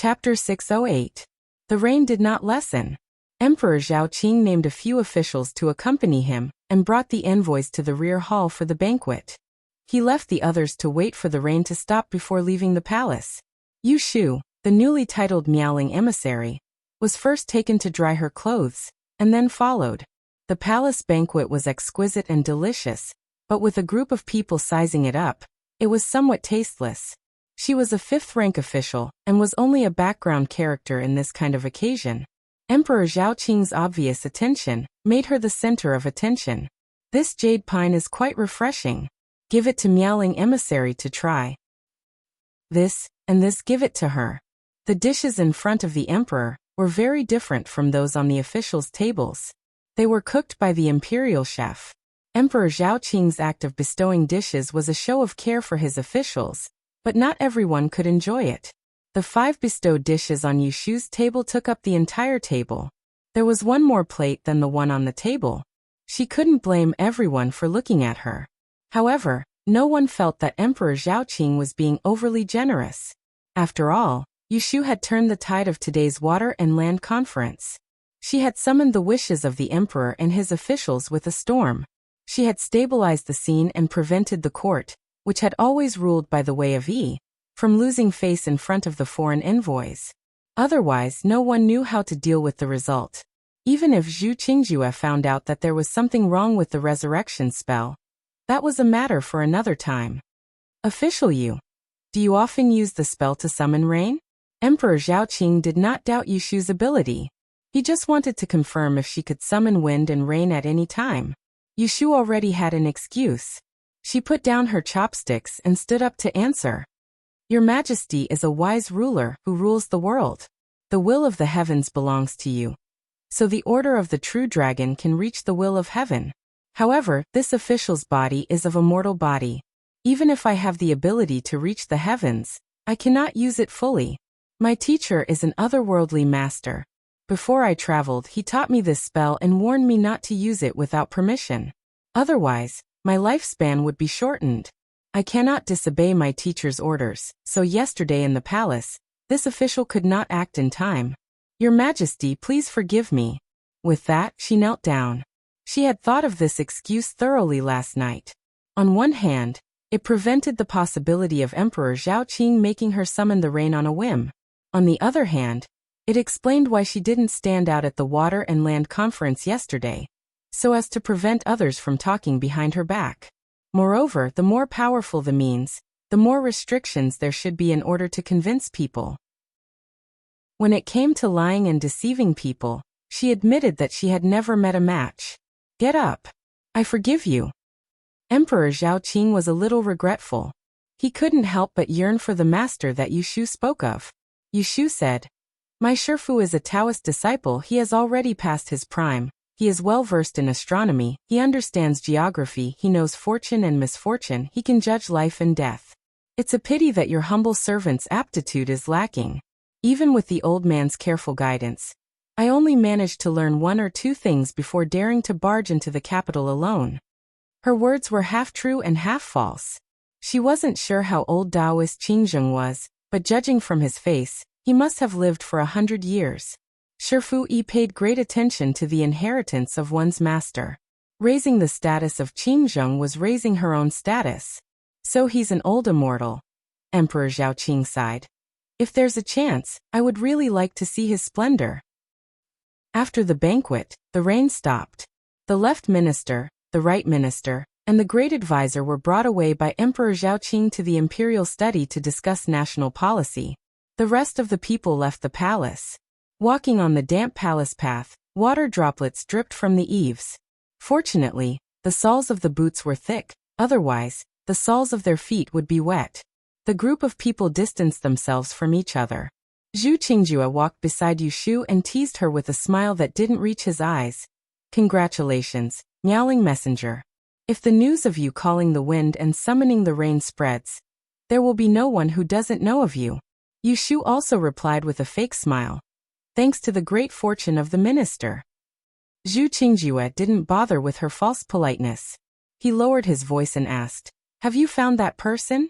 Chapter 608. The rain did not lessen. Emperor Zhaoqing named a few officials to accompany him and brought the envoys to the rear hall for the banquet. He left the others to wait for the rain to stop before leaving the palace. Yu Shu, the newly titled Miaoling emissary, was first taken to dry her clothes, and then followed. The palace banquet was exquisite and delicious, but with a group of people sizing it up, it was somewhat tasteless. She was a fifth-rank official and was only a background character in this kind of occasion. Emperor Zhaoqing's obvious attention made her the center of attention. This jade pine is quite refreshing. Give it to Miaoling emissary to try. This, and this give it to her. The dishes in front of the emperor were very different from those on the officials' tables. They were cooked by the imperial chef. Emperor Zhaoqing's act of bestowing dishes was a show of care for his officials, but not everyone could enjoy it. The 5 bestowed dishes on Yu Shu's table took up the entire table. There was one more plate than the one on the table. She couldn't blame everyone for looking at her. However, no one felt that Emperor Zhaoqing was being overly generous. After all, Yu Shu had turned the tide of today's water and land conference. She had summoned the wishes of the emperor and his officials with a storm. She had stabilized the scene and prevented the court, which had always ruled by the way of Yi, from losing face in front of the foreign envoys. Otherwise, no one knew how to deal with the result. Even if Zhu Qingjue found out that there was something wrong with the resurrection spell, that was a matter for another time. Official Yu, do you often use the spell to summon rain? Emperor Zhaoqing did not doubt Yu Shu's ability. He just wanted to confirm if she could summon wind and rain at any time. Yu Shu already had an excuse. She put down her chopsticks and stood up to answer. Your Majesty is a wise ruler who rules the world. The will of the heavens belongs to you. So the order of the true dragon can reach the will of heaven. However, this official's body is of a mortal body. Even if I have the ability to reach the heavens, I cannot use it fully. My teacher is an otherworldly master. Before I traveled, he taught me this spell and warned me not to use it without permission. Otherwise, my lifespan would be shortened. I cannot disobey my teacher's orders, so yesterday in the palace, this official could not act in time. Your Majesty, please forgive me. With that, she knelt down. She had thought of this excuse thoroughly last night. On one hand, it prevented the possibility of Emperor Zhaoqing making her summon the rain on a whim. On the other hand, it explained why she didn't stand out at the Water and Land Conference yesterday, so as to prevent others from talking behind her back. Moreover, the more powerful the means, the more restrictions there should be in order to convince people. When it came to lying and deceiving people, she admitted that she had never met a match. Get up. I forgive you. Emperor Zhaoqing was a little regretful. He couldn't help but yearn for the master that Yu Shu spoke of. Yu Shu said, My Shifu is a Taoist disciple. He has already passed his prime. He is well versed in astronomy, he understands geography, he knows fortune and misfortune, he can judge life and death. It's a pity that your humble servant's aptitude is lacking. Even with the old man's careful guidance, I only managed to learn 1 or 2 things before daring to barge into the capital alone. Her words were half true and half false. She wasn't sure how old Taoist Qingjun was, but judging from his face, he must have lived for 100 years. Shifu Yi paid great attention to the inheritance of one's master. Raising the status of Qingjun was raising her own status. So he's an old immortal. Emperor Zhaoqing sighed. If there's a chance, I would really like to see his splendor. After the banquet, the rain stopped. The left minister, the right minister, and the great advisor were brought away by Emperor Zhaoqing to the imperial study to discuss national policy. The rest of the people left the palace. Walking on the damp palace path, water droplets dripped from the eaves. Fortunately, the soles of the boots were thick, otherwise, the soles of their feet would be wet. The group of people distanced themselves from each other. Zhu Qingjue walked beside Yu Shu and teased her with a smile that didn't reach his eyes. Congratulations, Miaoling messenger. If the news of you calling the wind and summoning the rain spreads, there will be no one who doesn't know of you. Yu Shu also replied with a fake smile. Thanks to the great fortune of the minister. Zhu Qingjue didn't bother with her false politeness. He lowered his voice and asked, Have you found that person?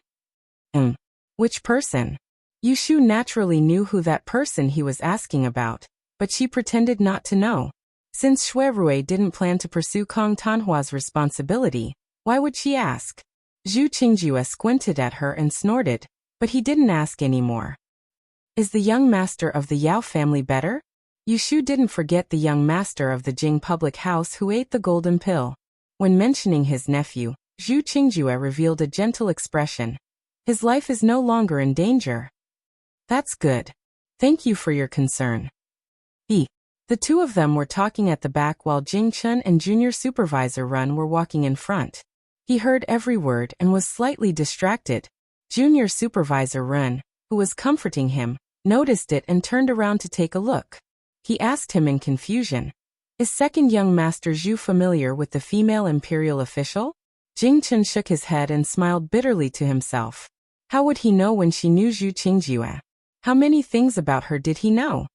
Which person? Yushu naturally knew who that person he was asking about, but she pretended not to know. Since Shuirui didn't plan to pursue Kong Tanhua's responsibility, why would she ask? Zhu Qingjue squinted at her and snorted, but he didn't ask anymore. Is the young master of the Yao family better? Yushu didn't forget the young master of the Jing public house who ate the golden pill. When mentioning his nephew, Zhu Qingjue revealed a gentle expression. His life is no longer in danger. That's good. Thank you for your concern. The two of them were talking at the back while Jing Chun and Junior Supervisor Run were walking in front. He heard every word and was slightly distracted. Junior Supervisor Run, who was comforting him, noticed it and turned around to take a look. He asked him in confusion, "Is second young master Zhu familiar with the female imperial official?" Jing Chun shook his head and smiled bitterly to himself. How would he know when she knew Zhu Qingjue? How many things about her did he know?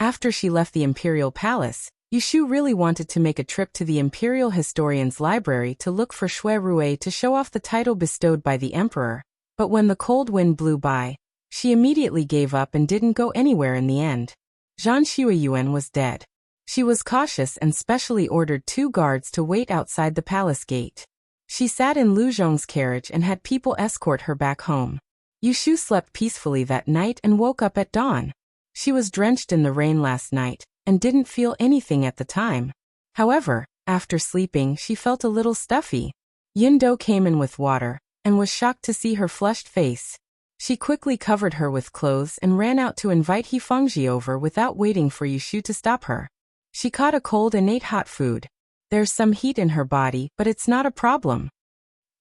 After she left the imperial palace, Yushu really wanted to make a trip to the imperial historian's library to look for Shuirui to show off the title bestowed by the emperor, but when the cold wind blew by, she immediately gave up and didn't go anywhere in the end. Zhan Shuiyuan was dead. She was cautious and specially ordered 2 guards to wait outside the palace gate. She sat in Lu Zhong's carriage and had people escort her back home. Yushu slept peacefully that night and woke up at dawn. She was drenched in the rain last night and didn't feel anything at the time. However, after sleeping she felt a little stuffy. Yindo came in with water and was shocked to see her flushed face. She quickly covered her with clothes and ran out to invite He Fengji over without waiting for Yushu to stop her. She caught a cold and ate hot food. There's some heat in her body, but it's not a problem.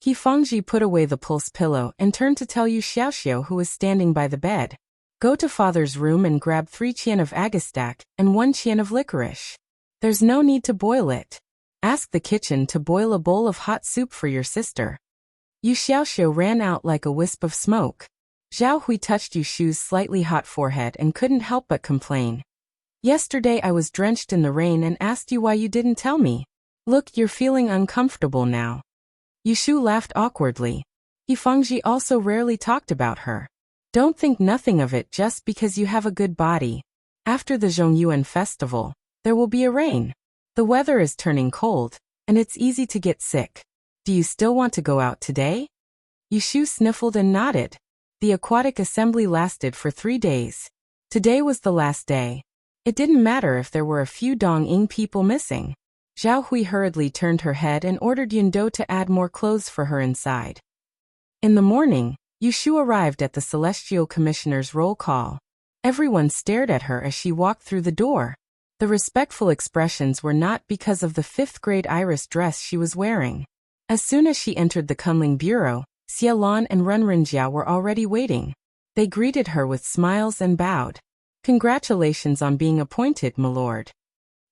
He Fengji put away the pulse pillow and turned to tell Yu Xiaoxiao, who was standing by the bed. Go to father's room and grab 3 qian of agastac and 1 qian of licorice. There's no need to boil it. Ask the kitchen to boil a bowl of hot soup for your sister. Yu Xiaoxiao ran out like a wisp of smoke. Zhao Hui touched Yushu's slightly hot forehead and couldn't help but complain. Yesterday I was drenched in the rain and asked you why you didn't tell me. Look, you're feeling uncomfortable now. Yushu laughed awkwardly. He Fengji also rarely talked about her. Don't think nothing of it just because you have a good body. After the Zhongyuan festival, there will be a rain. The weather is turning cold, and it's easy to get sick. Do you still want to go out today? Yushu sniffled and nodded. The aquatic assembly lasted for 3 days. Today was the last day. It didn't matter if there were a few Dong-ing people missing. Zhao Hui hurriedly turned her head and ordered Yindo to add more clothes for her inside. In the morning, Yushu arrived at the Celestial Commissioner's roll call. Everyone stared at her as she walked through the door. The respectful expressions were not because of the 5th-grade iris dress she was wearing. As soon as she entered the Kunling Bureau, Xie Lan and Runrenjiao were already waiting. They greeted her with smiles and bowed. Congratulations on being appointed, my lord.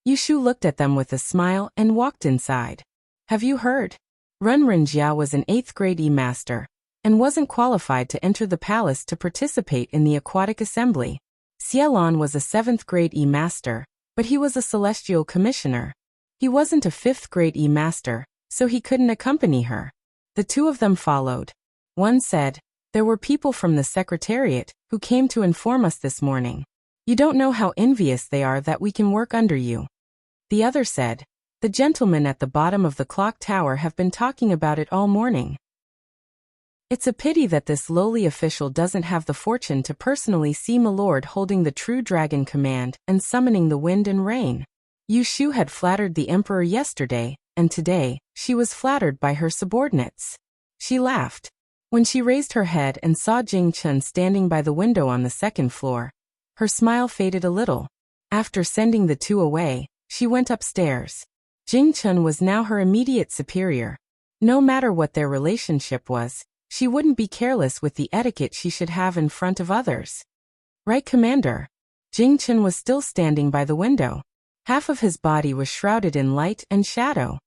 Yushu looked at them with a smile and walked inside. Have you heard? Runrenjiao was an 8th-grade E-master and wasn't qualified to enter the palace to participate in the aquatic assembly. Xie Lan was a 7th-grade E-master, but he was a celestial commissioner. He wasn't a 5th-grade E-master, so he couldn't accompany her. The two of them followed. One said, there were people from the secretariat who came to inform us this morning. You don't know how envious they are that we can work under you. The other said, the gentlemen at the bottom of the clock tower have been talking about it all morning. It's a pity that this lowly official doesn't have the fortune to personally see my lord holding the true dragon command and summoning the wind and rain. Yushu had flattered the emperor yesterday, and today, she was flattered by her subordinates. She laughed. When she raised her head and saw Jing Chun standing by the window on the 2nd floor, her smile faded a little. After sending the two away, she went upstairs. Jing Chun was now her immediate superior. No matter what their relationship was, she wouldn't be careless with the etiquette she should have in front of others. Right, Commander? Jing Chun was still standing by the window. Half of his body was shrouded in light and shadow.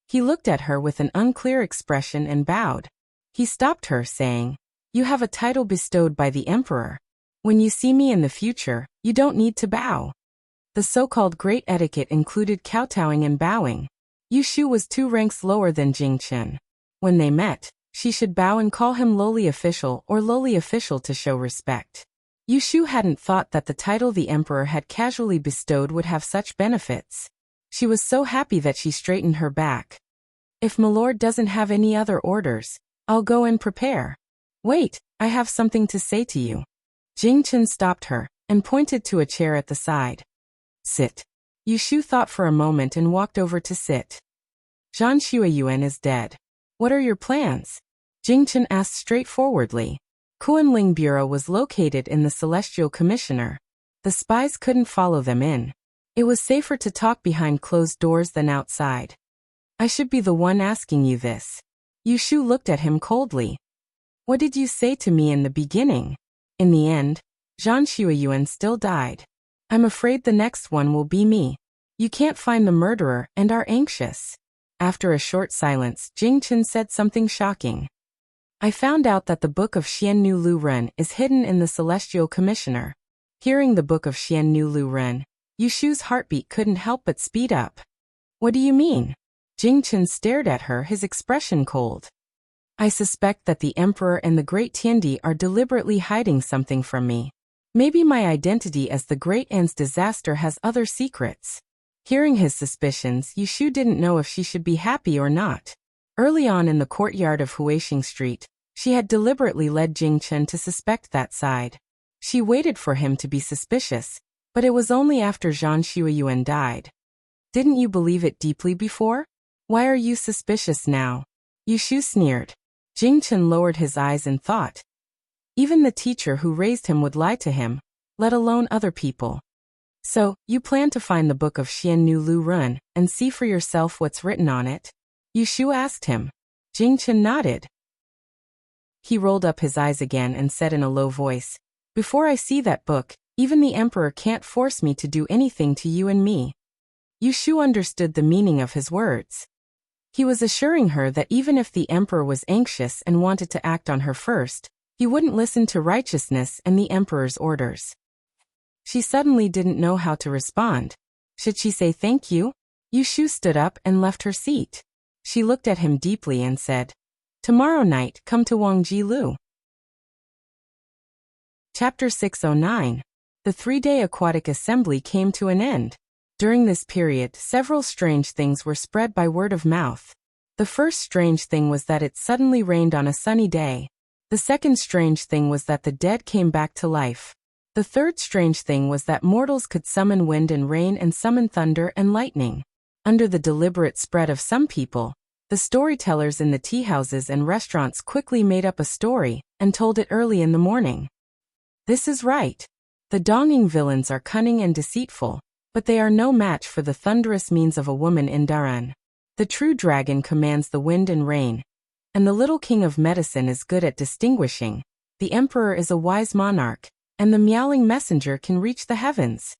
He looked at her with an unclear expression and bowed. He stopped her, saying, you have a title bestowed by the emperor. When you see me in the future, you don't need to bow. The so-called great etiquette included kowtowing and bowing. Yushu was 2 ranks lower than Jing Chun. When they met, She should bow and call him lowly official or lowly official to show respect. Yushu hadn't thought that the title the emperor had casually bestowed would have such benefits. She was so happy that she straightened her back. If milord doesn't have any other orders, I'll go and prepare. Wait, I have something to say to you. Jingchen stopped her and pointed to a chair at the side. Sit. Yushu thought for a moment and walked over to sit. Zhan Shuiyuan is dead. What are your plans? Jingchen asked straightforwardly. Kuanling Bureau was located in the Celestial Commissioner. The spies couldn't follow them in. It was safer to talk behind closed doors than outside. I should be the one asking you this. Yushu looked at him coldly. What did you say to me in the beginning? In the end, Zhan Shuiyuan still died. I'm afraid the next one will be me. You can't find the murderer and are anxious. After a short silence, Jingchen said something shocking. I found out that the Book of Xiannu Lu Ren is hidden in the Celestial Commissioner. Hearing the Book of Xiannu Lu Ren, Yushu's heartbeat couldn't help but speed up. What do you mean? Jingchen stared at her, his expression cold. I suspect that the Emperor and the Great Tiandi are deliberately hiding something from me. Maybe my identity as the Great An's disaster has other secrets. Hearing his suspicions, Yushu didn't know if she should be happy or not. Early on in the courtyard of Huixing Street, she had deliberately led Jingchen to suspect that side. She waited for him to be suspicious, but it was only after Zhan Shuiyuan died. Didn't you believe it deeply before? Why are you suspicious now? Yushu sneered. Jingchen lowered his eyes and thought. Even the teacher who raised him would lie to him, let alone other people. So, you plan to find the Book of Xiannu Lu Ren and see for yourself what's written on it? Yushu asked him. Jingchen nodded. He rolled up his eyes again and said in a low voice, Before I see that book, even the Emperor can't force me to do anything to you and me. Yushu understood the meaning of his words. He was assuring her that even if the Emperor was anxious and wanted to act on her first, he wouldn't listen to righteousness and the Emperor's orders. She suddenly didn't know how to respond. Should she say thank you? Yushu stood up and left her seat. She looked at him deeply and said, Tomorrow night, come to Wangji Lu. Chapter 609. The 3-day aquatic assembly came to an end. During this period, several strange things were spread by word of mouth. The first strange thing was that it suddenly rained on a sunny day. The second strange thing was that the dead came back to life. The third strange thing was that mortals could summon wind and rain and summon thunder and lightning. Under the deliberate spread of some people, the storytellers in the tea houses and restaurants quickly made up a story and told it early in the morning. This is right. The Donging villains are cunning and deceitful, but they are no match for the thunderous means of a woman in Daran. The true dragon commands the wind and rain, and the little king of medicine is good at distinguishing. The emperor is a wise monarch, and the meowing messenger can reach the heavens.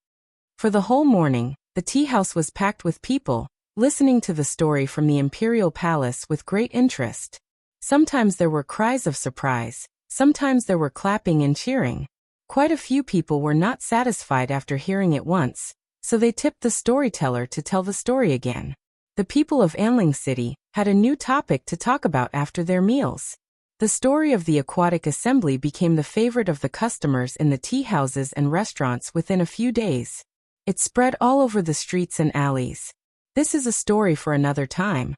For the whole morning, the tea house was packed with people, listening to the story from the imperial palace with great interest. Sometimes there were cries of surprise, sometimes there were clapping and cheering. Quite a few people were not satisfied after hearing it once, so they tipped the storyteller to tell the story again. The people of Anling City had a new topic to talk about after their meals. The story of the aquatic assembly became the favorite of the customers in the tea houses and restaurants within a few days. It spread all over the streets and alleys. This is a story for another time.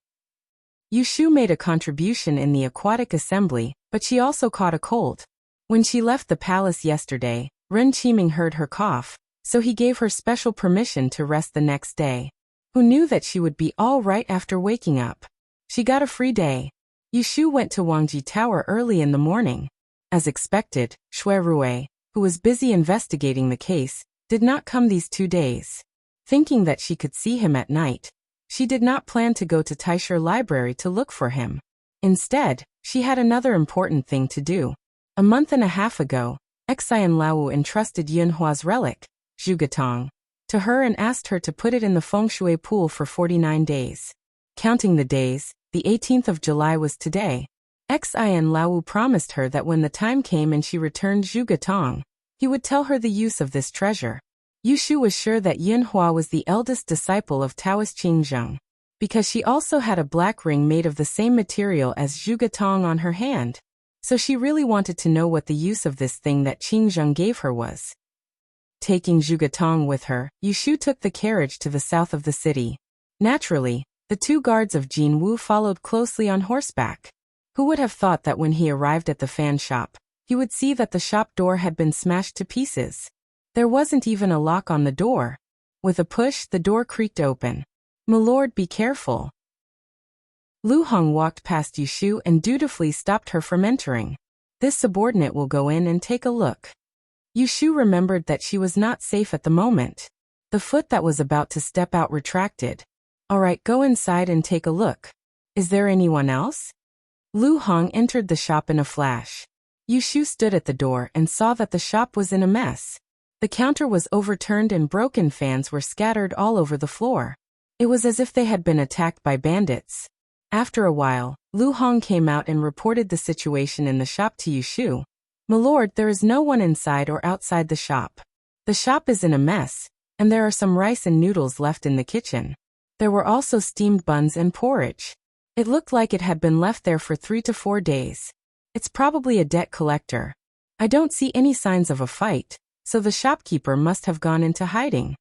Yushu made a contribution in the aquatic assembly, but she also caught a cold. When she left the palace yesterday, Ren Qiming heard her cough, so he gave her special permission to rest the next day. Who knew that she would be all right after waking up? She got a free day. Yushu went to Wangji Tower early in the morning. As expected, Shui Rui, who was busy investigating the case, did not come these 2 days. Thinking that she could see him at night, she did not plan to go to Taisher Library to look for him. Instead, she had another important thing to do. A month and a half ago, Xian Lao entrusted Yunhua's relic, Zhugetong, to her and asked her to put it in the feng shui pool for 49 days. Counting the days, the 18th of July was today. Xian Lao promised her that when the time came and she returned Zhugetong, he would tell her the use of this treasure. Yushu was sure that Yunhua was the eldest disciple of Taoist Qingzheng. because she also had a black ring made of the same material as Zhuge Tong on her hand. So she really wanted to know what the use of this thing that Qing Zheng gave her was. Taking Zhuge Tong with her, Yushu took the carriage to the south of the city. Naturally, the 2 guards of Jin Wu followed closely on horseback. Who would have thought that when he arrived at the fan shop, he would see that the shop door had been smashed to pieces. There wasn't even a lock on the door. With a push, the door creaked open. "Milord, be careful." Lu Hong walked past Yushu and dutifully stopped her from entering. "This subordinate will go in and take a look." Yushu remembered that she was not safe at the moment. The foot that was about to step out retracted. "All right, go inside and take a look. Is there anyone else?" Lu Hong entered the shop in a flash. Yushu stood at the door and saw that the shop was in a mess. The counter was overturned and broken fans were scattered all over the floor. It was as if they had been attacked by bandits. After a while, Lu Hong came out and reported the situation in the shop to Yushu. "Milord, there is no one inside or outside the shop. The shop is in a mess, and there are some rice and noodles left in the kitchen. There were also steamed buns and porridge. It looked like it had been left there for 3 to 4 days. It's probably a debt collector. I don't see any signs of a fight, so the shopkeeper must have gone into hiding."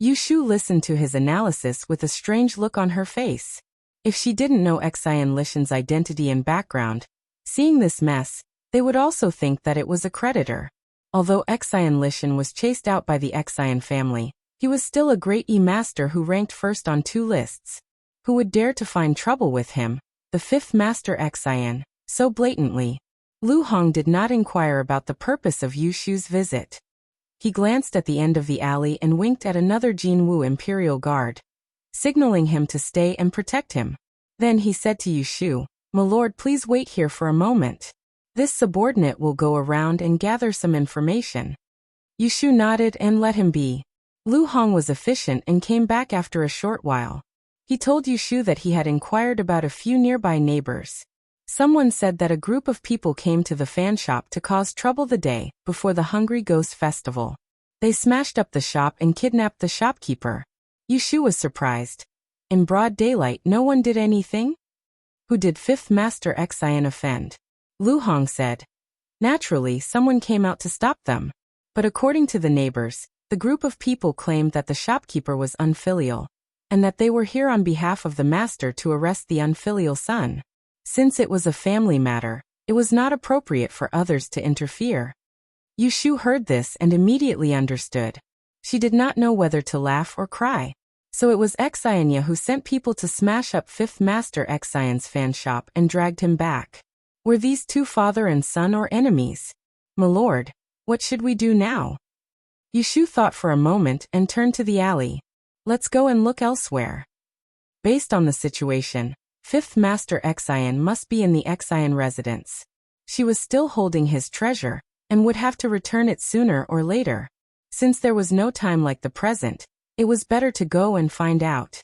Yushu listened to his analysis with a strange look on her face. If she didn't know Xian Lishan's identity and background, seeing this mess, they would also think that it was a creditor. Although Xian Lishan was chased out by the Xian family, he was still a great master who ranked first on 2 lists. Who would dare to find trouble with him, the 5th master Xian, so blatantly? Lu Hong did not inquire about the purpose of Yushu's visit. He glanced at the end of the alley and winked at another Jinwu Imperial Guard, signaling him to stay and protect him. Then he said to Yushu, "Milord, please wait here for a moment. This subordinate will go around and gather some information." Yushu nodded and let him be. Lu Hong was efficient and came back after a short while. He told Yushu that he had inquired about a few nearby neighbors. Someone said that a group of people came to the fan shop to cause trouble the day before the Hungry Ghost Festival. They smashed up the shop and kidnapped the shopkeeper. Yushu was surprised. In broad daylight, no one did anything? Who did 5th Master Xian offend? Lu Hong said. Naturally, someone came out to stop them. But according to the neighbors, the group of people claimed that the shopkeeper was unfilial, and that they were here on behalf of the master to arrest the unfilial son. Since it was a family matter, it was not appropriate for others to interfere. Yushu heard this and immediately understood. She did not know whether to laugh or cry. So it was Xianya who sent people to smash up 5th Master Xian's fan shop and dragged him back. Were these 2 father and son or enemies? "Milord, what should we do now?" Yushu thought for a moment and turned to the alley. "Let's go and look elsewhere." Based on the situation, 5th Master Xian must be in the Xian residence. She was still holding his treasure, and would have to return it sooner or later. Since there was no time like the present, it was better to go and find out.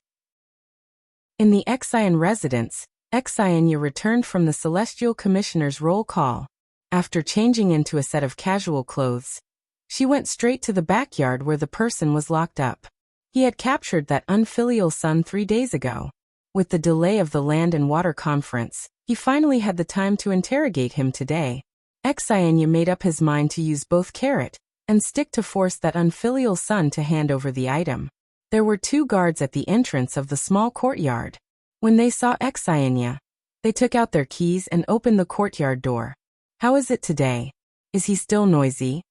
In the Xian residence, Xianya returned from the Celestial Commissioner's roll call. After changing into a set of casual clothes, she went straight to the backyard where the person was locked up. He had captured that unfilial son 3 days ago. With the delay of the Land and Water Conference, he finally had the time to interrogate him today. Xianya made up his mind to use both carrot and stick to force that unfilial son to hand over the item. There were 2 guards at the entrance of the small courtyard. When they saw Xianya, they took out their keys and opened the courtyard door. "How is it today? Is he still noisy?"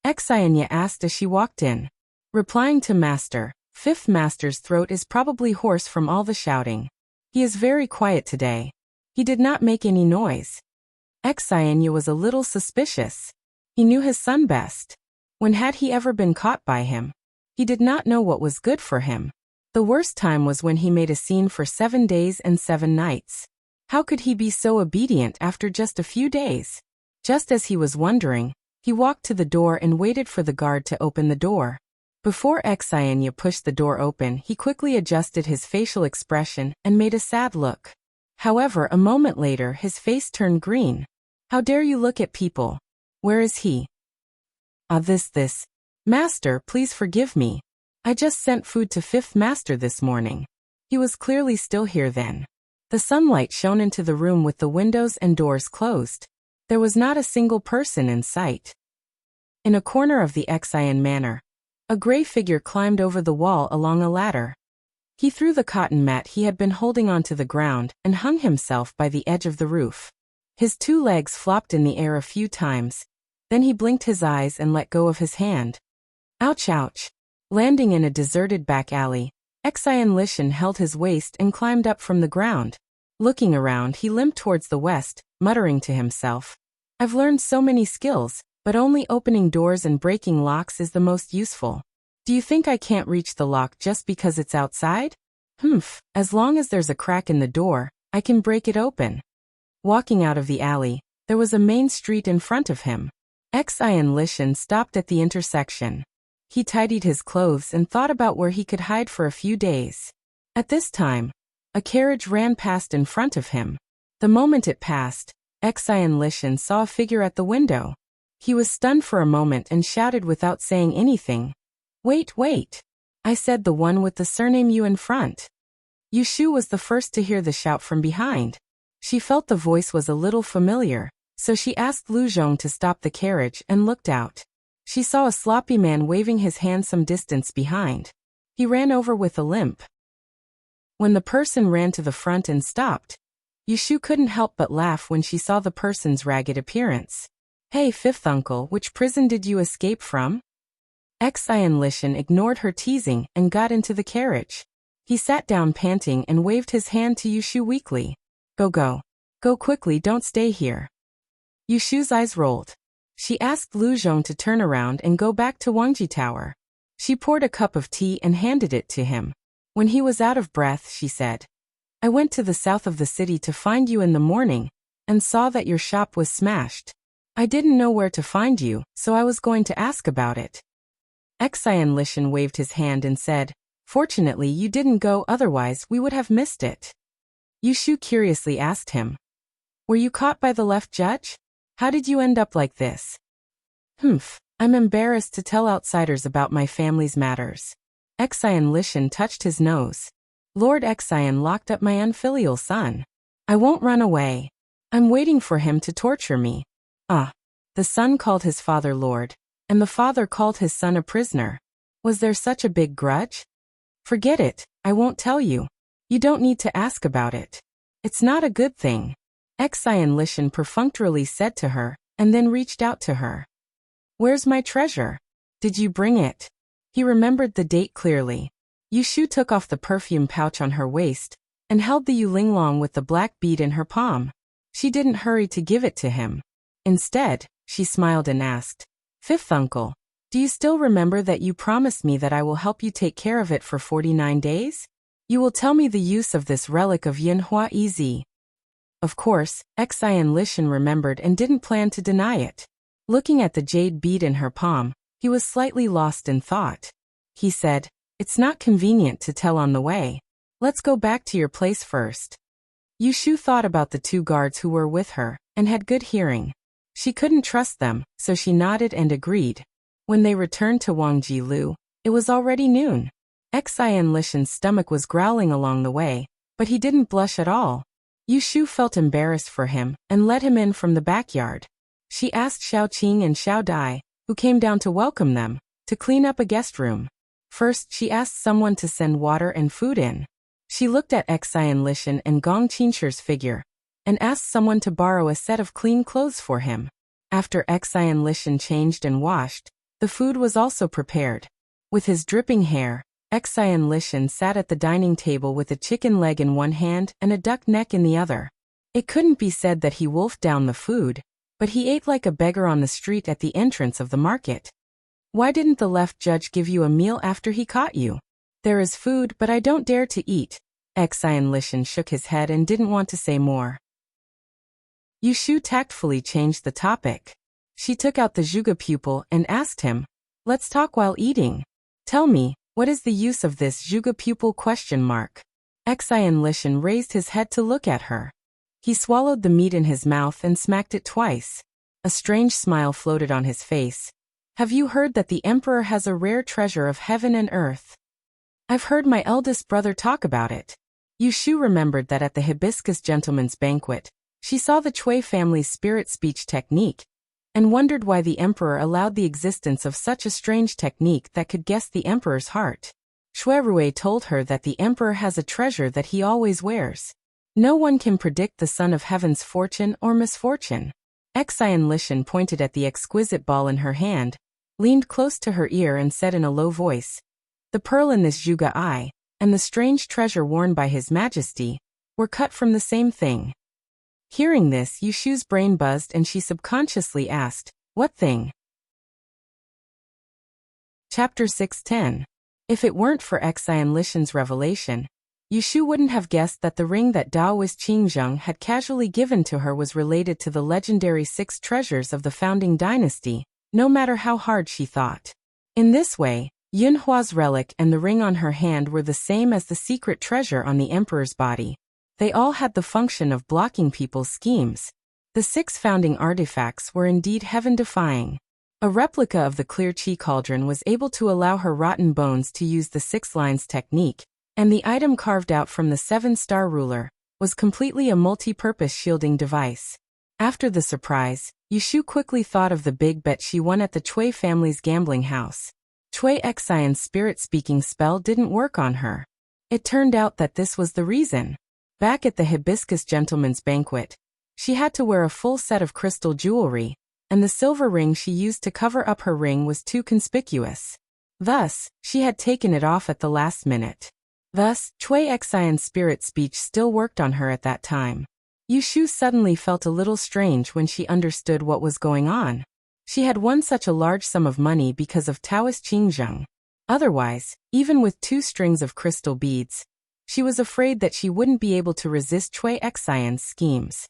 Xianya asked as she walked in. Replying to Master, 5th Master's throat is probably hoarse from all the shouting. He is very quiet today. He did not make any noise. Xianya was a little suspicious. He knew his son best. When had he ever been caught by him? He did not know what was good for him. The worst time was when he made a scene for 7 days and 7 nights. How could he be so obedient after just a few days? Just as he was wondering, he walked to the door and waited for the guard to open the door. Before Xianya pushed the door open, he quickly adjusted his facial expression and made a sad look. However, a moment later his face turned green. "How dare you look at people? Where is he?" This. "Master, please forgive me. I just sent food to 5th Master this morning. He was clearly still here then. The sunlight shone into the room with the windows and doors closed. There was not a single person in sight. In a corner of the Xian manor, a gray figure climbed over the wall along a ladder. He threw the cotton mat he had been holding onto the ground and hung himself by the edge of the roof. His 2 legs flopped in the air a few times. Then he blinked his eyes and let go of his hand. Ouch, ouch. Landing in a deserted back alley, Xian Lishan held his waist and climbed up from the ground. Looking around, he limped towards the west, muttering to himself, I've learned so many skills, but only opening doors and breaking locks is the most useful. Do you think I can't reach the lock just because it's outside? As long as there's a crack in the door, I can break it open. Walking out of the alley, there was a main street in front of him. Xian Lishan stopped at the intersection. He tidied his clothes and thought about where he could hide for a few days. At this time, a carriage ran past in front of him. The moment it passed, Xian Lishan saw a figure at the window. He was stunned for a moment and shouted without saying anything. Wait, wait. I said the one with the surname Yu in front. Yushu was the first to hear the shout from behind. She felt the voice was a little familiar, so she asked Lu Zhong to stop the carriage and looked out. She saw a sloppy man waving his hand some distance behind. He ran over with a limp. When the person ran to the front and stopped, Yushu couldn't help but laugh when she saw the person's ragged appearance. Hey, fifth uncle, which prison did you escape from? Xian Lishan ignored her teasing and got into the carriage. He sat down panting and waved his hand to Yushu weakly. Go, go. Go quickly, don't stay here. Yushu's eyes rolled. She asked Lu Zhong to turn around and go back to Wangji Tower. She poured a cup of tea and handed it to him. When he was out of breath, she said, I went to the south of the city to find you in the morning, and saw that your shop was smashed. I didn't know where to find you, so I was going to ask about it. Xian Lishan waved his hand and said, Fortunately you didn't go, otherwise we would have missed it. Yushu curiously asked him, Were you caught by the left judge? How did you end up like this? I'm embarrassed to tell outsiders about my family's matters. Xian Lishan touched his nose. Lord Xian locked up my unfilial son. I won't run away. I'm waiting for him to torture me. The son called his father Lord, and the father called his son a prisoner. Was there such a big grudge? Forget it, I won't tell you. You don't need to ask about it. It's not a good thing. Xian Lishan perfunctorily said to her, and then reached out to her. Where's my treasure? Did you bring it? He remembered the date clearly. Yushu took off the perfume pouch on her waist, and held the Yulinglong with the black bead in her palm. She didn't hurry to give it to him. Instead, she smiled and asked, Fifth uncle, do you still remember that you promised me that I will help you take care of it for 49 days? You will tell me the use of this relic of Yinhua Ez. Of course, Xian Lishan remembered and didn't plan to deny it. Looking at the jade bead in her palm, he was slightly lost in thought. He said, It's not convenient to tell on the way. Let's go back to your place first. Yushu thought about the 2 guards who were with her, and had good hearing. She couldn't trust them, so she nodded and agreed. When they returned to Wangji Lu, it was already noon. Xian Lishan's stomach was growling along the way, but he didn't blush at all. Yushu felt embarrassed for him, and let him in from the backyard. She asked Xiao Qing and Xiao Dai, who came down to welcome them, to clean up a guest room. First, she asked someone to send water and food in. She looked at Xian Lishan and Gong Qinshi's figure, and asked someone to borrow a set of clean clothes for him. After Xian Lishan changed and washed, the food was also prepared. With his dripping hair, Xian Lishan sat at the dining table with a chicken leg in one hand and a duck neck in the other. It couldn't be said that he wolfed down the food, but he ate like a beggar on the street at the entrance of the market. Why didn't the left judge give you a meal after he caught you? There is food, but I don't dare to eat. Xian Lishan shook his head and didn't want to say more. Yushu tactfully changed the topic. She took out the Zhuge pupil and asked him, Let's talk while eating. Tell me, what is the use of this Zhuge pupil ? Xian Lishan raised his head to look at her. He swallowed the meat in his mouth and smacked it twice. A strange smile floated on his face. Have you heard that the emperor has a rare treasure of heaven and earth? I've heard my eldest brother talk about it. Yushu remembered that at the hibiscus gentleman's banquet, she saw the Chui family's spirit speech technique, and wondered why the emperor allowed the existence of such a strange technique that could guess the emperor's heart. Shui Rui told her that the emperor has a treasure that he always wears. No one can predict the son of heaven's fortune or misfortune. Xian Lishan pointed at the exquisite ball in her hand, leaned close to her ear and said in a low voice, "The pearl in this Zhuge eye, and the strange treasure worn by His Majesty, were cut from the same thing." Hearing this, Yushu's brain buzzed and she subconsciously asked, "What thing?" Chapter 610. If it weren't for Xian Lishan's revelation, Yushu wouldn't have guessed that the ring that Taoist Qingzheng had casually given to her was related to the legendary 6 treasures of the founding dynasty, no matter how hard she thought. In this way, Yunhua's relic and the ring on her hand were the same as the secret treasure on the emperor's body. They all had the function of blocking people's schemes. The 6 founding artifacts were indeed heaven-defying. A replica of the clear qi cauldron was able to allow her rotten bones to use the 6 lines technique, and the item carved out from the 7-star ruler was completely a multi-purpose shielding device. After the surprise, Yushu quickly thought of the big bet she won at the Chui family's gambling house. Chui Xian's spirit-speaking spell didn't work on her. It turned out that this was the reason. Back at the hibiscus gentleman's banquet, she had to wear a full set of crystal jewelry, and the silver ring she used to cover up her ring was too conspicuous. Thus, she had taken it off at the last minute. Thus, Chui Xian's spirit speech still worked on her at that time. Yushu suddenly felt a little strange when she understood what was going on. She had won such a large sum of money because of Taoist Qingzheng. Otherwise, even with 2 strings of crystal beads, she was afraid that she wouldn't be able to resist Chui Xian's schemes.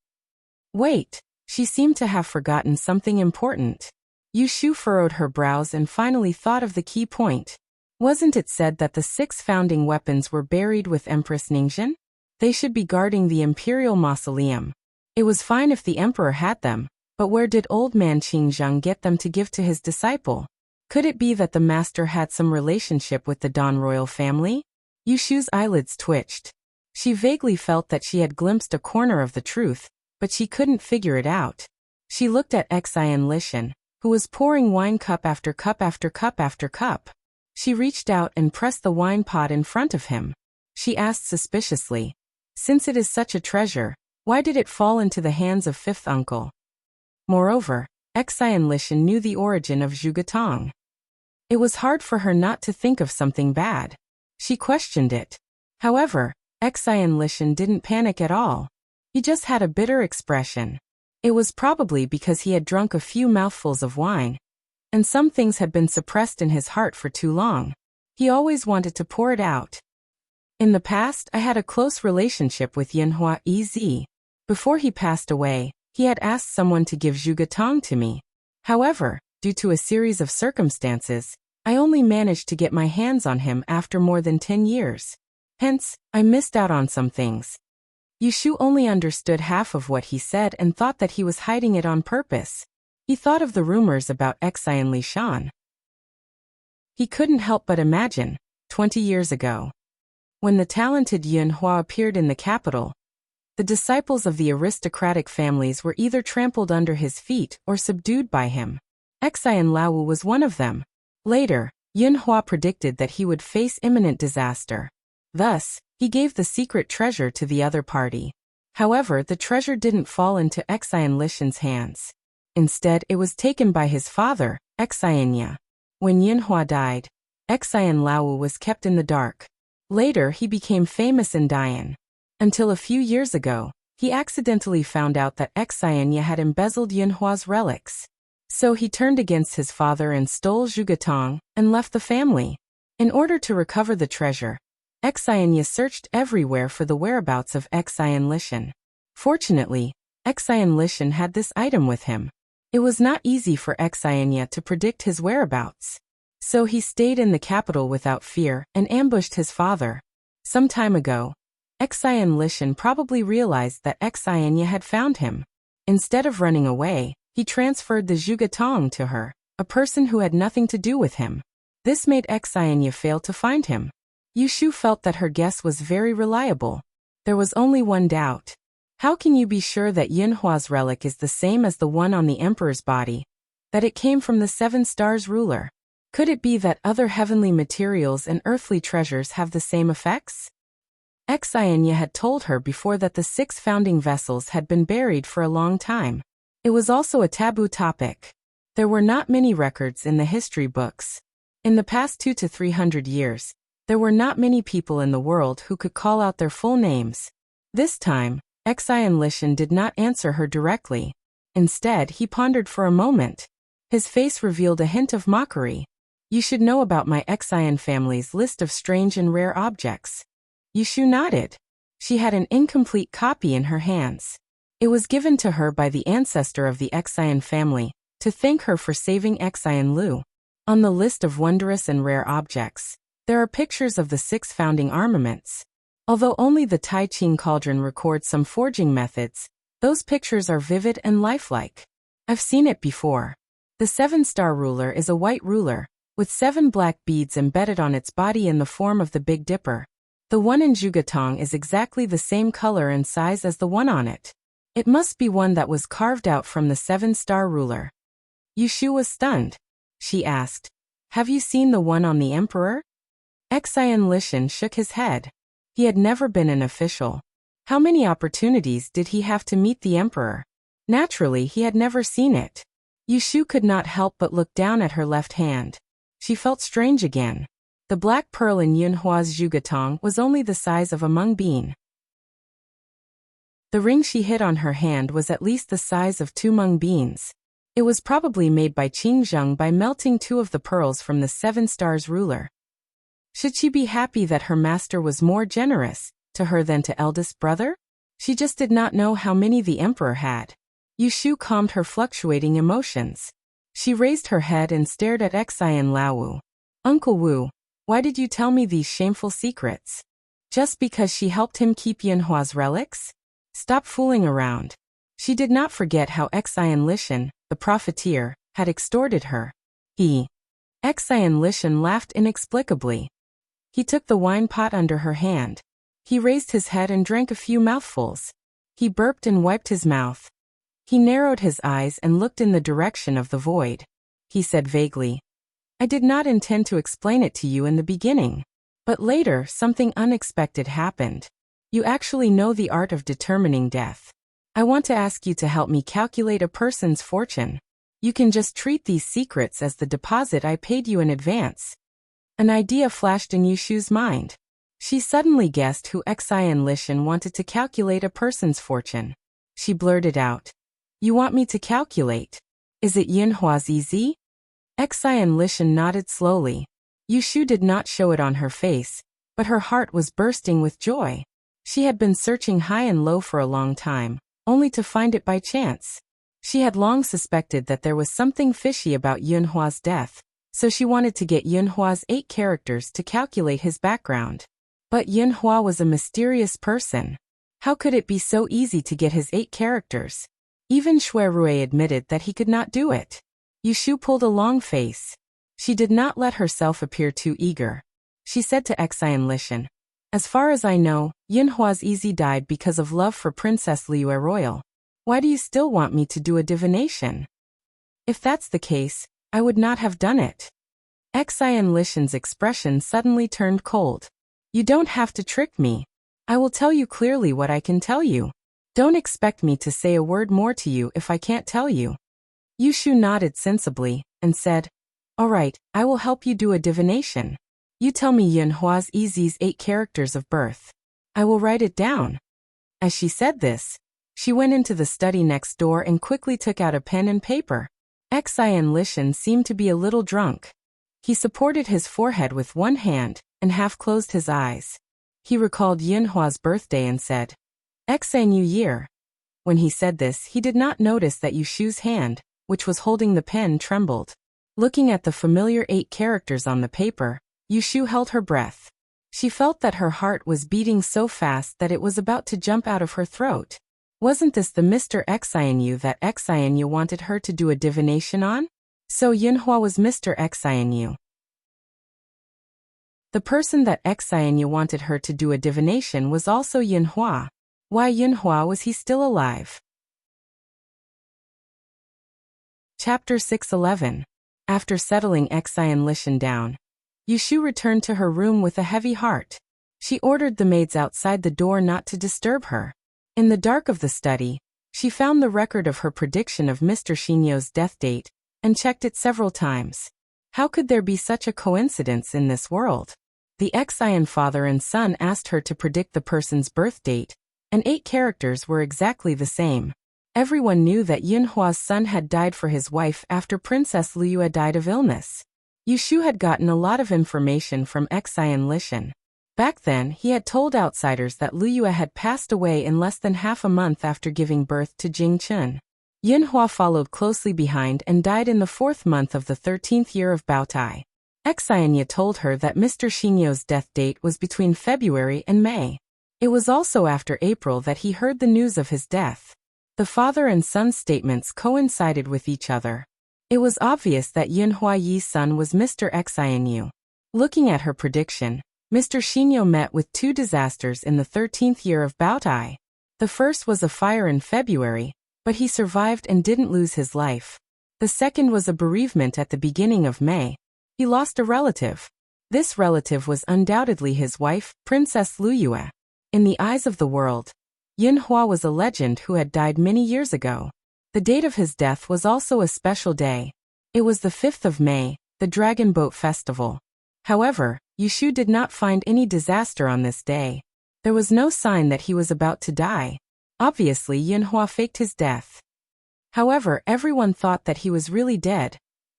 Wait, she seemed to have forgotten something important. Yushu furrowed her brows and finally thought of the key point. Wasn't it said that the 6 founding weapons were buried with Empress Ningxin? They should be guarding the imperial mausoleum. It was fine if the emperor had them, but where did old man Qingzheng get them to give to his disciple? Could it be that the master had some relationship with the Dan royal family? Yushu's eyelids twitched. She vaguely felt that she had glimpsed a corner of the truth, but she couldn't figure it out. She looked at Xian Lishan, who was pouring wine cup after cup after cup after cup. She reached out and pressed the wine pot in front of him. She asked suspiciously, "Since it is such a treasure, why did it fall into the hands of 5th uncle?" Moreover, Xian Lishan knew the origin of Zhugetong. It was hard for her not to think of something bad. She questioned it. However, Xian Lishan didn't panic at all. He just had a bitter expression. It was probably because he had drunk a few mouthfuls of wine, and some things had been suppressed in his heart for too long. He always wanted to pour it out. "In the past, I had a close relationship with Yunhua Ez. Before he passed away, he had asked someone to give Zhugetong to me. However, due to a series of circumstances, I only managed to get my hands on him after more than 10 years. Hence, I missed out on some things." Yushu only understood half of what he said and thought that he was hiding it on purpose. He thought of the rumors about Xian Lishan. He couldn't help but imagine, 20 years ago, when the talented Yunhua appeared in the capital, the disciples of the aristocratic families were either trampled under his feet or subdued by him. Xian Laowu was one of them. Later, Yunhua predicted that he would face imminent disaster. Thus, he gave the secret treasure to the other party. However, the treasure didn't fall into Xian Lishan's hands. Instead, it was taken by his father, Xianya. When Yunhua died, Xian Laowu was kept in the dark. Later, he became famous in Dian. Until a few years ago, he accidentally found out that Xianya had embezzled Yunhua's relics. So he turned against his father and stole Zhugetong and left the family. In order to recover the treasure, Xianya searched everywhere for the whereabouts of Xian Lishan. Fortunately, Xian Lishan had this item with him. It was not easy for Xianya to predict his whereabouts. So he stayed in the capital without fear and ambushed his father. Some time ago, Xian Lishan probably realized that Xianya had found him. Instead of running away, he transferred the Zhugetong to her, a person who had nothing to do with him. This made Xianya fail to find him. Yushu felt that her guess was very reliable. There was only one doubt. How can you be sure that Yunhua's relic is the same as the one on the emperor's body? That it came from the Seven Stars ruler? Could it be that other heavenly materials and earthly treasures have the same effects? Xianya had told her before that the 6 founding vessels had been buried for a long time. It was also a taboo topic. There were not many records in the history books. In the past 200 to 300 years, there were not many people in the world who could call out their full names. This time, Xian Lishan did not answer her directly. Instead, he pondered for a moment. His face revealed a hint of mockery. You should know about my Xian family's list of strange and rare objects. Yushu nodded. She had an incomplete copy in her hands. It was given to her by the ancestor of the Xian family, to thank her for saving Xian Lu. On the list of wondrous and rare objects, there are pictures of the 6 founding armaments. Although only the Tai Ching cauldron records some forging methods, those pictures are vivid and lifelike. I've seen it before. The 7-star ruler is a white ruler, with 7 black beads embedded on its body in the form of the Big Dipper. The one in Jugatong is exactly the same color and size as the one on it. It must be one that was carved out from the 7-star ruler. Yushu was stunned. She asked, "Have you seen the one on the emperor?" Xian Lishan shook his head. He had never been an official. How many opportunities did he have to meet the emperor? Naturally, he had never seen it. Yushu could not help but look down at her left hand. She felt strange again. The black pearl in Yunhua's Jugatong was only the size of a mung bean. The ring she hid on her hand was at least the size of 2 mung beans. It was probably made by Qingzheng by melting 2 of the pearls from the 7 stars ruler. Should she be happy that her master was more generous to her than to eldest brother? She just did not know how many the emperor had. Yushu calmed her fluctuating emotions. She raised her head and stared at Xian Laowu. "Uncle Wu, why did you tell me these shameful secrets? Just because she helped him keep Yunhua's relics? Stop fooling around." She did not forget how Xian Lishan, the profiteer, had extorted her. Xian Lishan laughed inexplicably. He took the wine pot under her hand. He raised his head and drank a few mouthfuls. He burped and wiped his mouth. He narrowed his eyes and looked in the direction of the void. He said vaguely, "I did not intend to explain it to you in the beginning. But later, something unexpected happened. You actually know the art of determining death. I want to ask you to help me calculate a person's fortune. You can just treat these secrets as the deposit I paid you in advance." An idea flashed in Yushu's mind. She suddenly guessed who Xian Lishan wanted to calculate a person's fortune. She blurted out, "You want me to calculate? Is it Yunhua's easy?" Xian Lishan nodded slowly. Yushu did not show it on her face, but her heart was bursting with joy. She had been searching high and low for a long time, only to find it by chance. She had long suspected that there was something fishy about Yunhua's death, so she wanted to get Yunhua's 8 characters to calculate his background. But Yunhua was a mysterious person. How could it be so easy to get his 8 characters? Even Shui Rui admitted that he could not do it. Yushu pulled a long face. She did not let herself appear too eager. She said to Xian Lishan, "As far as I know, Yunhua's Easy died because of love for Princess Liu Royal. Why do you still want me to do a divination? If that's the case, I would not have done it." Xian Lishan's expression suddenly turned cold. "You don't have to trick me. I will tell you clearly what I can tell you. Don't expect me to say a word more to you if I can't tell you." Yushu nodded sensibly, and said, "All right, I will help you do a divination. You tell me Yunhua's Easy's 8 characters of birth. I will write it down." As she said this, she went into the study next door and quickly took out a pen and paper. Xian Lishan seemed to be a little drunk. He supported his forehead with one hand, and half closed his eyes. He recalled Yunhua's birthday and said, "Xai New Year." When he said this, he did not notice that Yushu's hand, which was holding the pen, trembled. Looking at the familiar 8 characters on the paper, Yushu held her breath. She felt that her heart was beating so fast that it was about to jump out of her throat. Wasn't this the Mr. Xianyu that Xianyu wanted her to do a divination on? So Yunhua was Mr. Xianyu. The person that Xianya wanted her to do a divination was also Yunhua. Why Yunhua was he still alive? Chapter 611. After settling Xian Lishan down, Yushu returned to her room with a heavy heart. She ordered the maids outside the door not to disturb her. In the dark of the study, she found the record of her prediction of Mr. Shinyo's death date, and checked it several times. How could there be such a coincidence in this world? The Xian father and son asked her to predict the person's birth date, and 8 characters were exactly the same. Everyone knew that Yunhua's son had died for his wife after Princess Liyue died of illness. Yushu had gotten a lot of information from Xian Lishan. Back then, he had told outsiders that Liyue had passed away in less than half a month after giving birth to Jingchun. Yunhua followed closely behind and died in the 4th month of the 13th year of Baotai. Xianya told her that Mr. Shinyo's death date was between February and May. It was also after April that he heard the news of his death. The father and son's statements coincided with each other. It was obvious that Yunhua Yi's son was Mr. Xianyu. Looking at her prediction, Mr. Shinyo met with 2 disasters in the 13th year of Baotai. The first was a fire in February, but he survived and didn't lose his life. The second was a bereavement at the beginning of May. He lost a relative. This relative was undoubtedly his wife, Princess Liyue. In the eyes of the world, Yunhua was a legend who had died many years ago. The date of his death was also a special day. It was the 5th of May, the Dragon Boat Festival. However, Yushu did not find any disaster on this day. There was no sign that he was about to die. Obviously, Yunhua faked his death. However, everyone thought that he was really dead,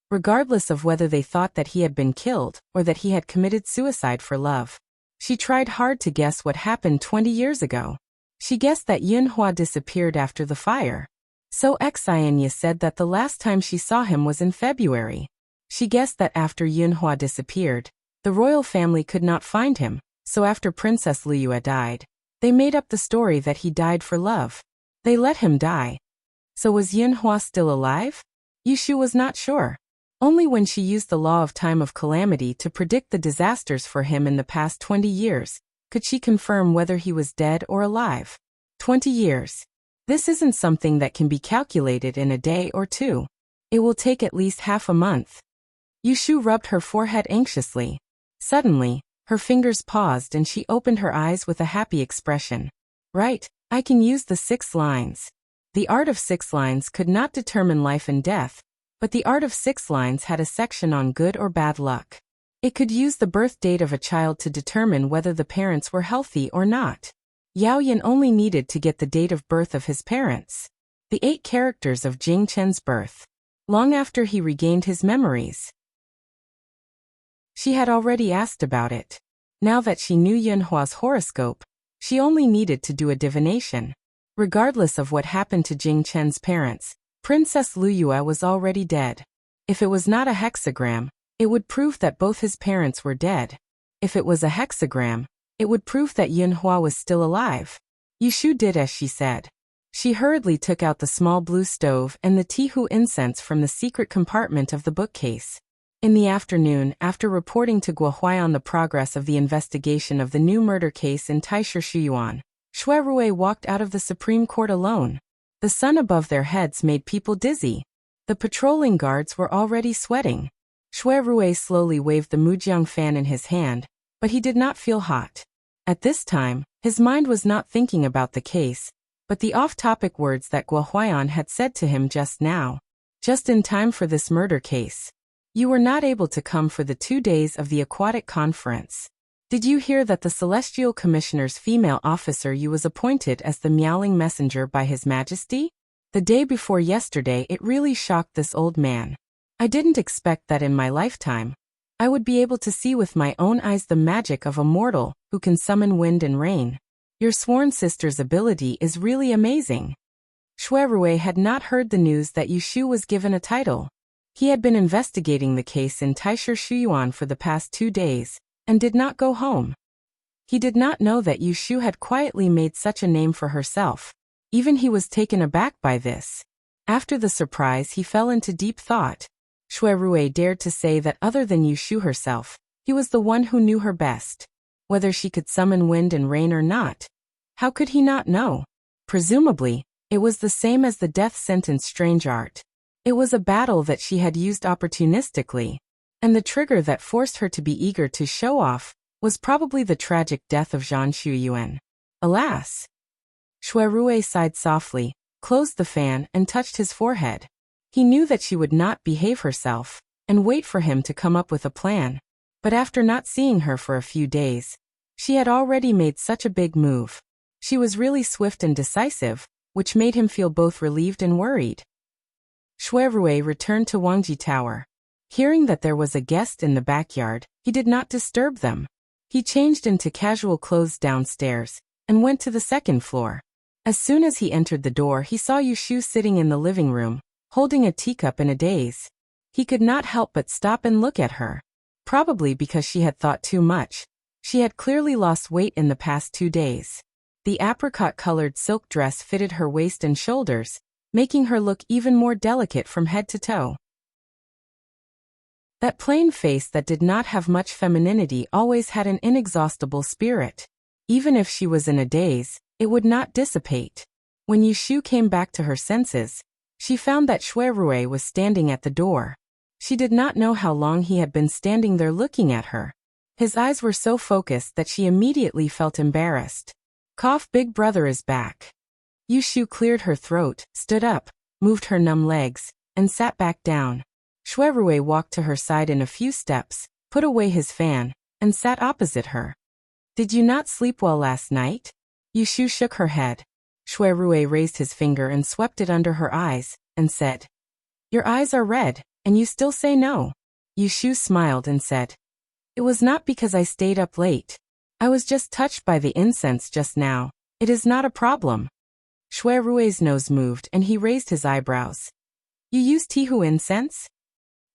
regardless of whether they thought that he had been killed or that he had committed suicide for love. She tried hard to guess what happened 20 years ago. She guessed that Yunhua disappeared after the fire. So Xianya said that the last time she saw him was in February. She guessed that after Yunhua disappeared, the royal family could not find him, so after Princess Liyue died, they made up the story that he died for love. They let him die. So was Yunhua still alive? Yushu was not sure. Only when she used the law of time of calamity to predict the disasters for him in the past 20 years, could she confirm whether he was dead or alive. 20 years. This isn't something that can be calculated in a day or 2. It will take at least half a month. Yushu rubbed her forehead anxiously. Suddenly, her fingers paused and she opened her eyes with a happy expression. Right, I can use the 6 lines. The art of 6 lines could not determine life and death, but the art of 6 lines had a section on good or bad luck. It could use the birth date of a child to determine whether the parents were healthy or not. Yao Yan only needed to get the date of birth of his parents. The 8 characters of Jing Chen's birth. Long after he regained his memories. She had already asked about it. Now that she knew Yunhua's horoscope, she only needed to do a divination. Regardless of what happened to Jing Chen's parents, Princess Liyue was already dead. If it was not a hexagram, it would prove that both his parents were dead. If it was a hexagram, it would prove that Yunhua was still alive. Yushu did as she said. She hurriedly took out the small blue stove and the tihu incense from the secret compartment of the bookcase. In the afternoon, after reporting to Guo Huaiyan the progress of the investigation of the new murder case in Taisha Shuyuan, Shui Rui walked out of the Supreme Court alone. The sun above their heads made people dizzy. The patrolling guards were already sweating. Shui Rui slowly waved the Mujiang fan in his hand, but he did not feel hot. At this time, his mind was not thinking about the case, but the off-topic words that Guo Huaiyan had said to him just now. Just in time for this murder case. You were not able to come for the 2 days of the aquatic conference. Did you hear that the Celestial Commissioner's female officer Yu was appointed as the meowing messenger by His Majesty? The day before yesterday it really shocked this old man. I didn't expect that in my lifetime. I would be able to see with my own eyes the magic of a mortal who can summon wind and rain. Your sworn sister's ability is really amazing. Shui Rui had not heard the news that Yushu was given a title. He had been investigating the case in Taisha Shuyuan for the past 2 days, and did not go home. He did not know that Yushu had quietly made such a name for herself. Even he was taken aback by this. After the surprise he fell into deep thought. Shui Rui dared to say that other than Yushu herself, He was the one who knew her best. Whether she could summon wind and rain or not, how could he not know? Presumably, it was the same as the death sentence strange art. It was a battle that she had used opportunistically, and the trigger that forced her to be eager to show off was probably the tragic death of Zhang Shuyuan. Alas! Shui Rui sighed softly, closed the fan, and touched his forehead. He knew that she would not behave herself and wait for him to come up with a plan. But after not seeing her for a few days, she had already made such a big move. She was really swift and decisive, which made him feel both relieved and worried. Shui Rui returned to Wangji Tower. Hearing that there was a guest in the backyard, he did not disturb them. He changed into casual clothes downstairs and went to the second floor. As soon as he entered the door, he saw Yushu sitting in the living room, holding a teacup in a daze. He could not help but stop and look at her. Probably because she had thought too much. She had clearly lost weight in the past 2 days. The apricot-colored silk dress fitted her waist and shoulders, making her look even more delicate from head to toe. That plain face that did not have much femininity always had an inexhaustible spirit. Even if she was in a daze, it would not dissipate. When Yushu came back to her senses, she found that Shui Rui was standing at the door. She did not know how long he had been standing there looking at her. His eyes were so focused that she immediately felt embarrassed. Cough, big brother is back. Yushu cleared her throat, stood up, moved her numb legs, and sat back down. Shui Rui walked to her side in a few steps, put away his fan, and sat opposite her. Did you not sleep well last night? Yushu shook her head. Shui Rui raised his finger and swept it under her eyes, and said, Your eyes are red, and you still say no. Yushu smiled and said, It was not because I stayed up late. I was just touched by the incense just now. It is not a problem. Shui Rui's nose moved and he raised his eyebrows. You use Tihu incense?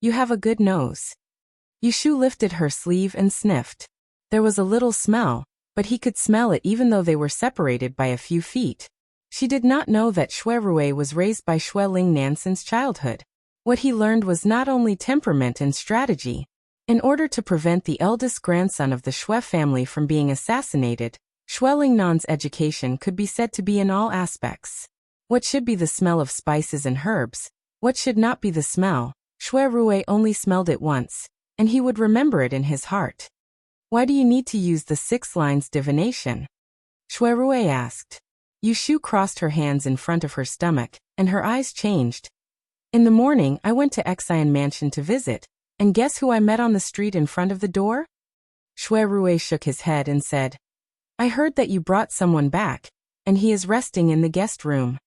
You have a good nose. Yushu lifted her sleeve and sniffed. There was a little smell, but he could smell it even though they were separated by a few feet. She did not know that Shui Rui was raised by Shui Lingnan since childhood. What he learned was not only temperament and strategy. In order to prevent the eldest grandson of the Shui family from being assassinated, Shui Lingnan's education could be said to be in all aspects. What should be the smell of spices and herbs? What should not be the smell? Shui Rui only smelled it once, and he would remember it in his heart. Why do you need to use the 6 lines divination? Shui Rui asked. Yushu crossed her hands in front of her stomach, and her eyes changed. In the morning, I went to Xian Mansion to visit, and guess who I met on the street in front of the door? Shui Rui shook his head and said, I heard that you brought someone back, and he is resting in the guest room.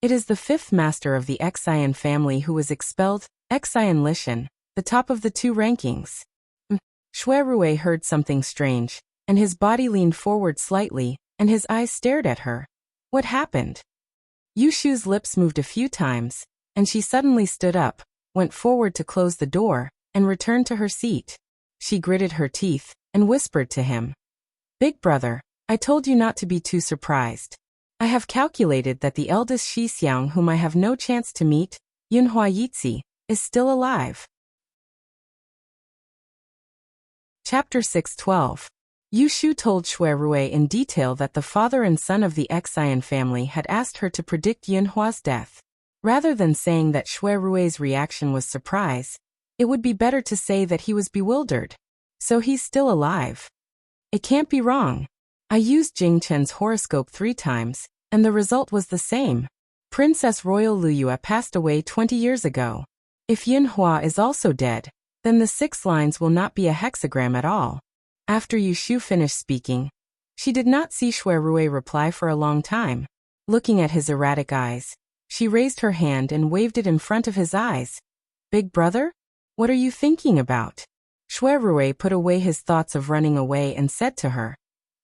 It is the 5th master of the Xian family who was expelled, Xian Lishan, the top of the 2 rankings. Shui Rui heard something strange, and his body leaned forward slightly, and his eyes stared at her. What happened? Yushu's lips moved a few times, and she suddenly stood up, went forward to close the door, and returned to her seat. She gritted her teeth and whispered to him. Big brother, I told you not to be too surprised. I have calculated that the eldest Shi Xiang whom I have no chance to meet, Yunhua Yitzi, is still alive. Chapter 6:12. Yushu told Shui Rui in detail that the father and son of the Xian family had asked her to predict Yunhua's death. Rather than saying that Shui Rui's reaction was surprise, it would be better to say that he was bewildered. So he's still alive. It can't be wrong. I used Jing Chen's horoscope 3 times, and the result was the same. Princess Royal Luyue passed away 20 years ago. If Yunhua is also dead, then the 6 lines will not be a hexagram at all. After Yushu finished speaking, she did not see Shui Rui reply for a long time. Looking at his erratic eyes, she raised her hand and waved it in front of his eyes. Big brother? What are you thinking about? Shui Rui put away his thoughts of running away and said to her,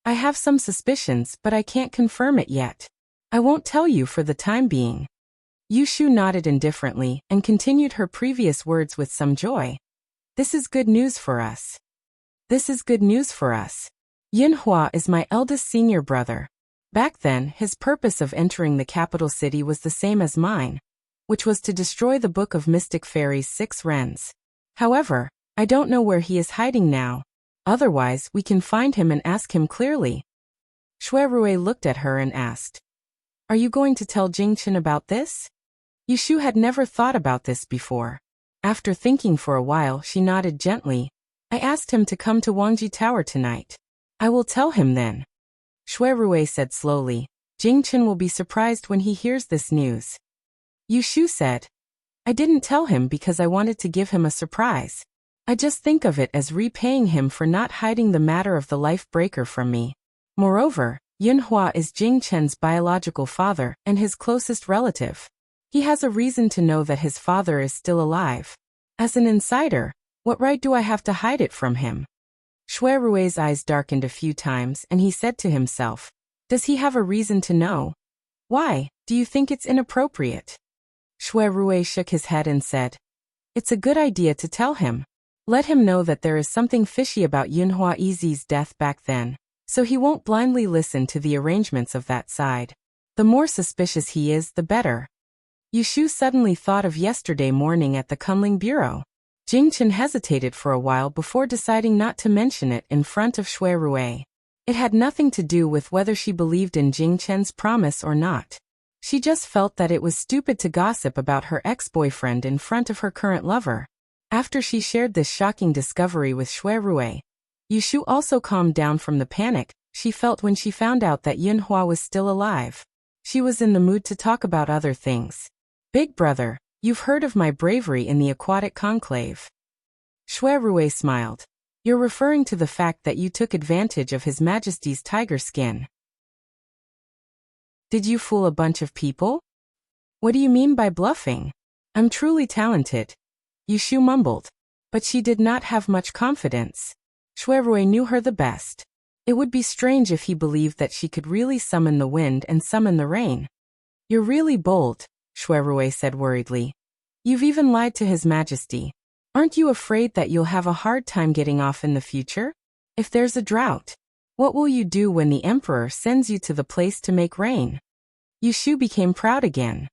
I have some suspicions, but I can't confirm it yet. I won't tell you for the time being. Yushu nodded indifferently and continued her previous words with some joy. This is good news for us. This is good news for us. Yunhua is my eldest senior brother. Back then, his purpose of entering the capital city was the same as mine, which was to destroy the Book of Mystic Fairies' 6 Rens. However, I don't know where he is hiding now, Otherwise, we can find him and ask him clearly. Shui Rui looked at her and asked, "Are you going to tell Jingchen about this?" Yushu had never thought about this before. After thinking for a while, she nodded gently. "I asked him to come to Wangji Tower tonight. I will tell him then." Shui Rui said slowly, "Jingchen will be surprised when he hears this news." Yushu said, "I didn't tell him because I wanted to give him a surprise. I just think of it as repaying him for not hiding the matter of the life breaker from me. Moreover, Yunhua is Jingchen's biological father and his closest relative. He has a reason to know that his father is still alive. As an insider, what right do I have to hide it from him?" Shui Rui's eyes darkened a few times and he said to himself, "Does he have a reason to know? Why, do you think it's inappropriate?" Shui Rui shook his head and said, "It's a good idea to tell him. Let him know that there is something fishy about Yunhua Yizi's death back then, so he won't blindly listen to the arrangements of that side. The more suspicious he is, the better." Yushu suddenly thought of yesterday morning at the Kunling Bureau. Jingchen hesitated for a while before deciding not to mention it in front of Shui Rui. It had nothing to do with whether she believed in Jingchen's promise or not. She just felt that it was stupid to gossip about her ex-boyfriend in front of her current lover. After she shared this shocking discovery with Shui Rui, Yushu also calmed down from the panic she felt when she found out that Yunhua was still alive. She was in the mood to talk about other things. "Big brother, you've heard of my bravery in the aquatic conclave." Shui Rui smiled. "You're referring to the fact that you took advantage of His Majesty's tiger skin. Did you fool a bunch of people? What do you mean by bluffing? I'm truly talented," Yushu mumbled. But she did not have much confidence. Shui Rui knew her the best. It would be strange if he believed that she could really summon the wind and summon the rain. "You're really bold," Shui Rui said worriedly. "You've even lied to His Majesty. Aren't you afraid that you'll have a hard time getting off in the future? If there's a drought, what will you do when the Emperor sends you to the place to make rain?" Yushu became proud again.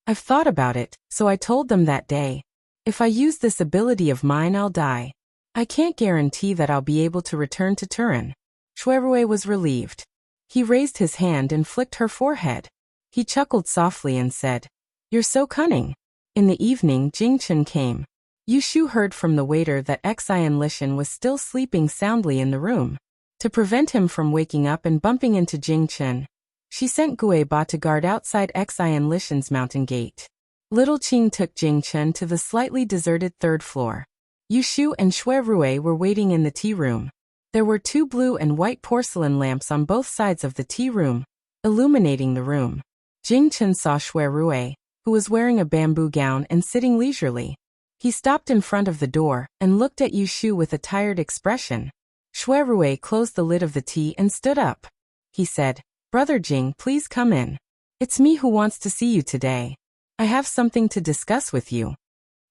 "I've thought about it, so I told them that day. If I use this ability of mine, I'll die. I can't guarantee that I'll be able to return to Turin." Shui Rui was relieved. He raised his hand and flicked her forehead. He chuckled softly and said, "You're so cunning." In the evening, Jingchen came. Yushu heard from the waiter that Xian Lishan was still sleeping soundly in the room. To prevent him from waking up and bumping into Jingchen, she sent Gue Ba to guard outside Xian Lishan's mountain gate. Little Qing took Jingchen to the slightly deserted third floor. Yushu and Shui Rui were waiting in the tea room. There were 2 blue and white porcelain lamps on both sides of the tea room, illuminating the room. Jingchen saw Shui Rui, who was wearing a bamboo gown and sitting leisurely. He stopped in front of the door and looked at Yushu with a tired expression. Shui Rui closed the lid of the tea and stood up. He said, "Brother Jing, please come in. It's me who wants to see you today. I have something to discuss with you."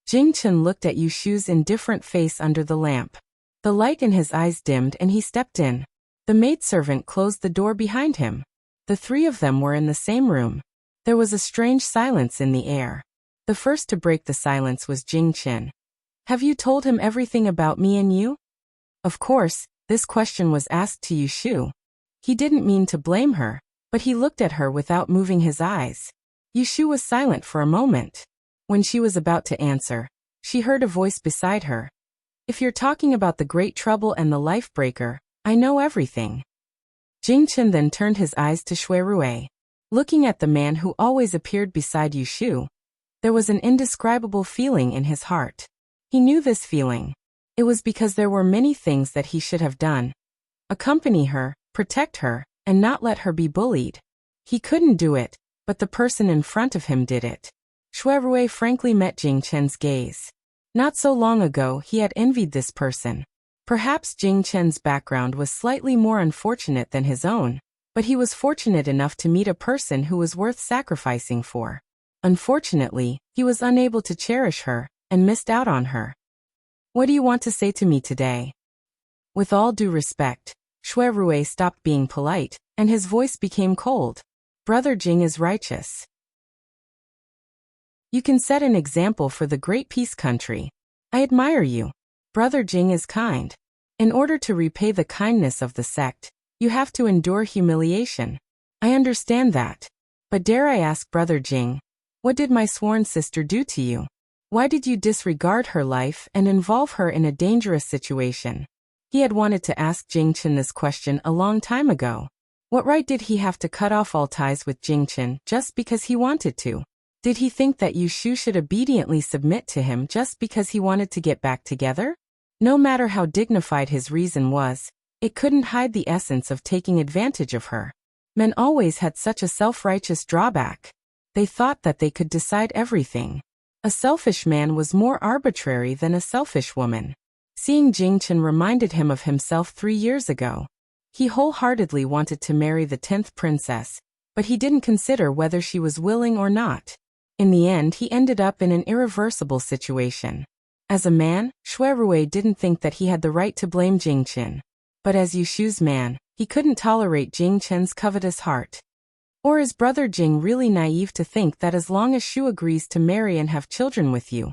Jingchen looked at Yushu's indifferent face under the lamp. The light in his eyes dimmed and he stepped in. The maidservant closed the door behind him. The 3 of them were in the same room. There was a strange silence in the air. The first to break the silence was Jingchen. "Have you told him everything about me and you?" Of course, this question was asked to Yushu. He didn't mean to blame her, but he looked at her without moving his eyes. Yushu was silent for a moment. When she was about to answer, she heard a voice beside her. "If you're talking about the Great Trouble and the Life Breaker, I know everything." Jingchen then turned his eyes to Shui Rui. Looking at the man who always appeared beside Yushu, there was an indescribable feeling in his heart. He knew this feeling. It was because there were many things that he should have done. Accompany her, protect her, and not let her be bullied. He couldn't do it, but the person in front of him did it. Shui Rui frankly met Jingchen's gaze. Not so long ago, he had envied this person. Perhaps Jingchen's background was slightly more unfortunate than his own, but he was fortunate enough to meet a person who was worth sacrificing for. Unfortunately, he was unable to cherish her and missed out on her. "What do you want to say to me today?" With all due respect, Shui Rui stopped being polite, and his voice became cold. "Brother Jing is righteous. You can set an example for the great peace country. I admire you. Brother Jing is kind. In order to repay the kindness of the sect, you have to endure humiliation. I understand that. But dare I ask, Brother Jing, what did my sworn sister do to you? Why did you disregard her life and involve her in a dangerous situation? He had wanted to ask Jing Chen this question a long time ago. What right did he have to cut off all ties with Jing Chen just because he wanted to? Did he think that Yu Shu should obediently submit to him just because he wanted to get back together? No matter how dignified his reason was, it couldn't hide the essence of taking advantage of her. Men always had such a self-righteous drawback. They thought that they could decide everything. A selfish man was more arbitrary than a selfish woman. Seeing Jing Chen reminded him of himself 3 years ago. He wholeheartedly wanted to marry the 10th princess, but he didn't consider whether she was willing or not. In the end, he ended up in an irreversible situation. As a man, Xue Rui didn't think that he had the right to blame Jing Chen. But as Yu Shu's man, he couldn't tolerate Jing Chen's covetous heart. Or is Brother Jing really naive to think that as long as Shu agrees to marry and have children with you,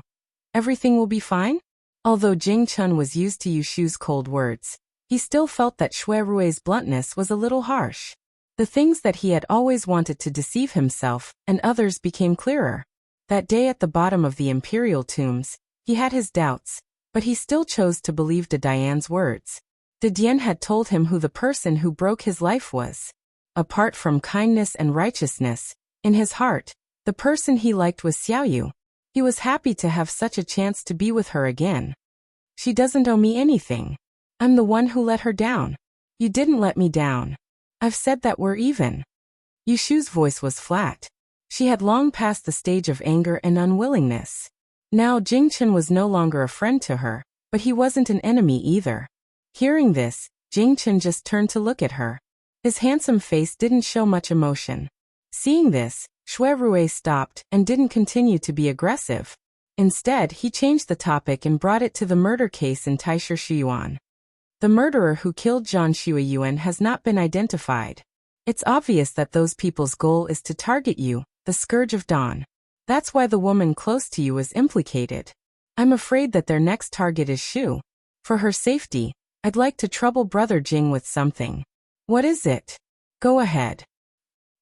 everything will be fine? Although Jing Chen was used to Yu Shu's cold words, he still felt that Xue Rui's bluntness was a little harsh. The things that he had always wanted to deceive himself and others became clearer. That day at the bottom of the imperial tombs, he had his doubts, but he still chose to believe De Dian's words. De Dian had told him who the person who broke his life was. Apart from kindness and righteousness, in his heart, the person he liked was Xiaoyu. He was happy to have such a chance to be with her again. She doesn't owe me anything. I'm the one who let her down. You didn't let me down. I've said that we're even. Yu Shu's voice was flat. She had long passed the stage of anger and unwillingness. Now Jing Chen was no longer a friend to her, but he wasn't an enemy either. Hearing this, Jing Chen just turned to look at her. His handsome face didn't show much emotion. Seeing this, Xue Rui stopped and didn't continue to be aggressive. Instead, he changed the topic and brought it to the murder case in Taisher Shiyuan. The murderer who killed Zhang Shuiyuan has not been identified. It's obvious that those people's goal is to target you, the Scourge of Dawn. That's why the woman close to you is implicated. I'm afraid that their next target is Shu. For her safety, I'd like to trouble Brother Jing with something. What is it? Go ahead.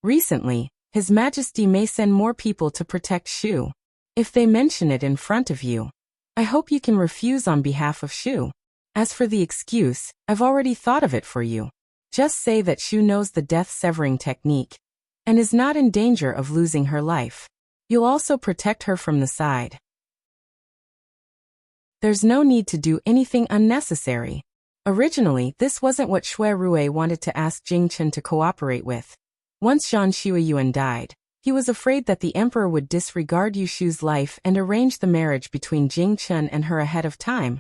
Recently, His Majesty may send more people to protect Shu. If they mention it in front of you, I hope you can refuse on behalf of Shu. As for the excuse, I've already thought of it for you. Just say that Shu knows the death-severing technique and is not in danger of losing her life. You'll also protect her from the side. There's no need to do anything unnecessary. Originally, this wasn't what Xue Rui wanted to ask Jing Chen to cooperate with. Once Zhang Shuiyuan died, he was afraid that the emperor would disregard Yu Shu's life and arrange the marriage between Jing Chen and her ahead of time,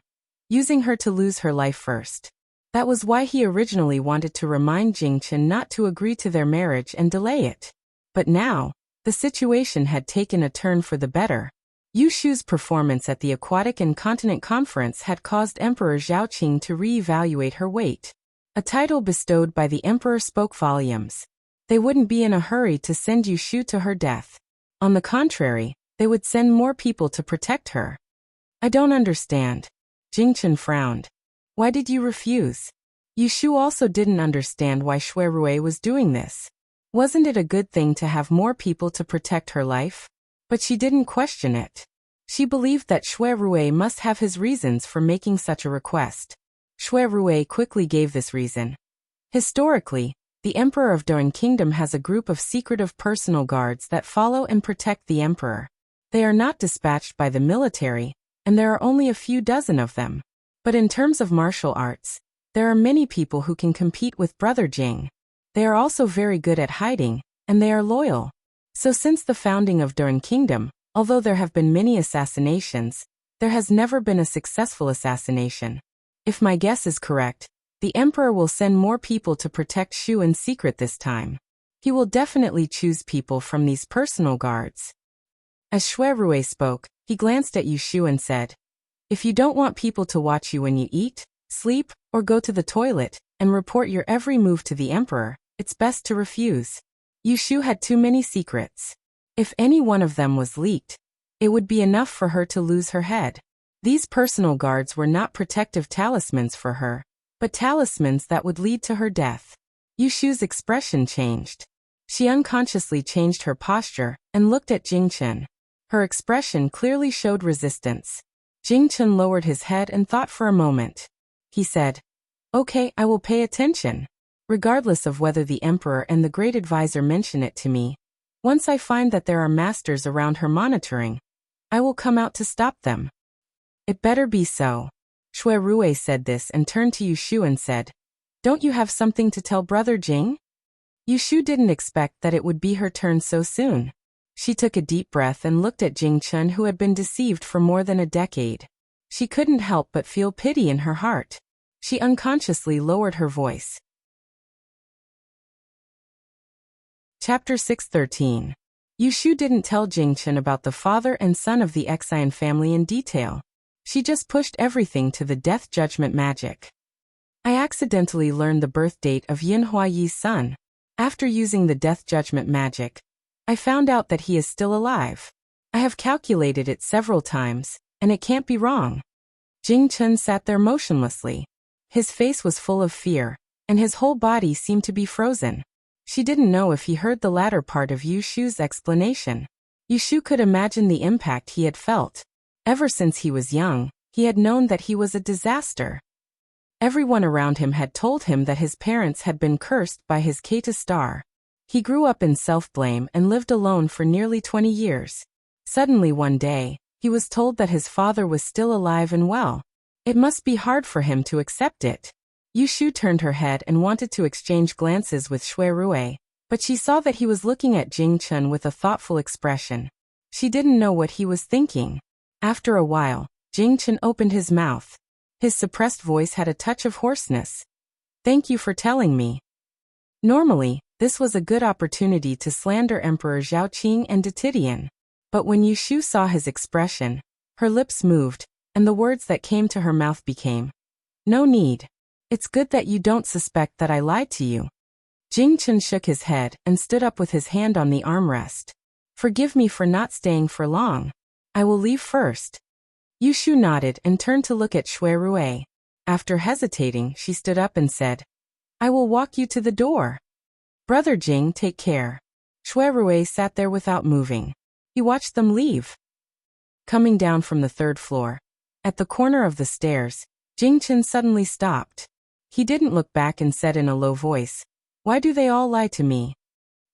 using her to lose her life first. That was why he originally wanted to remind Jing Chen not to agree to their marriage and delay it. But now, the situation had taken a turn for the better. Yu Shu's performance at the Aquatic and Continent Conference had caused Emperor Zhaoqing to re-evaluate her weight. A title bestowed by the emperor spoke volumes. They wouldn't be in a hurry to send Yu Shu to her death. On the contrary, they would send more people to protect her. I don't understand. Jing Chen frowned. Why did you refuse? Yu Shu also didn't understand why Xue Rui was doing this. Wasn't it a good thing to have more people to protect her life? But she didn't question it. She believed that Xue Rui must have his reasons for making such a request. Xue Rui quickly gave this reason. Historically, the Emperor of Doan Kingdom has a group of secretive personal guards that follow and protect the Emperor. They are not dispatched by the military, and there are only a few dozen of them. But in terms of martial arts, there are many people who can compete with Brother Jing. They are also very good at hiding, and they are loyal. So since the founding of Doan Kingdom, although there have been many assassinations, there has never been a successful assassination. If my guess is correct, the Emperor will send more people to protect Shu in secret this time. He will definitely choose people from these personal guards. As Xue Rui spoke, he glanced at Yu Shu and said, if you don't want people to watch you when you eat, sleep, or go to the toilet, and report your every move to the Emperor, it's best to refuse. Yu Shu had too many secrets. If any one of them was leaked, it would be enough for her to lose her head. These personal guards were not protective talismans for her. but talismans that would lead to her death. Yushu's expression changed. She unconsciously changed her posture and looked at Jingchen. Her expression clearly showed resistance. Jingchen lowered his head and thought for a moment. He said, "Okay, I will pay attention. Regardless of whether the emperor and the great advisor mention it to me, once I find that there are masters around her monitoring, I will come out to stop them." "It better be so." Shui Rui said this and turned to Yushu and said, "Don't you have something to tell Brother Jing?" Yushu didn't expect that it would be her turn so soon. She took a deep breath and looked at Jingchen, who had been deceived for more than a decade. She couldn't help but feel pity in her heart. She unconsciously lowered her voice. Chapter 613. Yushu didn't tell Jingchen about the father and son of the Xian family in detail. She just pushed everything to the death judgment magic. "I accidentally learned the birth date of Yin Huayi's son. After using the death judgment magic, I found out that he is still alive. I have calculated it several times, and it can't be wrong." Jingchen sat there motionlessly. His face was full of fear, and his whole body seemed to be frozen. She didn't know if he heard the latter part of Yushu's explanation. Yushu could imagine the impact he had felt. Ever since he was young, he had known that he was a disaster. Everyone around him had told him that his parents had been cursed by his Keta star. He grew up in self-blame and lived alone for nearly 20 years. Suddenly one day, he was told that his father was still alive and well. It must be hard for him to accept it. Yushu turned her head and wanted to exchange glances with Shui Rui, but she saw that he was looking at Jingchen with a thoughtful expression. She didn't know what he was thinking. After a while, Jingchen opened his mouth. His suppressed voice had a touch of hoarseness. "Thank you for telling me." Normally, this was a good opportunity to slander Emperor Zhaoqing and Titian. But when Yushu saw his expression, her lips moved, and the words that came to her mouth became, "No need. It's good that you don't suspect that I lied to you." Jingchen shook his head and stood up with his hand on the armrest. "Forgive me for not staying for long. I will leave first." Yushu nodded and turned to look at Shui Rui. After hesitating, she stood up and said, "I will walk you to the door." "Brother Jing, take care." Shui Rui sat there without moving. He watched them leave. Coming down from the third floor, at the corner of the stairs, Jingchen suddenly stopped. He didn't look back and said in a low voice, "Why do they all lie to me?"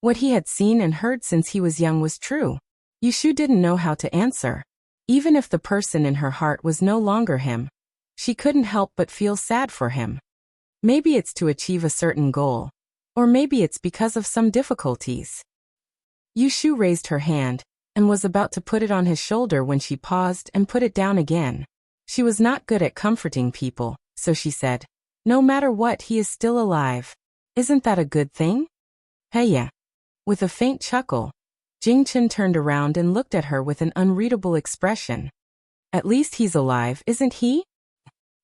What he had seen and heard since he was young was true. Yushu didn't know how to answer. Even if the person in her heart was no longer him, she couldn't help but feel sad for him. Maybe it's to achieve a certain goal, or maybe it's because of some difficulties. Yushu raised her hand and was about to put it on his shoulder when she paused and put it down again. She was not good at comforting people, so she said, "No matter what, he is still alive. Isn't that a good thing?" "Heya." With a faint chuckle, Jingchen turned around and looked at her with an unreadable expression. "At least he's alive, isn't he?"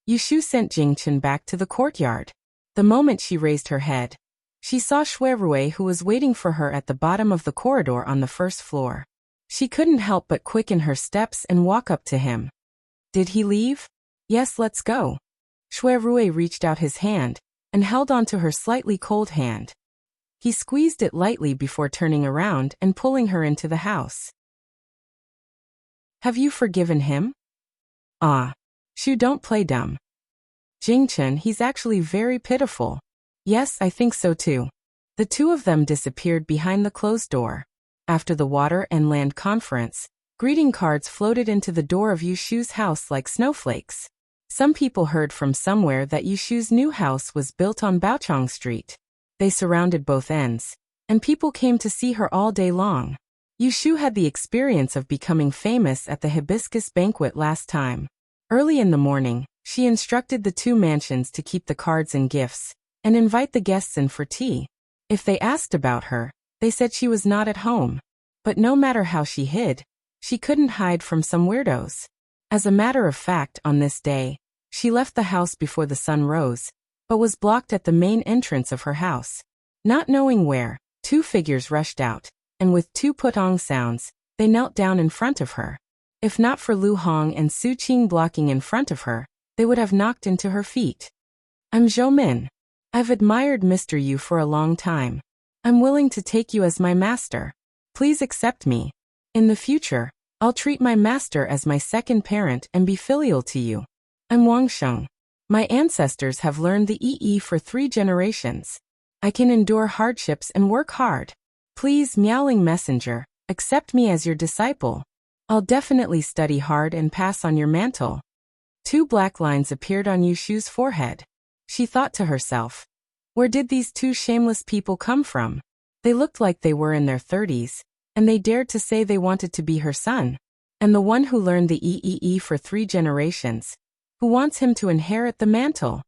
Yushu sent Jingchen back to the courtyard. The moment she raised her head, she saw Shui Rui, who was waiting for her at the bottom of the corridor on the first floor. She couldn't help but quicken her steps and walk up to him. "Did he leave?" "Yes, let's go." Shui Rui reached out his hand and held onto her slightly cold hand. He squeezed it lightly before turning around and pulling her into the house. "Have you forgiven him?" "Ah. Shu, don't play dumb." "Jingchen, he's actually very pitiful." "Yes, I think so too." The two of them disappeared behind the closed door. After the water and land conference, greeting cards floated into the door of Yushu's house like snowflakes. Some people heard from somewhere that Yushu's new house was built on Baochang Street. They surrounded both ends, and people came to see her all day long. Yushu had the experience of becoming famous at the hibiscus banquet last time. Early in the morning, she instructed the two mansions to keep the cards and gifts, and invite the guests in for tea. If they asked about her, they said she was not at home. But no matter how she hid, she couldn't hide from some weirdos. As a matter of fact, on this day, she left the house before the sun rose, but was blocked at the main entrance of her house. Not knowing where, two figures rushed out, and with two putong sounds, they knelt down in front of her. If not for Lu Hong and Su Qing blocking in front of her, they would have knocked into her feet. I'm Zhou Min. I've admired Mr. Yu for a long time. I'm willing to take you as my master. Please accept me. In the future, I'll treat my master as my second parent and be filial to you. I'm Wang Sheng. My ancestors have learned the EE for 3 generations. I can endure hardships and work hard. Please, Miaoling Messenger, accept me as your disciple. I'll definitely study hard and pass on your mantle. 2 black lines appeared on Yushu's forehead. She thought to herself, where did these 2 shameless people come from? They looked like they were in their 30s, and they dared to say they wanted to be her son, and the one who learned the EEE for 3 generations, who wants him to inherit the mantle.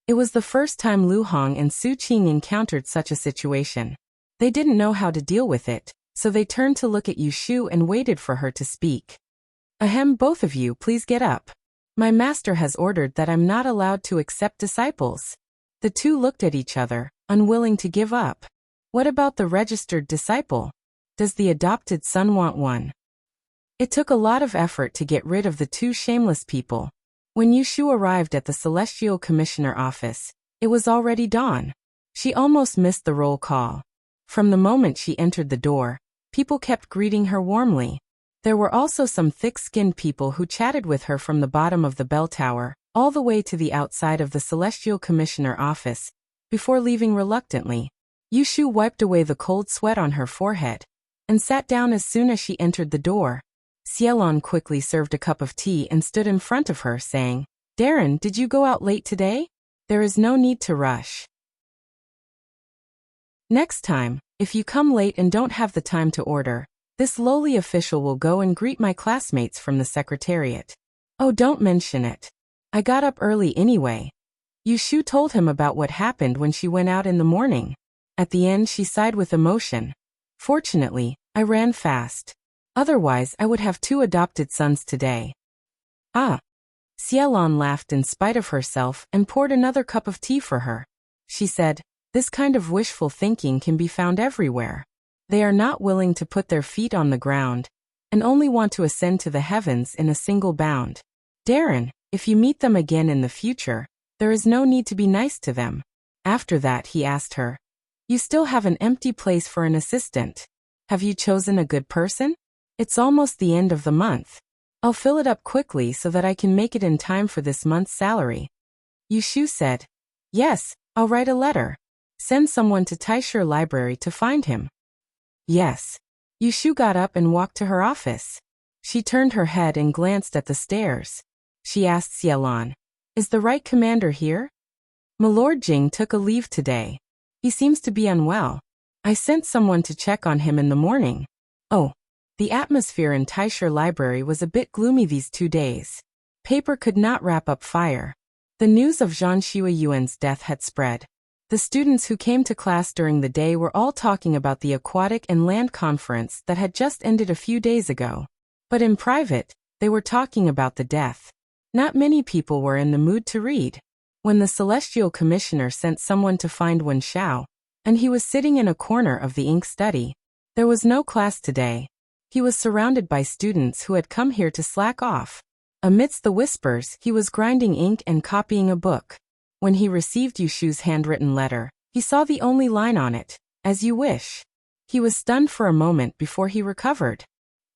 It was the first time Lu Hong and Su Qing encountered such a situation. They didn't know how to deal with it, so they turned to look at Yushu and waited for her to speak. Ahem, both of you, please get up. My master has ordered that I'm not allowed to accept disciples. The 2 looked at each other, unwilling to give up. What about the registered disciple? Does the adopted son want one? It took a lot of effort to get rid of the 2 shameless people. When Yushu arrived at the Celestial Commissioner office, it was already dawn. She almost missed the roll call. From the moment she entered the door, people kept greeting her warmly. There were also some thick-skinned people who chatted with her from the bottom of the bell tower, all the way to the outside of the Celestial Commissioner office, before leaving reluctantly. Yushu wiped away the cold sweat on her forehead, and sat down as soon as she entered the door. Xielon quickly served a cup of tea and stood in front of her, saying, Darren, did you go out late today? There is no need to rush. Next time, if you come late and don't have the time to order, this lowly official will go and greet my classmates from the secretariat. Oh, don't mention it. I got up early anyway. Yushu told him about what happened when she went out in the morning. At the end, she sighed with emotion. Fortunately, I ran fast. Otherwise, I would have 2 adopted sons today. Ah. Xielon laughed in spite of herself and poured another cup of tea for her. She said, this kind of wishful thinking can be found everywhere. They are not willing to put their feet on the ground, and only want to ascend to the heavens in a single bound. Darren, if you meet them again in the future, there is no need to be nice to them. After that, he asked her, you still have an empty place for an assistant. Have you chosen a good person? It's almost the end of the month. I'll fill it up quickly so that I can make it in time for this month's salary. Yushu said, yes, I'll write a letter. Send someone to Taisher Library to find him. Yes. Yushu got up and walked to her office. She turned her head and glanced at the stairs. She asked Xielon, is the right commander here? Milord Jing took a leave today. He seems to be unwell. I sent someone to check on him in the morning. Oh. The atmosphere in Taisher Library was a bit gloomy these 2 days. Paper could not wrap up fire. The news of Zhang Xueyuan's death had spread. The students who came to class during the day were all talking about the aquatic and land conference that had just ended a few days ago. But in private, they were talking about the death. Not many people were in the mood to read. When the Celestial Commissioner sent someone to find Wen Xiao, and he was sitting in a corner of the ink study. There was no class today. He was surrounded by students who had come here to slack off. Amidst the whispers, he was grinding ink and copying a book. When he received Yushu's handwritten letter, he saw the only line on it, as you wish. He was stunned for a moment before he recovered.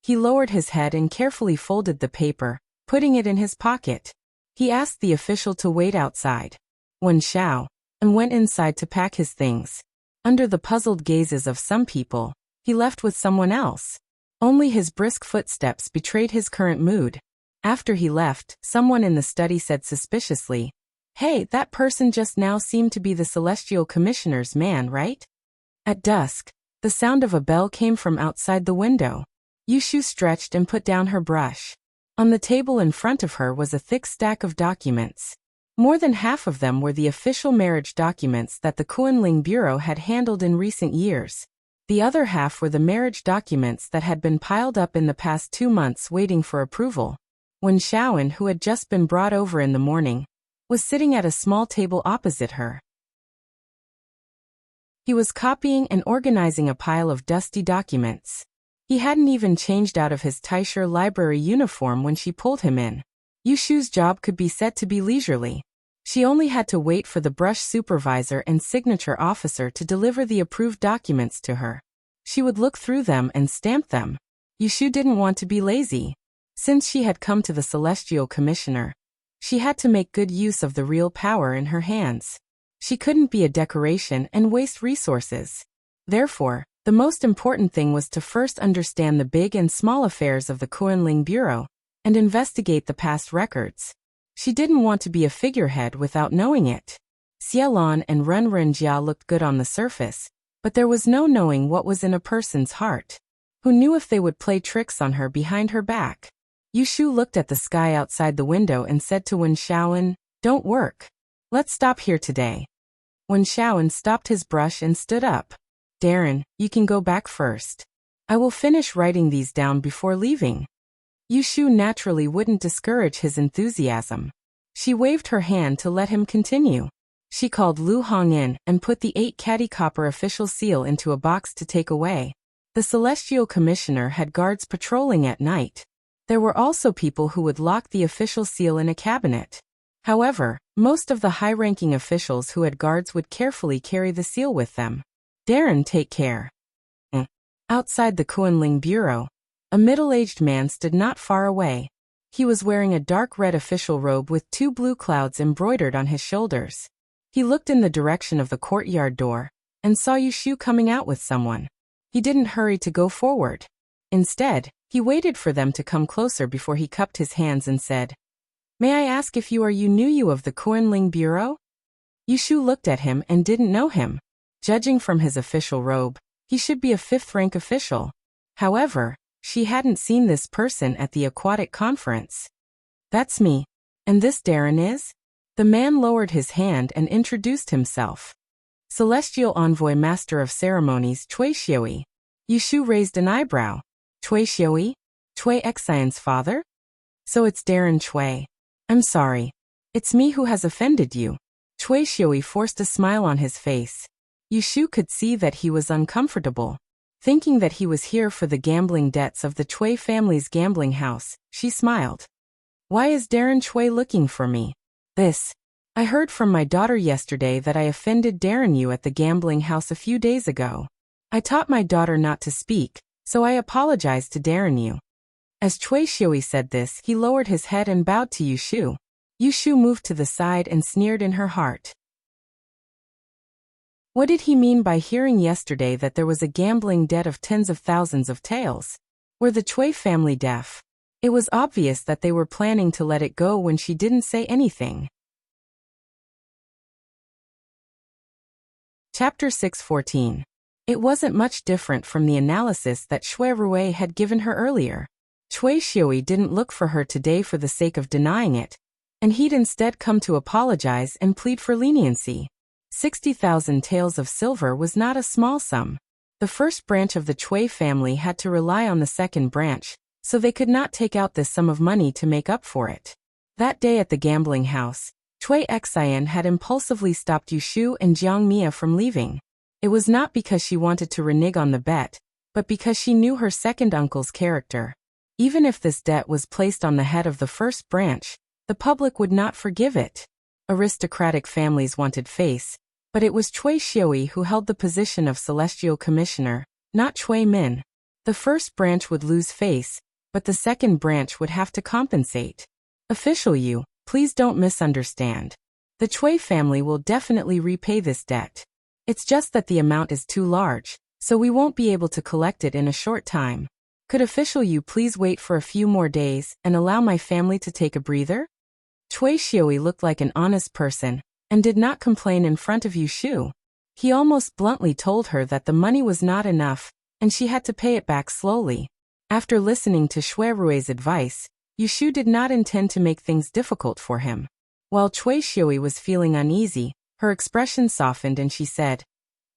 He lowered his head and carefully folded the paper, putting it in his pocket. He asked the official to wait outside. Wen Xiao, and went inside to pack his things. Under the puzzled gazes of some people, he left with someone else. Only his brisk footsteps betrayed his current mood. After he left, someone in the study said suspiciously, "Hey, that person just now seemed to be the Celestial Commissioner's man, right?" At dusk, the sound of a bell came from outside the window. Yushu stretched and put down her brush. On the table in front of her was a thick stack of documents. More than half of them were the official marriage documents that the Kuanling Bureau had handled in recent years. The other half were the marriage documents that had been piled up in the past 2 months waiting for approval. When Xiaoan, who had just been brought over in the morning, was sitting at a small table opposite her. He was copying and organizing a pile of dusty documents. He hadn't even changed out of his Taisher Library uniform when she pulled him in. Yushu's job could be said to be leisurely. She only had to wait for the brush supervisor and signature officer to deliver the approved documents to her. She would look through them and stamp them. Yushu didn't want to be lazy. Since she had come to the Celestial Commissioner, she had to make good use of the real power in her hands. She couldn't be a decoration and waste resources. Therefore, the most important thing was to first understand the big and small affairs of the Kuanling Bureau and investigate the past records. She didn't want to be a figurehead without knowing it. Xiaolon and Renrenjia looked good on the surface, but there was no knowing what was in a person's heart. Who knew if they would play tricks on her behind her back? Yushu looked at the sky outside the window and said to Wen Shaoan, "Don't work. Let's stop here today." Wen Shaoan stopped his brush and stood up. "Darren, you can go back first. I will finish writing these down before leaving." Yushu naturally wouldn't discourage his enthusiasm. She waved her hand to let him continue. She called Lu Hong in and put the 8 catty copper official seal into a box to take away. The Celestial Commissioner had guards patrolling at night. There were also people who would lock the official seal in a cabinet. However, most of the high-ranking officials who had guards would carefully carry the seal with them. "Darren, take care." Outside the Kuanling Bureau, a middle-aged man stood not far away. He was wearing a dark red official robe with 2 blue clouds embroidered on his shoulders. He looked in the direction of the courtyard door and saw Yushu coming out with someone. He didn't hurry to go forward. Instead, he waited for them to come closer before he cupped his hands and said, "May I ask if you are Yu of the Kuanling Bureau?" Yushu looked at him and didn't know him. Judging from his official robe, he should be a 5th-rank official. However, she hadn't seen this person at the aquatic conference. "That's me. And this Darren is?" The man lowered his hand and introduced himself. "Celestial Envoy Master of Ceremonies Cui Xiui." Yushu raised an eyebrow. "Cui Xiui? Cui Xian's father? So it's Darren Cui. I'm sorry. It's me who has offended you." Cui Xiui forced a smile on his face. Yushu could see that he was uncomfortable. Thinking that he was here for the gambling debts of the Cui family's gambling house, she smiled. "Why is Darren Cui looking for me?" I heard from my daughter yesterday that I offended Darren Yu at the gambling house a few days ago. I taught my daughter not to speak, so I apologized to Darren Yu." As Cui Xiui said this, he lowered his head and bowed to Yushu. Yushu moved to the side and sneered in her heart. What did he mean by hearing yesterday that there was a gambling debt of tens of thousands of taels? Were the Cui family deaf? It was obvious that they were planning to let it go when she didn't say anything. Chapter 6:14. It wasn't much different from the analysis that Shui Rui had given her earlier. Cui Xiui didn't look for her today for the sake of denying it, and he'd instead come to apologize and plead for leniency. 60,000 taels of silver was not a small sum. The first branch of the Cui family had to rely on the second branch, so they could not take out this sum of money to make up for it. That day at the gambling house, Cui Xian had impulsively stopped Yushu and Jiang Mia from leaving. It was not because she wanted to renege on the bet, but because she knew her second uncle's character. Even if this debt was placed on the head of the first branch, the public would not forgive it. Aristocratic families wanted face, but it was Cui Xiui who held the position of Celestial Commissioner, not Cui Min. The first branch would lose face, but the second branch would have to compensate. "Official Yu, please don't misunderstand. The Cui family will definitely repay this debt. It's just that the amount is too large, so we won't be able to collect it in a short time. Could Official Yu please wait for a few more days and allow my family to take a breather?" Cui Xiui looked like an honest person and did not complain in front of Yushu. He almost bluntly told her that the money was not enough and she had to pay it back slowly. After listening to Shui Rui's advice, Yushu did not intend to make things difficult for him. While Cui Xiui was feeling uneasy, her expression softened and she said,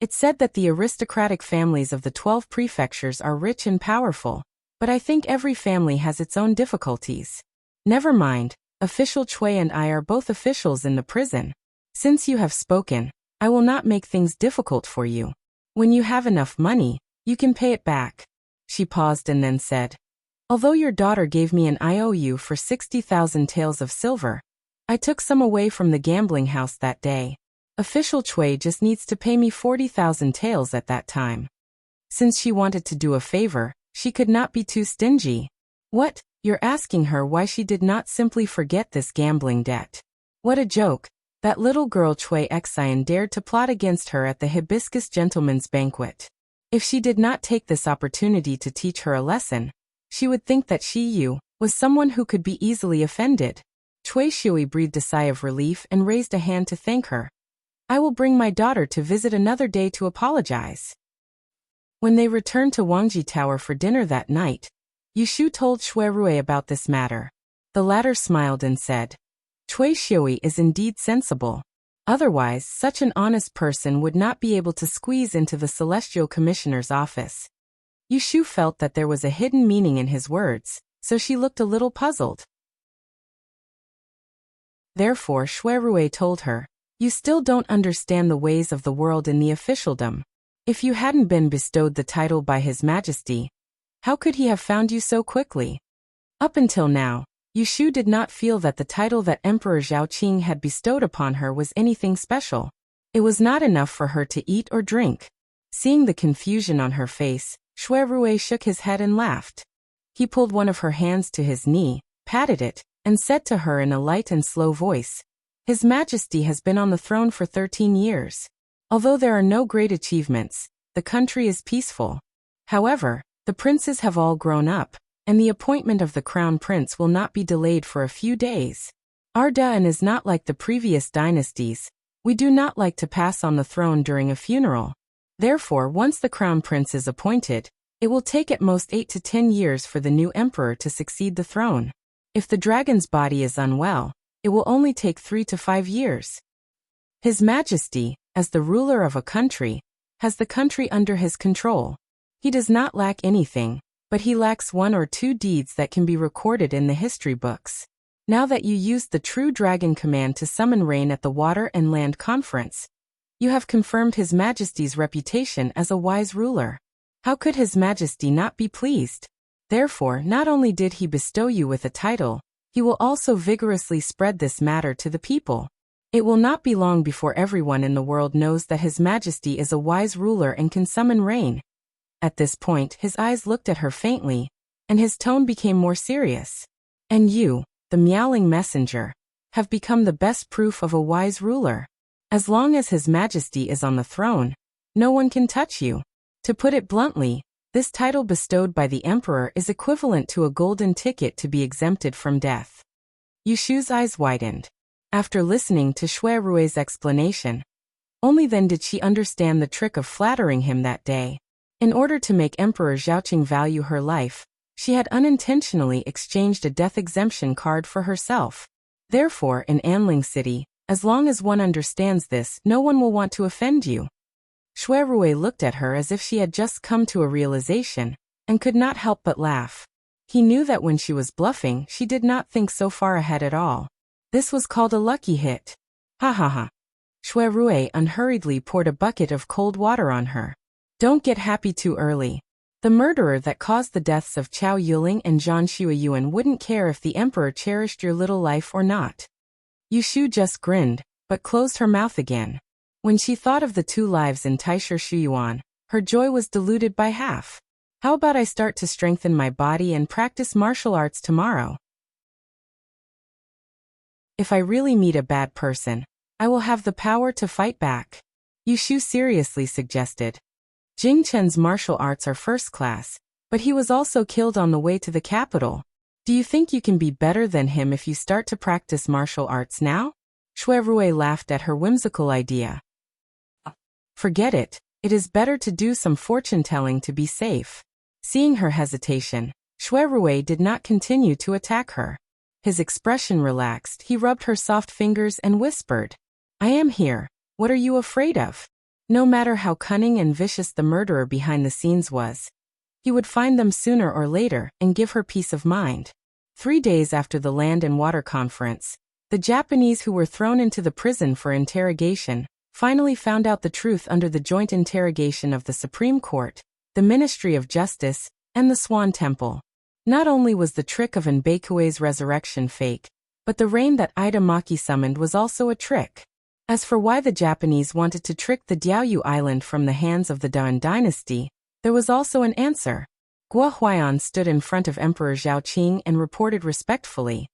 "It's said that the aristocratic families of the 12 prefectures are rich and powerful, but I think every family has its own difficulties. Never mind, Official Cui and I are both officials in the prison. Since you have spoken, I will not make things difficult for you. When you have enough money, you can pay it back." She paused and then said, "Although your daughter gave me an IOU for 60,000 taels of silver, I took some away from the gambling house that day. Official Chui just needs to pay me 40,000 taels at that time. Since she wanted to do a favor, she could not be too stingy. What? You're asking her why she did not simply forget this gambling debt. What a joke. That little girl Chui Xian dared to plot against her at the Hibiscus Gentleman's Banquet. If she did not take this opportunity to teach her a lesson, she would think that she Yu was someone who could be easily offended. Chui Shui breathed a sigh of relief and raised a hand to thank her. I will bring my daughter to visit another day to apologize. When they returned to Wangji Tower for dinner that night, Yushu told Shui Rui about this matter. The latter smiled and said, Chui Shui is indeed sensible. Otherwise, such an honest person would not be able to squeeze into the Celestial Commissioner's office. Yushu felt that there was a hidden meaning in his words, so she looked a little puzzled. Therefore Shui Rui told her, You still don't understand the ways of the world in the officialdom. If you hadn't been bestowed the title by His Majesty, how could he have found you so quickly? Up until now, Yushu did not feel that the title that Emperor Zhaoqing had bestowed upon her was anything special. It was not enough for her to eat or drink. Seeing the confusion on her face, Shui Rui shook his head and laughed. He pulled one of her hands to his knee, patted it, and said to her in a light and slow voice, His Majesty has been on the throne for 13 years. Although there are no great achievements, the country is peaceful. However, the princes have all grown up, and the appointment of the crown prince will not be delayed for a few days. Our Da'an is not like the previous dynasties. We do not like to pass on the throne during a funeral. Therefore, once the crown prince is appointed, it will take at most 8 to 10 years for the new emperor to succeed the throne. If the dragon's body is unwell, it will only take 3 to 5 years. His Majesty, as the ruler of a country, has the country under his control. He does not lack anything, but he lacks 1 or 2 deeds that can be recorded in the history books. Now that you used the true dragon command to summon rain at the Water and Land Conference, you have confirmed His Majesty's reputation as a wise ruler. How could His Majesty not be pleased? Therefore, not only did he bestow you with a title, he will also vigorously spread this matter to the people. It will not be long before everyone in the world knows that His Majesty is a wise ruler and can summon rain. At this point, his eyes looked at her faintly, and his tone became more serious. And you, the meowling messenger, have become the best proof of a wise ruler. As long as His Majesty is on the throne, no one can touch you. To put it bluntly, this title bestowed by the emperor is equivalent to a golden ticket to be exempted from death. Yushu's eyes widened. After listening to Shui Rui's explanation, only then did she understand the trick of flattering him that day. In order to make Emperor Zhaoqing value her life, she had unintentionally exchanged a death exemption card for herself. Therefore, in Anling City, as long as one understands this, no one will want to offend you. Shui Rui looked at her as if she had just come to a realization, and could not help but laugh. He knew that when she was bluffing, she did not think so far ahead at all. This was called a lucky hit. Ha ha ha. Shui Rui unhurriedly poured a bucket of cold water on her. Don't get happy too early. The murderer that caused the deaths of Chao Yuling and Zhang Xueyuan wouldn't care if the emperor cherished your little life or not. Yushu just grinned, but closed her mouth again. When she thought of the 2 lives in Taisher Shuyuan, her joy was diluted by half. How about I start to strengthen my body and practice martial arts tomorrow? If I really meet a bad person, I will have the power to fight back. Yushu seriously suggested. Jing Chen's martial arts are first class, but he was also killed on the way to the capital. Do you think you can be better than him if you start to practice martial arts now? Shui Rui laughed at her whimsical idea. Forget it. It is better to do some fortune-telling to be safe. Seeing her hesitation, Shui Rui did not continue to attack her. His expression relaxed, he rubbed her soft fingers and whispered, I am here. What are you afraid of? No matter how cunning and vicious the murderer behind the scenes was, he would find them sooner or later and give her peace of mind. 3 days after the Land and Water Conference, the Japanese who were thrown into the prison for interrogation finally found out the truth under the joint interrogation of the Supreme Court, the Ministry of Justice, and the Swan Temple. Not only was the trick of Nbakue's resurrection fake, But the rain that Ida Maki summoned was also a trick. As for why the Japanese wanted to trick the Diaoyu Island from the hands of the Dan dynasty, there was also an answer. Guo Huaiyan stood in front of Emperor Zhaoqing and reported respectfully.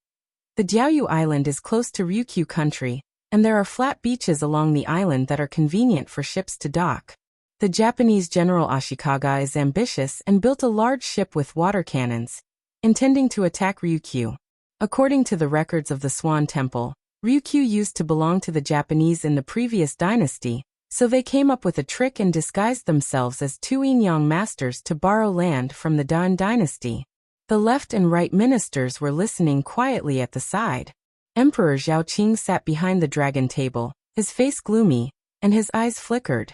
The Diaoyu Island is close to Ryukyu country, and there are flat beaches along the island that are convenient for ships to dock. The Japanese General Ashikaga is ambitious and built a large ship with water cannons, intending to attack Ryukyu. According to the records of the Swan Temple, Ryukyu used to belong to the Japanese in the previous dynasty, so they came up with a trick and disguised themselves as two Inyang masters to borrow land from the Dan dynasty. The left and right ministers were listening quietly at the side. Emperor Zhaoqing sat behind the dragon table, his face gloomy, and his eyes flickered.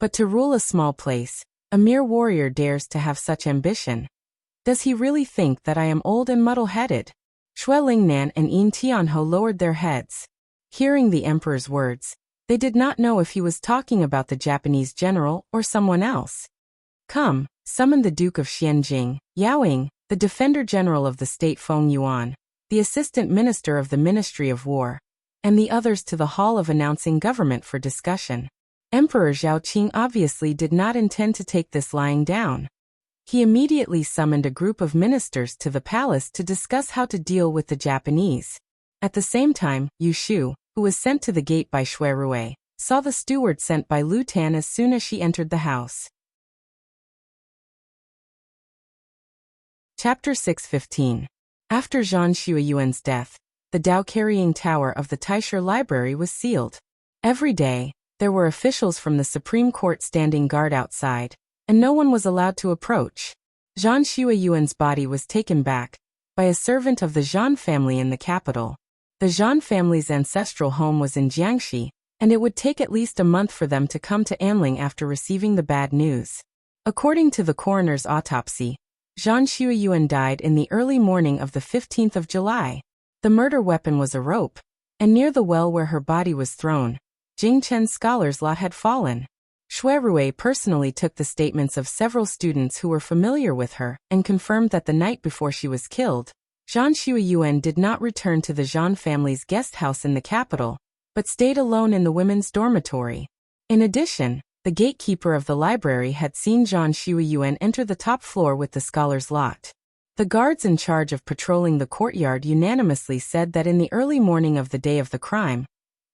But to rule a small place, a mere warrior dares to have such ambition. Does he really think that I am old and muddle-headed? Xue Lingnan and Yin Tianho lowered their heads. Hearing the emperor's words, they did not know if he was talking about the Japanese general or someone else. Come, summon the Duke of Xianjing, Yaoying, the Defender General of the State Feng Yuan, the Assistant Minister of the Ministry of War, and the others to the Hall of Announcing Government for discussion. Emperor Zhaoqing obviously did not intend to take this lying down. He immediately summoned a group of ministers to the palace to discuss how to deal with the Japanese. At the same time, Yu Shu, who was sent to the gate by Xue Rui, saw the steward sent by Lu Tan as soon as she entered the house. Chapter 6:15. After Zhang Xueyuan's death, the Dao-carrying tower of the Taisher Library was sealed. Every day, there were officials from the Supreme Court standing guard outside, and no one was allowed to approach. Zhang Xueyuan's body was taken back by a servant of the Zhan family in the capital. The Zhan family's ancestral home was in Jiangxi, and it would take at least a month for them to come to Anling after receiving the bad news. According to the coroner's autopsy, Zhang Xueyuan died in the early morning of the 15th of July. The murder weapon was a rope, and near the well where her body was thrown, Jing Chen's scholar's lot had fallen. Xue Rui personally took the statements of several students who were familiar with her and confirmed that the night before she was killed, Zhang Xueyuan did not return to the Zhan family's guest house in the capital, but stayed alone in the women's dormitory. In addition, the gatekeeper of the library had seen Zhang Xueyuan enter the top floor with the scholar's lot. The guards in charge of patrolling the courtyard unanimously said that in the early morning of the day of the crime,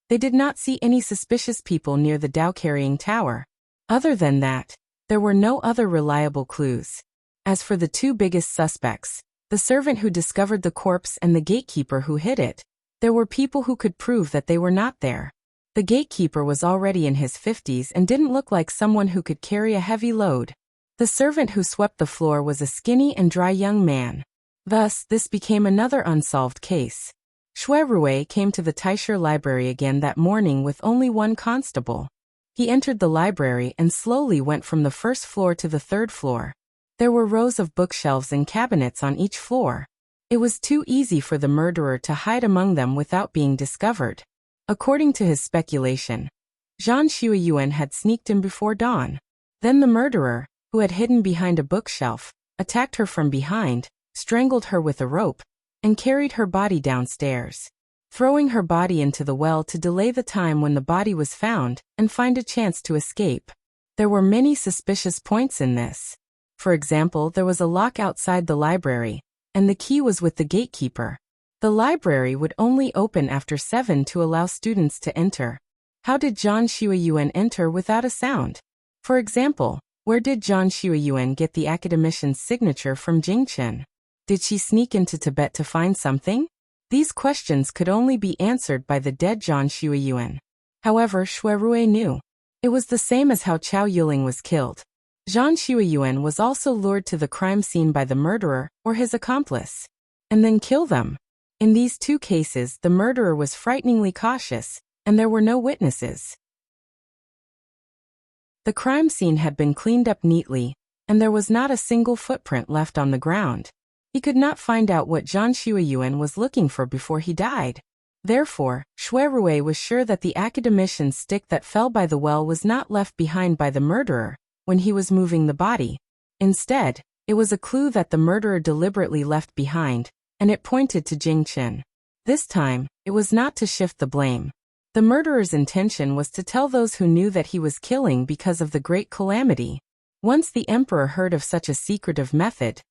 they did not see any suspicious people near the Dao-carrying tower. Other than that, there were no other reliable clues. As for the two biggest suspects, the servant who discovered the corpse and the gatekeeper who hid it, there were people who could prove that they were not there. The gatekeeper was already in his 50s and didn't look like someone who could carry a heavy load. The servant who swept the floor was a skinny and dry young man. Thus, this became another unsolved case. Xue Rui came to the Taisher Library again that morning with only one constable. He entered the library and slowly went from the first floor to the third floor. There were rows of bookshelves and cabinets on each floor. It was too easy for the murderer to hide among them without being discovered. According to his speculation, Zhang Xueyuan had sneaked in before dawn. Then the murderer, who had hidden behind a bookshelf, attacked her from behind, strangled her with a rope, and carried her body downstairs, throwing her body into the well to delay the time when the body was found and find a chance to escape. There were many suspicious points in this. For example, there was a lock outside the library, and the key was with the gatekeeper. The library would only open after 7 to allow students to enter. How did Zhang Xueyuan enter without a sound? For example, where did Zhang Xueyuan get the academician's signature from Jingchen? Did she sneak into Tibet to find something? These questions could only be answered by the dead Zhang Xueyuan. However, Xue Rui knew. It was the same as how Chao Yuling was killed. Zhang Xueyuan was also lured to the crime scene by the murderer or his accomplice, and then kill them. In these two cases, the murderer was frighteningly cautious, and there were no witnesses. The crime scene had been cleaned up neatly, and there was not a single footprint left on the ground. He could not find out what Zhang Xueyuan was looking for before he died. Therefore, Xue Rui was sure that the academician's stick that fell by the well was not left behind by the murderer when he was moving the body. Instead, it was a clue that the murderer deliberately left behind, and it pointed to Jingchen. This time, it was not to shift the blame. The murderer's intention was to tell those who knew that he was killing because of the great calamity. Once the emperor heard of such a secretive method,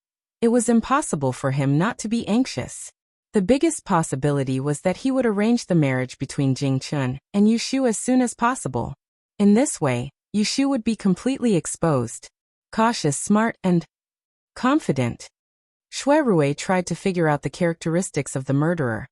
it was impossible for him not to be anxious. The biggest possibility was that he would arrange the marriage between Jing Chun and Yu Shu as soon as possible. In this way, Yu Shu would be completely exposed. Cautious, smart, and confident, Shui Rui tried to figure out the characteristics of the murderer,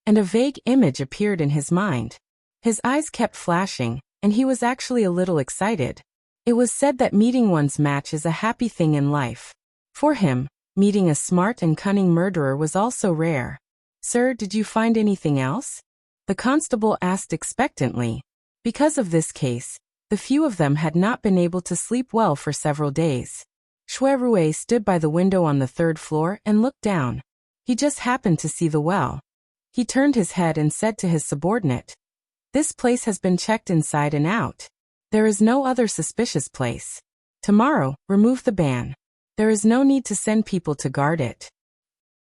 and a vague image appeared in his mind. His eyes kept flashing, and he was actually a little excited. It was said that meeting one's match is a happy thing in life. For him, meeting a smart and cunning murderer was also rare. "Sir, did you find anything else?" the constable asked expectantly. Because of this case, the few of them had not been able to sleep well for several days. Shui Rui stood by the window on the third floor and looked down. He just happened to see the well. He turned his head and said to his subordinate, "This place has been checked inside and out. There is no other suspicious place. Tomorrow, remove the ban. There is no need to send people to guard it."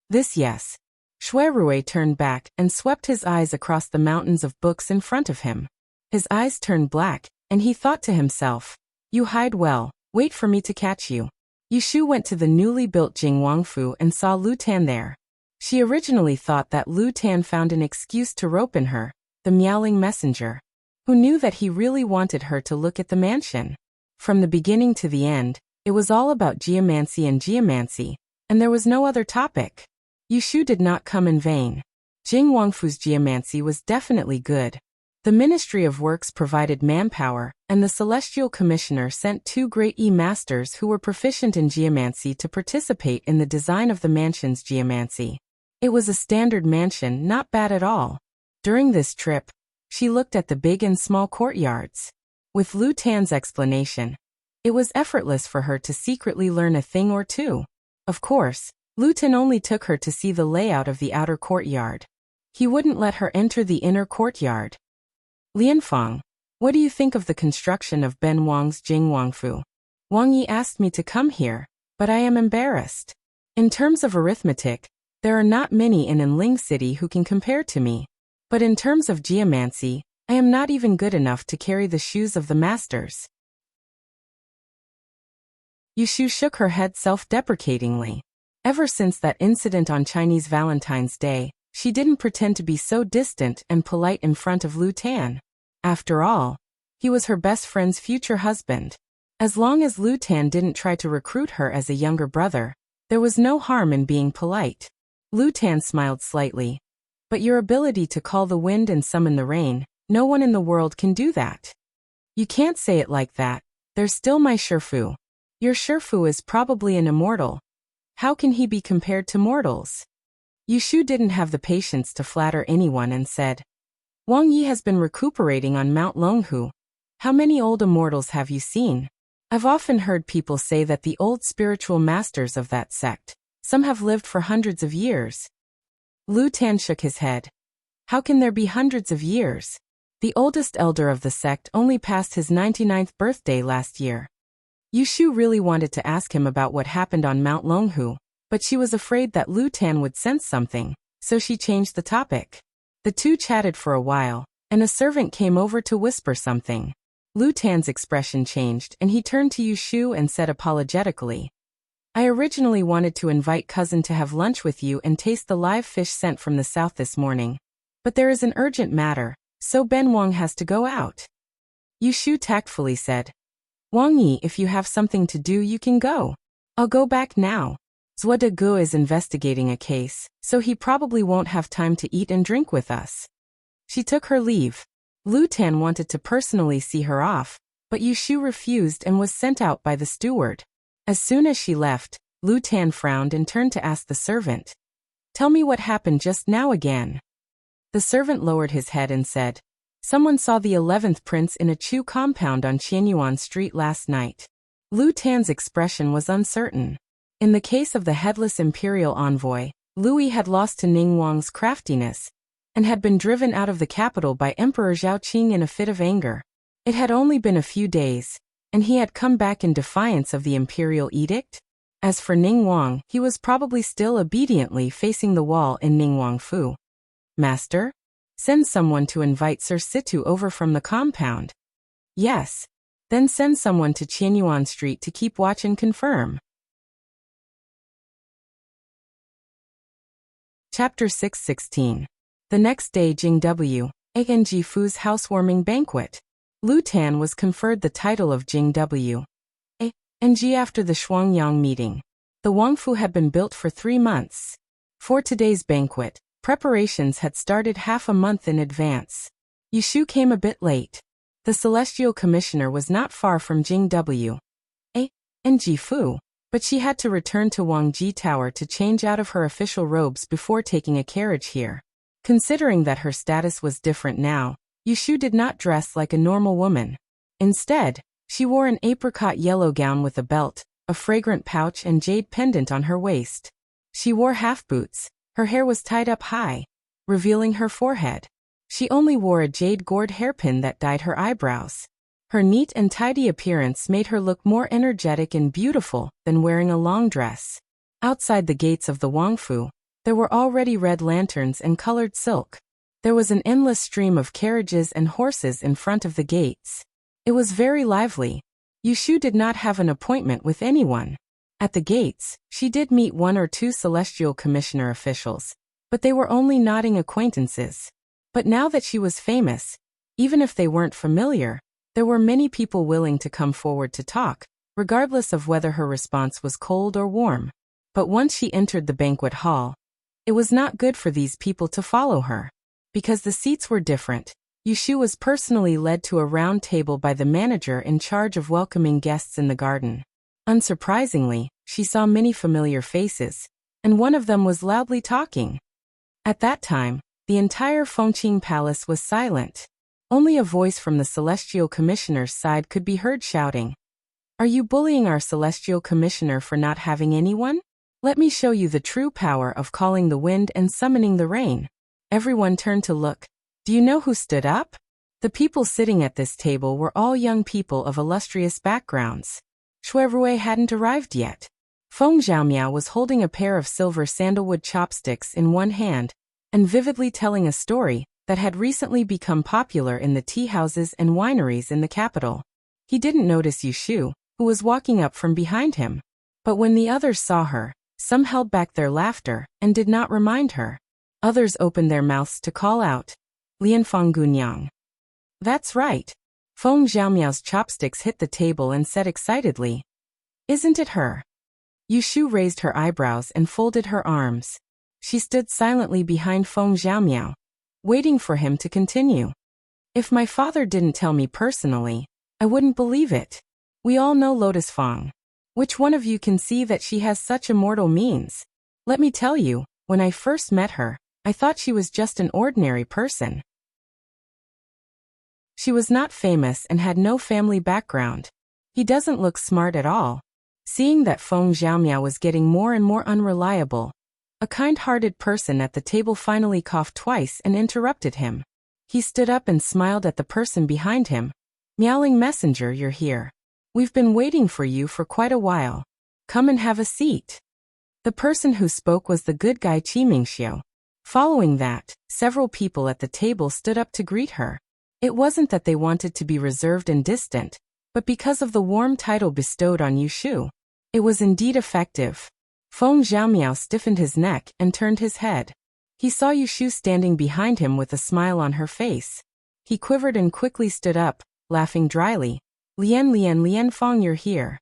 "This yes." Shui Rui turned back and swept his eyes across the mountains of books in front of him. His eyes turned black, and he thought to himself, "You hide well, wait for me to catch you." Yu Shu went to the newly built Jing Wangfu and saw Lu Tan there. She originally thought that Lu Tan found an excuse to rope in her, the meowing messenger, who knew that he really wanted her to look at the mansion. From the beginning to the end, it was all about geomancy, and there was no other topic. Yu Shu did not come in vain. Jing Wangfu's geomancy was definitely good. The Ministry of Works provided manpower, and the Celestial Commissioner sent 2 great masters who were proficient in geomancy to participate in the design of the mansion's geomancy. It was a standard mansion, not bad at all. During this trip, she looked at the big and small courtyards. With Lu Tan's explanation, it was effortless for her to secretly learn a thing or two. Of course, Lu Tan only took her to see the layout of the outer courtyard. He wouldn't let her enter the inner courtyard. "Lianfang, what do you think of the construction of Ben Wang's Jing Wangfu?" "Wang Yi asked me to come here, but I am embarrassed. In terms of arithmetic, there are not many in Enling City who can compare to me. But in terms of geomancy, I am not even good enough to carry the shoes of the masters." Yu Shu shook her head self-deprecatingly. Ever since that incident on Chinese Valentine's Day, she didn't pretend to be so distant and polite in front of Lu Tan. After all, he was her best friend's future husband. As long as Lu Tan didn't try to recruit her as a younger brother, there was no harm in being polite. Lu Tan smiled slightly. "But your ability to call the wind and summon the rain, no one in the world can do that." "You can't say it like that. There's still my Shifu. Your Shifu is probably an immortal. How can he be compared to mortals?" Yu Shu didn't have the patience to flatter anyone and said, "Wang Yi has been recuperating on Mount Longhu. How many old immortals have you seen? I've often heard people say that the old spiritual masters of that sect, some have lived for hundreds of years." Lu Tan shook his head. "How can there be hundreds of years? The oldest elder of the sect only passed his 99th birthday last year." Yu Shu really wanted to ask him about what happened on Mount Longhu, but she was afraid that Lu Tan would sense something, so she changed the topic. The two chatted for a while, and a servant came over to whisper something. Lu Tan's expression changed and he turned to Yu Shu and said apologetically, "I originally wanted to invite cousin to have lunch with you and taste the live fish sent from the south this morning. But there is an urgent matter, so Ben Wang has to go out." Yu Shu tactfully said, "Wang Yi, if you have something to do you can go. I'll go back now. Zhou De Gu is investigating a case, so he probably won't have time to eat and drink with us." She took her leave. Lu Tan wanted to personally see her off, but Yu Shu refused and was sent out by the steward. As soon as she left, Lu Tan frowned and turned to ask the servant, "Tell me what happened just now again." The servant lowered his head and said, "Someone saw the 11th prince in a Chu compound on Qianyuan Street last night." Lu Tan's expression was uncertain. In the case of the headless imperial envoy, Louis had lost to Ning Wang's craftiness, and had been driven out of the capital by Emperor Zhaoqing in a fit of anger. It had only been a few days, and he had come back in defiance of the imperial edict. As for Ning Wang, he was probably still obediently facing the wall in Ningwangfu. Master? Send someone to invite Sir Situ over from the compound. Yes. Then send someone to Qianyuan Street to keep watch and confirm. Chapter 616. The next day, Jing W. Ang Fu's housewarming banquet. Lu Tan was conferred the title of Jing W. Ang after the Shuangyang meeting. The Wangfu had been built for 3 months. For today's banquet, preparations had started half a month in advance. Yushu came a bit late. The Celestial Commissioner was not far from Jing W. Ang Fu, but she had to return to Wangji Tower to change out of her official robes before taking a carriage here. Considering that her status was different now, Yushu did not dress like a normal woman. Instead, she wore an apricot yellow gown with a belt, a fragrant pouch and jade pendant on her waist. She wore half boots, her hair was tied up high, revealing her forehead. She only wore a jade gourd hairpin that dyed her eyebrows. Her neat and tidy appearance made her look more energetic and beautiful than wearing a long dress. Outside the gates of the Wangfu, there were already red lanterns and colored silk. There was an endless stream of carriages and horses in front of the gates. It was very lively. Yushu did not have an appointment with anyone. At the gates, she did meet 1 or 2 Celestial Commissioner officials, but they were only nodding acquaintances. But now that she was famous, even if they weren't familiar, there were many people willing to come forward to talk, regardless of whether her response was cold or warm. But once she entered the banquet hall, it was not good for these people to follow her. Because the seats were different, Yushu was personally led to a round table by the manager in charge of welcoming guests in the garden. Unsurprisingly, she saw many familiar faces, and one of them was loudly talking. At that time, the entire Fengqing Palace was silent. Only a voice from the Celestial Commissioner's side could be heard shouting, "Are you bullying our Celestial Commissioner for not having anyone? Let me show you the true power of calling the wind and summoning the rain." Everyone turned to look. Do you know who stood up? The people sitting at this table were all young people of illustrious backgrounds. Shui Rui hadn't arrived yet. Feng Zhaomiao was holding a pair of silver sandalwood chopsticks in one hand and vividly telling a story that had recently become popular in the tea houses and wineries in the capital. He didn't notice Yushu, who was walking up from behind him. But when the others saw her, some held back their laughter and did not remind her. Others opened their mouths to call out, "Lianfang Gunyang." That's right. Feng Zhaomiao's chopsticks hit the table and said excitedly, "Isn't it her?" Yushu raised her eyebrows and folded her arms. She stood silently behind Feng Zhaomiao, waiting for him to continue. "If my father didn't tell me personally, I wouldn't believe it. We all know Lotus Fang. Which one of you can see that she has such immortal means? Let me tell you, when I first met her, I thought she was just an ordinary person. She was not famous and had no family background. He doesn't look smart at all." Seeing that Feng Zhaomiao was getting more and more unreliable, a kind-hearted person at the table finally coughed twice and interrupted him. He stood up and smiled at the person behind him. "Miaoling messenger, you're here. We've been waiting for you for quite a while. Come and have a seat." The person who spoke was the good guy Qi Mingxiu. Following that, several people at the table stood up to greet her. It wasn't that they wanted to be reserved and distant, but because of the warm title bestowed on Yushu. It was indeed effective. Feng Zhaomiao stiffened his neck and turned his head. He saw Yushu standing behind him with a smile on her face. He quivered and quickly stood up, laughing dryly. Lian Fang, you're here.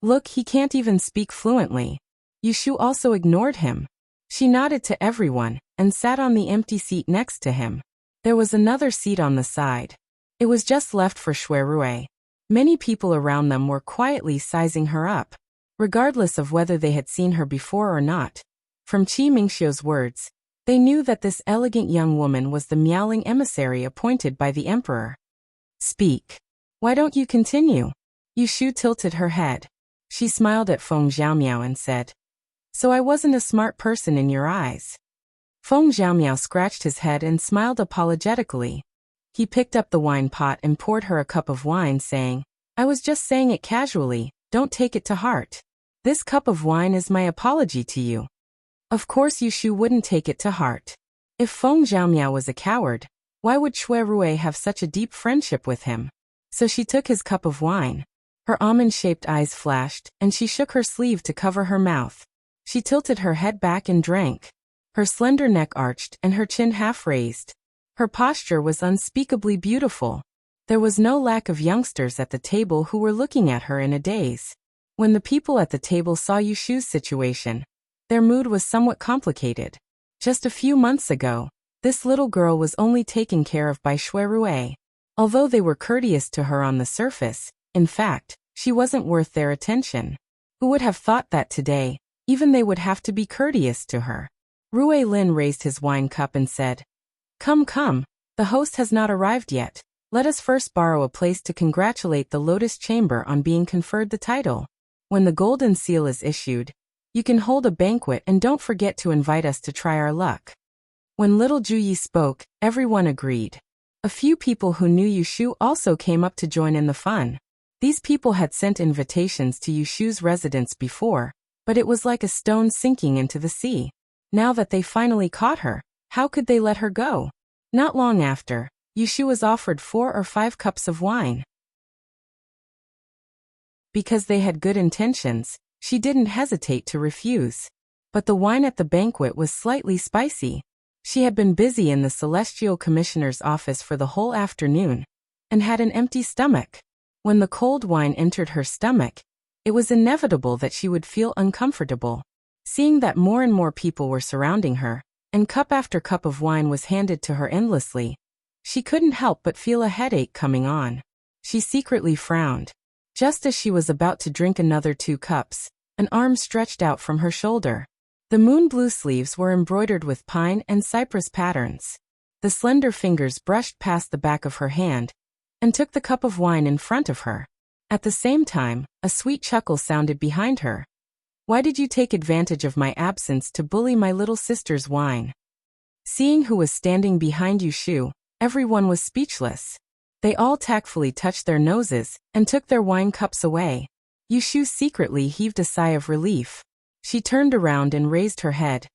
Look, he can't even speak fluently." Yushu also ignored him. She nodded to everyone and sat on the empty seat next to him. There was another seat on the side. It was just left for Shui Rui. Many people around them were quietly sizing her up, regardless of whether they had seen her before or not. From Qi Mingxiu's words, they knew that this elegant young woman was the Miaoling emissary appointed by the emperor. "Speak. Why don't you continue?" Yushu tilted her head. She smiled at Feng Zhaomiao and said, "So I wasn't a smart person in your eyes?" Feng Zhaomiao scratched his head and smiled apologetically. He picked up the wine pot and poured her a cup of wine, saying, "I was just saying it casually, don't take it to heart. This cup of wine is my apology to you." Of course Yushu wouldn't take it to heart. If Feng Zhaomiao was a coward, why would Shui Rui have such a deep friendship with him? So she took his cup of wine. Her almond-shaped eyes flashed, and she shook her sleeve to cover her mouth. She tilted her head back and drank. Her slender neck arched and her chin half raised. Her posture was unspeakably beautiful. There was no lack of youngsters at the table who were looking at her in a daze. When the people at the table saw Yushu's situation, their mood was somewhat complicated. Just a few months ago, this little girl was only taken care of by Shui Rui. Although they were courteous to her on the surface, in fact, she wasn't worth their attention. Who would have thought that today, even they would have to be courteous to her? Rui Lin raised his wine cup and said, "Come, come, the host has not arrived yet. Let us first borrow a place to congratulate the Lotus Chamber on being conferred the title. When the golden seal is issued, you can hold a banquet and don't forget to invite us to try our luck." When little Juyi spoke, everyone agreed. A few people who knew Yushu also came up to join in the fun. These people had sent invitations to Yushu's residence before, but it was like a stone sinking into the sea. Now that they finally caught her, how could they let her go? Not long after, Yushu was offered 4 or 5 cups of wine. Because they had good intentions, she didn't hesitate to refuse. But the wine at the banquet was slightly spicy. She had been busy in the Celestial Commissioner's office for the whole afternoon, and had an empty stomach. When the cold wine entered her stomach, it was inevitable that she would feel uncomfortable. Seeing that more and more people were surrounding her, and cup after cup of wine was handed to her endlessly, she couldn't help but feel a headache coming on. She secretly frowned. Just as she was about to drink another 2 cups, an arm stretched out from her shoulder. The moon blue sleeves were embroidered with pine and cypress patterns. The slender fingers brushed past the back of her hand and took the cup of wine in front of her. At the same time, a sweet chuckle sounded behind her. "Why did you take advantage of my absence to bully my little sister's wine?" Seeing who was standing behind Yushu, everyone was speechless. They all tactfully touched their noses and took their wine cups away. Yushu secretly heaved a sigh of relief. She turned around and raised her head,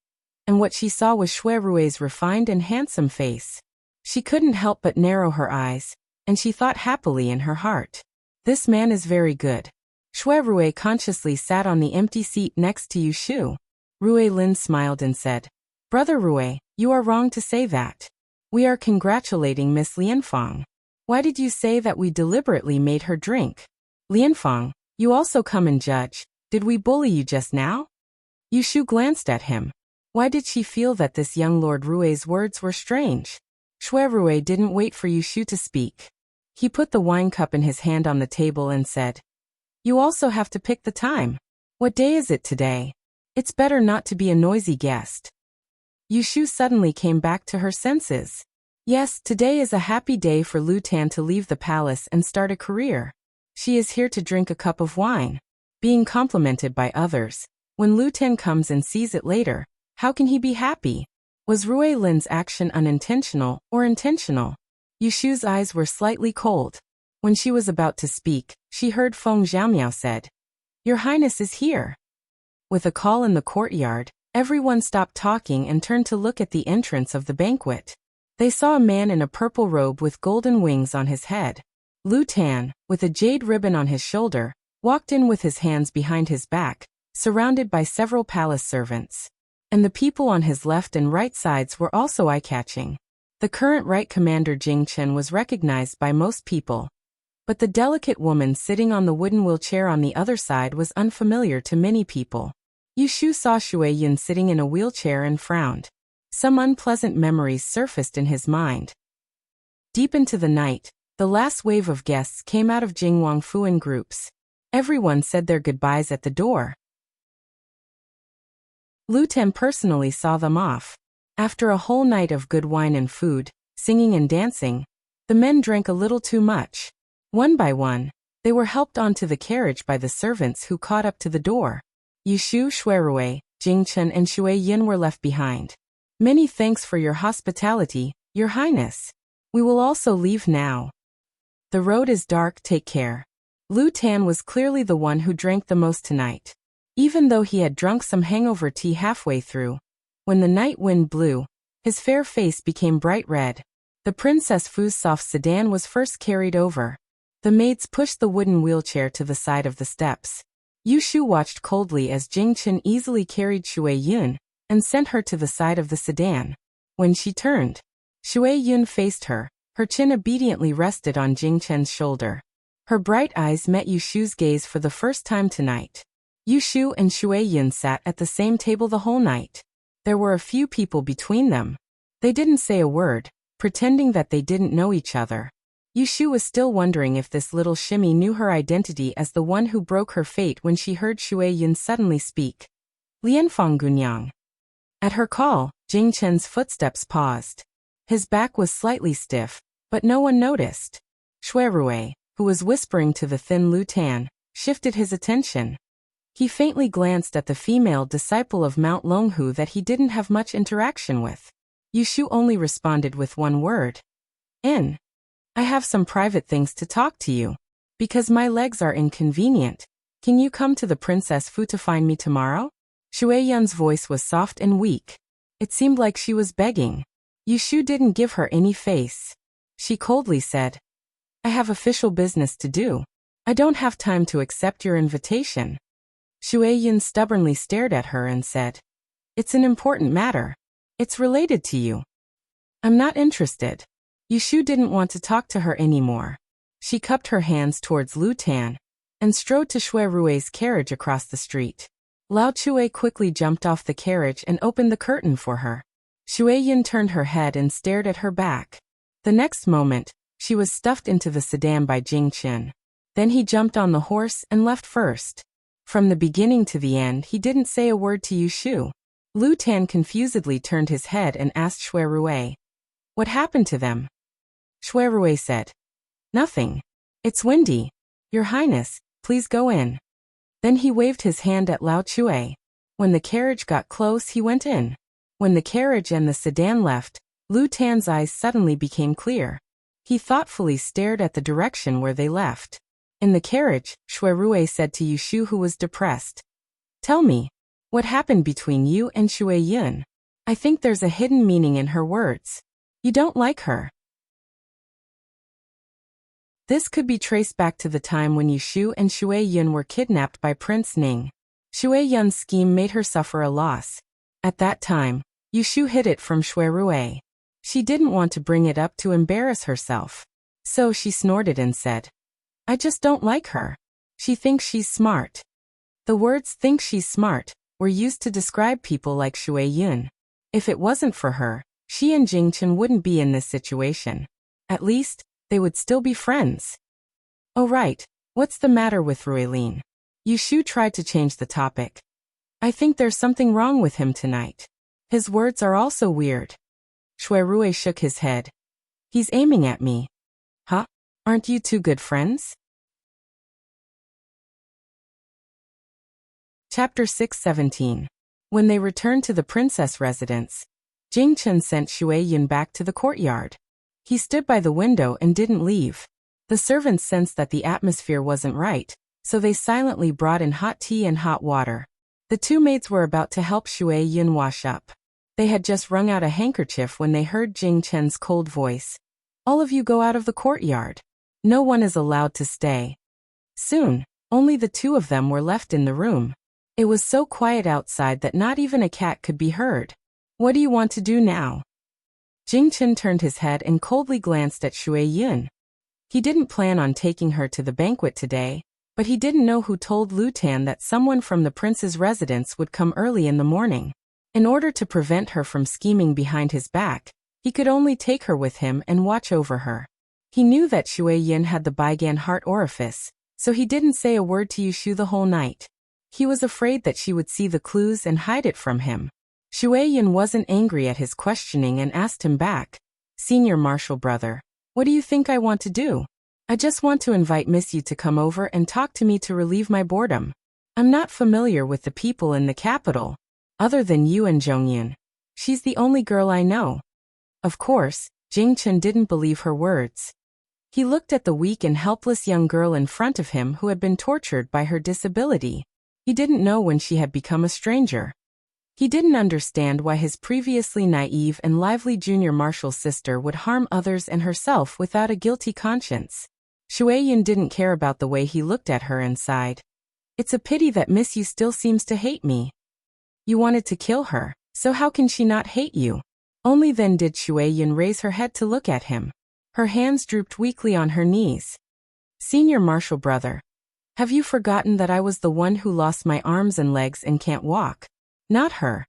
and what she saw was Shui Rui's refined and handsome face. She couldn't help but narrow her eyes, and she thought happily in her heart, "This man is very good." Shui Rui consciously sat on the empty seat next to Yushu. Rui Lin smiled and said, "Brother Rui, you are wrong to say that. We are congratulating Miss Lianfang. Why did you say that we deliberately made her drink? Lianfang, you also come and judge. Did we bully you just now?" Yushu glanced at him. Why did she feel that this young Lord Rui's words were strange? Shui Rui didn't wait for Yushu to speak. He put the wine cup in his hand on the table and said, "You also have to pick the time. What day is it today? It's better not to be a noisy guest." Yushu suddenly came back to her senses. Yes, today is a happy day for Lu Tan to leave the palace and start a career. She is here to drink a cup of wine, being complimented by others. When Lu Tan comes and sees it later, how can he be happy? Was Rui Lin's action unintentional or intentional? Yushu's eyes were slightly cold. When she was about to speak, she heard Feng Zhaomiao said, "Your Highness is here." With a call in the courtyard, everyone stopped talking and turned to look at the entrance of the banquet. They saw a man in a purple robe with golden wings on his head. Lu Tan, with a jade ribbon on his shoulder, walked in with his hands behind his back, surrounded by several palace servants. And the people on his left and right sides were also eye-catching. The current right commander Jing Chen was recognized by most people, but the delicate woman sitting on the wooden wheelchair on the other side was unfamiliar to many people. Yushu saw Shui Yun sitting in a wheelchair and frowned. Some unpleasant memories surfaced in his mind. Deep into the night, the last wave of guests came out of Jingwang Fu in groups. Everyone said their goodbyes at the door. Lu Tan personally saw them off. After a whole night of good wine and food, singing and dancing, the men drank a little too much. One by one, they were helped onto the carriage by the servants who caught up to the door. Yushu, Shui Rui, Jing Chen and Shui Yin were left behind. "Many thanks for your hospitality, Your Highness. We will also leave now. The road is dark, take care." Lu Tan was clearly the one who drank the most tonight. Even though he had drunk some hangover tea halfway through, when the night wind blew, His fair face became bright red. The Princess Fu's soft sedan was first carried over. The maids pushed the wooden wheelchair to the side of the steps. Yushu watched coldly as Jingchen easily carried Shui Yun and sent her to the side of the sedan. When she turned, Shui Yun faced her. Her chin obediently rested on Jingchen's shoulder. Her bright eyes met Yushu's gaze for the first time tonight. Yushu and Shui Yun sat at the same table the whole night. There were a few people between them. They didn't say a word, pretending that they didn't know each other. Yushu was still wondering if this little shimmy knew her identity as the one who broke her fate when she heard Shui Yun suddenly speak. Lianfang Gunyang. At her call, Jingchen's footsteps paused. His back was slightly stiff, but no one noticed. Shui Rui, who was whispering to the thin Lu Tan, shifted his attention. He faintly glanced at the female disciple of Mount Longhu that he didn't have much interaction with. Yushu only responded with one word. In. I have some private things to talk to you. Because my legs are inconvenient, can you come to the Princess Fu to find me tomorrow? Shui Yun's voice was soft and weak. It seemed like she was begging. Yushu didn't give her any face. She coldly said, I have official business to do. I don't have time to accept your invitation. Shui Yun stubbornly stared at her and said, It's an important matter. It's related to you. I'm not interested. Yushu didn't want to talk to her anymore. She cupped her hands towards Lu Tan and strode to Shui Rui's carriage across the street. Lao Chue quickly jumped off the carriage and opened the curtain for her. Shui Yun turned her head and stared at her back. The next moment, she was stuffed into the sedan by Jingchen. Then he jumped on the horse and left first. From the beginning to the end, he didn't say a word to Yushu. Lu Tan confusedly turned his head and asked Shui Rui, What happened to them? Shui Rui said, Nothing. It's windy. Your Highness, please go in. Then he waved his hand at Lao Chue. When the carriage got close, he went in. When the carriage and the sedan left, Lu Tan's eyes suddenly became clear. He thoughtfully stared at the direction where they left. In the carriage, Shui Rui said to Yushu, who was depressed, Tell me, what happened between you and Shui Yun? I think there's a hidden meaning in her words. You don't like her. This could be traced back to the time when Yushu and Shui Yun were kidnapped by Prince Ning. Shui Yun's scheme made her suffer a loss. At that time, Yushu hid it from Shui Rui. She didn't want to bring it up to embarrass herself. So she snorted and said, I just don't like her. She thinks she's smart. The words think she's smart were used to describe people like Shui Yun. If it wasn't for her, she and Jingchen wouldn't be in this situation. At least, they would still be friends. Oh right, what's the matter with Ruilin? Yushu tried to change the topic. I think there's something wrong with him tonight. His words are also weird. Shui Rui shook his head. He's aiming at me. Huh? Aren't you two good friends? Chapter 617. When they returned to the princess residence, Jingchen sent Shui Yun back to the courtyard. He stood by the window and didn't leave. The servants sensed that the atmosphere wasn't right, so they silently brought in hot tea and hot water. The two maids were about to help Shui Yun wash up. They had just wrung out a handkerchief when they heard Jingchen's cold voice. All of you go out of the courtyard. No one is allowed to stay. Soon, only the two of them were left in the room. It was so quiet outside that not even a cat could be heard. What do you want to do now? Jingchen turned his head and coldly glanced at Shui Yun. He didn't plan on taking her to the banquet today, but he didn't know who told Lu Tan that someone from the prince's residence would come early in the morning. In order to prevent her from scheming behind his back, he could only take her with him and watch over her. He knew that Shui Yun had the Baigan heart orifice, so he didn't say a word to Yushu the whole night. He was afraid that she would see the clues and hide it from him. Shui Yun wasn't angry at his questioning and asked him back, Senior Marshal brother, what do you think I want to do? I just want to invite Miss Yu to come over and talk to me to relieve my boredom. I'm not familiar with the people in the capital, other than you and Zhongyun. She's the only girl I know. Of course, Jingchen didn't believe her words. He looked at the weak and helpless young girl in front of him who had been tortured by her disability. He didn't know when she had become a stranger. He didn't understand why his previously naive and lively junior marshal sister would harm others and herself without a guilty conscience. Shuai-yun didn't care about the way he looked at her and sighed. It's a pity that Miss Yu still seems to hate me. You wanted to kill her, so how can she not hate you? Only then did Shuai-yun raise her head to look at him. Her hands drooped weakly on her knees. Senior marshal brother, have you forgotten that I was the one who lost my arms and legs and can't walk? Not her.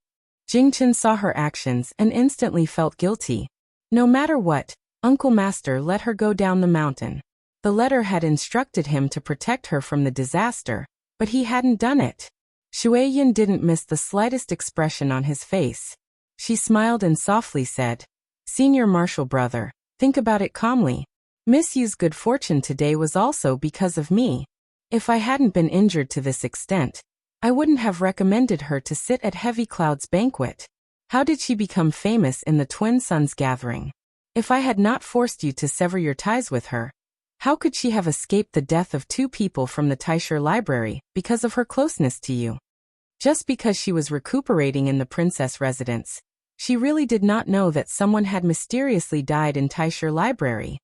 Jingchen saw her actions and instantly felt guilty. No matter what, Uncle Master let her go down the mountain. The letter had instructed him to protect her from the disaster, but he hadn't done it. Shuai-yun didn't miss the slightest expression on his face. She smiled and softly said, Senior marshal brother, think about it calmly. Miss Yu's good fortune today was also because of me. If I hadn't been injured to this extent, I wouldn't have recommended her to sit at Heavy Cloud's banquet. How did she become famous in the Twin Sons gathering? If I had not forced you to sever your ties with her, how could she have escaped the death of 2 people from the Taisher library because of her closeness to you? Just because she was recuperating in the princess residence, she really did not know that someone had mysteriously died in Taisher library.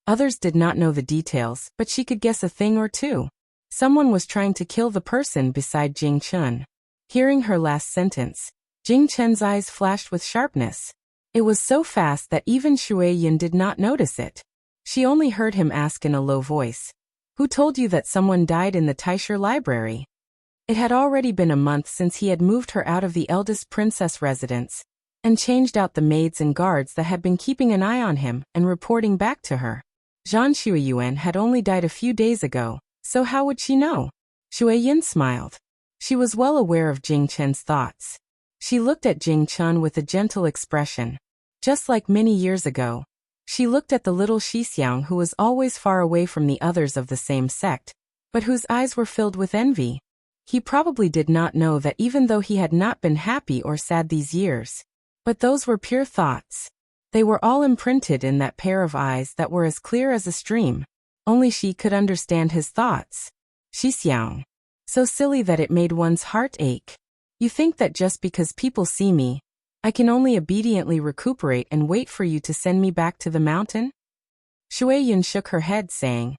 Others did not know the details, but she could guess a thing or two. Someone was trying to kill the person beside Jing Chun. Hearing her last sentence, Jing Chen's eyes flashed with sharpness. It was so fast that even Shuai-yun did not notice it. She only heard him ask in a low voice, Who told you that someone died in the Taisher library? It had already been a month since he had moved her out of the eldest princess residence and changed out the maids and guards that had been keeping an eye on him and reporting back to her. Zhan Shuai-yun had only died a few days ago, so how would she know? Shuai-yun smiled. She was well aware of Jing Chen's thoughts. She looked at Jing Chun with a gentle expression. Just like many years ago, she looked at the little Xixiang who was always far away from the others of the same sect, but whose eyes were filled with envy. He probably did not know that even though he had not been happy or sad these years, but those were pure thoughts. They were all imprinted in that pair of eyes that were as clear as a stream. Only she could understand his thoughts. Xixiang. So silly that it made one's heart ache. You think that just because people see me, I can only obediently recuperate and wait for you to send me back to the mountain? Shuai-yun shook her head saying,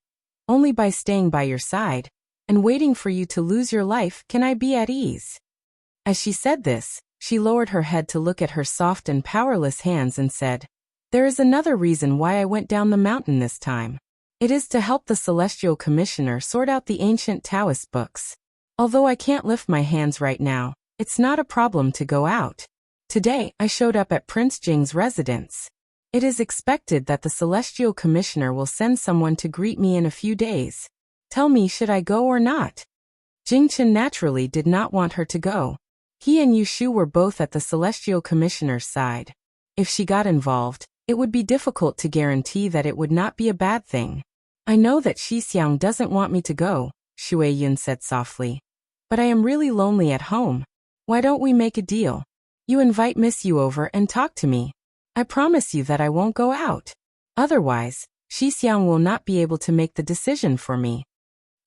Only by staying by your side and waiting for you to lose your life can I be at ease. As she said this, she lowered her head to look at her soft and powerless hands and said, There is another reason why I went down the mountain this time. It is to help the Celestial Commissioner sort out the ancient Taoist books. Although I can't lift my hands right now, it's not a problem to go out. Today, I showed up at Prince Jing's residence. It is expected that the Celestial Commissioner will send someone to greet me in a few days. Tell me, should I go or not? Jingchen naturally did not want her to go. He and Yushu were both at the Celestial Commissioner's side. If she got involved, it would be difficult to guarantee that it would not be a bad thing. I know that Xixiang doesn't want me to go, Shuai-yun said softly. But I am really lonely at home. Why don't we make a deal? You invite Miss Yu over and talk to me. I promise you that I won't go out. Otherwise, Xixiang will not be able to make the decision for me.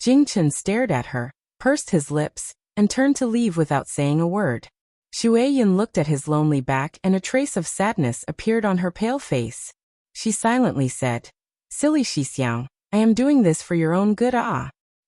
Jingchen stared at her, pursed his lips, and turned to leave without saying a word. Shuai-yun looked at his lonely back and a trace of sadness appeared on her pale face. She silently said, Silly Xixiang, I am doing this for your own good.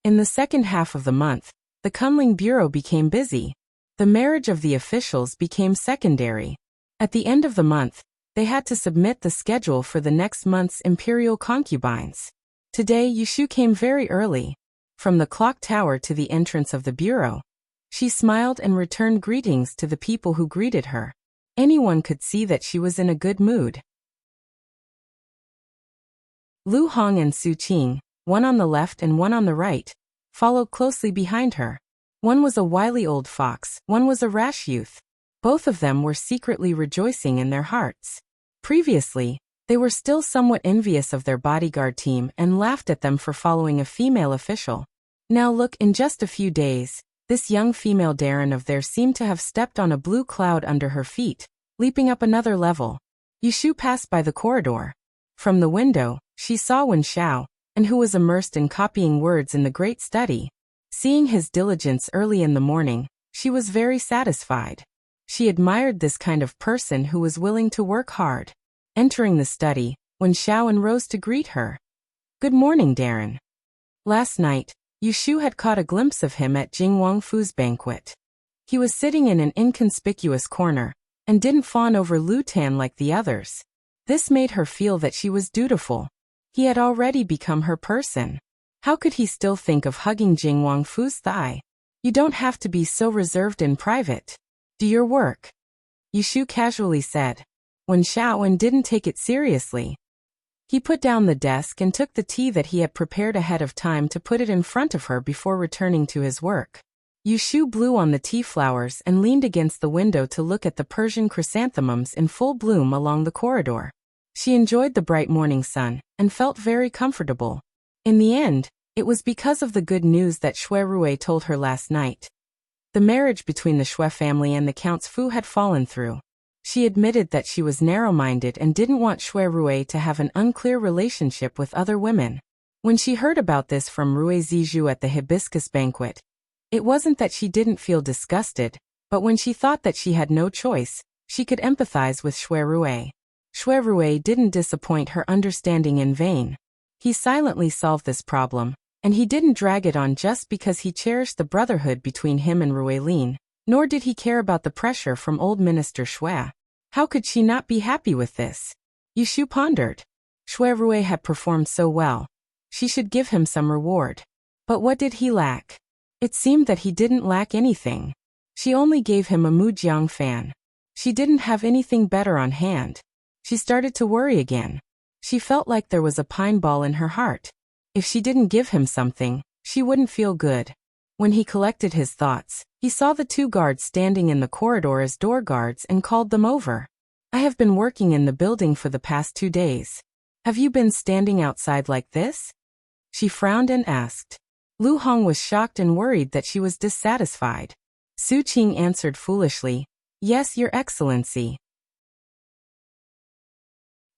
In the second half of the month, the Kunling Bureau became busy. The marriage of the officials became secondary. At the end of the month, they had to submit the schedule for the next month's imperial concubines. Today Yushu came very early. From the clock tower to the entrance of the bureau, she smiled and returned greetings to the people who greeted her. Anyone could see that she was in a good mood. Lu Hong and Su Qing, one on the left and one on the right, followed closely behind her. One was a wily old fox, one was a rash youth. Both of them were secretly rejoicing in their hearts. Previously, they were still somewhat envious of their bodyguard team and laughed at them for following a female official. Now look, in just a few days, this young female Darren of theirs seemed to have stepped on a blue cloud under her feet, leaping up another level. Yushu passed by the corridor. From the window, she saw Wen Xiao, and who was immersed in copying words in the great study. Seeing his diligence early in the morning, she was very satisfied. She admired this kind of person who was willing to work hard. Entering the study, Wen Xiaoan rose to greet her. "Good morning, Darren." Last night, Yushu had caught a glimpse of him at Jing Wangfu's banquet. He was sitting in an inconspicuous corner, and didn't fawn over Lu Tan like the others. This made her feel that she was dutiful. He had already become her person. How could he still think of hugging Jing Wangfu's thigh? "You don't have to be so reserved in private. Do your work," Yushu casually said. Wen Xiaoan didn't take it seriously. He put down the desk and took the tea that he had prepared ahead of time to put it in front of her before returning to his work. Yushu blew on the tea flowers and leaned against the window to look at the Persian chrysanthemums in full bloom along the corridor. She enjoyed the bright morning sun and felt very comfortable. In the end, it was because of the good news that Xue Rui told her last night. The marriage between the Xue family and the Counts Fu had fallen through. She admitted that she was narrow-minded and didn't want Xue Rui to have an unclear relationship with other women. When she heard about this from Rui Zizhu at the hibiscus banquet, it wasn't that she didn't feel disgusted, but when she thought that she had no choice, she could empathize with Xue Rui. Xue Rui didn't disappoint her understanding in vain. He silently solved this problem, and he didn't drag it on just because he cherished the brotherhood between him and Rui Lin, nor did he care about the pressure from old Minister Xue. How could she not be happy with this? Yushu pondered. Xue Rui had performed so well. She should give him some reward. But what did he lack? It seemed that he didn't lack anything. She only gave him a Mujiang fan. She didn't have anything better on hand. She started to worry again. She felt like there was a pine ball in her heart. If she didn't give him something, she wouldn't feel good. When he collected his thoughts, he saw the two guards standing in the corridor as door guards and called them over. "I have been working in the building for the past 2 days. Have you been standing outside like this?" She frowned and asked. Lu Hong was shocked and worried that she was dissatisfied. Su Qing answered foolishly, "Yes, Your Excellency."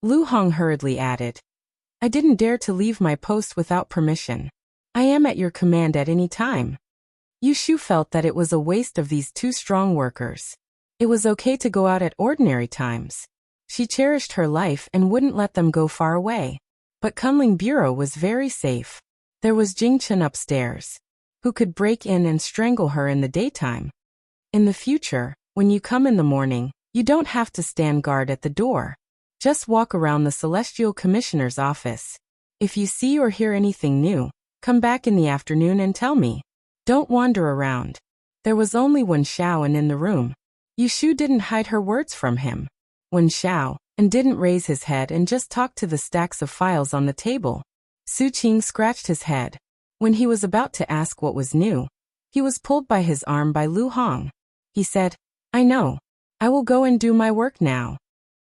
Lu Hong hurriedly added, "I didn't dare to leave my post without permission. I am at your command at any time." Yushu felt that it was a waste of these two strong workers. It was okay to go out at ordinary times. She cherished her life and wouldn't let them go far away. But Kunling Bureau was very safe. There was Jing Chen upstairs, who could break in and strangle her in the daytime. In the future, when you come in the morning, you don't have to stand guard at the door. Just walk around the Celestial Commissioner's office. If you see or hear anything new, come back in the afternoon and tell me. Don't wander around. There was only Wen Xiaoan in the room. Yushu didn't hide her words from him. Wen Xiaoan didn't raise his head and just talked to the stacks of files on the table. Su Qing scratched his head. When he was about to ask what was new, he was pulled by his arm by Lu Hong. He said, "I know. I will go and do my work now."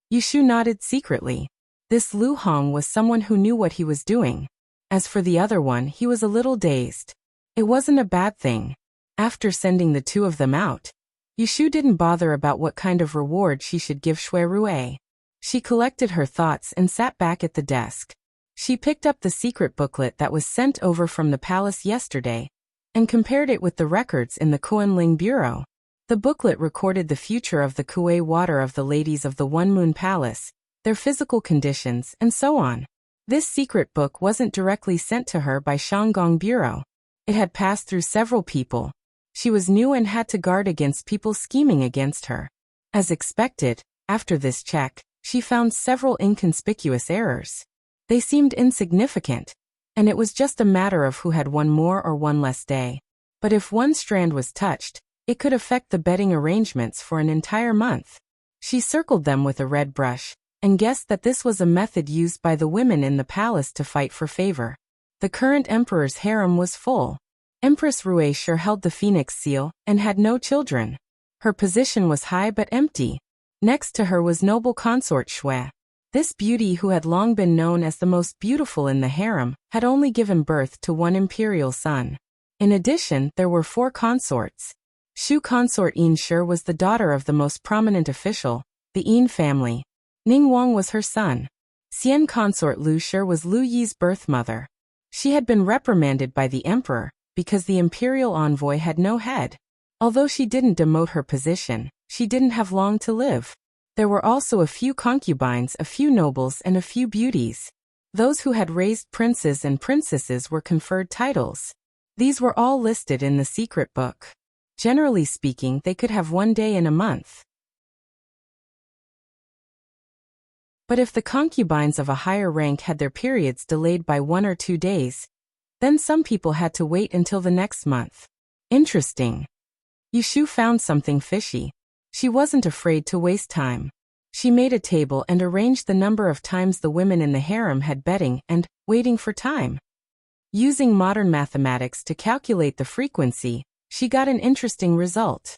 Yushu nodded secretly. This Lu Hong was someone who knew what he was doing. As for the other one, he was a little dazed. It wasn't a bad thing. After sending the two of them out, Yushu didn't bother about what kind of reward she should give Xue Rui. She collected her thoughts and sat back at the desk. She picked up the secret booklet that was sent over from the palace yesterday and compared it with the records in the Kunling Bureau. The booklet recorded the future of the Kuei water of the ladies of the One Moon Palace, their physical conditions, and so on. This secret book wasn't directly sent to her by Shanggong Bureau. It had passed through several people. She was new and had to guard against people scheming against her. As expected, after this check, she found several inconspicuous errors. They seemed insignificant, and it was just a matter of who had one more or one less day. But if one strand was touched, it could affect the betting arrangements for an entire month. She circled them with a red brush, and guessed that this was a method used by the women in the palace to fight for favor. The current emperor's harem was full. Empress Rui sure held the Phoenix seal and had no children. Her position was high but empty. Next to her was noble consort Xue. This beauty, who had long been known as the most beautiful in the harem, had only given birth to one imperial son. In addition, there were 4 consorts. Shu consort Yin Shi was the daughter of the most prominent official, the Yin family. Ning Wang was her son. Xian consort Lu Shi was Lu Yi's birth mother. She had been reprimanded by the emperor, because the imperial envoy had no head. Although she didn't demote her position, she didn't have long to live. There were also a few concubines, a few nobles, and a few beauties. Those who had raised princes and princesses were conferred titles. These were all listed in the secret book. Generally speaking, they could have one day in a month. But if the concubines of a higher rank had their periods delayed by 1 or 2 days, then some people had to wait until the next month. Interesting. Yushu found something fishy. She wasn't afraid to waste time. She made a table and arranged the number of times the women in the harem had betting and waiting for time. Using modern mathematics to calculate the frequency, she got an interesting result.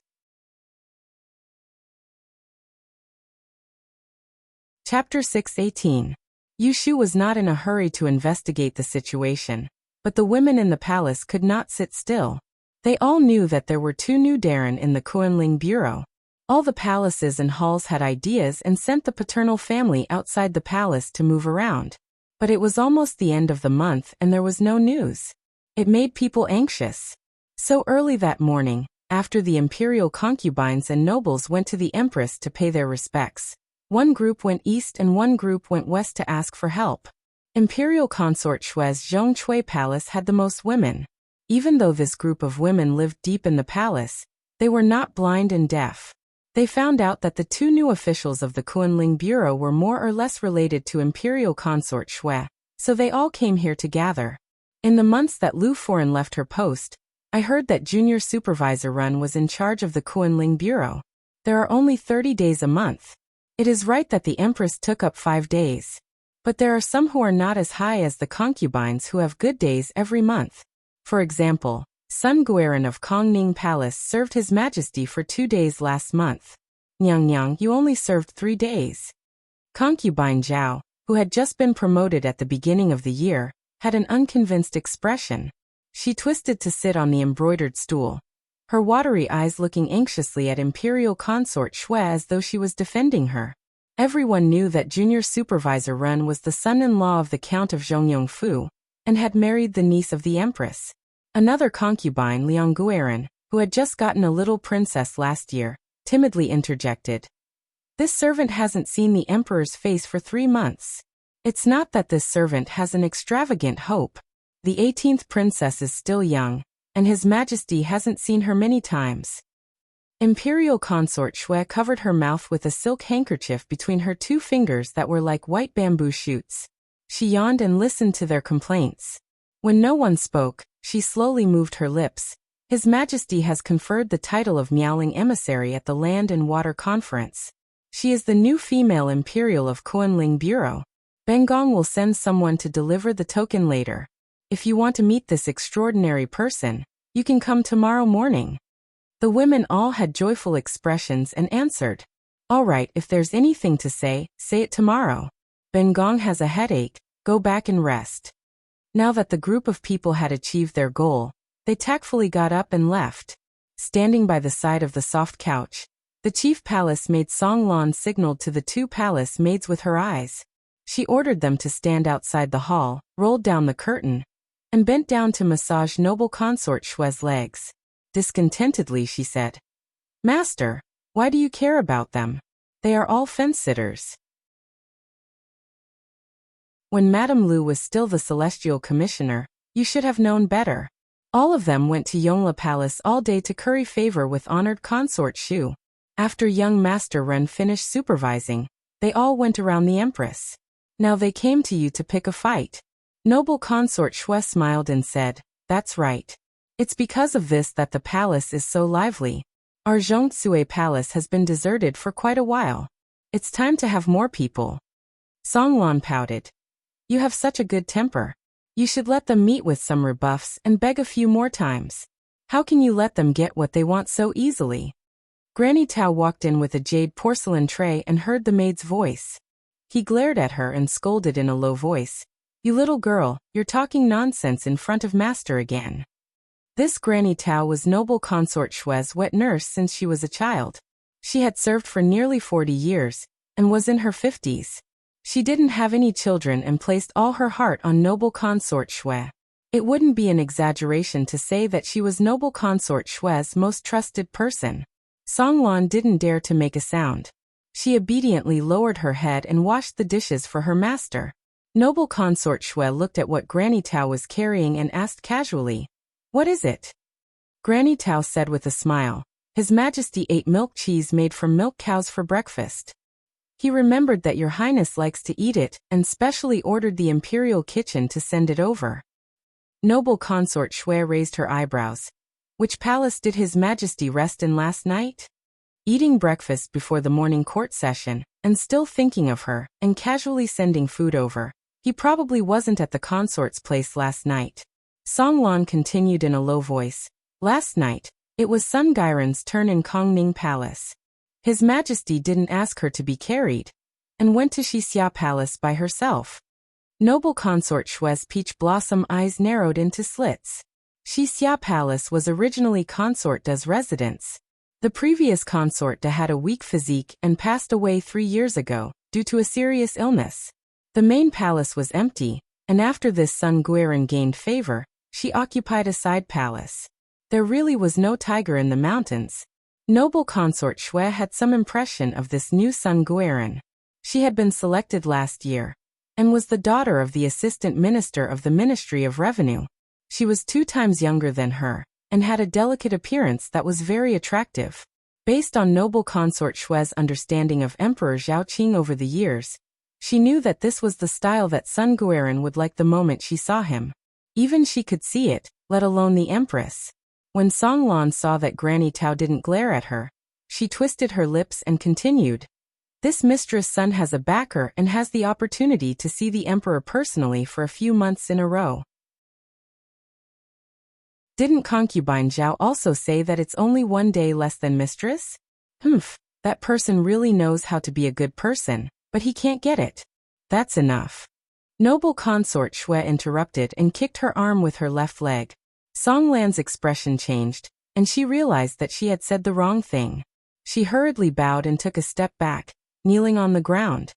Chapter 6:18. Yushu was not in a hurry to investigate the situation, but the women in the palace could not sit still. They all knew that there were 2 new Darren in the Kuanling Bureau. All the palaces and halls had ideas and sent the paternal family outside the palace to move around. But it was almost the end of the month and there was no news. It made people anxious. So early that morning, after the imperial concubines and nobles went to the empress to pay their respects, one group went east and one group went west to ask for help. Imperial consort Shui's Zhongcui Palace had the most women. Even though this group of women lived deep in the palace, they were not blind and deaf. They found out that the 2 new officials of the Kuanling Bureau were more or less related to Imperial consort Shui, so they all came here to gather. In the months that Lu Foran left her post, I heard that Junior Supervisor Run was in charge of the Kuanling Bureau. There are only 30 days a month. It is right that the Empress took up 5 days. But there are some who are not as high as the concubines who have good days every month. For example, Sun Guerin of Kongning Palace served His Majesty for 2 days last month. Nyang Nyang, you only served 3 days. Concubine Zhao, who had just been promoted at the beginning of the year, had an unconvinced expression. She twisted to sit on the embroidered stool, her watery eyes looking anxiously at Imperial Consort Shui as though she was defending her. Everyone knew that Junior Supervisor Run was the son-in-law of the Count of Zhongyongfu, and had married the niece of the Empress. Another concubine, Liang Guerin, who had just gotten a little princess last year, timidly interjected. This servant hasn't seen the Emperor's face for 3 months. It's not that this servant has an extravagant hope. The 18th princess is still young, and His Majesty hasn't seen her many times. Imperial consort Shui covered her mouth with a silk handkerchief between her 2 fingers that were like white bamboo shoots. She yawned and listened to their complaints. When no one spoke, she slowly moved her lips. His Majesty has conferred the title of Miaoling Emissary at the Land and Water Conference. She is the new female imperial of Kuanling Bureau. Bengong will send someone to deliver the token later. If you want to meet this extraordinary person, you can come tomorrow morning. The women all had joyful expressions and answered, "All right, if there's anything to say it tomorrow. Bengong has a headache, go back and rest." Now that the group of people had achieved their goal, they tactfully got up and left. Standing by the side of the soft couch, the chief palace maid Song Lan signaled to the 2 palace maids with her eyes. She ordered them to stand outside the hall, rolled down the curtain, and bent down to massage noble consort Shui's legs. Discontentedly she said, "Master, why do you care about them? They are all fence-sitters." When Madame Lu was still the Celestial Commissioner, you should have known better. All of them went to Yongla Palace all day to curry favor with honored consort Shu. After young Master Ren finished supervising, they all went around the Empress. Now they came to you to pick a fight. Noble consort Shui smiled and said, "That's right. It's because of this that the palace is so lively. Our Zhongsui Palace has been deserted for quite a while. It's time to have more people." Songlan pouted. "You have such a good temper. You should let them meet with some rebuffs and beg a few more times. How can you let them get what they want so easily?" Granny Tao walked in with a jade porcelain tray and heard the maid's voice. He glared at her and scolded in a low voice, "You little girl, you're talking nonsense in front of Master again." This Granny Tao was noble consort Shui's wet nurse since she was a child. She had served for nearly 40 years, and was in her 50s. She didn't have any children and placed all her heart on noble consort Shui. It wouldn't be an exaggeration to say that she was noble consort Shue's most trusted person. Songlan didn't dare to make a sound. She obediently lowered her head and washed the dishes for her master. Noble consort Shui looked at what Granny Tao was carrying and asked casually, "What is it?" Granny Tao said with a smile, "His Majesty ate milk cheese made from milk cows for breakfast. He remembered that your highness likes to eat it and specially ordered the imperial kitchen to send it over." Noble consort Shui raised her eyebrows. "Which palace did His Majesty rest in last night?" Eating breakfast before the morning court session, and still thinking of her, and casually sending food over. He probably wasn't at the consort's place last night. Songlan continued in a low voice. "Last night, it was Sun Gairen's turn in Kongning Palace. His Majesty didn't ask her to be carried, and went to Xixia Palace by herself." Noble consort Shue's peach blossom eyes narrowed into slits. Xixia Palace was originally Consort Da's residence. The previous Consort Da had a weak physique and passed away 3 years ago, due to a serious illness. The main palace was empty, and after this Sun Guiran gained favor, she occupied a side palace. There really was no tiger in the mountains. Noble consort Shui had some impression of this new Sun Guiran. She had been selected last year, and was the daughter of the assistant minister of the Ministry of Revenue. She was 2 times younger than her, and had a delicate appearance that was very attractive. Based on noble consort Shue's understanding of Emperor Zhaoqing over the years, she knew that this was the style that Sun Guiran would like the moment she saw him. Even she could see it, let alone the Empress. When Songlan saw that Granny Tao didn't glare at her, she twisted her lips and continued, "This Mistress Sun has a backer and has the opportunity to see the Emperor personally for a few months in a row." Didn't concubine Zhao also say that it's only 1 day less than mistress? That person really knows how to be a good person, but he can't get it. That's enough. Noble consort Shui interrupted and kicked her arm with her left leg. Songlan's expression changed, and she realized that she had said the wrong thing. She hurriedly bowed and took a step back, kneeling on the ground.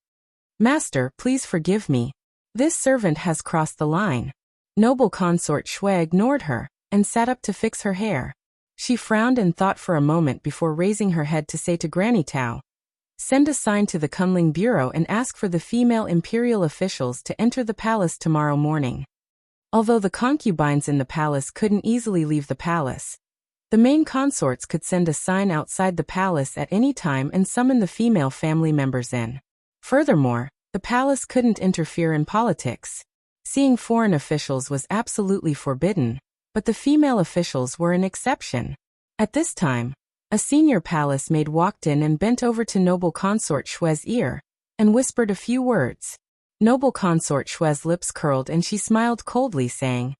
"Master, please forgive me. This servant has crossed the line." Noble consort Shui ignored her, and sat up to fix her hair. She frowned and thought for a moment before raising her head to say to Granny Tao, "Send a sign to the Kunling Bureau and ask for the female imperial officials to enter the palace tomorrow morning." Although the concubines in the palace couldn't easily leave the palace, the main consorts could send a sign outside the palace at any time and summon the female family members in. Furthermore, the palace couldn't interfere in politics. Seeing foreign officials was absolutely forbidden, but the female officials were an exception. At this time, a senior palace maid walked in and bent over to noble consort Shue's ear, and whispered a few words. Noble consort Shue's lips curled and she smiled coldly, saying,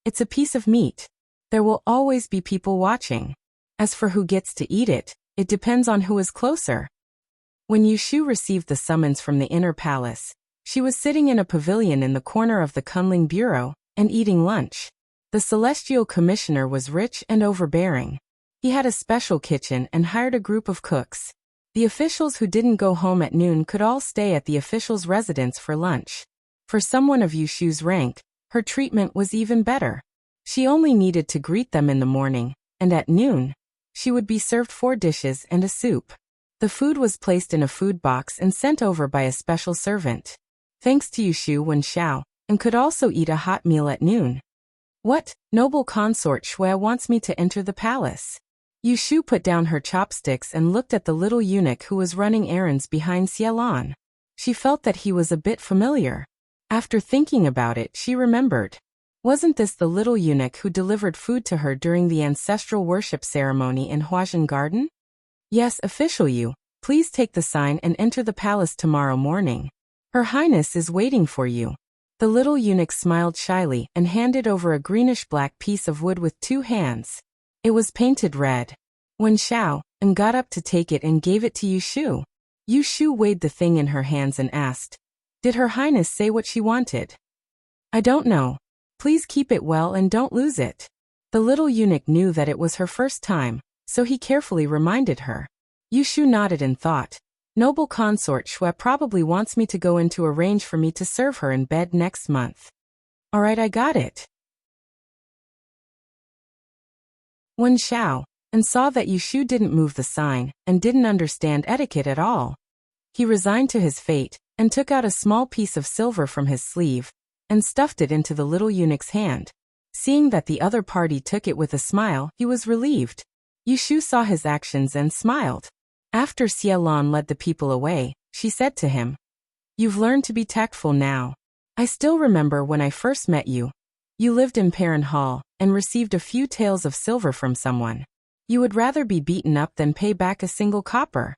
"It's a piece of meat. There will always be people watching. As for who gets to eat it, it depends on who is closer." When Yushu received the summons from the inner palace, she was sitting in a pavilion in the corner of the Kunling Bureau, and eating lunch. The Celestial Commissioner was rich and overbearing. He had a special kitchen and hired a group of cooks. The officials who didn't go home at noon could all stay at the official's residence for lunch. For someone of Yushu's rank, her treatment was even better. She only needed to greet them in the morning, and at noon, she would be served 4 dishes and a soup. The food was placed in a food box and sent over by a special servant. Thanks to Yushu Wen Xiao, and could also eat a hot meal at noon. "What, noble consort Shui wants me to enter the palace?" Yushu put down her chopsticks and looked at the little eunuch who was running errands behind Xielan. She felt that he was a bit familiar. After thinking about it, she remembered. Wasn't this the little eunuch who delivered food to her during the ancestral worship ceremony in Huazhen Garden? "Yes, official Yu, please take the sign and enter the palace tomorrow morning. Her Highness is waiting for you." The little eunuch smiled shyly and handed over a greenish-black piece of wood with 2 hands. It was painted red. Wen Xiao and got up to take it and gave it to Yushu. Yushu weighed the thing in her hands and asked, "Did Her Highness say what she wanted?" "I don't know. Please keep it well and don't lose it." The little eunuch knew that it was her first time, so he carefully reminded her. Yushu nodded and thought, "Noble consort Shui probably wants me to go in to arrange for me to serve her in bed next month. Alright, I got it." Wen Xiao, and saw that Yushu didn't move the sign and didn't understand etiquette at all. He resigned to his fate and took out a small piece of silver from his sleeve and stuffed it into the little eunuch's hand. Seeing that the other party took it with a smile, he was relieved. Yushu saw his actions and smiled. After Xiaolon led the people away, she said to him, "You've learned to be tactful now. I still remember when I first met you. You lived in Perrin Hall and received a few taels of silver from someone. You would rather be beaten up than pay back a single copper.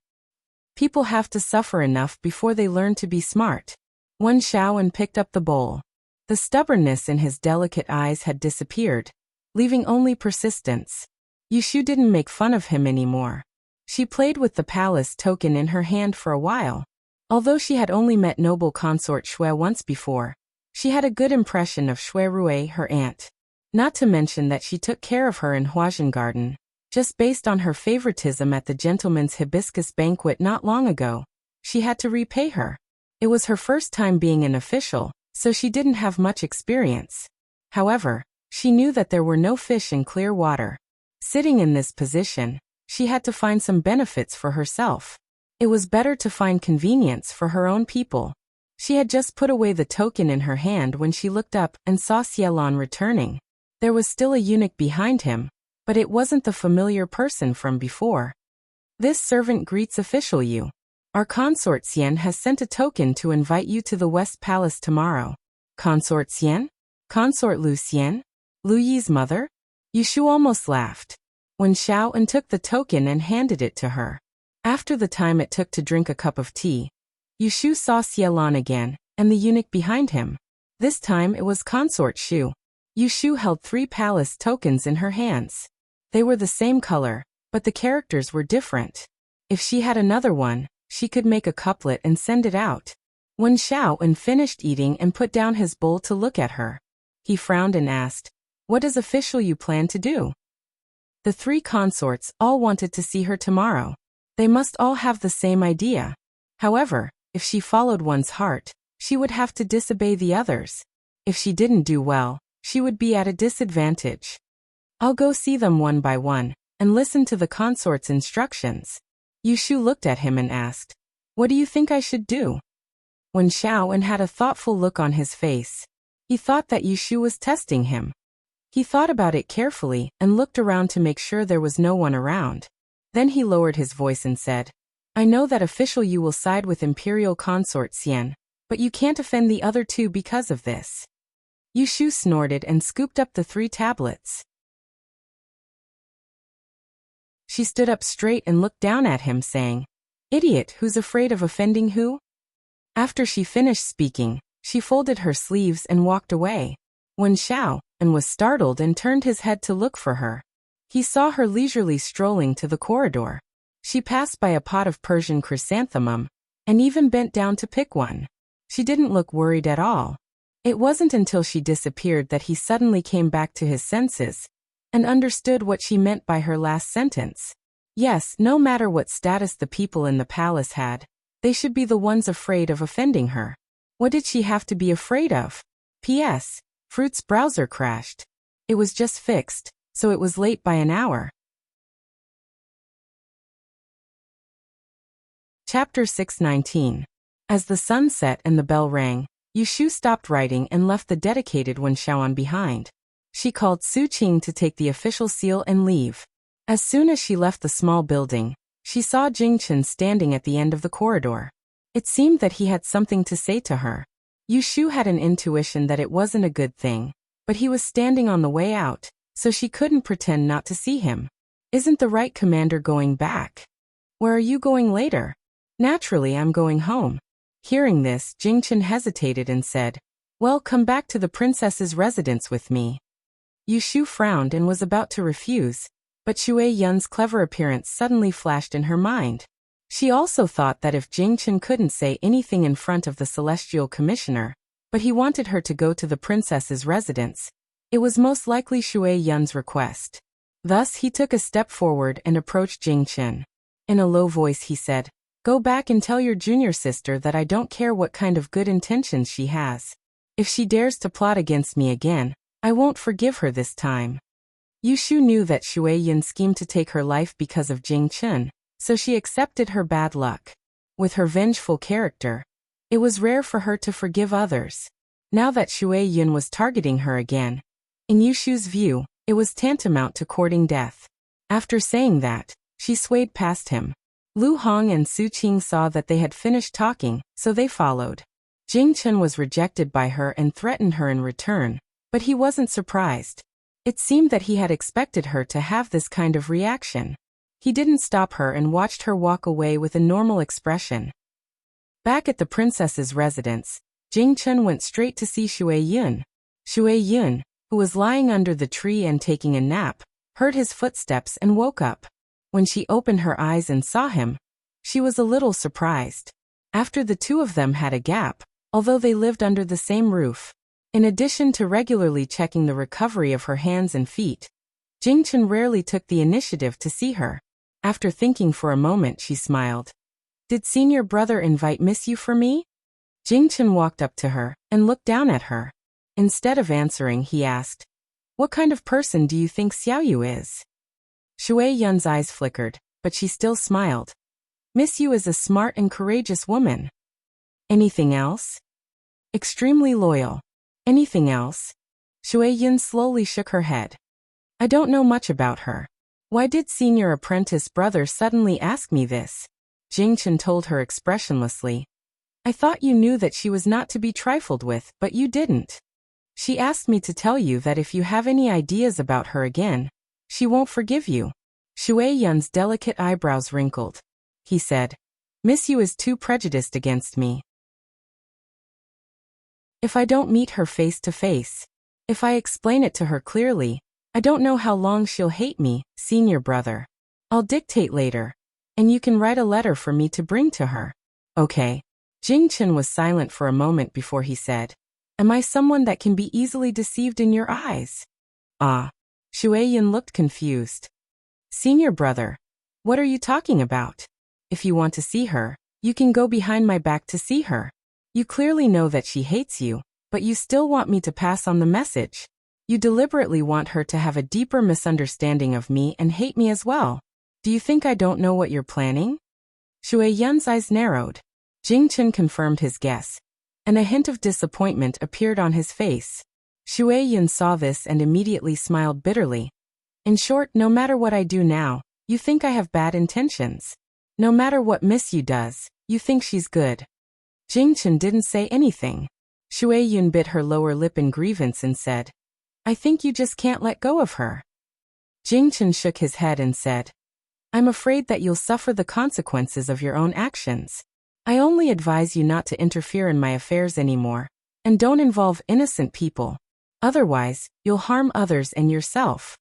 People have to suffer enough before they learn to be smart." Wen Xiaoan picked up the bowl. The stubbornness in his delicate eyes had disappeared, leaving only persistence. Yushu didn't make fun of him anymore. She played with the palace token in her hand for a while. Although she had only met noble consort Shui once before, she had a good impression of Shui Rui, her aunt. Not to mention that she took care of her in Huajian Garden, just based on her favoritism at the gentleman's hibiscus banquet not long ago. She had to repay her. It was her first time being an official, so she didn't have much experience. However, she knew that there were no fish in clear water. Sitting in this position, she had to find some benefits for herself. It was better to find convenience for her own people. She had just put away the token in her hand when she looked up and saw Xiaolon returning. There was still a eunuch behind him, but it wasn't the familiar person from before. "This servant greets official Yu. Our consort Xian has sent a token to invite you to the West Palace tomorrow." "Consort Xian? Consort Lu Xian? Lu Yi's mother?" Yushu almost laughed. Wen Xiaoan took the token and handed it to her. After the time it took to drink a cup of tea, Yushu saw Xiaolon again, and the eunuch behind him. This time it was Consort Shu. Yushu held 3 palace tokens in her hands. They were the same color, but the characters were different. If she had another one, she could make a couplet and send it out. Wen Xiaoan finished eating and put down his bowl to look at her. He frowned and asked, "What does official you plan to do?" The 3 consorts all wanted to see her tomorrow. They must all have the same idea. However, if she followed one's heart, she would have to disobey the others. If she didn't do well, she would be at a disadvantage. "I'll go see them one by one and listen to the consort's instructions." Yushu looked at him and asked, "What do you think I should do?" Wen Xiaoan had a thoughtful look on his face. He thought that Yushu was testing him. He thought about it carefully and looked around to make sure there was no one around. Then he lowered his voice and said, "I know that official you will side with Imperial Consort Xian, but you can't offend the other 2 because of this." Yushu snorted and scooped up the 3 tablets. She stood up straight and looked down at him, saying, "Idiot, who's afraid of offending who?" After she finished speaking, she folded her sleeves and walked away. Wen Xiaoan was startled and turned his head to look for her. He saw her leisurely strolling to the corridor. She passed by a pot of Persian chrysanthemum and even bent down to pick one. She didn't look worried at all. It wasn't until she disappeared that he suddenly came back to his senses and understood what she meant by her last sentence. Yes, no matter what status the people in the palace had, they should be the ones afraid of offending her. What did she have to be afraid of? P.S. Fruit's browser crashed. It was just fixed, so it was late by an hour. Chapter 619. As the sun set and the bell rang, Yushu stopped writing and left the dedicated Wen Xiaoan behind. She called Su Qing to take the official seal and leave. As soon as she left the small building, she saw Jingchen standing at the end of the corridor. It seemed that he had something to say to her. Yushu had an intuition that it wasn't a good thing, but he was standing on the way out, so she couldn't pretend not to see him. "Isn't the right commander going back? Where are you going later?" "Naturally, I'm going home." Hearing this, Jingchen hesitated and said, "Well, come back to the princess's residence with me." Yushu frowned and was about to refuse, but Shui Yun's clever appearance suddenly flashed in her mind. She also thought that if Jingchen couldn't say anything in front of the Celestial Commissioner, but he wanted her to go to the princess's residence, it was most likely Shui Yun's request. Thus he took a step forward and approached Jingchen. In a low voice he said, "Go back and tell your junior sister that I don't care what kind of good intentions she has. If she dares to plot against me again, I won't forgive her this time." Yushu knew that Shui Yun schemed to take her life because of Jing Chen, so she accepted her bad luck. With her vengeful character, it was rare for her to forgive others. Now that Shui Yun was targeting her again, in Yushu's view, it was tantamount to courting death. After saying that, she swayed past him. Lu Hong and Su Qing saw that they had finished talking, so they followed. Jing Chen was rejected by her and threatened her in return, but he wasn't surprised. It seemed that he had expected her to have this kind of reaction. He didn't stop her and watched her walk away with a normal expression. Back at the princess's residence, Jing Chen went straight to see Shui Yun. Shui Yun, who was lying under the tree and taking a nap, heard his footsteps and woke up. When she opened her eyes and saw him, she was a little surprised. After the two of them had a gap, although they lived under the same roof. In addition to regularly checking the recovery of her hands and feet, Jing Chen rarely took the initiative to see her. After thinking for a moment, she smiled. "Did senior brother invite Miss Yu for me?" Jing Chen walked up to her and looked down at her. Instead of answering, he asked, "What kind of person do you think Xiao Yu is?" Shui Yun's eyes flickered, but she still smiled. "Miss Yu is a smart and courageous woman." "Anything else?" "Extremely loyal." "Anything else?" Shui Yun slowly shook her head. "I don't know much about her." "Why did senior apprentice brother suddenly ask me this?" Jing Chen told her expressionlessly. "I thought you knew that she was not to be trifled with, but you didn't. She asked me to tell you that if you have any ideas about her again, she won't forgive you." Shui Yun's delicate eyebrows wrinkled. He said, "Miss Yu is too prejudiced against me. If I don't meet her face to face, if I explain it to her clearly, I don't know how long she'll hate me, senior brother. I'll dictate later, and you can write a letter for me to bring to her." "Okay." Jing Chen was silent for a moment before he said, "Am I someone that can be easily deceived in your eyes?" "Ah." Shui Yun looked confused. "Senior brother, what are you talking about? If you want to see her, you can go behind my back to see her. You clearly know that she hates you, but you still want me to pass on the message. You deliberately want her to have a deeper misunderstanding of me and hate me as well. Do you think I don't know what you're planning?" Shui Yun's eyes narrowed. Jing Chen confirmed his guess, and a hint of disappointment appeared on his face. Shui Yun saw this and immediately smiled bitterly. "In short, no matter what I do now, you think I have bad intentions. No matter what Miss Yu does, you think she's good." Jing Chen didn't say anything. Shui Yun bit her lower lip in grievance and said, "I think you just can't let go of her." Jing Chen shook his head and said, "I'm afraid that you'll suffer the consequences of your own actions. I only advise you not to interfere in my affairs anymore, and don't involve innocent people. Otherwise, you'll harm others and yourself."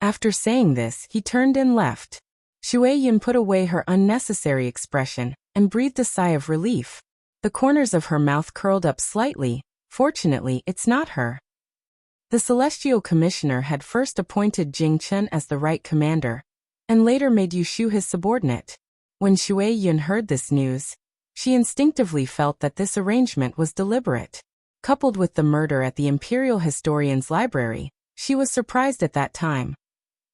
After saying this, he turned and left. Shui Yun put away her unnecessary expression and breathed a sigh of relief. The corners of her mouth curled up slightly. Fortunately, it's not her. The Celestial Commissioner had first appointed Jing Chen as the right commander, and later made Yushu his subordinate. When Shui Yun heard this news, she instinctively felt that this arrangement was deliberate. Coupled with the murder at the Imperial Historian's library, she was surprised at that time.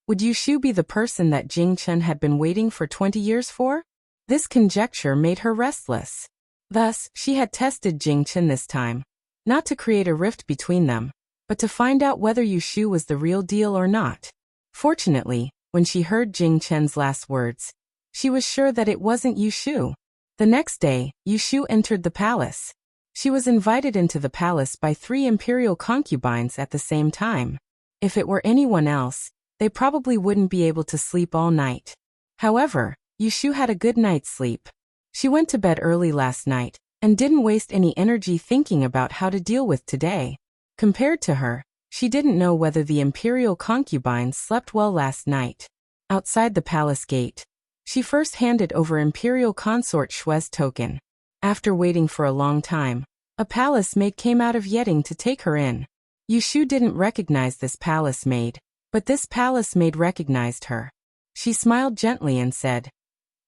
Would Yushu be the person that Jing Chen had been waiting for 20 years for? This conjecture made her restless. Thus, she had tested Jing Chen this time, not to create a rift between them, but to find out whether Yushu was the real deal or not. Fortunately, when she heard Jing Chen's last words, she was sure that it wasn't Yushu. The next day, Yushu entered the palace. She was invited into the palace by 3 imperial concubines at the same time. If it were anyone else, they probably wouldn't be able to sleep all night. However, Yushu had a good night's sleep. She went to bed early last night, and didn't waste any energy thinking about how to deal with today. Compared to her, she didn't know whether the imperial concubines slept well last night. Outside the palace gate, she first handed over imperial consort Shue's token. After waiting for a long time, a palace maid came out of Yeding to take her in. Yushu didn't recognize this palace maid, but this palace maid recognized her. She smiled gently and said,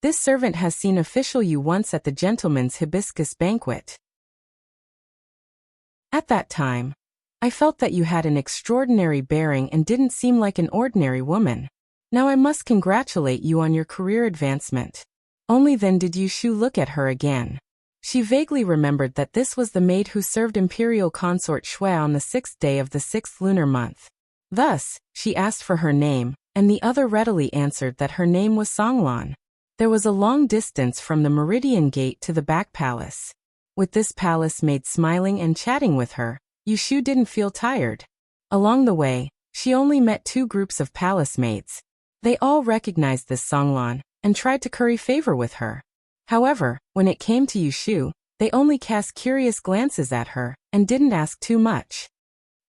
"This servant has seen official Yu once at the gentleman's hibiscus banquet." At that time, I felt that you had an extraordinary bearing and didn't seem like an ordinary woman. Now I must congratulate you on your career advancement." Only then did Yushu look at her again. She vaguely remembered that this was the maid who served Imperial Consort Shui on the 6th day of the 6th lunar month. Thus, she asked for her name, and the other readily answered that her name was Songlan. There was a long distance from the Meridian Gate to the back palace. With this palace maid smiling and chatting with her, Yushu didn't feel tired. Along the way, she only met 2 groups of palace maids. They all recognized this Songlan and tried to curry favor with her. However, when it came to Yushu, they only cast curious glances at her and didn't ask too much.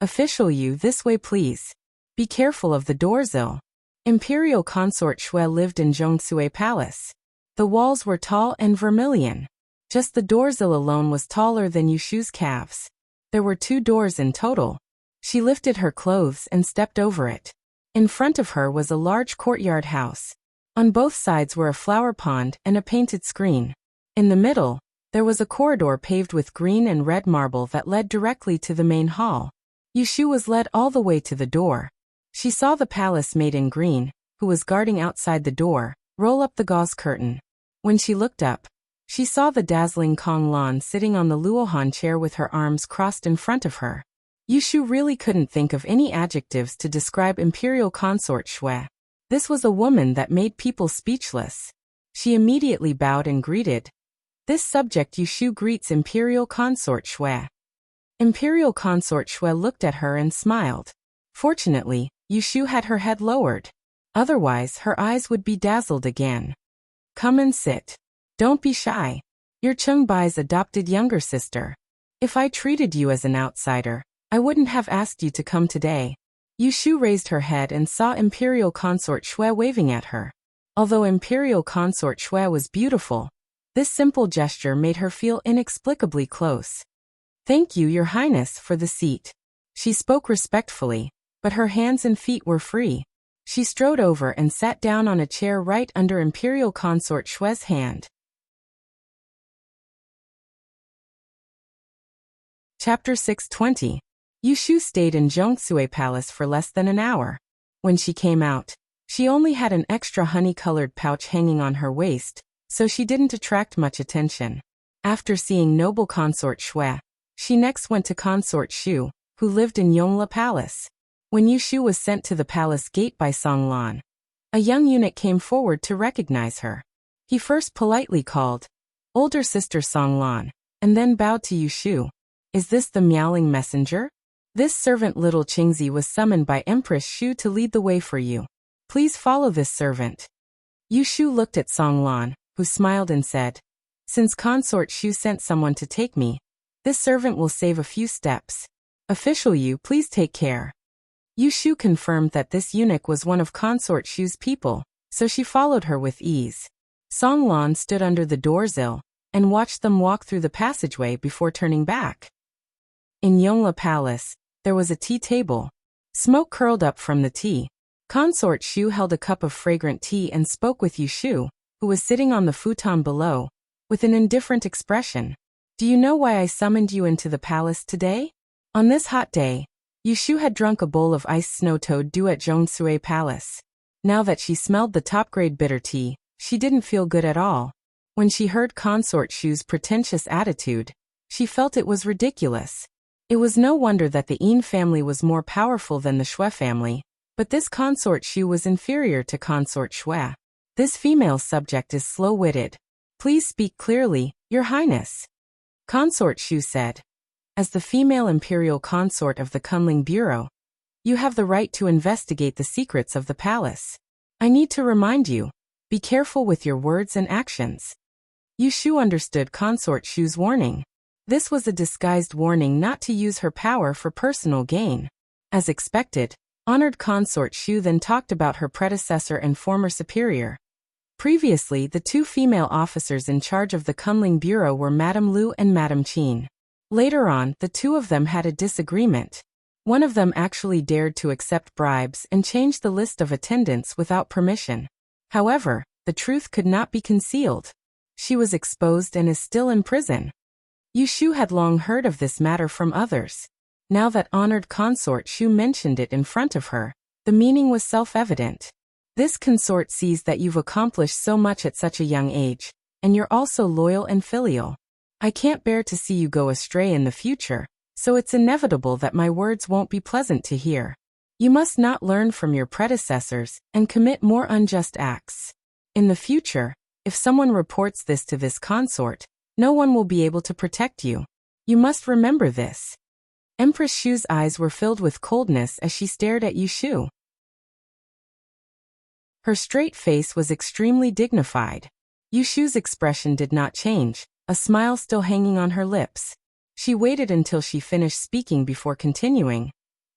"Official Yu, this way please. Be careful of the doors ill." Imperial Consort Shui lived in Zhongsui Palace. The walls were tall and vermilion. Just the doors ill alone was taller than Yushu's calves. There were 2 doors in total. She lifted her clothes and stepped over it. In front of her was a large courtyard house. On both sides were a flower pond and a painted screen. In the middle, there was a corridor paved with green and red marble that led directly to the main hall. Yushu was led all the way to the door. She saw the palace maid in green, who was guarding outside the door, roll up the gauze curtain. When she looked up, she saw the dazzling Kong Lan sitting on the Luohan chair with her arms crossed in front of her. Yushu really couldn't think of any adjectives to describe Imperial Consort Shui. This was a woman that made people speechless. She immediately bowed and greeted. "This subject Yushu greets Imperial Consort Shui." Imperial Consort Shui looked at her and smiled. Fortunately, Yushu had her head lowered. Otherwise, her eyes would be dazzled again. "Come and sit. Don't be shy. You're Cheng Bai's adopted younger sister. If I treated you as an outsider, I wouldn't have asked you to come today." Yushu raised her head and saw Imperial Consort Shui waving at her. Although Imperial Consort Shui was beautiful, this simple gesture made her feel inexplicably close. "Thank you, Your Highness, for the seat." She spoke respectfully, but her hands and feet were free. She strode over and sat down on a chair right under Imperial Consort Shui's hand. Chapter 620. Yushu stayed in Zhongsui Palace for less than an hour. When she came out, she only had an extra honey-colored pouch hanging on her waist, so she didn't attract much attention. After seeing noble Consort Shui, she next went to Consort Shu, who lived in Yongla Palace. When Yushu was sent to the palace gate by Songlan, a young eunuch came forward to recognize her. He first politely called, "Older sister Songlan," and then bowed to Yushu. "Is this the meowing messenger?" "This servant little Qingzi was summoned by Empress Shu to lead the way for you. Please follow this servant." Yushu looked at Songlan, who smiled and said, "Since Consort Shu sent someone to take me, this servant will save a few steps. Official Yu, please take care." Yushu confirmed that this eunuch was one of Consort Shu's people, so she followed her with ease. Songlan stood under the doorsill and watched them walk through the passageway before turning back. In Yongla Palace, there was a tea table. Smoke curled up from the tea. Consort Shu held a cup of fragrant tea and spoke with Yushu, who was sitting on the futon below, with an indifferent expression. "Do you know why I summoned you into the palace today?" On this hot day, Yushu had drunk a bowl of iced snow-toad dew at Zhongsui Palace. Now that she smelled the top-grade bitter tea, she didn't feel good at all. When she heard Consort Shu's pretentious attitude, she felt it was ridiculous. It was no wonder that the Yin family was more powerful than the Shui family, but this Consort Shu was inferior to Consort Shui. "This female subject is slow-witted. Please speak clearly, Your Highness," Consort Shu said. "As the female imperial consort of the Kunling Bureau, you have the right to investigate the secrets of the palace. I need to remind you, be careful with your words and actions." Yushu understood Consort Shu's warning. This was a disguised warning not to use her power for personal gain. As expected, honored Consort Shu then talked about her predecessor and former superior. Previously, the 2 female officers in charge of the Kunling Bureau were Madame Lu and Madame Qin. Later on, the 2 of them had a disagreement. One of them actually dared to accept bribes and change the list of attendants without permission. However, the truth could not be concealed. She was exposed and is still in prison. Yushu had long heard of this matter from others. Now that honored consort Shu mentioned it in front of her, the meaning was self-evident. This consort sees that you've accomplished so much at such a young age, and you're also loyal and filial. I can't bear to see you go astray in the future, so it's inevitable that my words won't be pleasant to hear. You must not learn from your predecessors and commit more unjust acts. In the future, if someone reports this to this consort, no one will be able to protect you. You must remember this. Empress Shu's eyes were filled with coldness as she stared at Yu Shu. Her straight face was extremely dignified. Yu Shu's expression did not change, a smile still hanging on her lips. She waited until she finished speaking before continuing.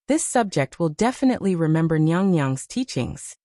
This subject will definitely remember Nyang Nyang's teachings.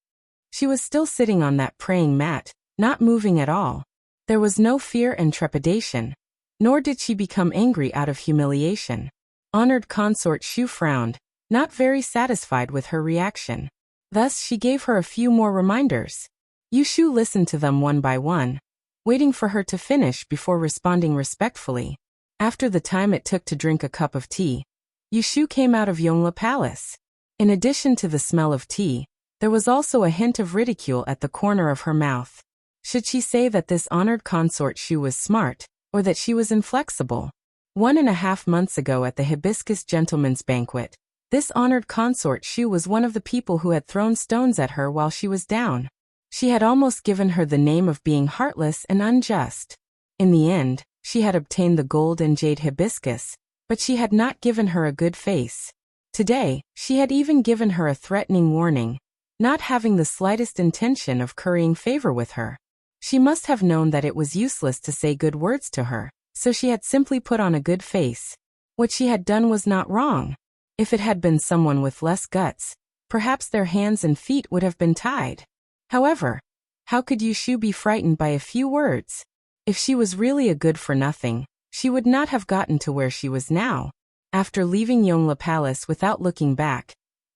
She was still sitting on that praying mat, not moving at all. There was no fear and trepidation, nor did she become angry out of humiliation. Honored consort Shu frowned, not very satisfied with her reaction. Thus she gave her a few more reminders. Yu Shu listened to them one by one, waiting for her to finish before responding respectfully. After the time it took to drink a cup of tea, Yu Shu came out of Yongla Palace. In addition to the smell of tea, there was also a hint of ridicule at the corner of her mouth. Should she say that this honored consort Shu was smart, or that she was inflexible? 1.5 months ago at the Hibiscus Gentleman's Banquet, this honored consort Shu was one of the people who had thrown stones at her while she was down. She had almost given her the name of being heartless and unjust. In the end, she had obtained the gold and jade hibiscus, but she had not given her a good face. Today, she had even given her a threatening warning, not having the slightest intention of currying favor with her. She must have known that it was useless to say good words to her, so she had simply put on a good face. What she had done was not wrong. If it had been someone with less guts, perhaps their hands and feet would have been tied. However, how could Yu Shu be frightened by a few words? If she was really a good-for-nothing, she would not have gotten to where she was now. After leaving Yongla Palace without looking back,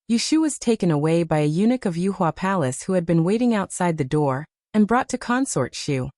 Yu Shu was taken away by a eunuch of Yuhua Palace who had been waiting outside the door, and brought to Consort Shu.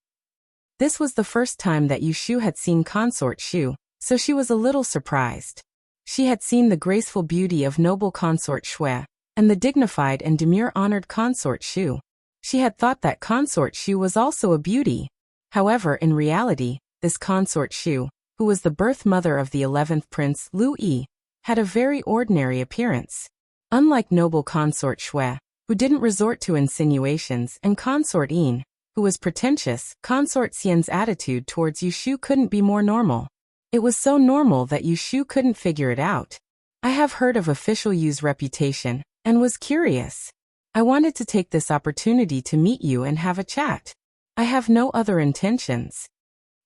This was the first time that Yu Shu had seen Consort Shu, so she was a little surprised. She had seen the graceful beauty of noble Consort Shui, and the dignified and demure honored Consort Shu. She had thought that Consort Shu was also a beauty. However, in reality, this Consort Shu, who was the birth mother of the 11th Prince Lu Yi, had a very ordinary appearance. Unlike noble Consort Shui, who didn't resort to insinuations, and Consort Yin, who was pretentious, Consort Xian's attitude towards Yu Shu couldn't be more normal. It was so normal that Yu Shu couldn't figure it out. I have heard of official Yu's reputation, and was curious. I wanted to take this opportunity to meet you and have a chat. I have no other intentions.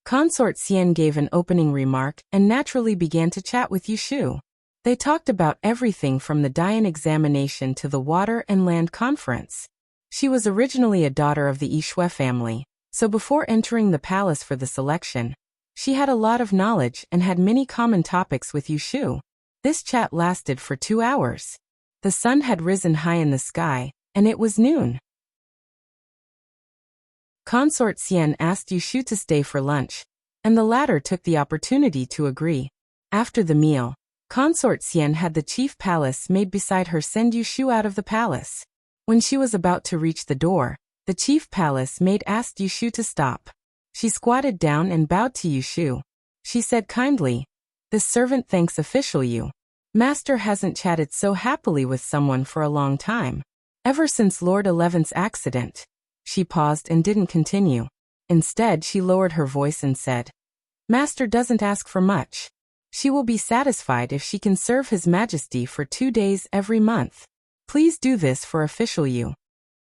Consort Xian gave an opening remark and naturally began to chat with Yu Shu. They talked about everything from the Dian examination to the Water and Land Conference. She was originally a daughter of the Yishui family, so before entering the palace for the selection, she had a lot of knowledge and had many common topics with Yu Shu. This chat lasted for 2 hours. The sun had risen high in the sky, and it was noon. Consort Xian asked Yu Shu to stay for lunch, and the latter took the opportunity to agree. After the meal, Consort Xian had the chief palace maid beside her send Yu Shu out of the palace. When she was about to reach the door, the chief palace maid asked Yu Shu to stop. She squatted down and bowed to Yu Shu. She said kindly, "This servant thanks official Yu. Master hasn't chatted so happily with someone for a long time. Ever since Lord 11's accident." She paused and didn't continue. Instead, she lowered her voice and said, "Master doesn't ask for much. She will be satisfied if she can serve His Majesty for 2 days every month. Please do this for official Yu."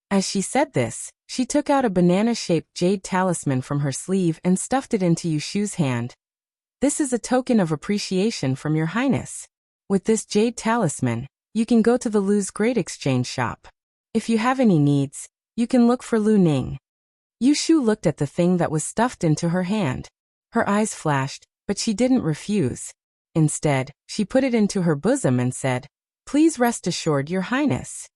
As she said this, she took out a banana-shaped jade talisman from her sleeve and stuffed it into Yu Shu's hand. "This is a token of appreciation from Your Highness. With this jade talisman, you can go to the Lu's Great Exchange Shop. If you have any needs, you can look for Lu Ning." Yu Shu looked at the thing that was stuffed into her hand. Her eyes flashed, but she didn't refuse. Instead, she put it into her bosom and said, "Please rest assured, Your Highness."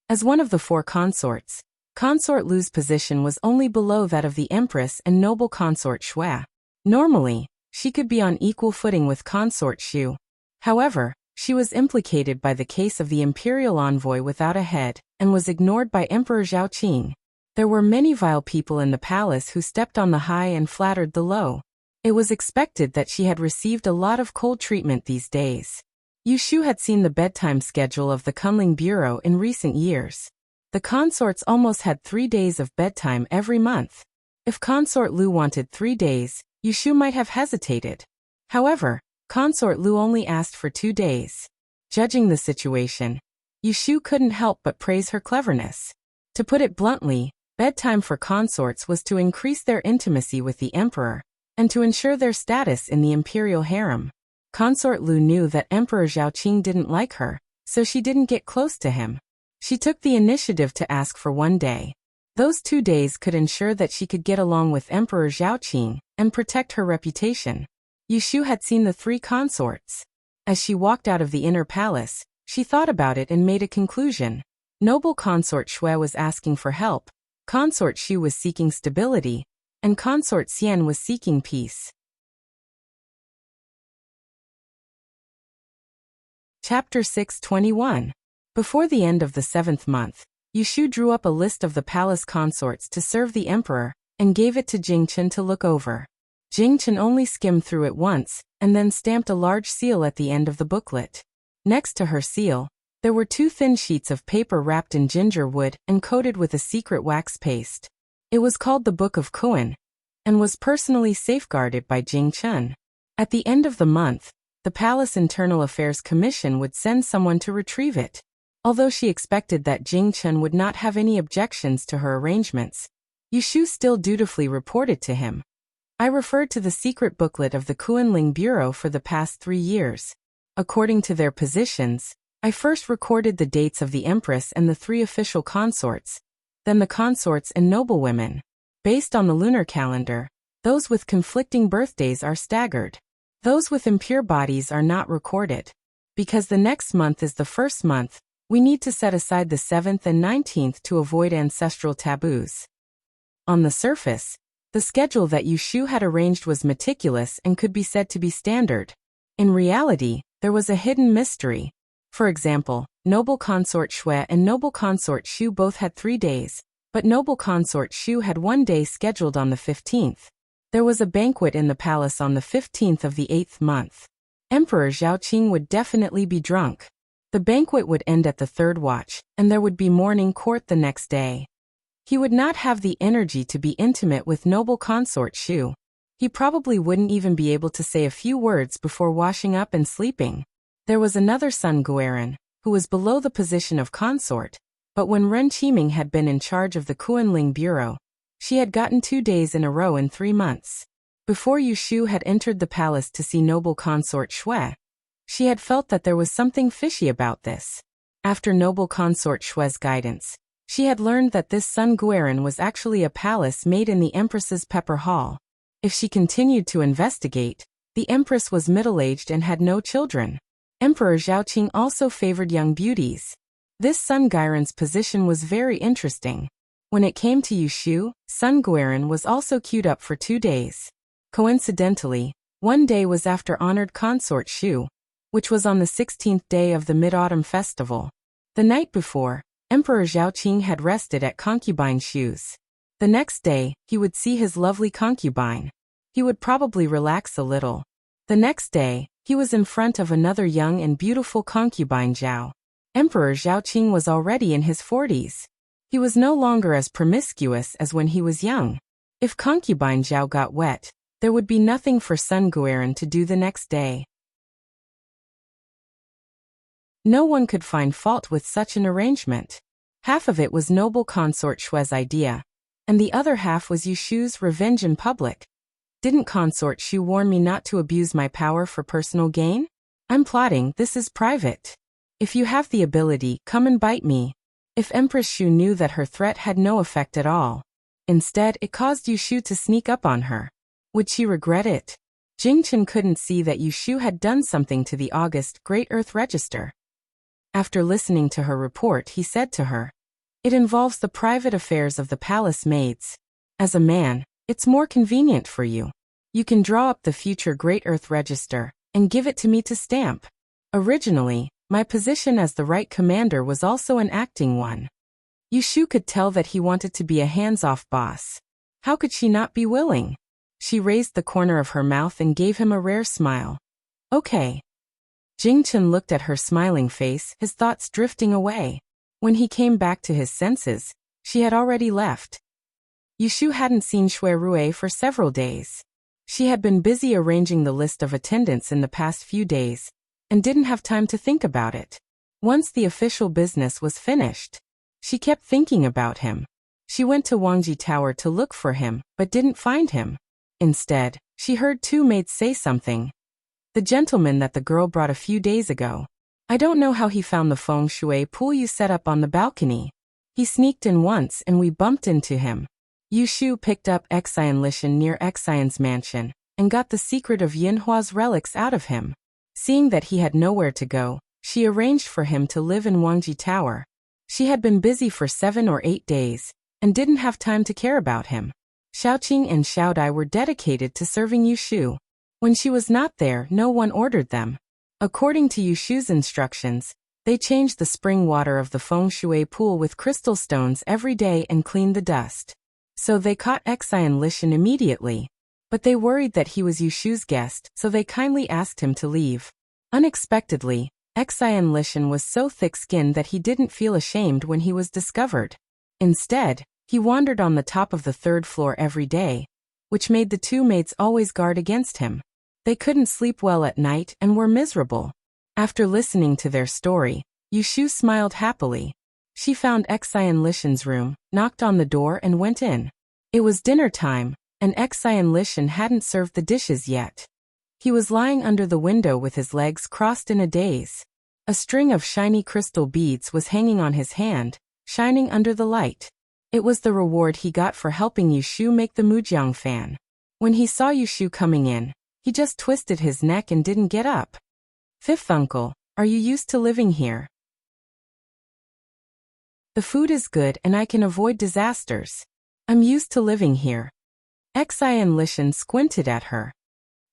As one of the 4 consorts, Consort Lu's position was only below that of the Empress and noble Consort Shui. Normally, she could be on equal footing with Consort Shu. However, She was implicated by the case of the imperial envoy without a head, and was ignored by Emperor Zhaoqing. There were many vile people in the palace who stepped on the high and flattered the low. It was expected that she had received a lot of cold treatment these days. Yu Shu had seen the bedtime schedule of the Kunling Bureau in recent years. The consorts almost had 3 days of bedtime every month. If Consort Lu wanted 3 days, Yu Shu might have hesitated. However, Consort Lu only asked for 2 days. Judging the situation, Yu Shu couldn't help but praise her cleverness. To put it bluntly, bedtime for consorts was to increase their intimacy with the emperor, and to ensure their status in the imperial harem. Consort Lu knew that Emperor Zhaoqing didn't like her, so she didn't get close to him. She took the initiative to ask for 1 day. Those 2 days could ensure that she could get along with Emperor Zhaoqing and protect her reputation. Yu Shu had seen the 3 consorts. As she walked out of the inner palace, she thought about it and made a conclusion. Noble Consort Shui was asking for help, Consort Shu was seeking stability, and Consort Xian was seeking peace. Chapter 621. Before the end of the 7th month, Yu Shu drew up a list of the palace consorts to serve the emperor, and gave it to Jingchen to look over. Jingchen only skimmed through it once, and then stamped a large seal at the end of the booklet. Next to her seal, there were 2 thin sheets of paper wrapped in ginger wood and coated with a secret wax paste. It was called the Book of Kuan, and was personally safeguarded by Jingchen. At the end of the month, the Palace Internal Affairs Commission would send someone to retrieve it. Although she expected that Jingchen would not have any objections to her arrangements, Yu Shu still dutifully reported to him. I referred to the secret booklet of the Kunling Bureau for the past 3 years. According to their positions, I first recorded the dates of the Empress and the 3 official consorts, then the consorts and noblewomen. Based on the lunar calendar, those with conflicting birthdays are staggered. Those with impure bodies are not recorded. Because the next month is the first month, we need to set aside the 7th and 19th to avoid ancestral taboos. On the surface, the schedule that Yu Shu had arranged was meticulous and could be said to be standard. In reality, there was a hidden mystery. For example, Noble Consort Shui and Noble Consort Shu both had 3 days, but Noble Consort Shu had 1 day scheduled on the 15th. There was a banquet in the palace on the 15th of the 8th month. Emperor Zhaoqing would definitely be drunk. The banquet would end at the 3rd watch, and there would be morning court the next day. He would not have the energy to be intimate with Noble Consort Shu. He probably wouldn't even be able to say a few words before washing up and sleeping. There was another Sun Guoran, who was below the position of consort, but when Ren Qiming had been in charge of the Kunling Bureau, she had gotten 2 days in a row in 3 months. Before Yu Shu had entered the palace to see Noble Consort Shui, she had felt that there was something fishy about this. After Noble Consort Shui's guidance, she had learned that this Sun Guoran was actually a palace made in the Empress's Pepper Hall. If she continued to investigate, the Empress was middle-aged and had no children. Emperor Zhaoqing also favored young beauties. This Sun Guoran's position was very interesting. When it came to Yu Shu, Sun Guoran was also queued up for 2 days. Coincidentally, 1 day was after honored Consort Shu, which was on the 16th day of the Mid-Autumn Festival. The night before, Emperor Zhaoqing had rested at concubine Shu's. The next day, he would see his lovely concubine. He would probably relax a little. The next day, he was in front of another young and beautiful concubine Zhao. Emperor Zhaoqing was already in his 40s. He was no longer as promiscuous as when he was young. If concubine Zhao got wet, there would be nothing for Sun Guoran to do the next day. No one could find fault with such an arrangement. Half of it was Noble Consort Shui's idea, and the other half was Yu Shu's revenge in public. Didn't Consort Shu warn me not to abuse my power for personal gain? I'm plotting, this is private. If you have the ability, come and bite me. If Empress Shu knew that her threat had no effect at all. Instead, it caused Yu Shu to sneak up on her. Would she regret it? Jingchen couldn't see that Yu Shu had done something to the August Great Earth Register. After listening to her report, he said to her, "It involves the private affairs of the palace maids. As a man, it's more convenient for you. You can draw up the future Great Earth Register and give it to me to stamp." Originally, my position as the right commander was also an acting one. Yushu could tell that he wanted to be a hands-off boss. How could she not be willing? She raised the corner of her mouth and gave him a rare smile. Okay. Jingchen looked at her smiling face, his thoughts drifting away. When he came back to his senses, she had already left. Yushu hadn't seen Shui Rui for several days. She had been busy arranging the list of attendants in the past few days, and didn't have time to think about it. Once the official business was finished, she kept thinking about him. She went to Wangji Tower to look for him, but didn't find him. Instead, she heard two maids say something. The gentleman that the girl brought a few days ago. I don't know how he found the feng shui pool you set up on the balcony. He sneaked in once and we bumped into him. Yushu picked up Xian Lishan near Xian's mansion, and got the secret of Yinhua's relics out of him. Seeing that he had nowhere to go, she arranged for him to live in Wangji Tower. She had been busy for 7 or 8 days, and didn't have time to care about him. Xiaoqing and Xiaodai were dedicated to serving Yushu. When she was not there, no one ordered them. According to Yushu's instructions, they changed the spring water of the feng shui pool with crystal stones every day and cleaned the dust. So they caught Xian Lishan immediately. But they worried that he was Yushu's guest, so they kindly asked him to leave. Unexpectedly, Xian Lishan was so thick-skinned that he didn't feel ashamed when he was discovered. Instead, he wandered on the top of the 3rd floor every day, which made the two maids always guard against him. They couldn't sleep well at night and were miserable. After listening to their story, Yushu smiled happily. She found Xian Lishan's room, knocked on the door and went in. It was dinner time, and Xian Lishan hadn't served the dishes yet. He was lying under the window with his legs crossed in a daze. A string of shiny crystal beads was hanging on his hand, shining under the light. It was the reward he got for helping Yushu make the Mujiang fan. When he saw Yushu coming in, he just twisted his neck and didn't get up. "Fifth uncle, are you used to living here? The food is good and I can avoid disasters. I'm used to living here." Xian Lishan squinted at her.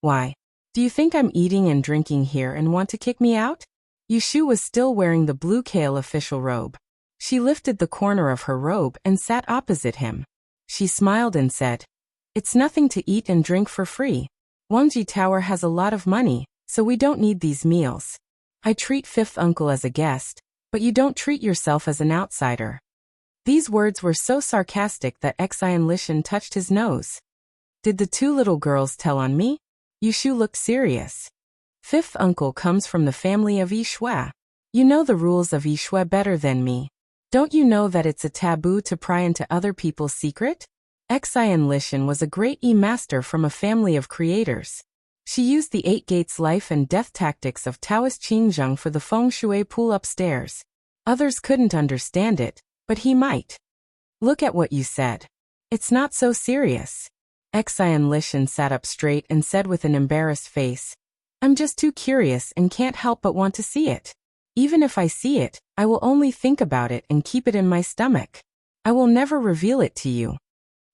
"Why? Do you think I'm eating and drinking here and want to kick me out?" Yushu was still wearing the blue kale official robe. She lifted the corner of her robe and sat opposite him. She smiled and said, "It's nothing to eat and drink for free. Wangji Tower has a lot of money, so we don't need these meals. I treat fifth uncle as a guest, but you don't treat yourself as an outsider." These words were so sarcastic that Xian Lishan touched his nose. "Did the two little girls tell on me?" Yushu looked serious. "Fifth uncle comes from the family of Yishui. You know the rules of Yishui better than me. Don't you know that it's a taboo to pry into other people's secret?" Xian Lishan was a great master from a family of creators. She used the 8 gates life and death tactics of Taoist Qingzheng for the feng shui pool upstairs. Others couldn't understand it, but he might. "Look at what you said. It's not so serious." Xian Lishan sat up straight and said with an embarrassed face, "I'm just too curious and can't help but want to see it. Even if I see it, I will only think about it and keep it in my stomach. I will never reveal it to you."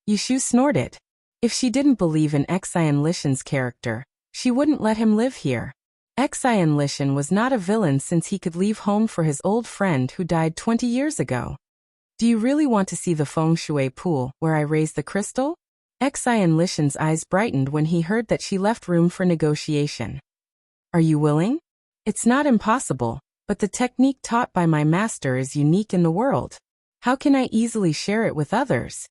Yushu snorted. If she didn't believe in Xian Lishan's character, she wouldn't let him live here. Xian Lishan was not a villain since he could leave home for his old friend who died 20 years ago. "Do you really want to see the feng shui pool where I raise the crystal?" Xian Lishan's eyes brightened when he heard that she left room for negotiation. "Are you willing? It's not impossible, but the technique taught by my master is unique in the world. How can I easily share it with others?"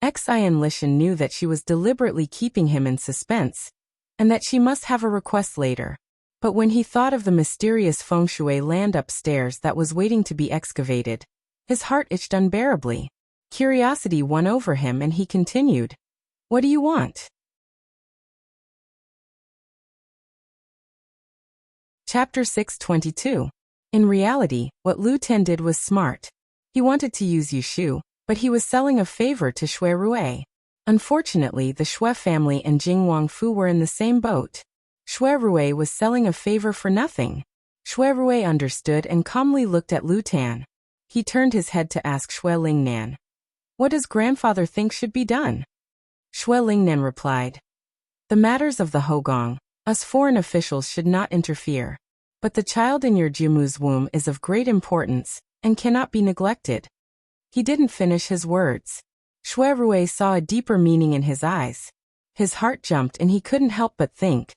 Xian Lishan knew that she was deliberately keeping him in suspense, and that she must have a request later. But when he thought of the mysterious feng shui land upstairs that was waiting to be excavated, his heart itched unbearably. Curiosity won over him and he continued, "What do you want?" Chapter 622. In reality, what Lu Ten did was smart. He wanted to use Yushu, but he was selling a favor to Shui Rui. Unfortunately, the Shui family and Jing Wangfu were in the same boat. Shui Rui was selling a favor for nothing. Shui Rui understood and calmly looked at Lu Tan. He turned his head to ask Shui Lingnan, "What does grandfather think should be done?" Shui Lingnan replied, "The matters of the Hogong, us foreign officials should not interfere. But the child in your Jimu's womb is of great importance and cannot be neglected. He didn't finish his words. Shui Rui saw a deeper meaning in his eyes. His heart jumped and he couldn't help but think.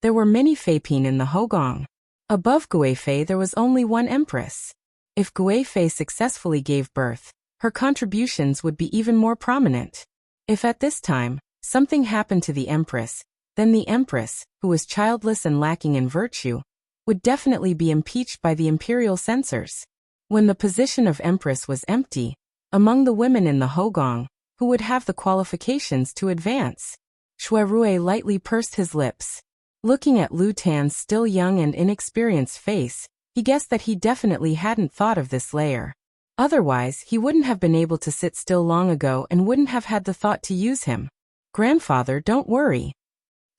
There were many Feipin in the Hogong. Above Guifei there was only one empress. If Guifei successfully gave birth, her contributions would be even more prominent. If at this time, something happened to the empress, then the empress, who was childless and lacking in virtue, would definitely be impeached by the imperial censors. When the position of empress was empty, among the women in the Hogong, who would have the qualifications to advance? Shui Rui lightly pursed his lips. Looking at Lu Tan's still young and inexperienced face, he guessed that he definitely hadn't thought of this layer. Otherwise, he wouldn't have been able to sit still long ago and wouldn't have had the thought to use him. Grandfather, don't worry.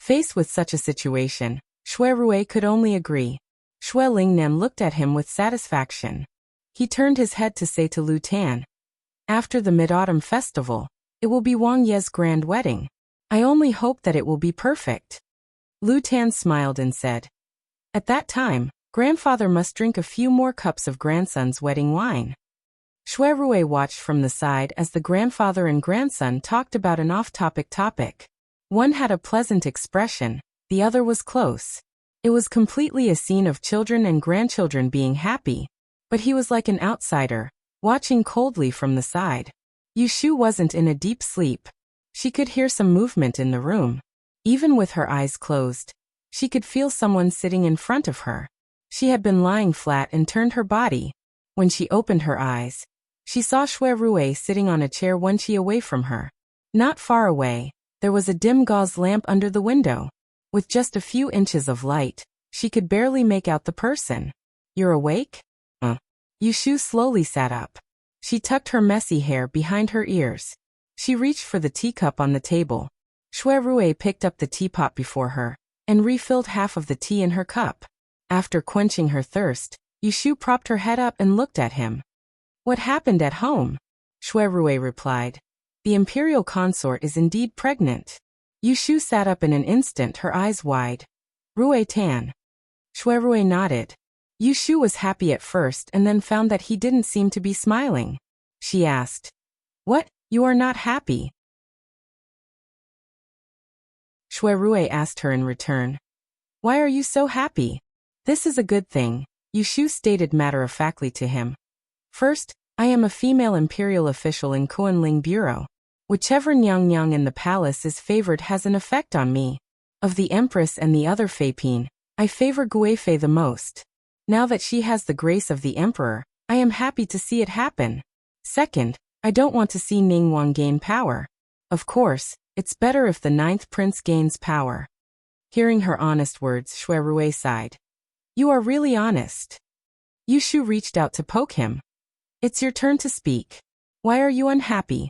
Faced with such a situation, Shui Rui could only agree. Shui Lingnan looked at him with satisfaction. He turned his head to say to Lu Tan, after the Mid-Autumn Festival, it will be Wang Ye's grand wedding. I only hope that it will be perfect. Lu Tan smiled and said, at that time, grandfather must drink a few more cups of grandson's wedding wine. Shui Rui watched from the side as the grandfather and grandson talked about an off-topic topic. One had a pleasant expression, the other was close. It was completely a scene of children and grandchildren being happy, but he was like an outsider, watching coldly from the side. Yushu wasn't in a deep sleep. She could hear some movement in the room. Even with her eyes closed, she could feel someone sitting in front of her. She had been lying flat and turned her body. When she opened her eyes, she saw Shui Rui sitting on a chair 1 chi away from her. Not far away, there was a dim gauze lamp under the window. With just a few inches of light, she could barely make out the person. You're awake? Yushu slowly sat up. She tucked her messy hair behind her ears. She reached for the teacup on the table. Shui Rui picked up the teapot before her and refilled half of the tea in her cup. After quenching her thirst, Yushu propped her head up and looked at him. What happened at home? Shui Rui replied. The imperial consort is indeed pregnant. Yushu sat up in an instant, her eyes wide. Rui Tan. Shui Rui nodded. Yushu was happy at first and then found that he didn't seem to be smiling. She asked, what, you are not happy? Shui Rui asked her in return. Why are you so happy? This is a good thing, Yushu stated matter-of-factly to him. First, I am a female imperial official in Kuanling Bureau. Whichever Nyang in the palace is favored has an effect on me. Of the empress and the other Feipin, I favor Guifei the most. Now that she has the grace of the emperor, I am happy to see it happen. Second, I don't want to see Ningguang gain power. Of course, it's better if the 9th prince gains power. Hearing her honest words, Shui Rui sighed. You are really honest. Yushu reached out to poke him. It's your turn to speak. Why are you unhappy?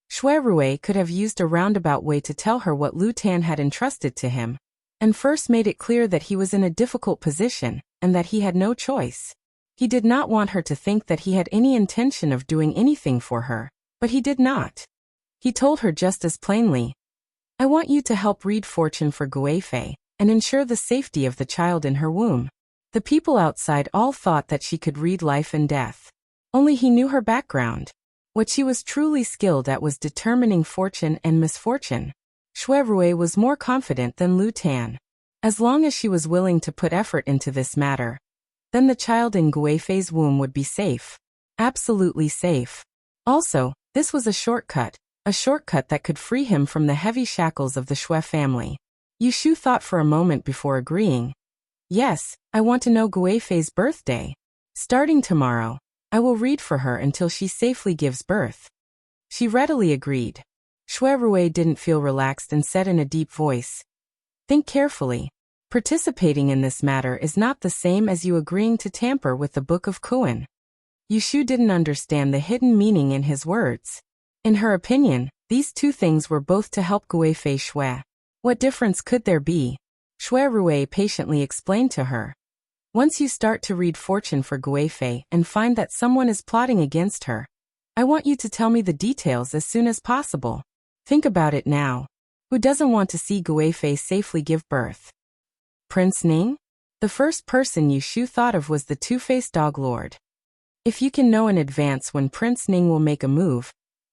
Shui Rui could have used a roundabout way to tell her what Lu Tan had entrusted to him, and first made it clear that he was in a difficult position, and that he had no choice. He did not want her to think that he had any intention of doing anything for her, but he did not. He told her just as plainly, I want you to help read fortune for Guifei, and ensure the safety of the child in her womb. The people outside all thought that she could read life and death. Only he knew her background. What she was truly skilled at was determining fortune and misfortune. Shui Rui was more confident than Lu Tan. As long as she was willing to put effort into this matter, then the child in Guifei's womb would be safe. Absolutely safe. Also, this was a shortcut that could free him from the heavy shackles of the Shui family. Yushu thought for a moment before agreeing. Yes, I want to know Guifei's birthday. Starting tomorrow, I will read for her until she safely gives birth. She readily agreed. Shui Rui didn't feel relaxed and said in a deep voice, think carefully. Participating in this matter is not the same as you agreeing to tamper with the Book of Kuan. Yushu didn't understand the hidden meaning in his words. In her opinion, these two things were both to help Guifei Shui. What difference could there be? Shui Rui patiently explained to her. Once you start to read fortune for Guifei and find that someone is plotting against her, I want you to tell me the details as soon as possible. Think about it now. Who doesn't want to see Guifei safely give birth? Prince Ning? The first person Yushu thought of was the two-faced dog lord. If you can know in advance when Prince Ning will make a move,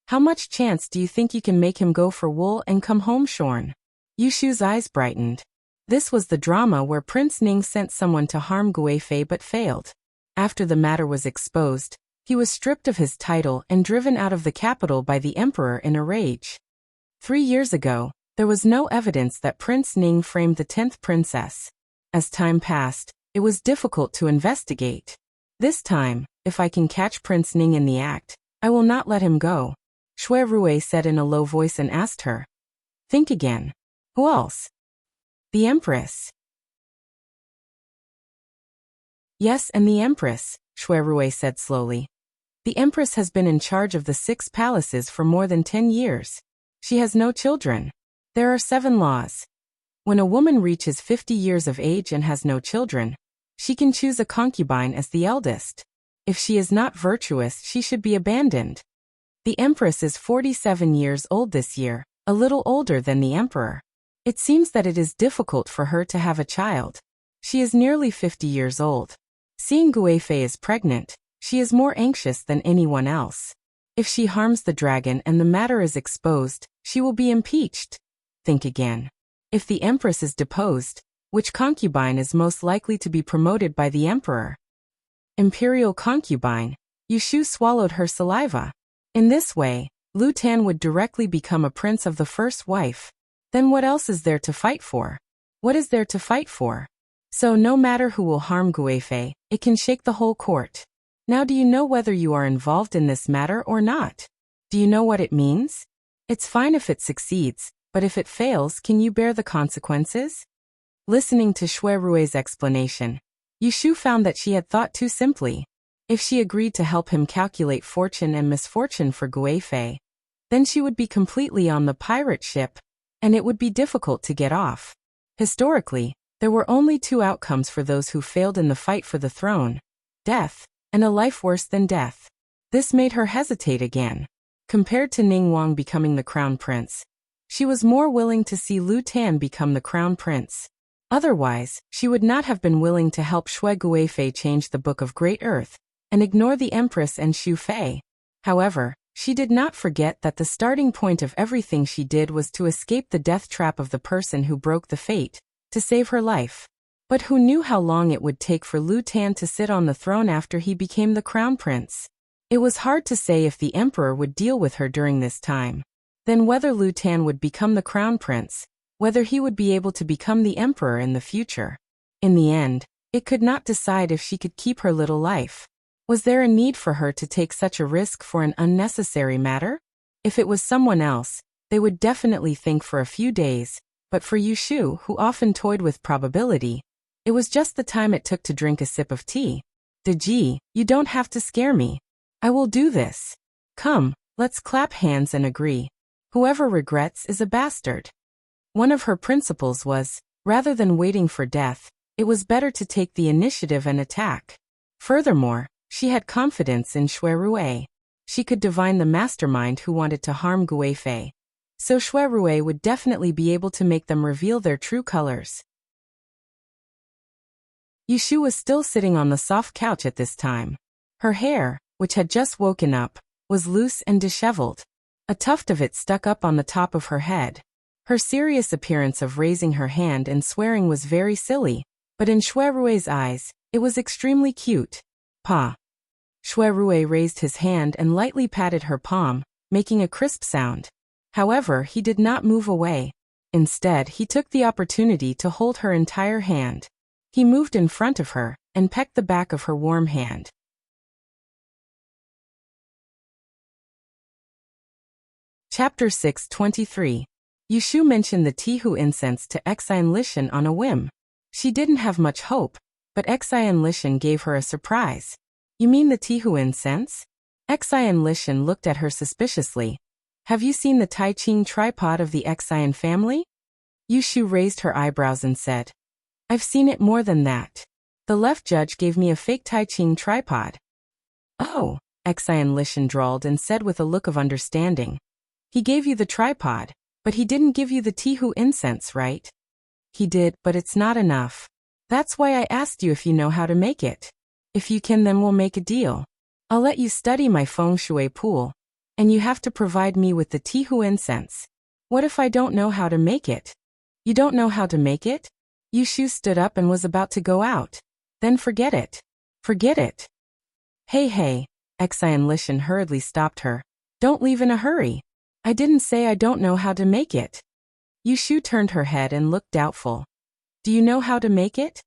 how much chance do you think you can make him go for wool and come home shorn? Yushu's eyes brightened. This was the drama where Prince Ning sent someone to harm Guifei but failed. After the matter was exposed, he was stripped of his title and driven out of the capital by the emperor in a rage. 3 years ago, there was no evidence that Prince Ning framed the 10th princess. As time passed, it was difficult to investigate. This time, if I can catch Prince Ning in the act, I will not let him go, Shui Rui said in a low voice and asked her. Think again. Who else? The Empress. Yes, and the Empress, Shui Rui said slowly. The Empress has been in charge of the 6 palaces for more than 10 years. She has no children. There are 7 laws. When a woman reaches 50 years of age and has no children, she can choose a concubine as the eldest. If she is not virtuous, she should be abandoned. The Empress is 47 years old this year, a little older than the Emperor. It seems that it is difficult for her to have a child. She is nearly 50 years old. Seeing Guifei is pregnant, she is more anxious than anyone else. If she harms the dragon and the matter is exposed, she will be impeached. Think again. If the Empress is deposed, which concubine is most likely to be promoted by the Emperor? Imperial concubine. Yushu swallowed her saliva. In this way, Lu Tan would directly become a prince of the first wife. Then what else is there to fight for? What is there to fight for? So no matter who will harm Guifei, it can shake the whole court. Now do you know whether you are involved in this matter or not? Do you know what it means? It's fine if it succeeds, but if it fails, can you bear the consequences? Listening to Shui Rui's explanation, Yushu found that she had thought too simply. If she agreed to help him calculate fortune and misfortune for Guifei, then she would be completely on the pirate ship, and it would be difficult to get off. Historically, there were only 2 outcomes for those who failed in the fight for the throne: death, and a life worse than death. This made her hesitate again. Compared to Ning Wang becoming the crown prince, she was more willing to see Lu Tan become the crown prince. Otherwise, she would not have been willing to help Shui Guifei change the Book of Great Earth and ignore the Empress and Xu Fei. However, she did not forget that the starting point of everything she did was to escape the death trap of the person who broke the fate, to save her life. But who knew how long it would take for Lu Tan to sit on the throne after he became the crown prince? It was hard to say if the emperor would deal with her during this time. Then whether Lu Tan would become the crown prince, whether he would be able to become the emperor in the future. In the end, it could not decide if she could keep her little life. Was there a need for her to take such a risk for an unnecessary matter? If it was someone else, they would definitely think for a few days, but for Yushu, who often toyed with probability, it was just the time it took to drink a sip of tea. Deji, you don't have to scare me. I will do this. Come, let's clap hands and agree. Whoever regrets is a bastard. One of her principles was, rather than waiting for death, it was better to take the initiative and attack. Furthermore, she had confidence in Shui Rui. She could divine the mastermind who wanted to harm Guifei. So Shui Rui would definitely be able to make them reveal their true colors. Yushu was still sitting on the soft couch at this time. Her hair, which had just woken up, was loose and disheveled. A tuft of it stuck up on the top of her head. Her serious appearance of raising her hand and swearing was very silly, but in Shui Rui's eyes, it was extremely cute. Pa. Shui Rui raised his hand and lightly patted her palm, making a crisp sound. However, he did not move away. Instead, he took the opportunity to hold her entire hand. He moved in front of her and pecked the back of her warm hand. Chapter 623. Yushu mentioned the Tihu incense to Xian Lishan on a whim. She didn't have much hope, but Xian Lishan gave her a surprise. You mean the Tihu incense? Xian Lishan looked at her suspiciously. Have you seen the Tai Ching tripod of the Xian family? Yushu raised her eyebrows and said, I've seen it more than that. The left judge gave me a fake Tai Ching tripod. Oh, Xian Lishan drawled and said with a look of understanding. He gave you the tripod, but he didn't give you the Tihu incense, right? He did, but it's not enough. That's why I asked you if you know how to make it. If you can, then we'll make a deal. I'll let you study my feng shui pool, and you have to provide me with the tihu incense. What if I don't know how to make it? You don't know how to make it? Yushu stood up and was about to go out. Then forget it. Forget it. Hey, Xian Lishan hurriedly stopped her. Don't leave in a hurry. I didn't say I don't know how to make it. Yushu turned her head and looked doubtful. Do you know how to make it?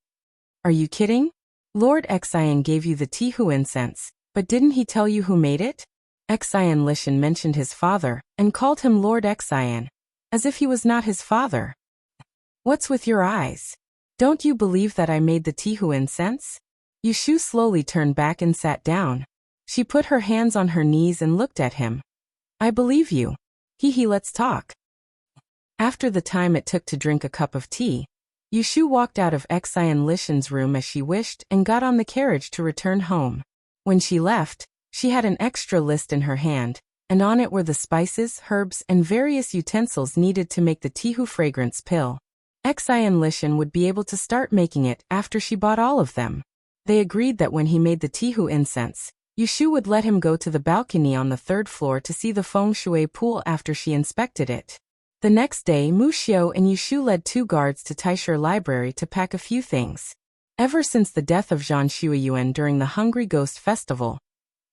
Are you kidding? Lord Xian gave you the tihu incense, but didn't he tell you who made it? Xian Lishan mentioned his father and called him Lord Xian, as if he was not his father. What's with your eyes? Don't you believe that I made the tihu incense? Yushu slowly turned back and sat down. She put her hands on her knees and looked at him. I believe you. Let's talk. After the time it took to drink a cup of tea, Yushu walked out of Xian Lishan's room as she wished and got on the carriage to return home. When she left, she had an extra list in her hand, and on it were the spices, herbs, and various utensils needed to make the tihu fragrance pill. Xian Lishan would be able to start making it after she bought all of them. They agreed that when he made the tihu incense, Yushu would let him go to the balcony on the 3rd floor to see the feng shui pool after she inspected it. The next day, Mu Xiao and Yushu led 2 guards to Taisher Library to pack a few things. Ever since the death of Zhang Shuiyuan during the Hungry Ghost Festival,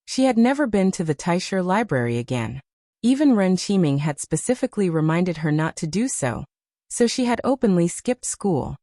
she had never been to the Taisher Library again. Even Ren Qiming had specifically reminded her not to do so, so she had openly skipped school.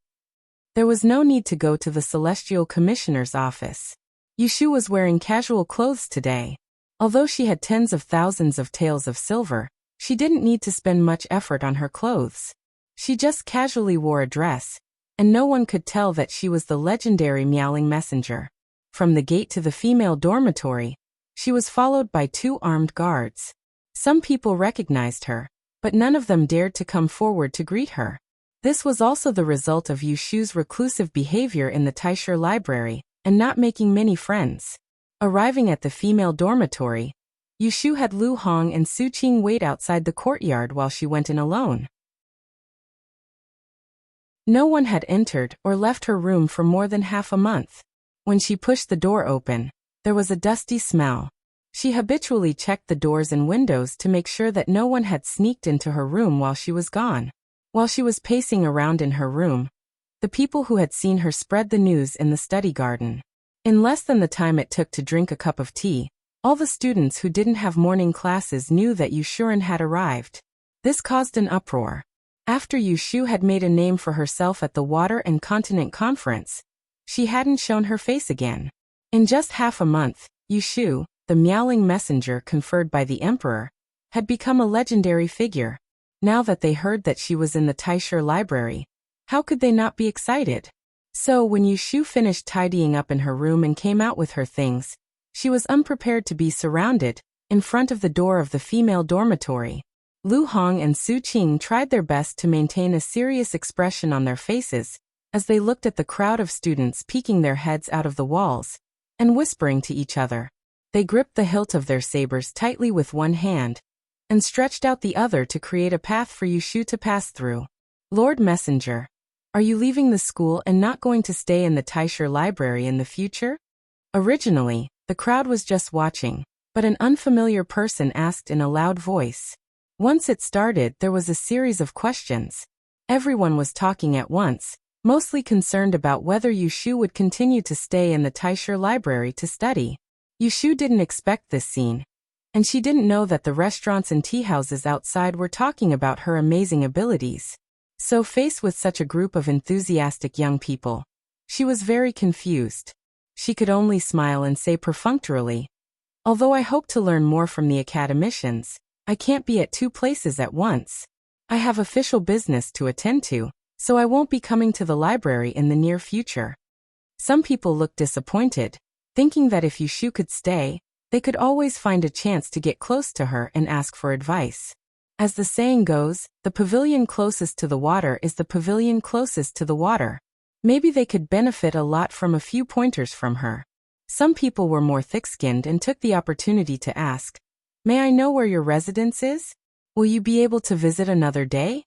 There was no need to go to the Celestial Commissioner's office. Yushu was wearing casual clothes today. Although she had tens of thousands of taels of silver, she didn't need to spend much effort on her clothes. She just casually wore a dress, and no one could tell that she was the legendary Miaoling messenger. From the gate to the female dormitory, she was followed by 2 armed guards. Some people recognized her, but none of them dared to come forward to greet her. This was also the result of Yushu's reclusive behavior in the Taisher Library, and not making many friends. Arriving at the female dormitory, Yushu had Lu Hong and Su Qing wait outside the courtyard while she went in alone. No one had entered or left her room for more than half a month. When she pushed the door open, there was a dusty smell. She habitually checked the doors and windows to make sure that no one had sneaked into her room while she was gone. While she was pacing around in her room, the people who had seen her spread the news in the study garden. In less than the time it took to drink a cup of tea, all the students who didn't have morning classes knew that Yushuren had arrived. This caused an uproar. After Yushu had made a name for herself at the Water and Continent Conference, she hadn't shown her face again. In just half a month, Yushu, the Miaoling messenger conferred by the emperor, had become a legendary figure. Now that they heard that she was in the Taisher Library, how could they not be excited? So when Yushu finished tidying up in her room and came out with her things, she was unprepared to be surrounded, in front of the door of the female dormitory. Lu Hong and Su Qing tried their best to maintain a serious expression on their faces, as they looked at the crowd of students peeking their heads out of the walls, and whispering to each other. They gripped the hilt of their sabers tightly with one hand, and stretched out the other to create a path for Yushu to pass through. Lord Messenger, are you leaving the school and not going to stay in the Taisher Library in the future? Originally, the crowd was just watching, but an unfamiliar person asked in a loud voice. Once it started, there was a series of questions. Everyone was talking at once, mostly concerned about whether Yushu would continue to stay in the Taisher Library to study. Yushu didn't expect this scene, and she didn't know that the restaurants and tea houses outside were talking about her amazing abilities. So faced with such a group of enthusiastic young people, she was very confused. She could only smile and say perfunctorily, "Although I hope to learn more from the academicians, I can't be at 2 places at once. I have official business to attend to, so I won't be coming to the library in the near future." Some people looked disappointed, thinking that if Yushu could stay, they could always find a chance to get close to her and ask for advice. As the saying goes, the pavilion closest to the water is the pavilion closest to the water. Maybe they could benefit a lot from a few pointers from her. Some people were more thick-skinned and took the opportunity to ask, "May I know where your residence is? Will you be able to visit another day?"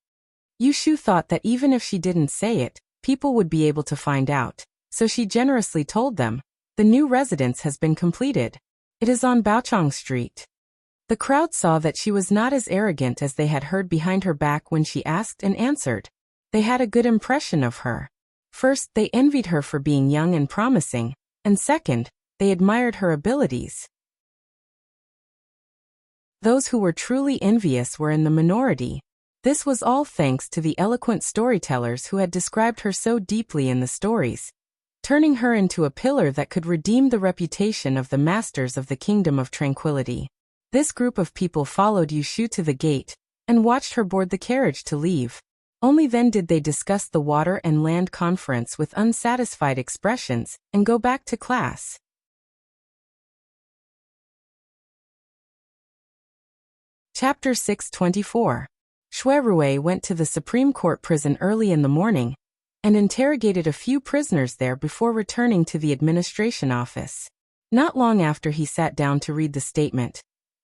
Yushu thought that even if she didn't say it, people would be able to find out, so she generously told them, "The new residence has been completed. It is on Baochang Street." The crowd saw that she was not as arrogant as they had heard behind her back when she asked and answered. They had a good impression of her. First, they envied her for being young and promising, and second, they admired her abilities. Those who were truly envious were in the minority. This was all thanks to the eloquent storytellers who had described her so deeply in the stories, turning her into a pillar that could redeem the reputation of the masters of the Kingdom of Tranquility. This group of people followed Yushu to the gate and watched her board the carriage to leave. Only then did they discuss the water and land conference with unsatisfied expressions and go back to class. Chapter 624. Xue Rui went to the Supreme Court prison early in the morning and interrogated a few prisoners there before returning to the administration office. Not long after he sat down to read the statement,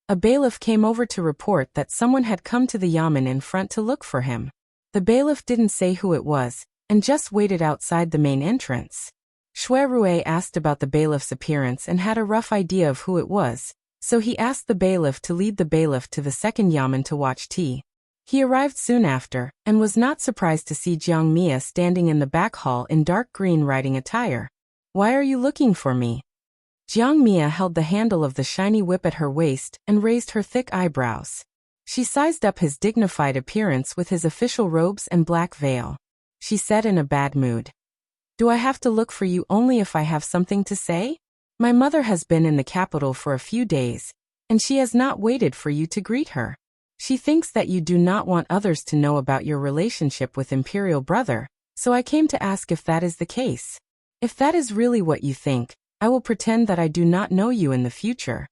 a bailiff came over to report that someone had come to the yamen in front to look for him. The bailiff didn't say who it was, and just waited outside the main entrance. Xue Rui asked about the bailiff's appearance and had a rough idea of who it was, so he asked the bailiff to lead the bailiff to the second yamen to watch tea. He arrived soon after, and was not surprised to see Jiang Mia standing in the back hall in dark green riding attire. "Why are you looking for me?" Jiang Mia held the handle of the shiny whip at her waist and raised her thick eyebrows. She sized up his dignified appearance with his official robes and black veil. She said in a bad mood, "Do I have to look for you only if I have something to say? My mother has been in the capital for a few days, and she has not waited for you to greet her. She thinks that you do not want others to know about your relationship with Imperial Brother, so I came to ask if that is the case. If that is really what you think, I will pretend that I do not know you in the future."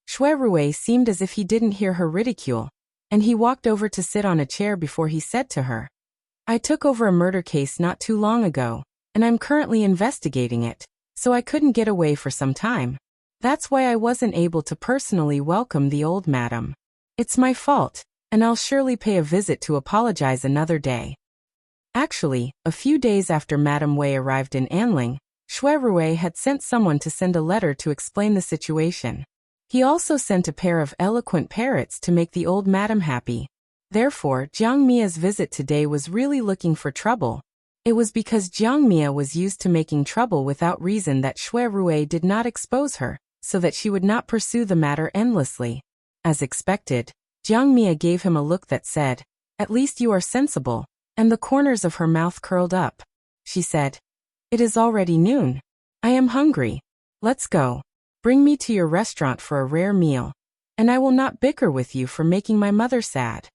Xue Rui seemed as if he didn't hear her ridicule, and he walked over to sit on a chair before he said to her, "I took over a murder case not too long ago, and I'm currently investigating it, so I couldn't get away for some time. That's why I wasn't able to personally welcome the old madam. It's my fault, and I'll surely pay a visit to apologize another day." Actually, a few days after Madame Wei arrived in Anling, Xue Rui had sent someone to send a letter to explain the situation. He also sent a pair of eloquent parrots to make the old madam happy. Therefore, Jiang Mia's visit today was really looking for trouble. It was because Jiang Mia was used to making trouble without reason that Xue Rui did not expose her, so that she would not pursue the matter endlessly. As expected, Jiang Mia gave him a look that said, "At least you are sensible," and the corners of her mouth curled up. She said, "It is already noon. I am hungry. Let's go. Bring me to your restaurant for a rare meal, and I will not bicker with you for making my mother sad."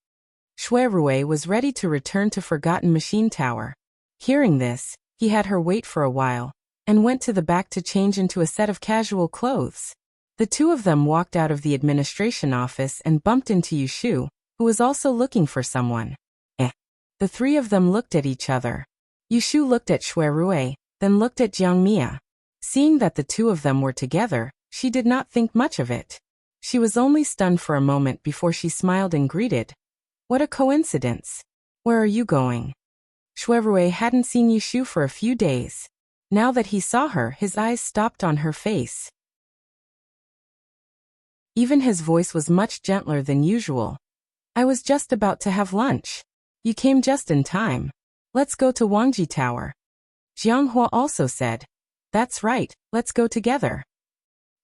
Xue Rui was ready to return to Forgotten Machine Tower. Hearing this, he had her wait for a while, and went to the back to change into a set of casual clothes. The two of them walked out of the administration office and bumped into Yushu, who was also looking for someone. The three of them looked at each other. Yushu looked at Xue Rui, then looked at Jiang Mia. Seeing that the two of them were together, she did not think much of it. She was only stunned for a moment before she smiled and greeted, "What a coincidence. Where are you going?" Xue Rui hadn't seen Yushu for a few days. Now that he saw her, his eyes stopped on her face. Even his voice was much gentler than usual. "I was just about to have lunch. You came just in time. Let's go to Wangji Tower." Jiang Hua also said, "That's right, let's go together."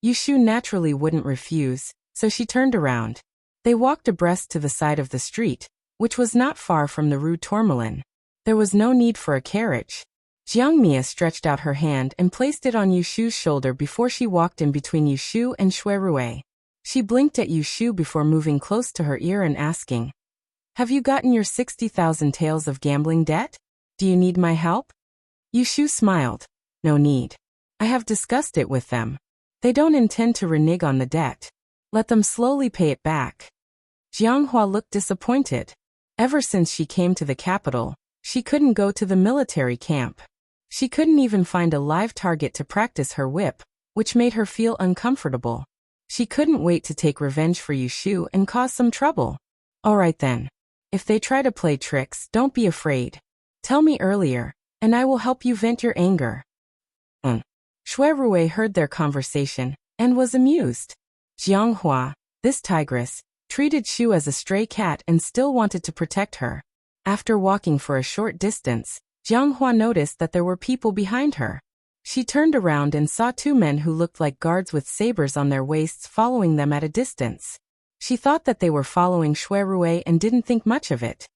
Yushu naturally wouldn't refuse, so she turned around. They walked abreast to the side of the street, which was not far from the Rue Tourmalin. There was no need for a carriage. Jiang Mia stretched out her hand and placed it on Yushu's shoulder before she walked in between Yushu and Xue Rui. She blinked at Yushu before moving close to her ear and asking, "Have you gotten your 60,000 taels of gambling debt? Do you need my help?" Yushu smiled. "No need. I have discussed it with them. They don't intend to renege on the debt. Let them slowly pay it back." Jiang Hua looked disappointed. Ever since she came to the capital, she couldn't go to the military camp. She couldn't even find a live target to practice her whip, which made her feel uncomfortable. She couldn't wait to take revenge for Yushu and cause some trouble. "All right then. If they try to play tricks, don't be afraid. Tell me earlier, and I will help you vent your anger. Shui Rui heard their conversation and was amused. Jiang Hua, this tigress, treated Shu as a stray cat and still wanted to protect her. After walking for a short distance, Jiang Hua noticed that there were people behind her. She turned around and saw two men who looked like guards with sabers on their waists following them at a distance. She thought that they were following Shui Rui and didn't think much of it.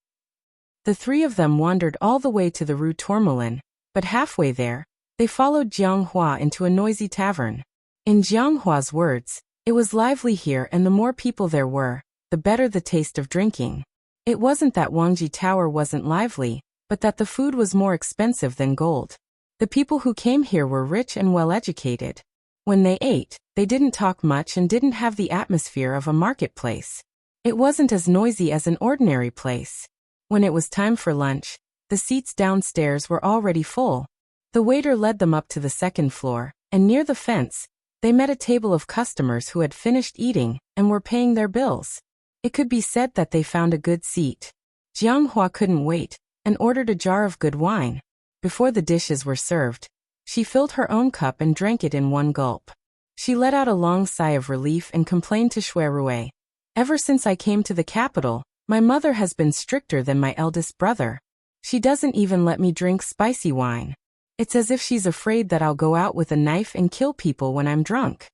The three of them wandered all the way to the Rue Tourmalin, but halfway there, they followed Jiang Hua into a noisy tavern. In Jiang Hua's words, it was lively here and the more people there were, the better the taste of drinking. It wasn't that Wangji Tower wasn't lively, but that the food was more expensive than gold. The people who came here were rich and well-educated. When they ate, they didn't talk much and didn't have the atmosphere of a marketplace. It wasn't as noisy as an ordinary place. When it was time for lunch, the seats downstairs were already full. The waiter led them up to the second floor, and near the fence, they met a table of customers who had finished eating and were paying their bills. It could be said that they found a good seat. Jiang Hua couldn't wait and ordered a jar of good wine. Before the dishes were served, she filled her own cup and drank it in one gulp. She let out a long sigh of relief and complained to Shui Rui. Ever since I came to the capital, my mother has been stricter than my eldest brother. She doesn't even let me drink spicy wine. It's as if she's afraid that I'll go out with a knife and kill people when I'm drunk.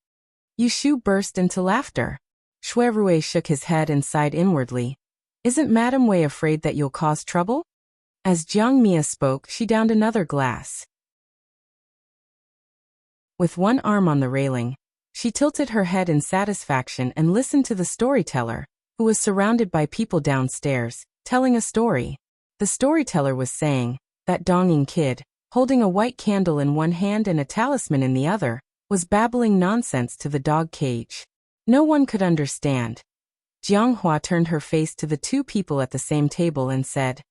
Yushu burst into laughter. Shui Rui shook his head and sighed inwardly. Isn't Madame Wei afraid that you'll cause trouble? As Jiang Mia spoke, she downed another glass. With one arm on the railing, she tilted her head in satisfaction and listened to the storyteller, who was surrounded by people downstairs, telling a story. The storyteller was saying, that Dongying kid, holding a white candle in one hand and a talisman in the other, was babbling nonsense to the dog cage. No one could understand. Jiang Hua turned her face to the two people at the same table and said,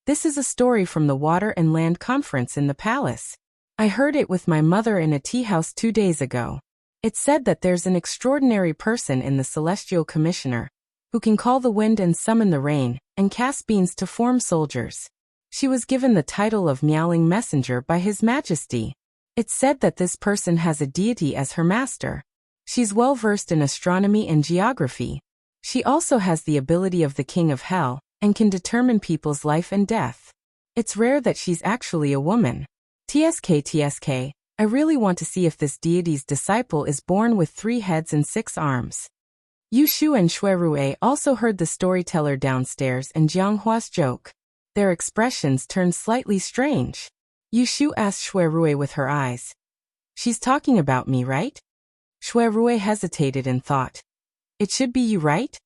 This is a story from the Water and Land Conference in the palace. I heard it with my mother in a tea house 2 days ago. It said that there's an extraordinary person in the Celestial Commissioner, who can call the wind and summon the rain, and cast beams to form soldiers. She was given the title of Meowling Messenger by His Majesty. It's said that this person has a deity as her master. She's well versed in astronomy and geography. She also has the ability of the King of Hell, and can determine people's life and death. It's rare that she's actually a woman. TSK, I really want to see if this deity's disciple is born with 3 heads and 6 arms. Yushu and Shui Rui also heard the storyteller downstairs and Jiang Hua's joke. Their expressions turned slightly strange. Yushu asked Shui Rui with her eyes. She's talking about me, right? Shui Rui hesitated and thought. It should be you, right?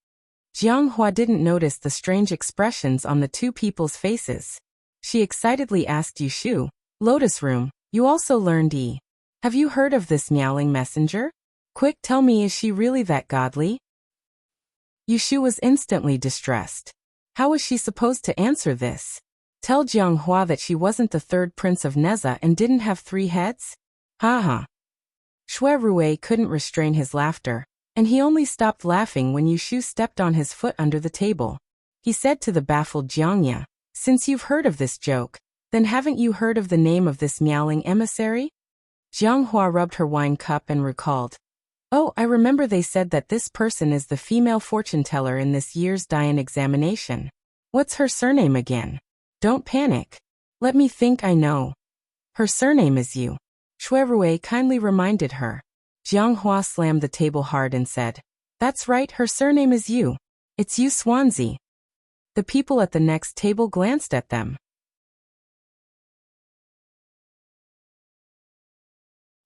Jiang Hua didn't notice the strange expressions on the two people's faces. She excitedly asked Yushu, Lotus Room, you also learned E. Have you heard of this Meowling Messenger? Quick, tell me, is she really that godly? Yushu was instantly distressed. How was she supposed to answer this? Tell Jiang Hua that she wasn't the third prince of Neza and didn't have 3 heads? Ha ha. Shui Rui couldn't restrain his laughter, and he only stopped laughing when Yushu stepped on his foot under the table. He said to the baffled Jiangya, Since you've heard of this joke, then haven't you heard of the name of this meowling emissary? Jiang Hua rubbed her wine cup and recalled. Oh, I remember they said that this person is the female fortune teller in this year's Dian examination. What's her surname again? Don't panic. Let me think, I know. Her surname is Yu. Shui Rui kindly reminded her. Jiang Hua slammed the table hard and said, That's right, her surname is Yu. It's Yu Swansea. The people at the next table glanced at them.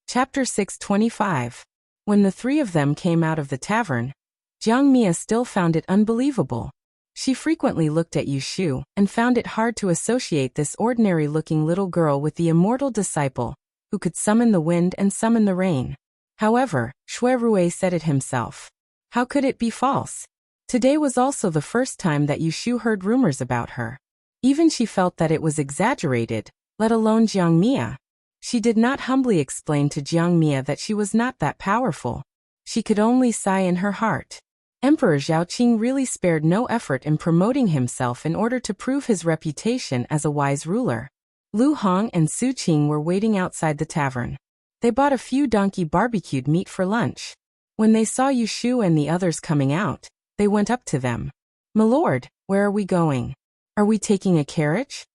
Chapter 625. When the 3 of them came out of the tavern, Jiang Mia still found it unbelievable. She frequently looked at Yushu and found it hard to associate this ordinary-looking little girl with the immortal disciple, who could summon the wind and summon the rain. However, Shui Rui said it himself. How could it be false? Today was also the first time that Yushu heard rumors about her. Even she felt that it was exaggerated, let alone Jiang Mia. She did not humbly explain to Jiang Mia that she was not that powerful. She could only sigh in her heart. Emperor Zhaoqing really spared no effort in promoting himself in order to prove his reputation as a wise ruler. Lu Hong and Su Qing were waiting outside the tavern. They bought a few donkey barbecued meat for lunch. When they saw Yu Shu and the others coming out, they went up to them. "My lord, where are we going? Are we taking a carriage?"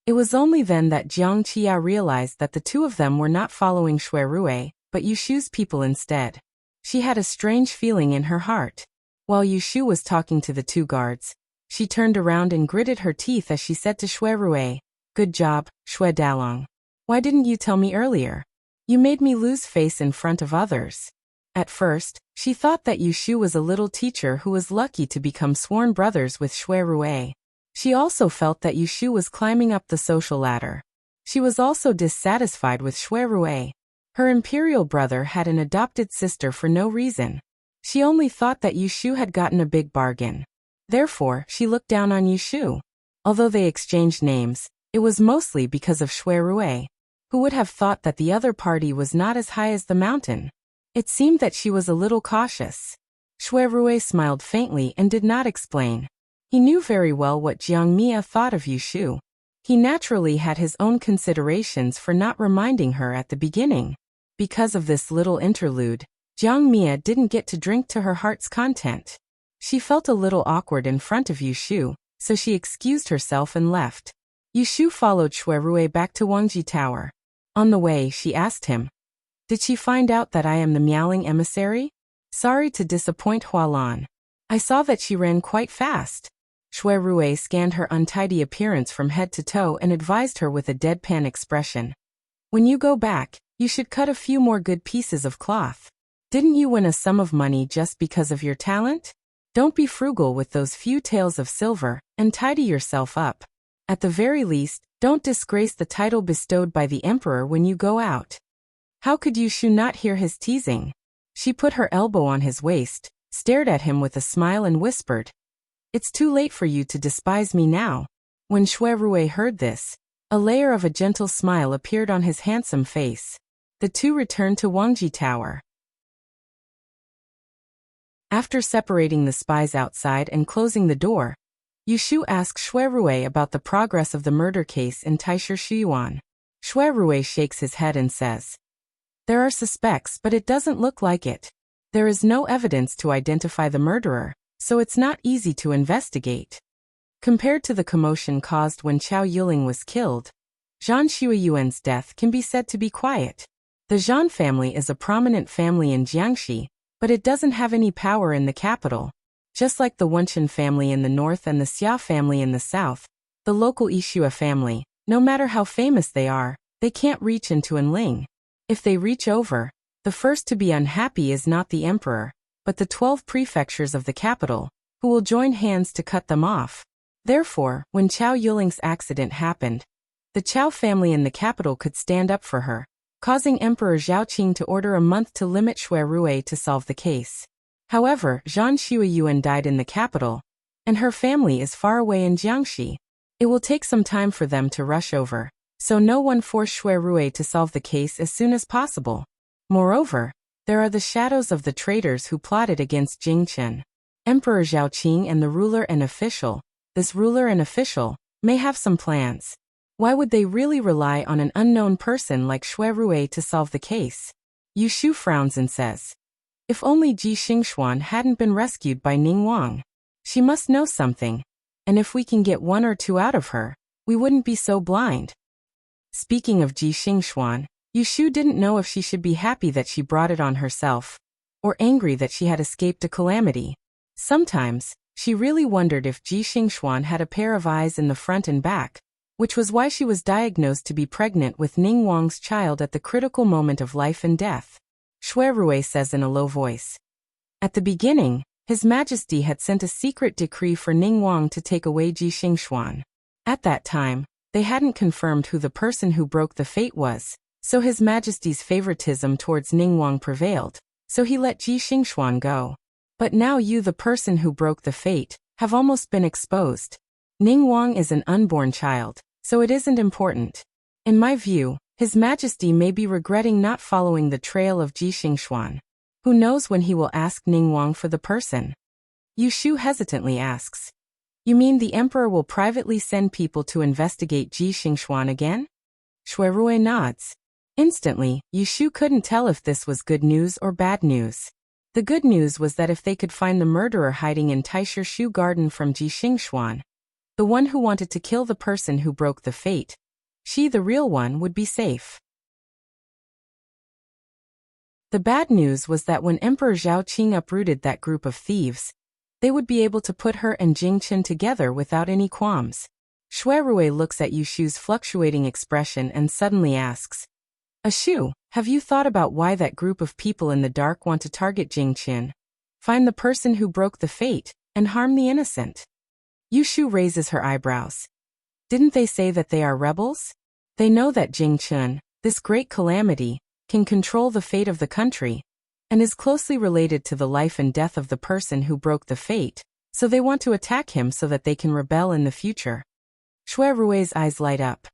It was only then that Jiang Qia realized that the two of them were not following Shui Rui, but Yu Shu's people instead. She had a strange feeling in her heart. While Yu Shu was talking to the two guards, she turned around and gritted her teeth as she said to Shui Rui, "Good job, Shui Dalong. Why didn't you tell me earlier? You made me lose face in front of others." At first, she thought that Yu Shu was a little teacher who was lucky to become sworn brothers with Shui Rui. She also felt that Yu Shu was climbing up the social ladder. She was also dissatisfied with Shui Rui. Her imperial brother had an adopted sister for no reason. She only thought that Yu Shu had gotten a big bargain. Therefore, she looked down on Yu Shu. Although they exchanged names, it was mostly because of Shui Rui. Who would have thought that the other party was not as high as the mountain? It seemed that she was a little cautious. Shui Rui smiled faintly and did not explain. He knew very well what Jiang Mia thought of Yu Shu. He naturally had his own considerations for not reminding her at the beginning. Because of this little interlude, Jiang Mia didn't get to drink to her heart's content. She felt a little awkward in front of Yu Shu, so she excused herself and left. Yu Shu followed Shui Rui back to Wangji Tower. On the way, she asked him, "Did she find out that I am the Miaoling emissary? Sorry to disappoint Hualan. I saw that she ran quite fast." Shui Rui scanned her untidy appearance from head to toe and advised her with a deadpan expression. "When you go back, you should cut a few more good pieces of cloth. Didn't you win a sum of money just because of your talent? Don't be frugal with those few taels of silver, and tidy yourself up. At the very least, don't disgrace the title bestowed by the emperor when you go out." How could Yu Shu not hear his teasing? She put her elbow on his waist, stared at him with a smile and whispered, "It's too late for you to despise me now." When Shui Rui heard this, a layer of a gentle smile appeared on his handsome face. The two returned to Wangji Tower. After separating the spies outside and closing the door, Yu Shu asked Shui Rui about the progress of the murder case in Taisher Shiyuan. Shui Rui shakes his head and says, "There are suspects, but it doesn't look like it. There is no evidence to identify the murderer, so it's not easy to investigate." Compared to the commotion caused when Chao Yuling was killed, Zhan Shuiyuan's death can be said to be quiet. The Zhan family is a prominent family in Jiangxi, but it doesn't have any power in the capital. Just like the Wenchen family in the north and the Xia family in the south, the local Yixua family, no matter how famous they are, they can't reach into Enling. If they reach over, the first to be unhappy is not the emperor, but the 12 prefectures of the capital, who will join hands to cut them off. Therefore, when Chao Yuling's accident happened, the Chao family in the capital could stand up for her, causing Emperor Zhaoqing to order a month to limit Shui Rui to solve the case. However, Zhan Shuiyuan died in the capital, and her family is far away in Jiangxi. It will take some time for them to rush over, so no one forced Shui Rui to solve the case as soon as possible. Moreover, there are the shadows of the traitors who plotted against Jingchen. Emperor Zhaoqing and the ruler and official, this ruler and official, may have some plans. Why would they really rely on an unknown person like Shui Rui to solve the case? Yu Shu frowns and says, "If only Ji Xingxuan hadn't been rescued by Ning Wang. She must know something, and if we can get one or two out of her, we wouldn't be so blind." Speaking of Ji Xingxuan, Yu Shu didn't know if she should be happy that she brought it on herself, or angry that she had escaped a calamity. Sometimes, she really wondered if Ji Xingxuan had a pair of eyes in the front and back, which was why she was diagnosed to be pregnant with Ning Wang's child at the critical moment of life and death. Shui Rui says in a low voice, "At the beginning, His Majesty had sent a secret decree for Ning Wang to take away Ji Xingxuan. At that time, they hadn't confirmed who the person who broke the fate was, so His Majesty's favoritism towards Ning Wang prevailed, so he let Ji Xingxuan go. But now you, the person who broke the fate, have almost been exposed. Ning Wang is an unborn child, so it isn't important. In my view, His Majesty may be regretting not following the trail of Ji Xingxuan. Who knows when he will ask Ning Wang for the person?" Yu Shu hesitantly asks, "You mean the emperor will privately send people to investigate Ji Xingxuan again?" Shuirui nods. Instantly, Yushu couldn't tell if this was good news or bad news. The good news was that if they could find the murderer hiding in Taisher Shu Garden from Ji Xingxuan, the one who wanted to kill the person who broke the fate, she, the real one, would be safe. The bad news was that when Emperor Zhao Qing uprooted that group of thieves, they would be able to put her and Jing Chen together without any qualms. Shuirui looks at Yushu's fluctuating expression and suddenly asks, Ashu, have you thought about why that group of people in the dark want to target Jing Chen, find the person who broke the fate, and harm the innocent? Yushu raises her eyebrows. Didn't they say that they are rebels? They know that Jing Chen, this great calamity, can control the fate of the country, and is closely related to the life and death of the person who broke the fate, so they want to attack him so that they can rebel in the future. Shuirui's eyes light up.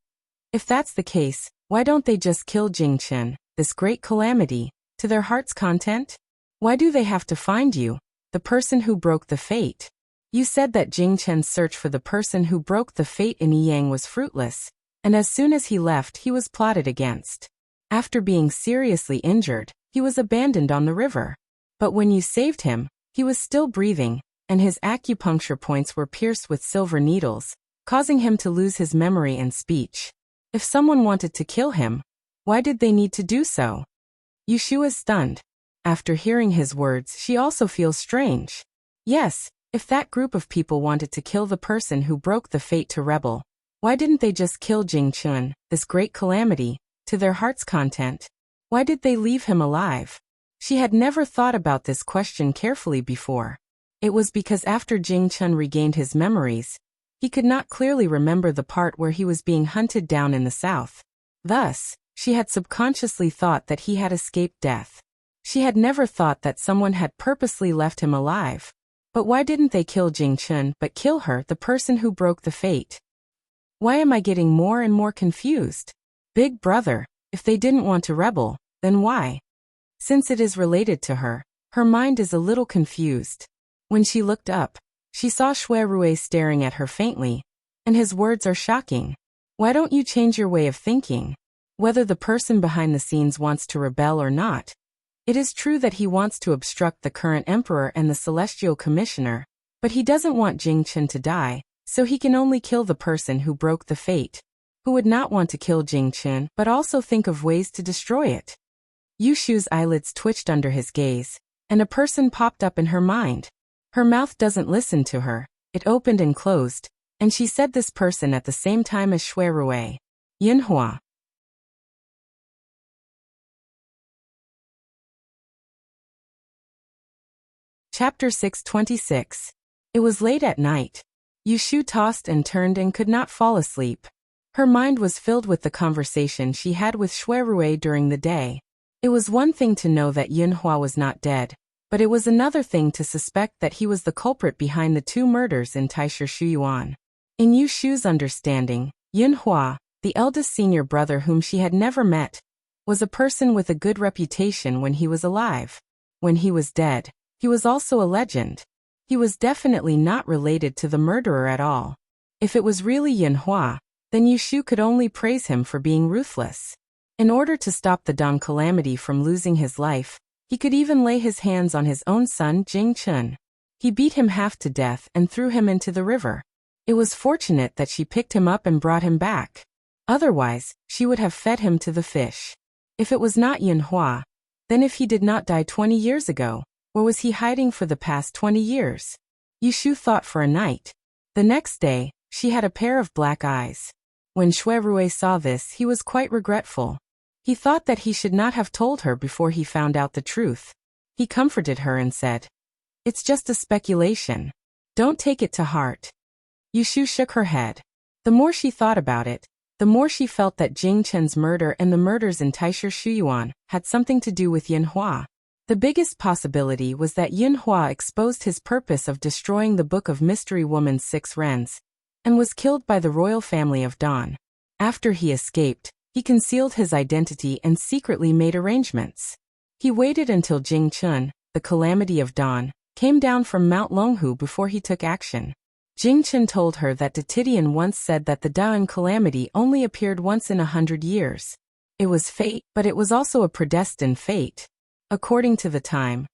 If that's the case, why don't they just kill Jing Chen, this great calamity, to their heart's content? Why do they have to find you, the person who broke the fate? You said that Jing Chen's search for the person who broke the fate in Yiyang was fruitless, and as soon as he left he was plotted against. After being seriously injured, he was abandoned on the river. But when you saved him, he was still breathing, and his acupuncture points were pierced with silver needles, causing him to lose his memory and speech. If someone wanted to kill him, why did they need to do so? Yushu is stunned. After hearing his words, she also feels strange. Yes, if that group of people wanted to kill the person who broke the fate to rebel, why didn't they just kill Jing Chen, this great calamity, to their heart's content? Why did they leave him alive? She had never thought about this question carefully before. It was because after Jing Chen regained his memories, he could not clearly remember the part where he was being hunted down in the south. Thus, she had subconsciously thought that he had escaped death. She had never thought that someone had purposely left him alive. But why didn't they kill Jing Chen but kill her, the person who broke the fate? Why am I getting more and more confused? Big brother, if they didn't want to rebel, then why? Since it is related to her, her mind is a little confused. When she looked up, she saw Shuirui staring at her faintly, and his words are shocking. Why don't you change your way of thinking? Whether the person behind the scenes wants to rebel or not, it is true that he wants to obstruct the current emperor and the celestial commissioner, but he doesn't want Jing Chen to die, so he can only kill the person who broke the fate, who would not want to kill Jing Chen but also think of ways to destroy it. Yushu's eyelids twitched under his gaze, and a person popped up in her mind. Her mouth doesn't listen to her, it opened and closed, and she said this person at the same time as Shuirui. Yinhua. Chapter 626. It was late at night. Yushu tossed and turned and could not fall asleep. Her mind was filled with the conversation she had with Shuirui during the day. It was one thing to know that Yinhua was not dead, but it was another thing to suspect that he was the culprit behind the two murders in Taisher Shuyuan. In Yushu's understanding, Yinhua, the eldest senior brother whom she had never met, was a person with a good reputation when he was alive. When he was dead, he was also a legend. He was definitely not related to the murderer at all. If it was really Yinhua, then Yushu could only praise him for being ruthless. In order to stop the Dong calamity from losing his life, he could even lay his hands on his own son Jing Chen. He beat him half to death and threw him into the river. It was fortunate that she picked him up and brought him back. Otherwise, she would have fed him to the fish. If it was not Yinhua, then if he did not die 20 years ago, where was he hiding for the past 20 years? Yushu thought for a night. The next day, she had a pair of black eyes. When Shuirui saw this, he was quite regretful. He thought that he should not have told her before he found out the truth. He comforted her and said, "It's just a speculation. Don't take it to heart." Yushu shook her head. The more she thought about it, the more she felt that Jing Chen's murder and the murders in Taisher Shuyuan had something to do with Yinhua. The biggest possibility was that Yinhua exposed his purpose of destroying the Book of Mystery Woman's 6 Rens, and was killed by the royal family of Dawn. After he escaped, he concealed his identity and secretly made arrangements. He waited until Jing Chen, the calamity of Dawn, came down from Mount Longhu before he took action. Jing Chen told her that Titian once said that the Daoan calamity only appeared once in 100 years. It was fate, but it was also a predestined fate. According to the time,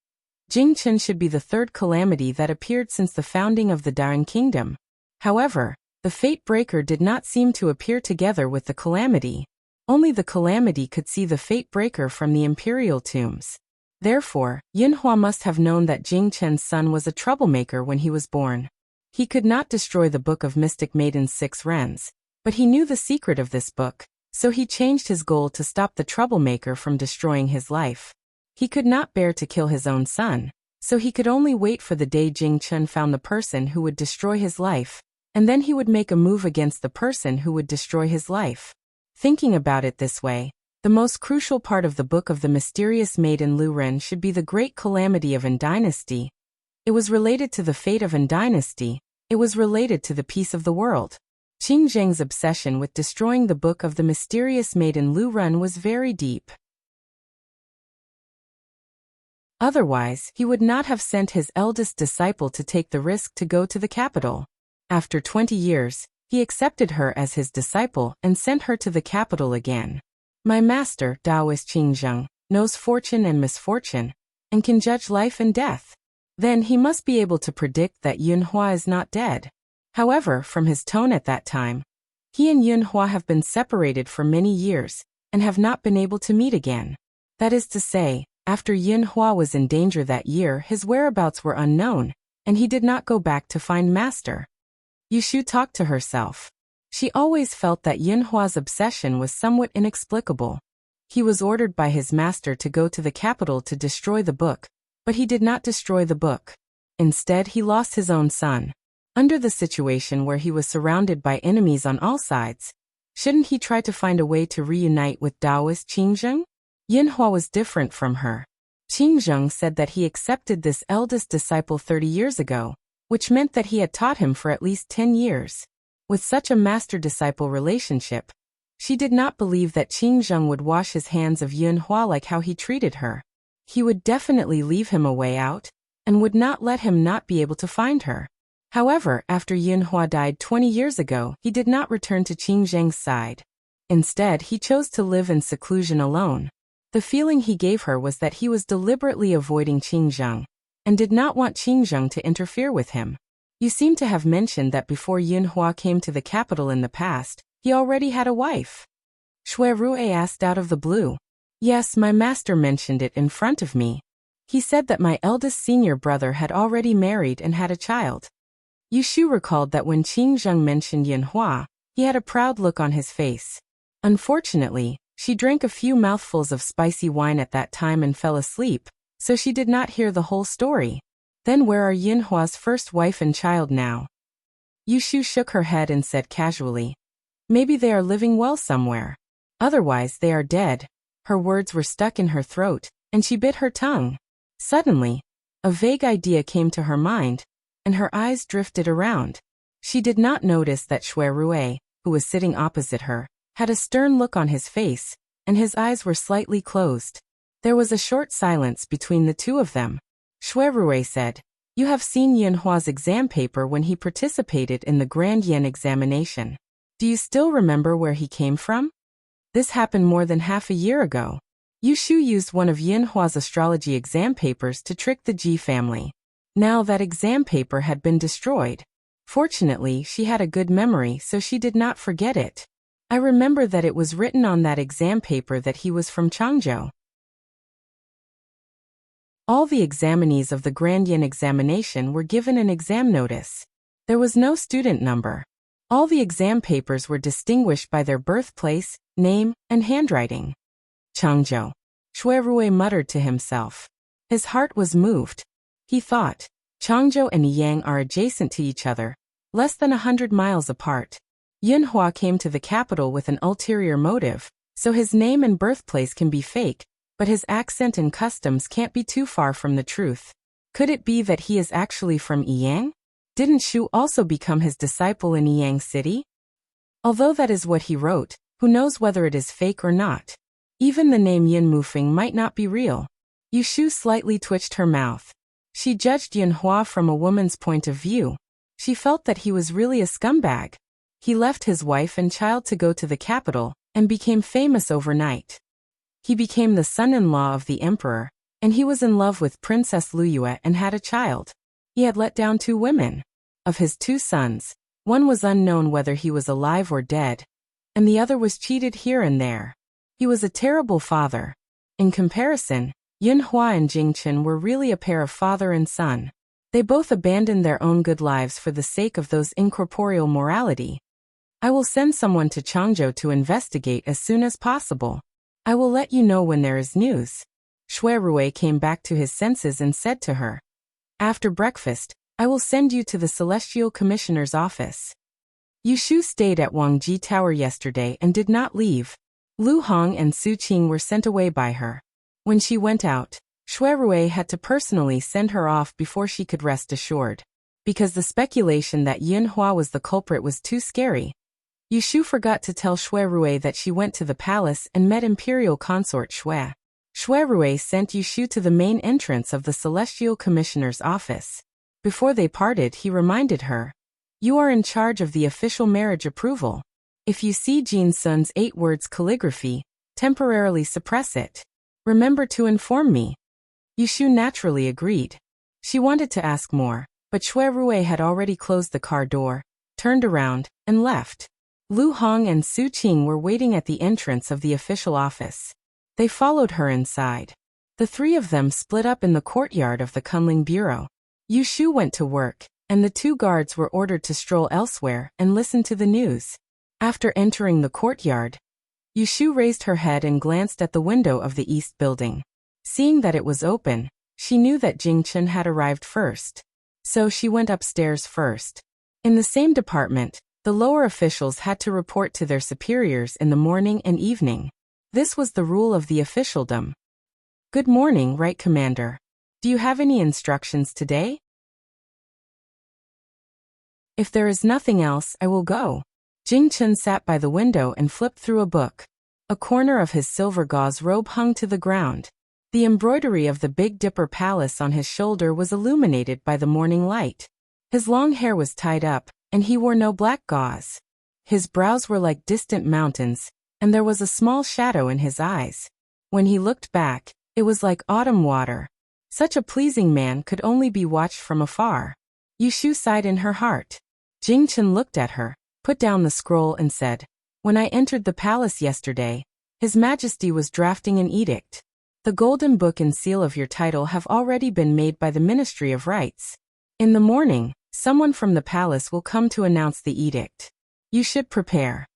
Jing Chen should be the third calamity that appeared since the founding of the Daoan kingdom. However, the fate breaker did not seem to appear together with the calamity. Only the calamity could see the fate breaker from the imperial tombs. Therefore, Yunhua must have known that Jing Chen's son was a troublemaker when he was born. He could not destroy the Book of Mystic Maiden's 6 Rens, but he knew the secret of this book, so he changed his goal to stop the troublemaker from destroying his life. He could not bear to kill his own son, so he could only wait for the day Jing Chen found the person who would destroy his life, and then he would make a move against the person who would destroy his life. Thinking about it this way, the most crucial part of the Book of the Mysterious Maiden Lu Ren should be the great calamity of An Dynasty. It was related to the fate of An Dynasty. It was related to the peace of the world. Qing Zheng's obsession with destroying the Book of the Mysterious Maiden Lu Ren was very deep. Otherwise, he would not have sent his eldest disciple to take the risk to go to the capital. After 20 years, he accepted her as his disciple and sent her to the capital again. My master, Taoist Qing Zheng, knows fortune and misfortune, and can judge life and death. Then he must be able to predict that Yunhua is not dead. However, from his tone at that time, he and Yunhua have been separated for many years, and have not been able to meet again. That is to say, after Yunhua was in danger that year, his whereabouts were unknown, and he did not go back to find master. Yushu talked to herself. She always felt that Yunhua's obsession was somewhat inexplicable. He was ordered by his master to go to the capital to destroy the book, but he did not destroy the book. Instead, he lost his own son. Under the situation where he was surrounded by enemies on all sides, shouldn't he try to find a way to reunite with Taoist Qingzheng? Yunhua was different from her. Qingzheng said that he accepted this eldest disciple 30 years ago, which meant that he had taught him for at least 10 years. With such a master-disciple relationship, she did not believe that Qingzheng would wash his hands of Yunhua like how he treated her. He would definitely leave him a way out, and would not let him not be able to find her. However, after Yunhua died 20 years ago, he did not return to Qingzheng's side. Instead, he chose to live in seclusion alone. The feeling he gave her was that he was deliberately avoiding Qingzheng, and did not want Qingzheng to interfere with him. You seem to have mentioned that before Yunhua came to the capital in the past, he already had a wife. Shui Rue asked out of the blue. Yes, my master mentioned it in front of me. He said that my eldest senior brother had already married and had a child. Yushu recalled that when Qingzheng mentioned Yunhua, he had a proud look on his face. Unfortunately, she drank a few mouthfuls of spicy wine at that time and fell asleep, so she did not hear the whole story. Then where are Yunhua's first wife and child now? Yushu shook her head and said casually, maybe they are living well somewhere. Otherwise they are dead. Her words were stuck in her throat, and she bit her tongue. Suddenly, a vague idea came to her mind, and her eyes drifted around. She did not notice that Shui Rue, who was sitting opposite her, had a stern look on his face, and his eyes were slightly closed. There was a short silence between the two of them. Shui Rue said, you have seen Yunhua's exam paper when he participated in the Grand Yen examination. Do you still remember where he came from? This happened more than half a year ago. Yushu used one of Yunhua's astrology exam papers to trick the Ji family. Now that exam paper had been destroyed. Fortunately, she had a good memory, so she did not forget it. I remember that it was written on that exam paper that he was from Changzhou. All the examinees of the Grand Yen examination were given an exam notice. There was no student number. All the exam papers were distinguished by their birthplace, name, and handwriting. Changzhou. Shui Rue muttered to himself. His heart was moved. He thought, Changzhou and Yang are adjacent to each other, less than 100 miles apart. Yunhua came to the capital with an ulterior motive, so his name and birthplace can be fake, but his accent and customs can't be too far from the truth. Could it be that he is actually from Yang? Didn't Shu also become his disciple in Yang City? Although that is what he wrote, who knows whether it is fake or not? Even the name Yin Mufeng might not be real. Yushu slightly twitched her mouth. She judged Yunhua from a woman's point of view. She felt that he was really a scumbag. He left his wife and child to go to the capital, and became famous overnight. He became the son-in-law of the emperor, and he was in love with Princess Luyue and had a child. He had let down 2 women. Of his 2 sons, one was unknown whether he was alive or dead, and the other was cheated here and there. He was a terrible father. In comparison, Yunhua and Jingchen were really a pair of father and son. They both abandoned their own good lives for the sake of those incorporeal morality. I will send someone to Changzhou to investigate as soon as possible. I will let you know when there is news. Shui Rui came back to his senses and said to her, "After breakfast, I will send you to the Celestial Commissioner's office." Yu Shu stayed at Wangji Tower yesterday and did not leave. Lu Hong and Su Qing were sent away by her. When she went out, Shui Rui had to personally send her off before she could rest assured. Because the speculation that Yunhua was the culprit was too scary, Yu Shu forgot to tell Shui Rui that she went to the palace and met Imperial Consort Shui. Shui Rui sent Yu Shu to the main entrance of the Celestial Commissioner's office. Before they parted, he reminded her, "You are in charge of the official marriage approval. If you see Jin Sun's 8 words calligraphy, temporarily suppress it. Remember to inform me." Yu Shu naturally agreed. She wanted to ask more, but Shui Rui had already closed the car door, turned around, and left. Lu Hong and Su Qing were waiting at the entrance of the official office. They followed her inside. The 3 of them split up in the courtyard of the Kunling Bureau. Yu Shu went to work, and the 2 guards were ordered to stroll elsewhere and listen to the news. After entering the courtyard, Yu Shu raised her head and glanced at the window of the east building. Seeing that it was open, she knew that Jingchen had arrived first. So she went upstairs first. In the same department, the lower officials had to report to their superiors in the morning and evening. This was the rule of the officialdom. "Good morning, Right Commander. Do you have any instructions today?" "If there is nothing else, I will go." Jingchen sat by the window and flipped through a book. A corner of his silver gauze robe hung to the ground. The embroidery of the Big Dipper Palace on his shoulder was illuminated by the morning light. His long hair was tied up, and he wore no black gauze. His brows were like distant mountains, and there was a small shadow in his eyes. When he looked back, it was like autumn water. Such a pleasing man could only be watched from afar. Yu Shu sighed in her heart. Jingchen looked at her, put down the scroll and said, "When I entered the palace yesterday, His Majesty was drafting an edict. The golden book and seal of your title have already been made by the Ministry of Rights. In the morning, someone from the palace will come to announce the edict. You should prepare."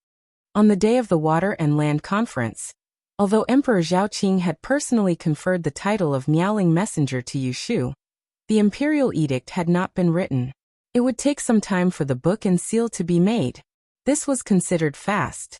On the day of the Water and Land Conference, although Emperor Zhaoqing had personally conferred the title of Miaoling Messenger to Yu Shu, the imperial edict had not been written. It would take some time for the book and seal to be made. This was considered fast.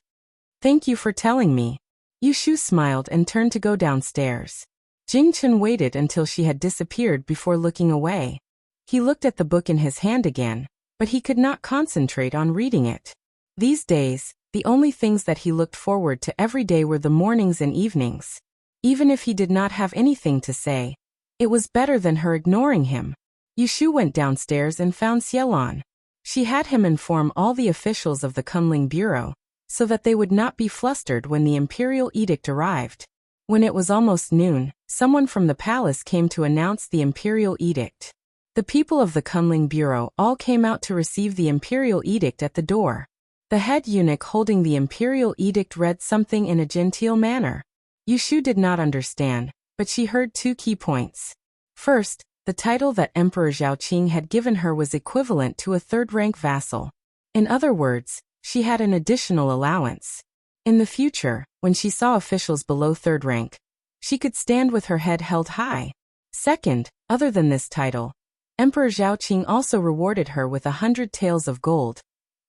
"Thank you for telling me." Yu Shu smiled and turned to go downstairs. Jingchen waited until she had disappeared before looking away. He looked at the book in his hand again, but he could not concentrate on reading it. These days, the only things that he looked forward to every day were the mornings and evenings. Even if he did not have anything to say, it was better than her ignoring him. Yu Shu went downstairs and found Xiaolan. She had him inform all the officials of the Kunling Bureau, so that they would not be flustered when the imperial edict arrived. When it was almost noon, someone from the palace came to announce the imperial edict. The people of the Kunling Bureau all came out to receive the imperial edict at the door. The head eunuch holding the imperial edict read something in a genteel manner. Yu Shu did not understand, but she heard 2 key points. First, the title that Emperor Zhaoqing had given her was equivalent to a 3rd-rank vassal. In other words, she had an additional allowance. In the future, when she saw officials below 3rd rank, she could stand with her head held high. Second, other than this title, Emperor Zhaoqing also rewarded her with 100 taels of gold,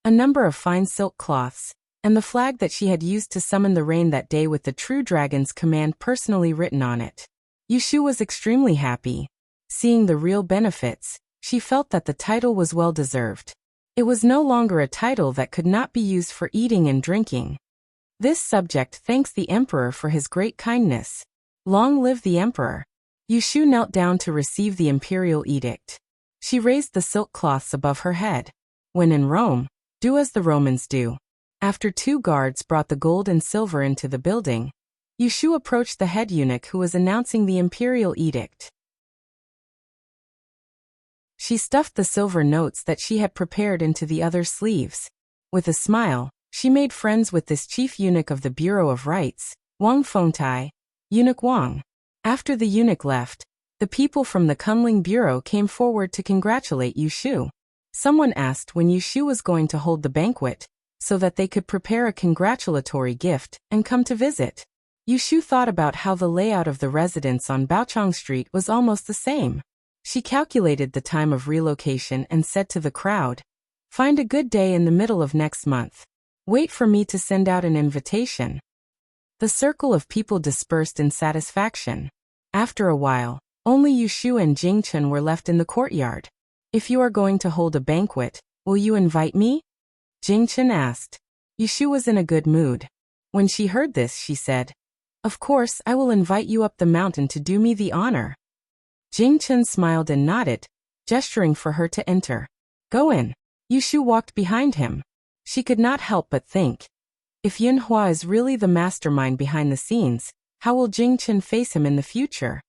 a number of fine silk cloths, and the flag that she had used to summon the rain that day with the true dragon's command personally written on it. Yu Shu was extremely happy. Seeing the real benefits, she felt that the title was well deserved. It was no longer a title that could not be used for eating and drinking. This subject thanks the emperor for his great kindness. Long live the emperor. Yu Shu knelt down to receive the imperial edict. She raised the silk cloths above her head. When in Rome, do as the Romans do. After 2 guards brought the gold and silver into the building, Yushu approached the head eunuch who was announcing the imperial edict. She stuffed the silver notes that she had prepared into the other sleeves. With a smile, she made friends with this chief eunuch of the Bureau of Rights, Wang Fengtai, Eunuch Wang. After the eunuch left, the people from the Kunling Bureau came forward to congratulate Yushu. Someone asked when Yushu was going to hold the banquet, so that they could prepare a congratulatory gift and come to visit. Yushu thought about how the layout of the residence on Baochang Street was almost the same. She calculated the time of relocation and said to the crowd, "Find a good day in the middle of next month. Wait for me to send out an invitation." The circle of people dispersed in satisfaction. After a while, only Yushu and Jingchen were left in the courtyard. "If you are going to hold a banquet, will you invite me?" Jingchen asked. Yushu was in a good mood. When she heard this, she said, "Of course, I will invite you up the mountain to do me the honor." Jingchen smiled and nodded, gesturing for her to enter. "Go in." Yushu walked behind him. She could not help but think, if Yunhua is really the mastermind behind the scenes, how will Jingchen face him in the future?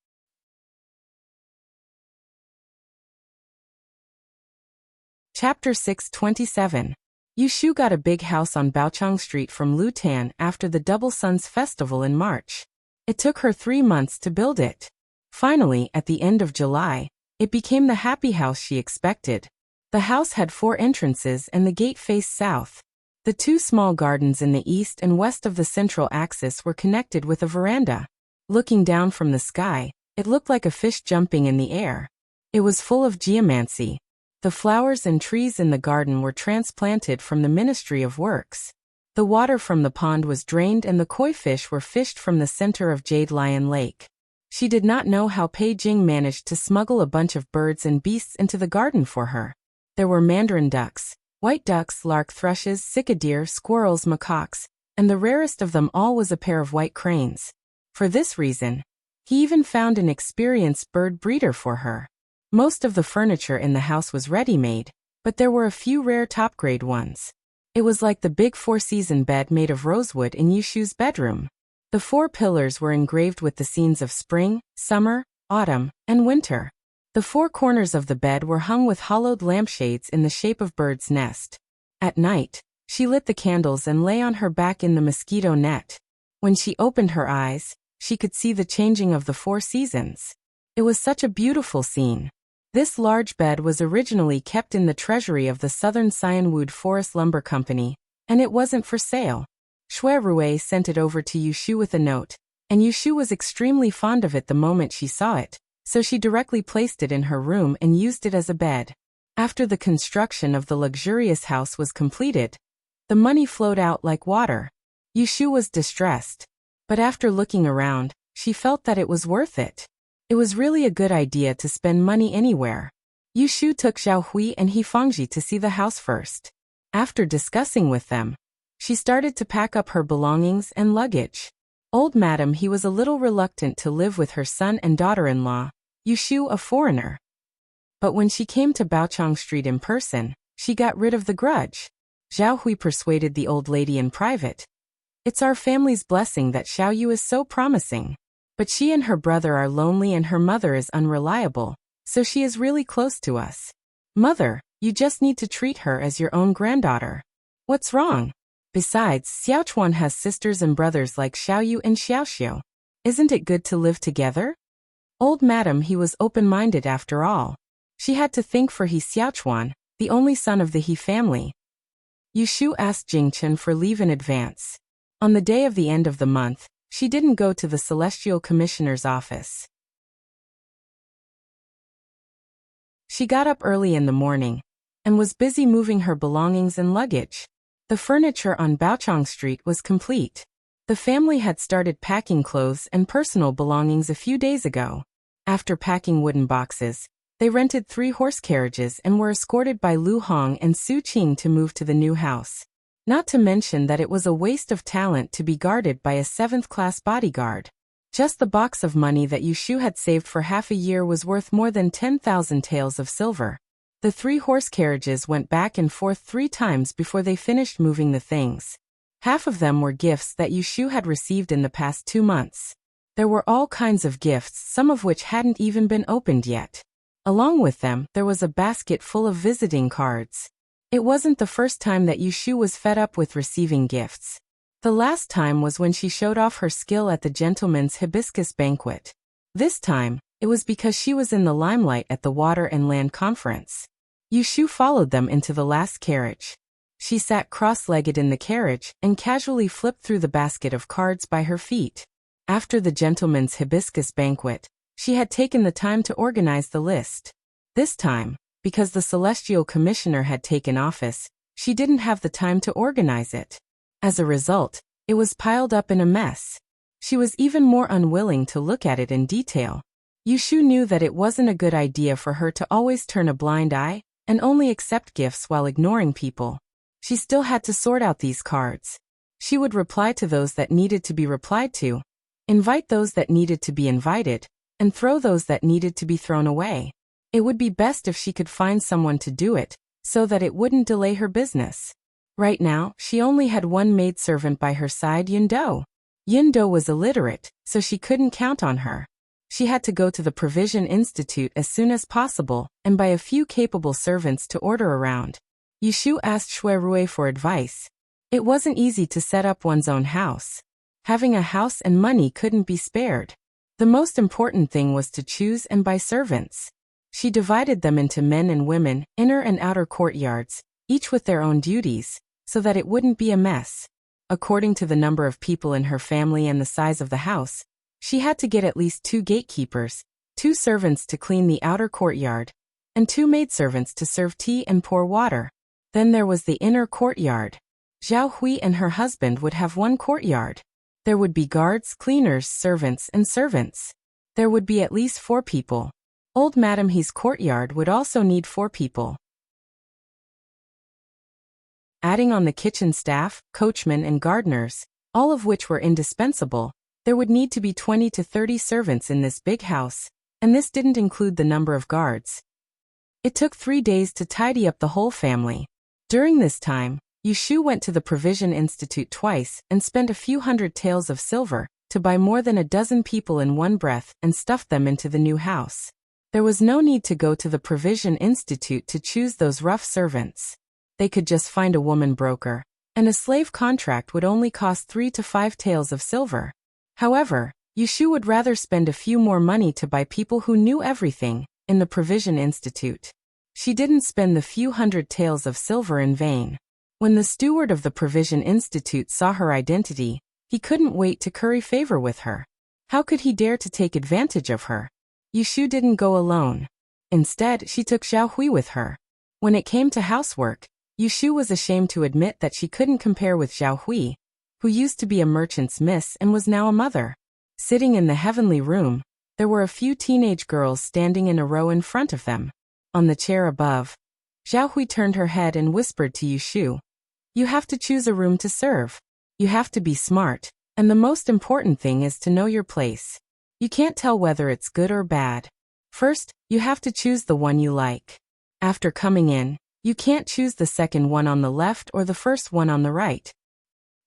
Chapter 627. Yushu got a big house on Baochang Street from Lutan after the Double Suns Festival in March. It took her 3 months to build it. Finally, at the end of July, it became the happy house she expected. The house had 4 entrances and the gate faced south. The 2 small gardens in the east and west of the central axis were connected with a veranda. Looking down from the sky, it looked like a fish jumping in the air. It was full of geomancy. The flowers and trees in the garden were transplanted from the Ministry of Works. The water from the pond was drained and the koi fish were fished from the center of Jade Lion Lake. She did not know how Pei Jing managed to smuggle a bunch of birds and beasts into the garden for her. There were mandarin ducks, white ducks, lark thrushes, cicadere, squirrels, macaques, and the rarest of them all was a pair of white cranes. For this reason, he even found an experienced bird breeder for her. Most of the furniture in the house was ready-made, but there were a few rare top-grade ones. It was like the big 4-season bed made of rosewood in Yushu's bedroom. The 4 pillars were engraved with the scenes of spring, summer, autumn, and winter. The 4 corners of the bed were hung with hollowed lampshades in the shape of birds' nest. At night, she lit the candles and lay on her back in the mosquito net. When she opened her eyes, she could see the changing of the 4 seasons. It was such a beautiful scene. This large bed was originally kept in the treasury of the Southern Cyanwood Forest Lumber Company, and it wasn't for sale. Shui Rui sent it over to Yushu with a note, and Yushu was extremely fond of it the moment she saw it, so she directly placed it in her room and used it as a bed. After the construction of the luxurious house was completed, the money flowed out like water. Yushu was distressed, but after looking around, she felt that it was worth it. It was really a good idea to spend money anywhere. Yushu took Zhao Hui and He Fangji to see the house first. After discussing with them, she started to pack up her belongings and luggage. Old Madam He was a little reluctant to live with her son and daughter-in-law, Yushu a foreigner. But when she came to Baochang Street in person, she got rid of the grudge. Zhao Hui persuaded the old lady in private. "It's our family's blessing that Xiao Yu is so promising. But she and her brother are lonely and her mother is unreliable, so she is really close to us. Mother, you just need to treat her as your own granddaughter. What's wrong? Besides, Xiaochuan has sisters and brothers like Xiaoyu and Xiaoxiu. Isn't it good to live together?" Old Madam He was open-minded after all. She had to think for He Xiaochuan, the only son of the He family. Yushu asked Jingchen for leave in advance. On the day of the end of the month, she didn't go to the Celestial Commissioner's office. She got up early in the morning and was busy moving her belongings and luggage. The furniture on Baochang Street was complete. The family had started packing clothes and personal belongings a few days ago. After packing wooden boxes, they rented 3 horse carriages and were escorted by Lu Hong and Su Qing to move to the new house. Not to mention that it was a waste of talent to be guarded by a 7th-class bodyguard. Just the box of money that Yushu had saved for half a year was worth more than 10,000 taels of silver. The 3 horse carriages went back and forth 3 times before they finished moving the things. Half of them were gifts that Yushu had received in the past 2 months. There were all kinds of gifts, some of which hadn't even been opened yet. Along with them, there was a basket full of visiting cards. It wasn't the first time that Yushu was fed up with receiving gifts. The last time was when she showed off her skill at the gentleman's hibiscus banquet. This time, it was because she was in the limelight at the Water and Land Conference. Yushu followed them into the last carriage. She sat cross-legged in the carriage and casually flipped through the basket of cards by her feet. After the gentleman's hibiscus banquet, she had taken the time to organize the list. This time, because the Celestial Commissioner had taken office, she didn't have the time to organize it. As a result, it was piled up in a mess. She was even more unwilling to look at it in detail. Yushu knew that it wasn't a good idea for her to always turn a blind eye and only accept gifts while ignoring people. She still had to sort out these cards. She would reply to those that needed to be replied to, invite those that needed to be invited, and throw those that needed to be thrown away. It would be best if she could find someone to do it, so that it wouldn't delay her business. Right now, she only had one maidservant by her side, Yundo. Yundo was illiterate, so she couldn't count on her. She had to go to the Provision Institute as soon as possible and buy a few capable servants to order around. Yushu asked Shuirui for advice. It wasn't easy to set up one's own house. Having a house and money couldn't be spared. The most important thing was to choose and buy servants. She divided them into men and women, inner and outer courtyards, each with their own duties, so that it wouldn't be a mess. According to the number of people in her family and the size of the house, she had to get at least 2 gatekeepers, 2 servants to clean the outer courtyard, and 2 maidservants to serve tea and pour water. Then there was the inner courtyard. Zhao Hui and her husband would have 1 courtyard. There would be guards, cleaners, servants, and servants. There would be at least 4 people. Old Madame He's courtyard would also need 4 people. Adding on the kitchen staff, coachmen and gardeners, all of which were indispensable, there would need to be 20 to 30 servants in this big house, and this didn't include the number of guards. It took 3 days to tidy up the whole family. During this time, Yushu went to the Provision Institute twice and spent a few hundred taels of silver to buy more than a dozen people in one breath and stuff them into the new house. There was no need to go to the Provision Institute to choose those rough servants. They could just find a woman broker, and a slave contract would only cost 3 to 5 taels of silver. However, Yushu would rather spend a few more money to buy people who knew everything in the Provision Institute. She didn't spend the few hundred taels of silver in vain. When the steward of the Provision Institute saw her identity, he couldn't wait to curry favor with her. How could he dare to take advantage of her? Yushu didn't go alone. Instead, she took Zhao Hui with her. When it came to housework, Yushu was ashamed to admit that she couldn't compare with Zhao Hui, who used to be a merchant's miss and was now a mother. Sitting in the heavenly room, there were a few teenage girls standing in a row in front of them. On the chair above, Zhao Hui turned her head and whispered to Yushu, "You have to choose a room to serve. You have to be smart, and the most important thing is to know your place. You can't tell whether it's good or bad. First, you have to choose the one you like. After coming in, you can't choose the second one on the left or the first one on the right."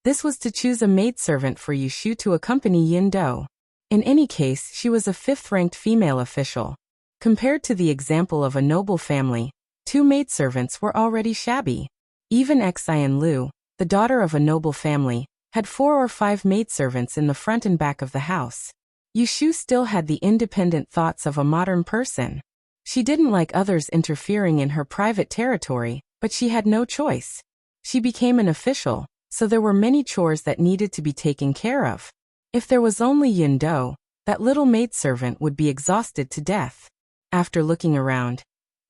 This was to choose a maidservant for Yushu to accompany Yindo. In any case, she was a 5th-ranked female official. Compared to the example of a noble family, 2 maidservants were already shabby. Even Xian Lu, the daughter of a noble family, had 4 or 5 maidservants in the front and back of the house. Yushu still had the independent thoughts of a modern person. She didn't like others interfering in her private territory, but she had no choice. She became an official, so there were many chores that needed to be taken care of. If there was only Yindo, that little maidservant would be exhausted to death. After looking around,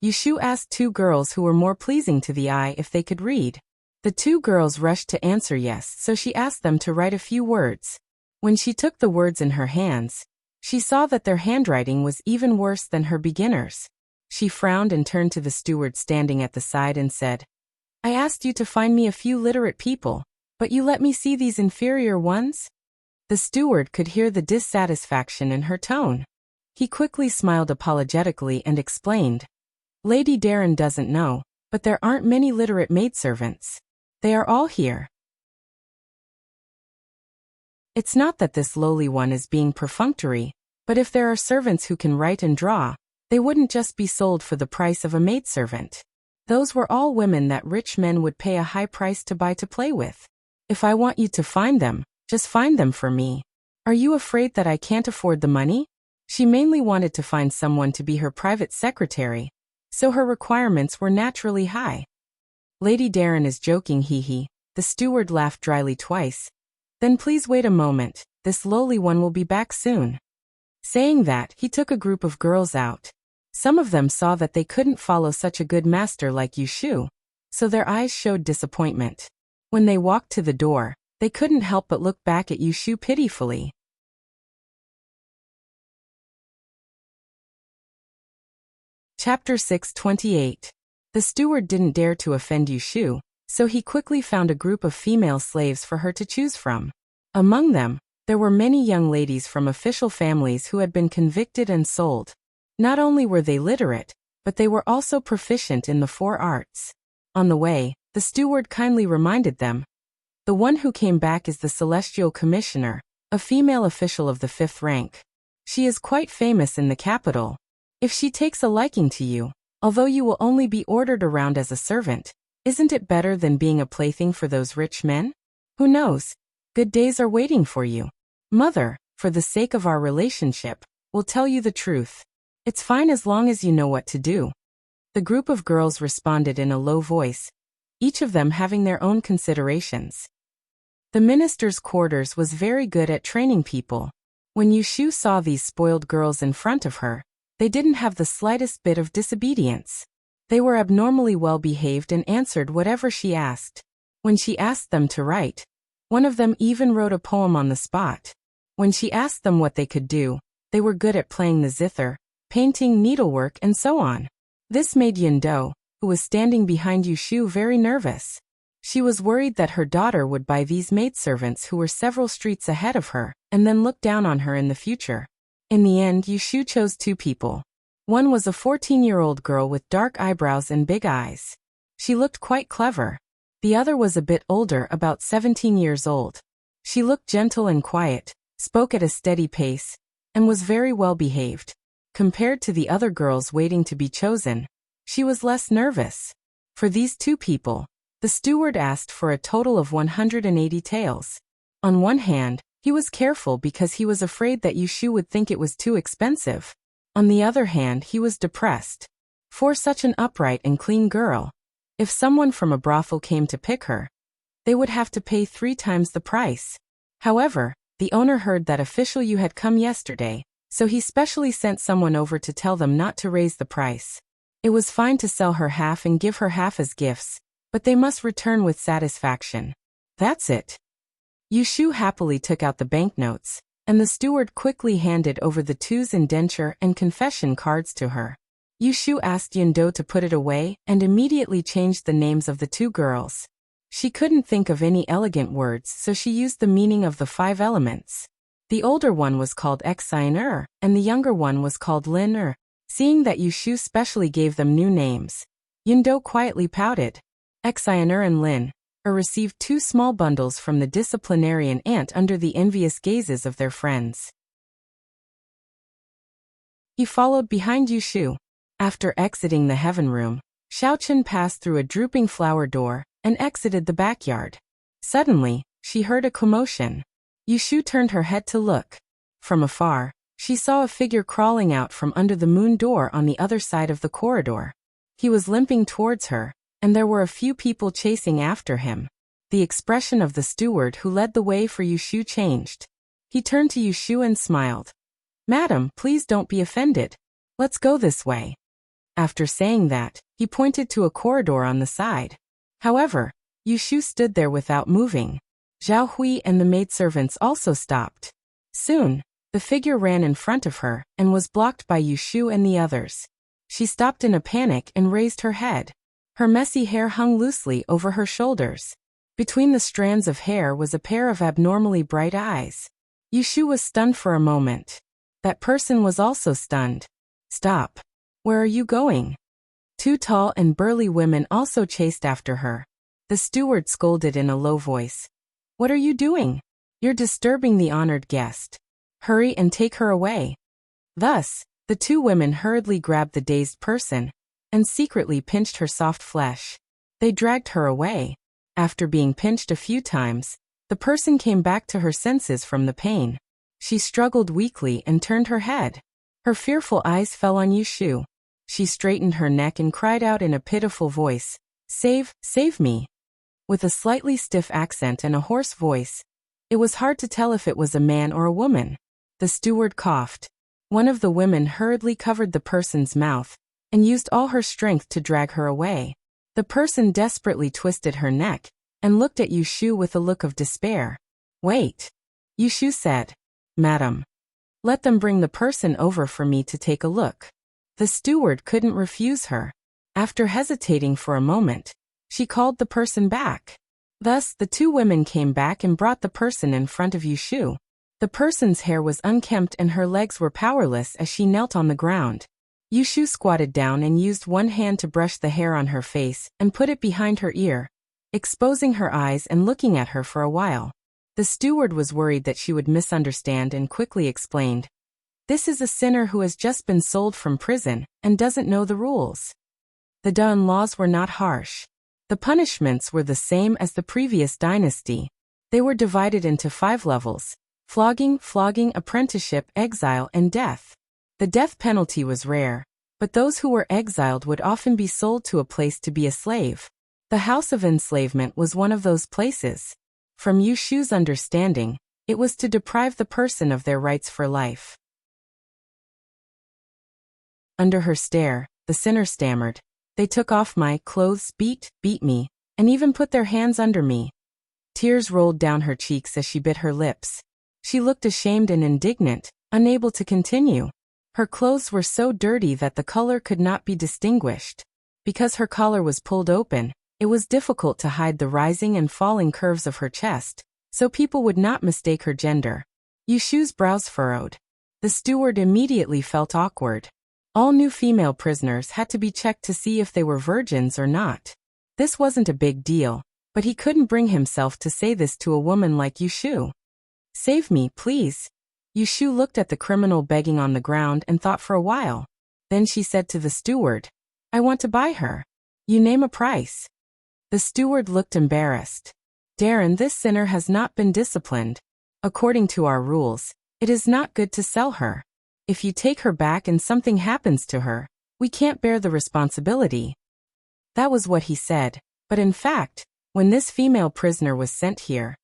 Yushu asked 2 girls who were more pleasing to the eye if they could read. The 2 girls rushed to answer yes, so she asked them to write a few words. When she took the words in her hands, she saw that their handwriting was even worse than her beginners. She frowned and turned to the steward standing at the side and said, "I asked you to find me a few literate people, but you let me see these inferior ones?" The steward could hear the dissatisfaction in her tone. He quickly smiled apologetically and explained, Lady Darren doesn't know, but there aren't many literate maidservants. They are all here. It's not that this lowly one is being perfunctory, but if there are servants who can write and draw, they wouldn't just be sold for the price of a maidservant. Those were all women that rich men would pay a high price to buy to play with. If I want you to find them, just find them for me. Are you afraid that I can't afford the money? She mainly wanted to find someone to be her private secretary, so her requirements were naturally high. Lady Darren is joking, hee. The steward laughed dryly twice. Then please wait a moment, this lowly one will be back soon. Saying that, he took a group of girls out. Some of them saw that they couldn't follow such a good master like Yushu, so their eyes showed disappointment. When they walked to the door, they couldn't help but look back at Yushu pitifully. Chapter 628. The steward didn't dare to offend Yushu, so he quickly found a group of female slaves for her to choose from. Among them, there were many young ladies from official families who had been convicted and sold. Not only were they literate, but they were also proficient in the 4 arts. On the way, the steward kindly reminded them, the one who came back is the Celestial Commissioner, a female official of the 5th rank. She is quite famous in the capital. If she takes a liking to you, although you will only be ordered around as a servant, isn't it better than being a plaything for those rich men? Who knows? Good days are waiting for you. Mother, for the sake of our relationship, will tell you the truth. It's fine as long as you know what to do. The group of girls responded in a low voice, each of them having their own considerations. The minister's quarters was very good at training people. When Yushu saw these spoiled girls in front of her, they didn't have the slightest bit of disobedience. They were abnormally well behaved and answered whatever she asked. When she asked them to write, one of them even wrote a poem on the spot. When she asked them what they could do, they were good at playing the zither, painting, needlework, and so on. This made Yindo, who was standing behind Yushu, very nervous. She was worried that her daughter would buy these maidservants who were several streets ahead of her, and then look down on her in the future. In the end, Yushu chose 2 people. One was a 14-year-old girl with dark eyebrows and big eyes. She looked quite clever. The other was a bit older, about 17 years old. She looked gentle and quiet, spoke at a steady pace, and was very well behaved. Compared to the other girls waiting to be chosen, she was less nervous. For these 2 people, the steward asked for a total of 180 taels. On one hand, he was careful because he was afraid that Yushu would think it was too expensive. On the other hand, he was depressed. For such an upright and clean girl, if someone from a brothel came to pick her, they would have to pay 3 times the price. However, the owner heard that official Yu had come yesterday, so he specially sent someone over to tell them not to raise the price. It was fine to sell her half and give her half as gifts, but they must return with satisfaction. That's it. Yushu happily took out the banknotes, and the steward quickly handed over the 2's indenture and confession cards to her. Yushu asked Yindo to put it away and immediately changed the names of the 2 girls. She couldn't think of any elegant words, so she used the meaning of the 5 elements. The older one was called Xiner, and the younger one was called Lin. Seeing that Yushu specially gave them new names, Yindo quietly pouted. Xiner and Lin received 2 small bundles from the disciplinarian aunt under the envious gazes of their friends. He followed behind Yushu. After exiting the heaven room, Xiaochen passed through a drooping flower door and exited the backyard. Suddenly, she heard a commotion. Yushu turned her head to look. From afar, she saw a figure crawling out from under the moon door on the other side of the corridor. He was limping towards her, and there were a few people chasing after him. The expression of the steward who led the way for Yushu changed. He turned to Yushu and smiled. "Madam, please don't be offended. Let's go this way." After saying that, he pointed to a corridor on the side. However, Yushu stood there without moving. Zhao Hui and the maidservants also stopped. Soon, the figure ran in front of her and was blocked by Yushu and the others. She stopped in a panic and raised her head. Her messy hair hung loosely over her shoulders. Between the strands of hair was a pair of abnormally bright eyes. Yushu was stunned for a moment. That person was also stunned. Stop. Where are you going? Two tall and burly women also chased after her. The steward scolded in a low voice. What are you doing? You're disturbing the honored guest. Hurry and take her away. Thus, the two women hurriedly grabbed the dazed person and secretly pinched her soft flesh. They dragged her away. After being pinched a few times, the person came back to her senses from the pain. She struggled weakly and turned her head. Her fearful eyes fell on Yushu. She straightened her neck and cried out in a pitiful voice, Save me. With a slightly stiff accent and a hoarse voice. It was hard to tell if it was a man or a woman. The steward coughed. One of the women hurriedly covered the person's mouth and used all her strength to drag her away. The person desperately twisted her neck and looked at Yushu with a look of despair. Wait. Yushu said. Madam. Let them bring the person over for me to take a look. The steward couldn't refuse her. After hesitating for a moment, she called the person back. Thus, the two women came back and brought the person in front of Yushu. The person's hair was unkempt and her legs were powerless as she knelt on the ground. Yushu squatted down and used one hand to brush the hair on her face and put it behind her ear, exposing her eyes and looking at her for a while. The steward was worried that she would misunderstand and quickly explained, This is a sinner who has just been sold from prison and doesn't know the rules. The Dan laws were not harsh. The punishments were the same as the previous dynasty. They were divided into 5 levels: flogging, apprenticeship, exile, and death. The death penalty was rare, but those who were exiled would often be sold to a place to be a slave. The house of enslavement was one of those places. From Yushu's understanding, it was to deprive the person of their rights for life. Under her stare, the sinner stammered, They took off my clothes, beat me, and even put their hands under me. Tears rolled down her cheeks as she bit her lips. She looked ashamed and indignant, unable to continue. Her clothes were so dirty that the color could not be distinguished. Because her collar was pulled open, it was difficult to hide the rising and falling curves of her chest, so people would not mistake her gender. Yushu's brows furrowed. The steward immediately felt awkward. All new female prisoners had to be checked to see if they were virgins or not. This wasn't a big deal, but he couldn't bring himself to say this to a woman like Yushu. Save me, please. Yushu looked at the criminal begging on the ground and thought for a while. Then she said to the steward, I want to buy her. You name a price. The steward looked embarrassed. Darren, this sinner has not been disciplined. According to our rules, it is not good to sell her. If you take her back and something happens to her, we can't bear the responsibility. That was what he said, but in fact, when this female prisoner was sent here,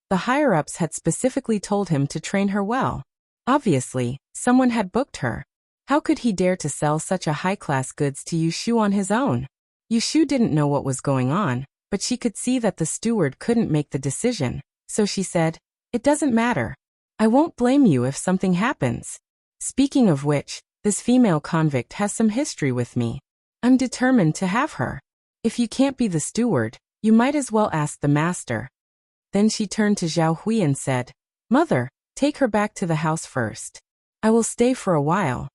the higher-ups had specifically told him to train her well. Obviously, someone had booked her. How could he dare to sell such a high-class goods to Yushu on his own? Yushu didn't know what was going on, but she could see that the steward couldn't make the decision, so she said, It doesn't matter. I won't blame you if something happens. Speaking of which, this female convict has some history with me. I'm determined to have her. If you can't be the steward, you might as well ask the master. Then she turned to Zhao Hui and said, Mother, take her back to the house first. I will stay for a while.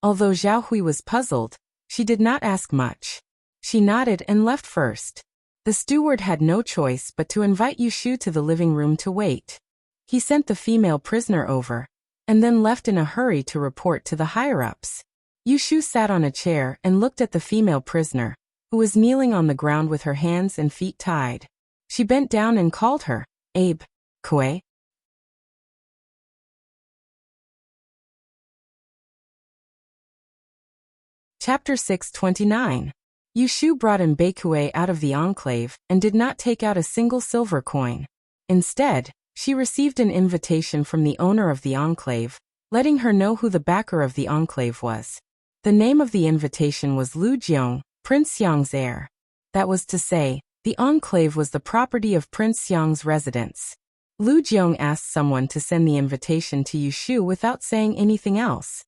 Although Zhao Hui was puzzled, she did not ask much. She nodded and left first. The steward had no choice but to invite Yushu to the living room to wait. He sent the female prisoner over, and then left in a hurry to report to the higher-ups. Yushu sat on a chair and looked at the female prisoner, who was kneeling on the ground with her hands and feet tied. She bent down and called her, Abe, Kue. Chapter 629. Yushu brought Mbekue out of the enclave and did not take out a single silver coin. Instead, she received an invitation from the owner of the enclave, letting her know who the backer of the enclave was. The name of the invitation was Lu Jiong, Prince Yang's heir. That was to say, the enclave was the property of Prince Yang's residence. Lu Jiong asked someone to send the invitation to Yushu without saying anything else.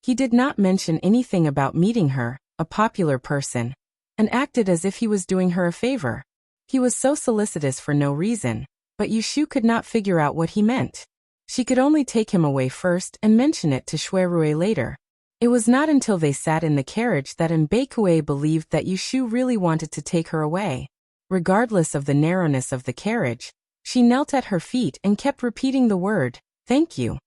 He did not mention anything about meeting her, a popular person, and acted as if he was doing her a favor. He was so solicitous for no reason, but Yushu could not figure out what he meant. She could only take him away first and mention it to Shuirue later. It was not until they sat in the carriage that Mbekue believed that Yushu really wanted to take her away. Regardless of the narrowness of the carriage, she knelt at her feet and kept repeating the word, "Thank you."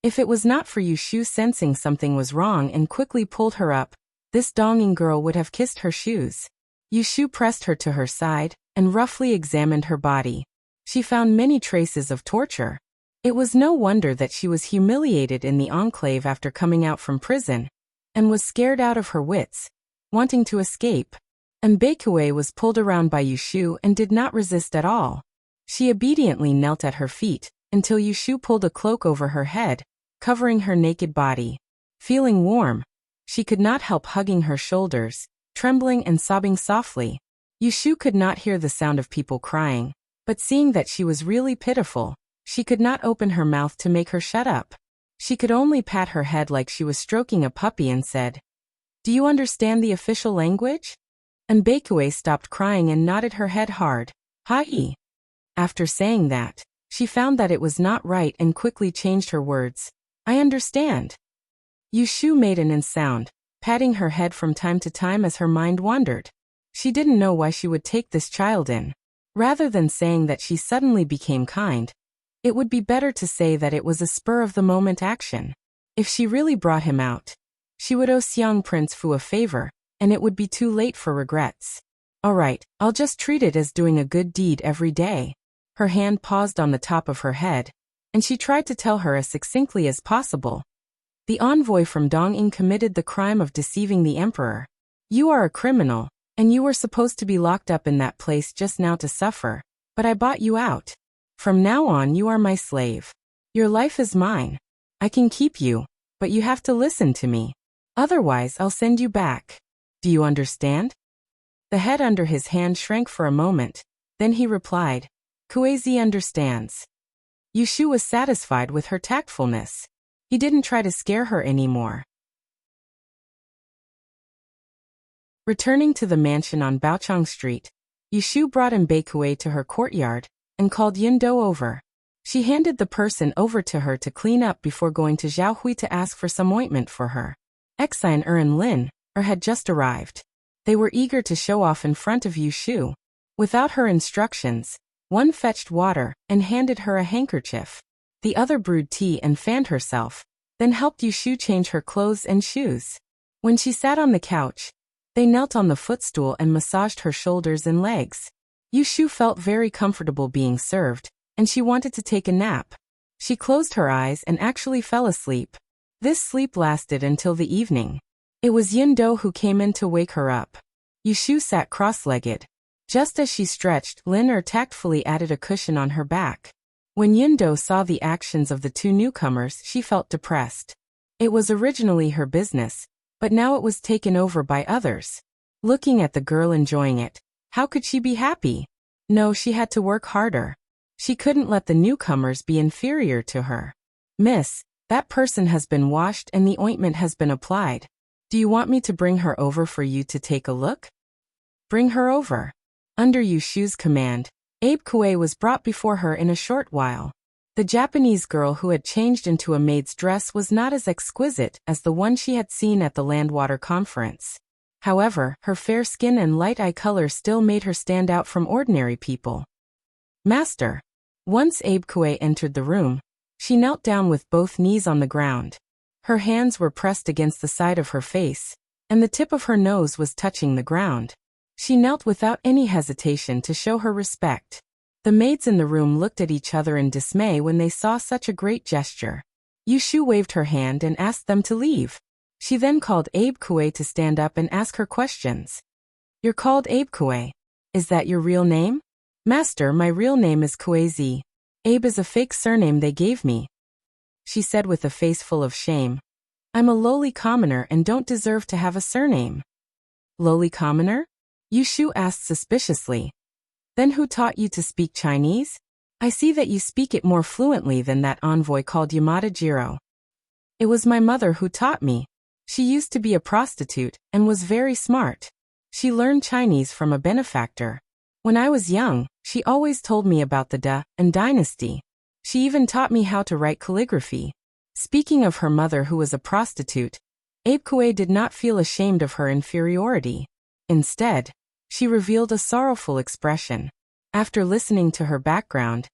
If it was not for Yushu sensing something was wrong and quickly pulled her up, this Donging girl would have kissed her shoes. Yushu pressed her to her side and roughly examined her body. She found many traces of torture. It was no wonder that she was humiliated in the enclave after coming out from prison, and was scared out of her wits, wanting to escape. Mbekue was pulled around by Yushu and did not resist at all. She obediently knelt at her feet, until Yushu pulled a cloak over her head, covering her naked body. Feeling warm, she could not help hugging her shoulders, trembling and sobbing softly. Yushu could not hear the sound of people crying, but seeing that she was really pitiful, she could not open her mouth to make her shut up. She could only pat her head like she was stroking a puppy and said, "Do you understand the official language?" Mbekue stopped crying and nodded her head hard. "Hai." After saying that, she found that it was not right and quickly changed her words. "I understand." Yushu made an sound, patting her head from time to time as her mind wandered. She didn't know why she would take this child in. Rather than saying that she suddenly became kind, it would be better to say that it was a spur-of-the-moment action. If she really brought him out, she would owe Xiang Prince Fu a favor, and it would be too late for regrets. "Alright, I'll just treat it as doing a good deed every day." Her hand paused on the top of her head, and she tried to tell her as succinctly as possible. "The envoy from Donging committed the crime of deceiving the emperor. You are a criminal, and you were supposed to be locked up in that place just now to suffer, but I bought you out. From now on you are my slave. Your life is mine. I can keep you, but you have to listen to me. Otherwise I'll send you back. Do you understand?" The head under his hand shrank for a moment, then he replied, "Kuezi understands." Yushu was satisfied with her tactfulness. He didn't try to scare her anymore. Returning to the mansion on Baochang Street, Yushu brought Mbekue to her courtyard and called Yindo over. She handed the person over to her to clean up before going to Zhaohui to ask for some ointment for her. Exai and and Lin had just arrived. They were eager to show off in front of Yushu. Without her instructions, one fetched water and handed her a handkerchief. The other brewed tea and fanned herself, then helped Yushu change her clothes and shoes. When she sat on the couch, they knelt on the footstool and massaged her shoulders and legs. Yushu felt very comfortable being served, and she wanted to take a nap. She closed her eyes and actually fell asleep. This sleep lasted until the evening. It was Yindo who came in to wake her up. Yushu sat cross-legged. Just as she stretched, Lin tactfully added a cushion on her back. When Yindo saw the actions of the two newcomers, she felt depressed. It was originally her business, but now it was taken over by others. Looking at the girl enjoying it, how could she be happy? No, she had to work harder. She couldn't let the newcomers be inferior to her. "Miss, that person has been washed and the ointment has been applied. Do you want me to bring her over for you to take a look?" Bring her over. Under Yushu's command, Abe Kue was brought before her in a short while. The Japanese girl who had changed into a maid's dress was not as exquisite as the one she had seen at the Landwater Conference. However, her fair skin and light eye color still made her stand out from ordinary people. "Master." Once Abe Kue entered the room, she knelt down with both knees on the ground. Her hands were pressed against the side of her face, and the tip of her nose was touching the ground. She knelt without any hesitation to show her respect. The maids in the room looked at each other in dismay when they saw such a great gesture. Yushu waved her hand and asked them to leave. She then called Abe Kue to stand up and ask her questions. "You're called Abe Kue. Is that your real name?" "Master, my real name is Kuezi. Abe is a fake surname they gave me," she said with a face full of shame. "I'm a lowly commoner and don't deserve to have a surname." "Lowly commoner?" Yushu asked suspiciously. "Then who taught you to speak Chinese? I see that you speak it more fluently than that envoy called Yamada Jiro." "It was my mother who taught me. She used to be a prostitute and was very smart. She learned Chinese from a benefactor. When I was young, she always told me about the Da and dynasty. She even taught me how to write calligraphy. Speaking of her mother who was a prostitute, Abe did not feel ashamed of her inferiority. Instead, she revealed a sorrowful expression. After listening to her background,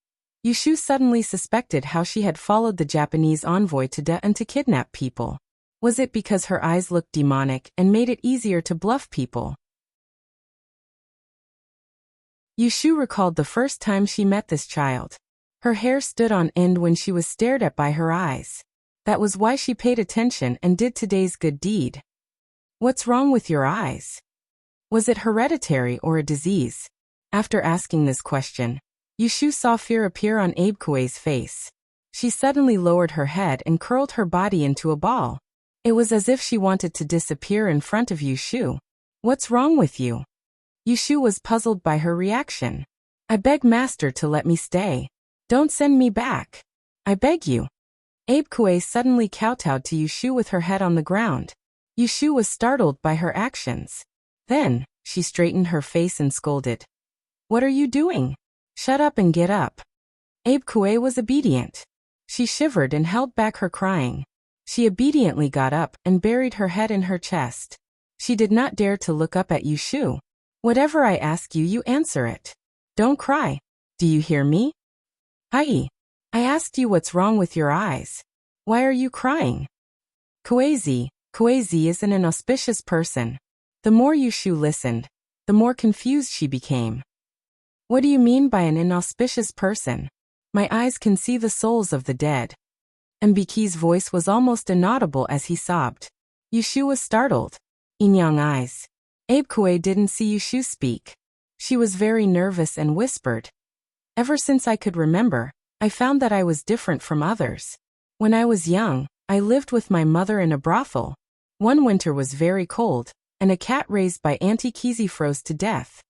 Yushu suddenly suspected how she had followed the Japanese envoy to and to kidnap people. Was it because her eyes looked demonic and made it easier to bluff people? Yushu recalled the first time she met this child. Her hair stood on end when she was stared at by her eyes. That was why she paid attention and did today's good deed. What's wrong with your eyes? Was it hereditary or a disease? After asking this question, Yushu saw fear appear on Abe Kuei's face. She suddenly lowered her head and curled her body into a ball. It was as if she wanted to disappear in front of Yushu. What's wrong with you? Yushu was puzzled by her reaction. I beg master to let me stay. Don't send me back. I beg you. Abe Kuei suddenly kowtowed to Yushu with her head on the ground. Yushu was startled by her actions. Then, she straightened her face and scolded. What are you doing? Shut up and get up. Abe Kuei was obedient. She shivered and held back her crying. She obediently got up and buried her head in her chest. She did not dare to look up at Yushu. Whatever I ask you, you answer it. Don't cry. Do you hear me? I asked you what's wrong with your eyes. Why are you crying? Kuei is an inauspicious person. The more Yushu listened, the more confused she became. What do you mean by an inauspicious person? My eyes can see the souls of the dead. Mbiki's voice was almost inaudible as he sobbed. Yushu was startled. Inyang eyes. Abe Kuei didn't see Yushu speak. She was very nervous and whispered. Ever since I could remember, I found that I was different from others. When I was young, I lived with my mother in a brothel. One winter was very cold, and a cat raised by Auntie Kizi froze to death.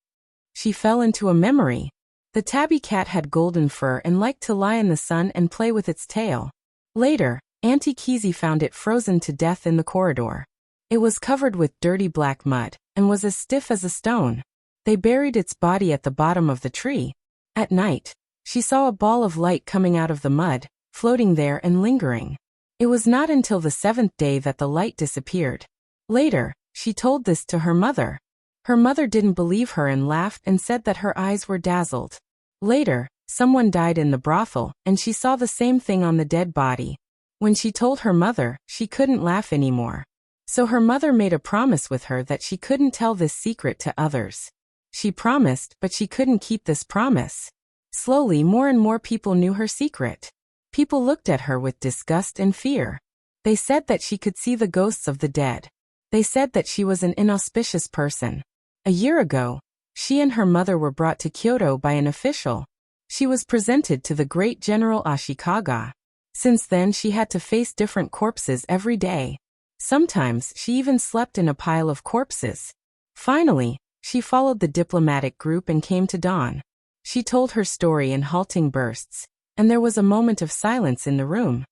She fell into a memory. The tabby cat had golden fur and liked to lie in the sun and play with its tail. Later, Auntie Kizi found it frozen to death in the corridor. It was covered with dirty black mud, and was as stiff as a stone. They buried its body at the bottom of the tree. At night, she saw a ball of light coming out of the mud, floating there and lingering. It was not until the 7th day that the light disappeared. Later, she told this to her mother. Her mother didn't believe her and laughed and said that her eyes were dazzled. Later, someone died in the brothel, and she saw the same thing on the dead body. When she told her mother, she couldn't laugh anymore. So her mother made a promise with her that she couldn't tell this secret to others. She promised, but she couldn't keep this promise. Slowly, more and more people knew her secret. People looked at her with disgust and fear. They said that she could see the ghosts of the dead. They said that she was an inauspicious person. A year ago, she and her mother were brought to Kyoto by an official. She was presented to the great General Ashikaga. Since then, she had to face different corpses every day. Sometimes, she even slept in a pile of corpses. Finally, she followed the diplomatic group and came to dawn. She told her story in halting bursts, and there was a moment of silence in the room.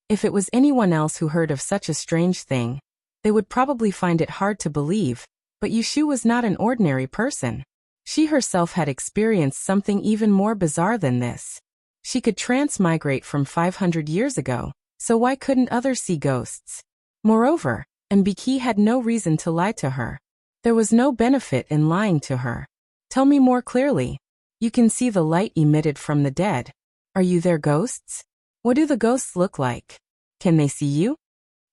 If it was anyone else who heard of such a strange thing, they would probably find it hard to believe, but Yushu was not an ordinary person. She herself had experienced something even more bizarre than this. She could transmigrate from 500 years ago, so why couldn't others see ghosts? Moreover, Mbiki had no reason to lie to her. There was no benefit in lying to her. Tell me more clearly. You can see the light emitted from the dead. Are you their ghosts? What do the ghosts look like? Can they see you?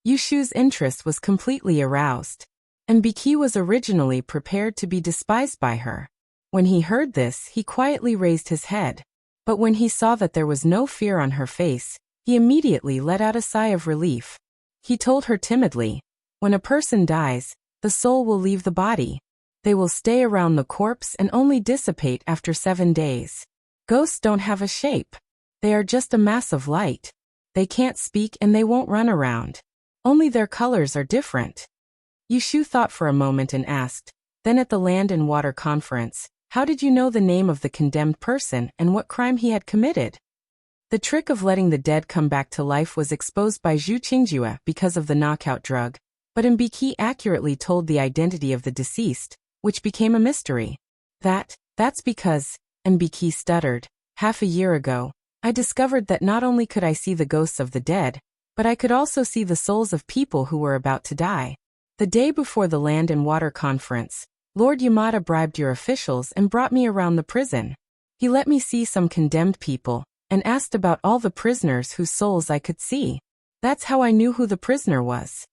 Yushu's interest was completely aroused. Mbiki was originally prepared to be despised by her. When he heard this, he quietly raised his head. But when he saw that there was no fear on her face, he immediately let out a sigh of relief. He told her timidly, when a person dies, the soul will leave the body. They will stay around the corpse and only dissipate after 7 days. Ghosts don't have a shape. They are just a mass of light. They can't speak and they won't run around. Only their colors are different. Yushu thought for a moment and asked, then at the Land and Water Conference, how did you know the name of the condemned person and what crime he had committed? The trick of letting the dead come back to life was exposed by Zhu Qingjue because of the knockout drug, but Mbiki accurately told the identity of the deceased, which became a mystery. That's because Mbiki stuttered. Half a year ago, I discovered that not only could I see the ghosts of the dead, but I could also see the souls of people who were about to die. The day before the Land and Water Conference, Lord Yamada bribed your officials and brought me around the prison. He let me see some condemned people, and asked about all the prisoners whose souls I could see. That's how I knew who the prisoner was.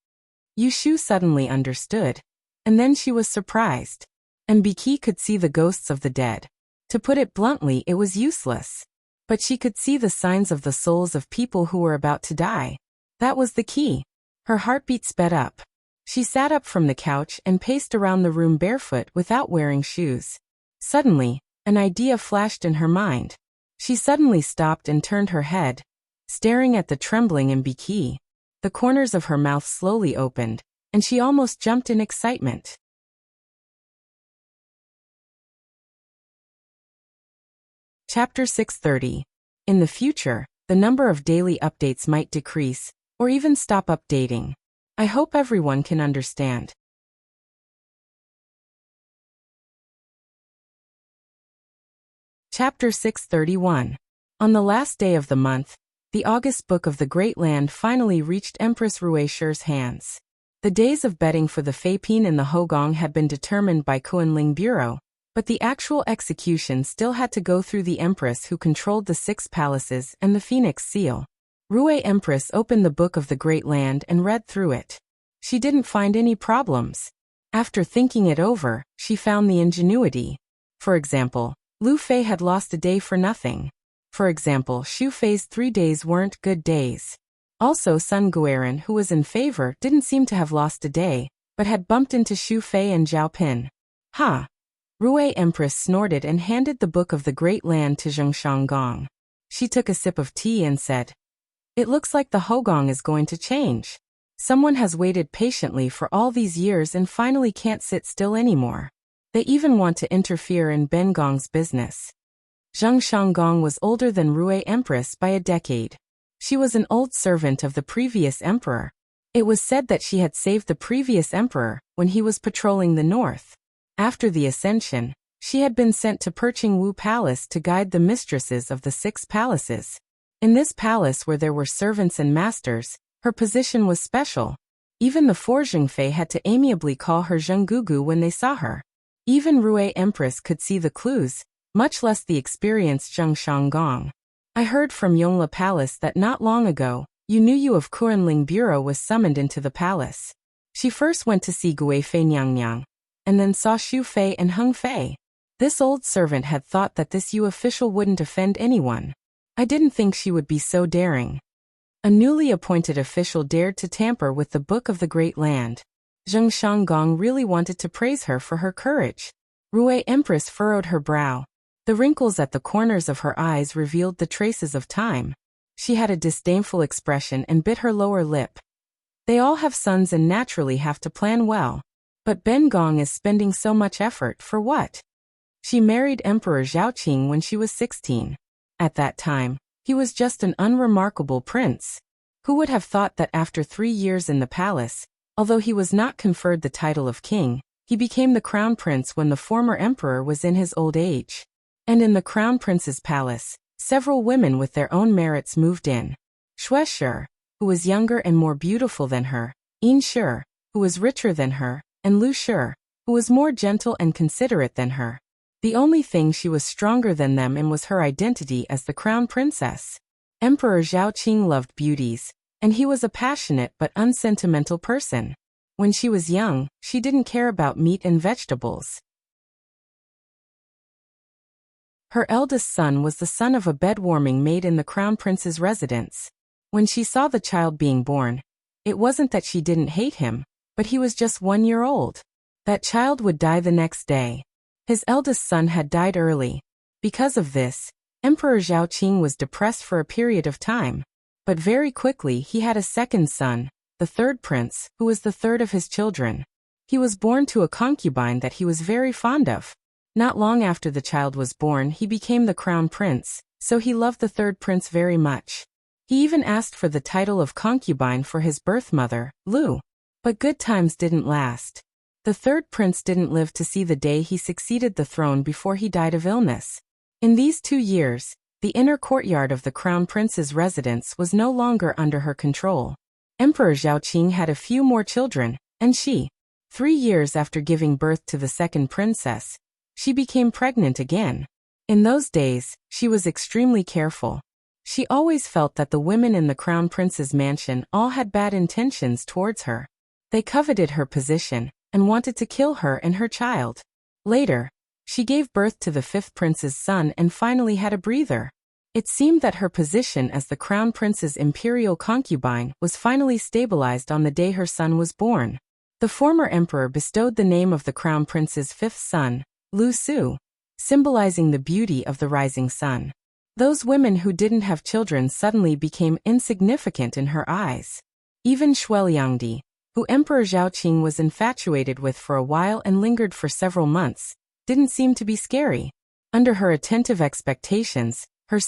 Yushu suddenly understood. And then she was surprised. Mbiki could see the ghosts of the dead. To put it bluntly, it was useless. But she could see the signs of the souls of people who were about to die. That was the key. Her heartbeat sped up. She sat up from the couch and paced around the room barefoot without wearing shoes. Suddenly, an idea flashed in her mind. She suddenly stopped and turned her head, staring at the trembling Mbiki. The corners of her mouth slowly opened, and she almost jumped in excitement. Chapter 630. In the future, the number of daily updates might decrease, or even stop updating. I hope everyone can understand. Chapter 631. On the last day of the month, the August book of the Great Land finally reached Empress Rueishi's hands. The days of betting for the Feipin and the Hogong had been determined by Kuanling Bureau, but the actual execution still had to go through the Empress who controlled the 6 palaces and the Phoenix Seal. Rue Empress opened the book of the Great Land and read through it. She didn't find any problems. After thinking it over, she found the ingenuity. For example, Lu Fei had lost a day for nothing. For example, Xu Fei's 3 days weren't good days. Also, Sun Guiran, who was in favor, didn't seem to have lost a day, but had bumped into Xu Fei and Zhao Pin. Ha! Rue Empress snorted and handed the book of the Great Land to Zheng Shanggong. She took a sip of tea and said, "It looks like the Hogong is going to change. Someone has waited patiently for all these years and finally can't sit still anymore. They even want to interfere in Bengong's business." Zheng Shanggong was older than Rue Empress by a decade. She was an old servant of the previous emperor. It was said that she had saved the previous emperor when he was patrolling the north. After the ascension, she had been sent to Perching Wu Palace to guide the mistresses of the 6 palaces. In this palace where there were servants and masters, her position was special. Even the 4 Zhengfei had to amiably call her Zhenggugu when they saw her. Even Rue Empress could see the clues, much less the experienced Zheng Shanggong. "I heard from Yongla Palace that not long ago, Yu of Kuanling Bureau was summoned into the palace. She first went to see Gui Fei Nyang, and then saw Xu Fei and Heng Fei. This old servant had thought that this Yu official wouldn't offend anyone. I didn't think she would be so daring." A newly appointed official dared to tamper with the Book of the Great Land. Zheng Shanggong really wanted to praise her for her courage. Rue Empress furrowed her brow. The wrinkles at the corners of her eyes revealed the traces of time. She had a disdainful expression and bit her lower lip. They all have sons and naturally have to plan well. But Bengong is spending so much effort for what? She married Emperor Zhaoqing when she was 16. At that time, he was just an unremarkable prince. Who would have thought that after 3 years in the palace, although he was not conferred the title of king, he became the crown prince when the former emperor was in his old age. And in the crown prince's palace, several women with their own merits moved in. Xue Shi, who was younger and more beautiful than her, Yin Shi, who was richer than her, and Lu Shi, who was more gentle and considerate than her. The only thing she was stronger than them in was her identity as the crown princess. Emperor Zhaoqing loved beauties, and he was a passionate but unsentimental person. When she was young, she didn't care about meat and vegetables. Her eldest son was the son of a bed-warming maid in the crown prince's residence. When she saw the child being born, it wasn't that she didn't hate him, but he was just 1 year old. That child would die the next day. His eldest son had died early. Because of this, Emperor Zhaoqing was depressed for a period of time. But very quickly he had a second son, the 3rd prince, who was the 3rd of his children. He was born to a concubine that he was very fond of. Not long after the child was born, he became the crown prince, so he loved the 3rd prince very much. He even asked for the title of concubine for his birth mother, Lu. But good times didn't last. The 3rd prince didn't live to see the day he succeeded the throne before he died of illness. In these 2 years, the inner courtyard of the crown prince's residence was no longer under her control. Emperor Zhaoqing had a few more children, and 3 years after giving birth to the second princess, she became pregnant again. In those days, she was extremely careful. She always felt that the women in the crown prince's mansion all had bad intentions towards her. They coveted her position and wanted to kill her and her child. Later, she gave birth to the fifth prince's son and finally had a breather. It seemed that her position as the crown prince's imperial concubine was finally stabilized on the day her son was born. The former emperor bestowed the name of the crown prince's fifth son, Lu Su, symbolizing the beauty of the rising sun. Those women who didn't have children suddenly became insignificant in her eyes. Even Xue Liangdi, who Emperor Zhaoqing was infatuated with for a while and lingered for several months, didn't seem to be scary. Under her attentive expectations, her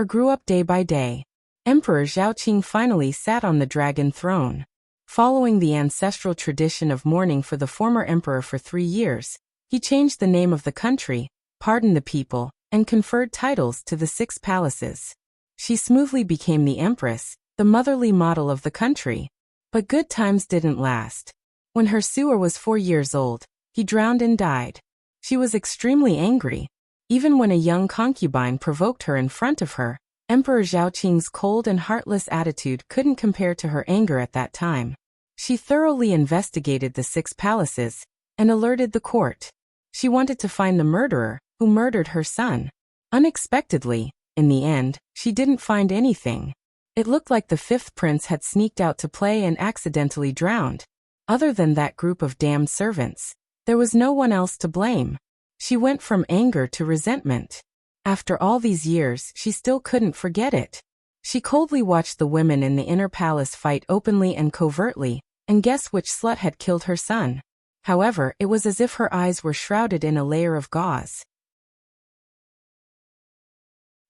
grew up day by day. Emperor Zhaoqing finally sat on the dragon throne. Following the ancestral tradition of mourning for the former emperor for 3 years, he changed the name of the country, pardoned the people, and conferred titles to the 6 palaces. She smoothly became the empress, the motherly model of the country. But good times didn't last. When her suitor was 4 years old, he drowned and died. She was extremely angry. Even when a young concubine provoked her in front of her, Emperor Zhaoqing's cold and heartless attitude couldn't compare to her anger at that time. She thoroughly investigated the 6 palaces and alerted the court. She wanted to find the murderer who murdered her son. Unexpectedly, in the end, she didn't find anything. It looked like the 5th prince had sneaked out to play and accidentally drowned. Other than that group of damned servants, there was no one else to blame. She went from anger to resentment. After all these years, she still couldn't forget it. She coldly watched the women in the inner palace fight openly and covertly, and guess which slut had killed her son. However, it was as if her eyes were shrouded in a layer of gauze.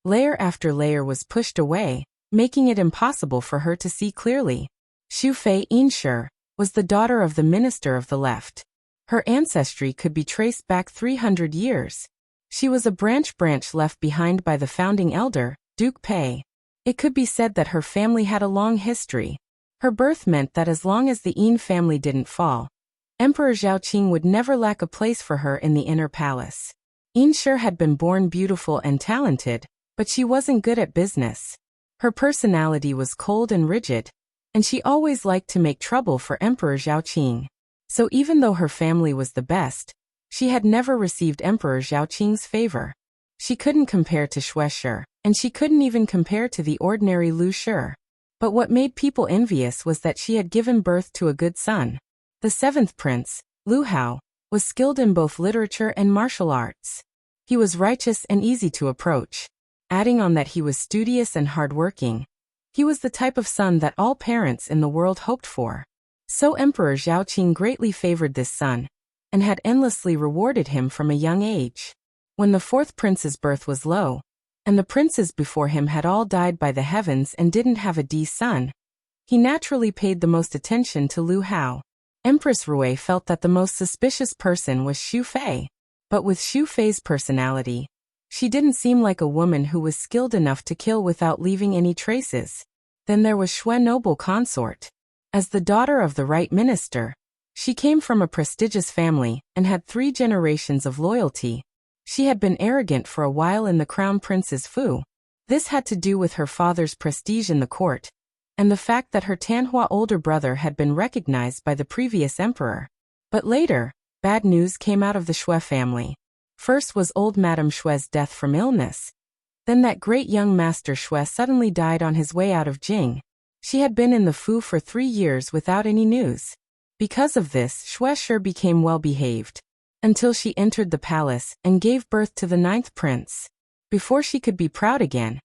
Layer after layer was pushed away, making it impossible for her to see clearly. Xu Fei Yinshi was the daughter of the minister of the left. Her ancestry could be traced back 300 years. She was a branch left behind by the founding elder, Duke Pei. It could be said that her family had a long history. Her birth meant that as long as the Yin family didn't fall, Emperor Zhaoqing would never lack a place for her in the inner palace. Yinshi had been born beautiful and talented, but she wasn't good at business. Her personality was cold and rigid, and she always liked to make trouble for Emperor Zhaoqing. So even though her family was the best, she had never received Emperor Zhaoqing's favor. She couldn't compare to Xue Shi, and she couldn't even compare to the ordinary Lu Shi. But what made people envious was that she had given birth to a good son. The 7th prince, Lu Hao, was skilled in both literature and martial arts. He was righteous and easy to approach. Adding on that he was studious and hardworking, he was the type of son that all parents in the world hoped for. So Emperor Zhaoqing greatly favored this son, and had endlessly rewarded him from a young age. When the 4th prince's birth was low, and the princes before him had all died by the heavens and didn't have a son, he naturally paid the most attention to Lu Hao. Empress Rui felt that the most suspicious person was Xu Fei. But with Xu Fei's personality, she didn't seem like a woman who was skilled enough to kill without leaving any traces. Then there was Xue Noble Consort. As the daughter of the right minister, she came from a prestigious family and had 3 generations of loyalty. She had been arrogant for a while in the crown prince's fu. This had to do with her father's prestige in the court, and the fact that her Tanhua older brother had been recognized by the previous emperor. But later, bad news came out of the Xue family. First was old Madame Xue's death from illness. Then that great young master Xue suddenly died on his way out of Jing. She had been in the fu for 3 years without any news. Because of this, Xue Shi became well-behaved, until she entered the palace and gave birth to the 9th prince. Before she could be proud again,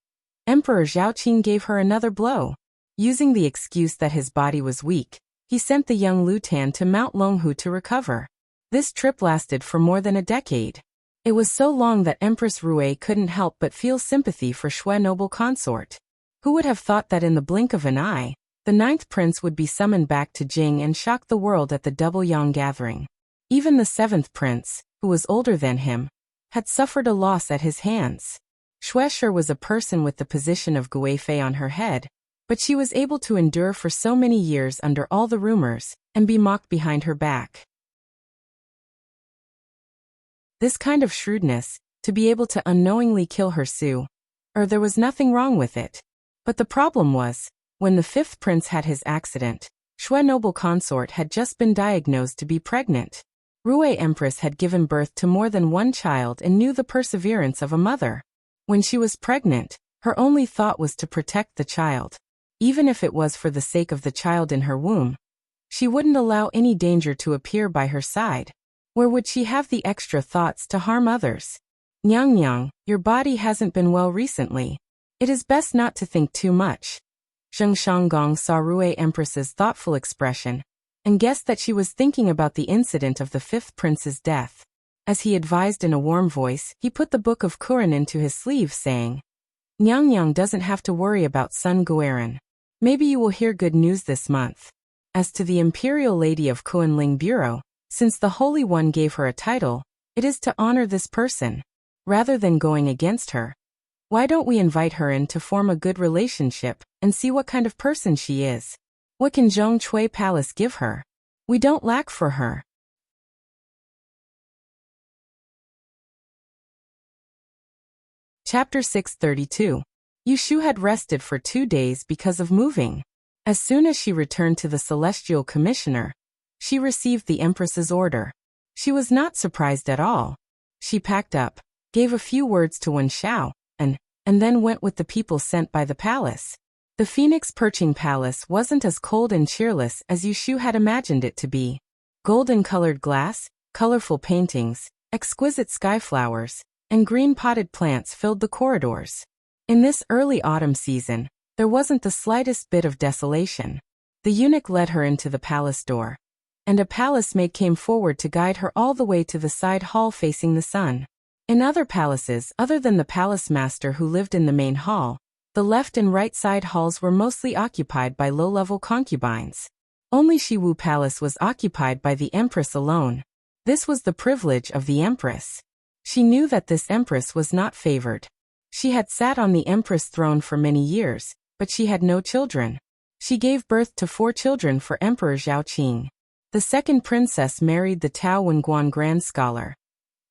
Emperor Zhaoqing gave her another blow. Using the excuse that his body was weak, he sent the young Lu Tan to Mount Longhu to recover. This trip lasted for more than a decade. It was so long that Empress Rui couldn't help but feel sympathy for Xue Noble Consort. Who would have thought that in the blink of an eye, the 9th prince would be summoned back to Jing and shock the world at the Double Yang gathering? Even the 7th prince, who was older than him, had suffered a loss at his hands. Shueshi was a person with the position of Guifei on her head, but she was able to endure for so many years under all the rumors, and be mocked behind her back. This kind of shrewdness, to be able to unknowingly kill her there was nothing wrong with it. But the problem was, when the fifth prince had his accident, Shui noble consort had just been diagnosed to be pregnant. Rui Empress had given birth to more than one child and knew the perseverance of a mother. When she was pregnant, her only thought was to protect the child. Even if it was for the sake of the child in her womb, she wouldn't allow any danger to appear by her side. Where would she have the extra thoughts to harm others? Nyang Nyang, your body hasn't been well recently. It is best not to think too much. Zheng Shanggong saw Rui Empress's thoughtful expression, and guessed that she was thinking about the incident of the fifth prince's death. As he advised in a warm voice, he put the book of Quran into his sleeve, saying, Nyang Nyang doesn't have to worry about Sun Guerin. Maybe you will hear good news this month. As to the imperial lady of Kuanling Bureau, since the Holy One gave her a title, it is to honor this person, rather than going against her. Why don't we invite her in to form a good relationship, and see what kind of person she is? What can Zhong Chui Palace give her? We don't lack for her. Chapter 632. Yushu had rested for 2 days because of moving. As soon as she returned to the Celestial Commissioner, she received the Empress's order. She was not surprised at all. She packed up, gave a few words to Wen Xiao, and then went with the people sent by the palace. The Phoenix Perching Palace wasn't as cold and cheerless as Yushu had imagined it to be. Golden-colored glass, colorful paintings, exquisite skyflowers, and green-potted plants filled the corridors. In this early autumn season, there wasn't the slightest bit of desolation. The eunuch led her into the palace door, and a palace maid came forward to guide her all the way to the side hall facing the sun. In other palaces other than the palace master who lived in the main hall, the left and right side halls were mostly occupied by low-level concubines. Only Shiwu Palace was occupied by the empress alone. This was the privilege of the empress. She knew that this empress was not favored. She had sat on the empress throne for many years, but she had no children. She gave birth to 4 children for Emperor Zhaoqing. The second princess married the Tao Wenguan Grand Scholar.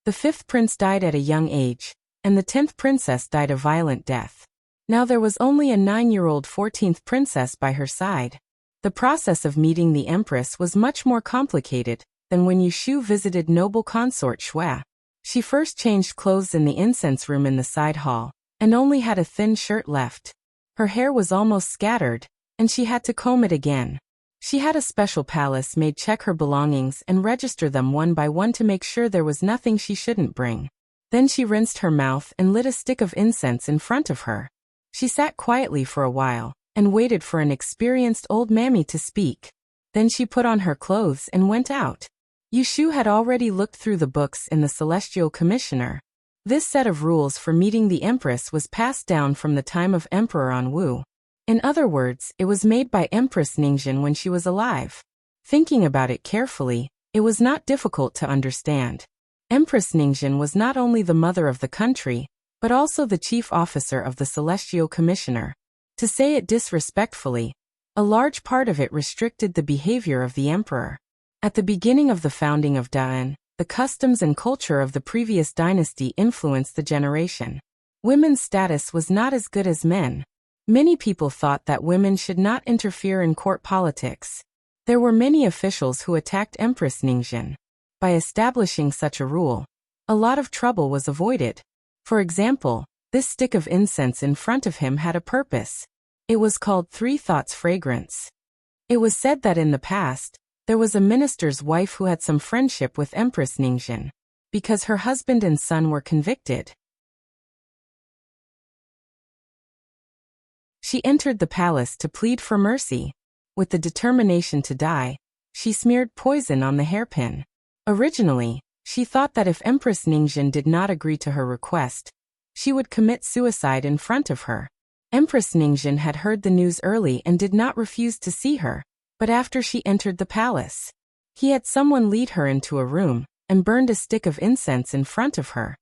The 5th prince died at a young age, and the 10th princess died a violent death. Now there was only a 9-year-old 14th princess by her side. The process of meeting the empress was much more complicated than when Yushu visited noble consort Shui. She first changed clothes in the incense room in the side hall, and only had a thin shirt left. Her hair was almost scattered, and she had to comb it again. She had a special palace maid check her belongings and register them one by one to make sure there was nothing she shouldn't bring. Then she rinsed her mouth and lit a stick of incense in front of her. She sat quietly for a while, and waited for an experienced old mammy to speak. Then she put on her clothes and went out. Yushu had already looked through the books in the Celestial Commissioner. This set of rules for meeting the Empress was passed down from the time of Emperor Anwu. In other words, it was made by Empress Ningxin when she was alive. Thinking about it carefully, it was not difficult to understand. Empress Ningxin was not only the mother of the country, but also the chief officer of the Celestial Commissioner. To say it disrespectfully, a large part of it restricted the behavior of the emperor. At the beginning of the founding of Da'an, the customs and culture of the previous dynasty influenced the generation. Women's status was not as good as men. Many people thought that women should not interfere in court politics. There were many officials who attacked Empress Ningxin. By establishing such a rule, a lot of trouble was avoided. For example, this stick of incense in front of him had a purpose. It was called 3 Thoughts Fragrance. It was said that in the past, there was a minister's wife who had some friendship with Empress Ningxin, because her husband and son were convicted. She entered the palace to plead for mercy. With the determination to die, she smeared poison on the hairpin. Originally, she thought that if Empress Ningxin did not agree to her request, she would commit suicide in front of her. Empress Ningxin had heard the news early and did not refuse to see her. But after she entered the palace, he had someone lead her into a room and burned a stick of incense in front of her.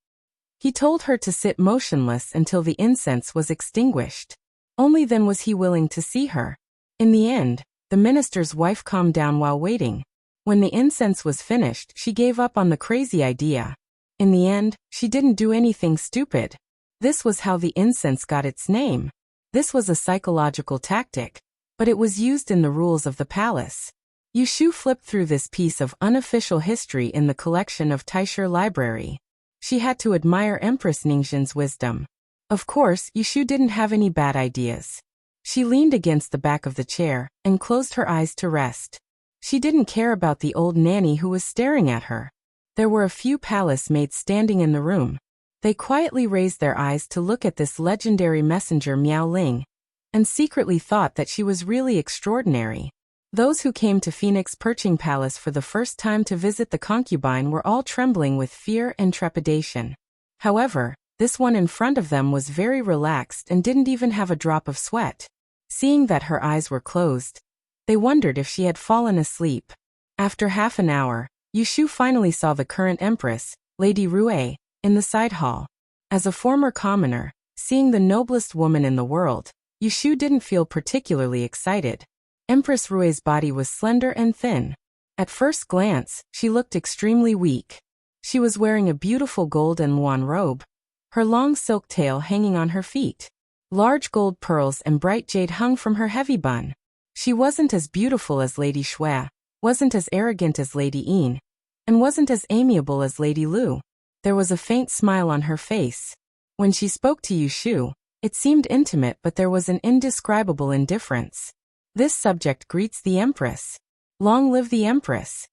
He told her to sit motionless until the incense was extinguished. Only then was he willing to see her. In the end, the minister's wife calmed down while waiting. When the incense was finished, she gave up on the crazy idea. In the end, she didn't do anything stupid. This was how the incense got its name. This was a psychological tactic, but it was used in the rules of the palace. Yushu flipped through this piece of unofficial history in the collection of Taisher Library. She had to admire Empress Ningxin's wisdom. Of course, Yushu didn't have any bad ideas. She leaned against the back of the chair and closed her eyes to rest. She didn't care about the old nanny who was staring at her. There were a few palace maids standing in the room. They quietly raised their eyes to look at this legendary messenger Miao Ling, and secretly thought that she was really extraordinary. Those who came to Phoenix Perching Palace for the first time to visit the concubine were all trembling with fear and trepidation. However, this one in front of them was very relaxed and didn't even have a drop of sweat. Seeing that her eyes were closed, they wondered if she had fallen asleep. After half an hour, Yushu finally saw the current empress, Lady Rue, in the side hall. As a former commoner, seeing the noblest woman in the world, Yushu didn't feel particularly excited. Empress Rue's body was slender and thin. At first glance, she looked extremely weak. She was wearing a beautiful gold and luan robe, her long silk tail hanging on her feet. Large gold pearls and bright jade hung from her heavy bun. She wasn't as beautiful as Lady Shui, wasn't as arrogant as Lady Yin, and wasn't as amiable as Lady Lu. There was a faint smile on her face. When she spoke to Yushu, it seemed intimate, but there was an indescribable indifference. This subject greets the Empress. Long live the Empress.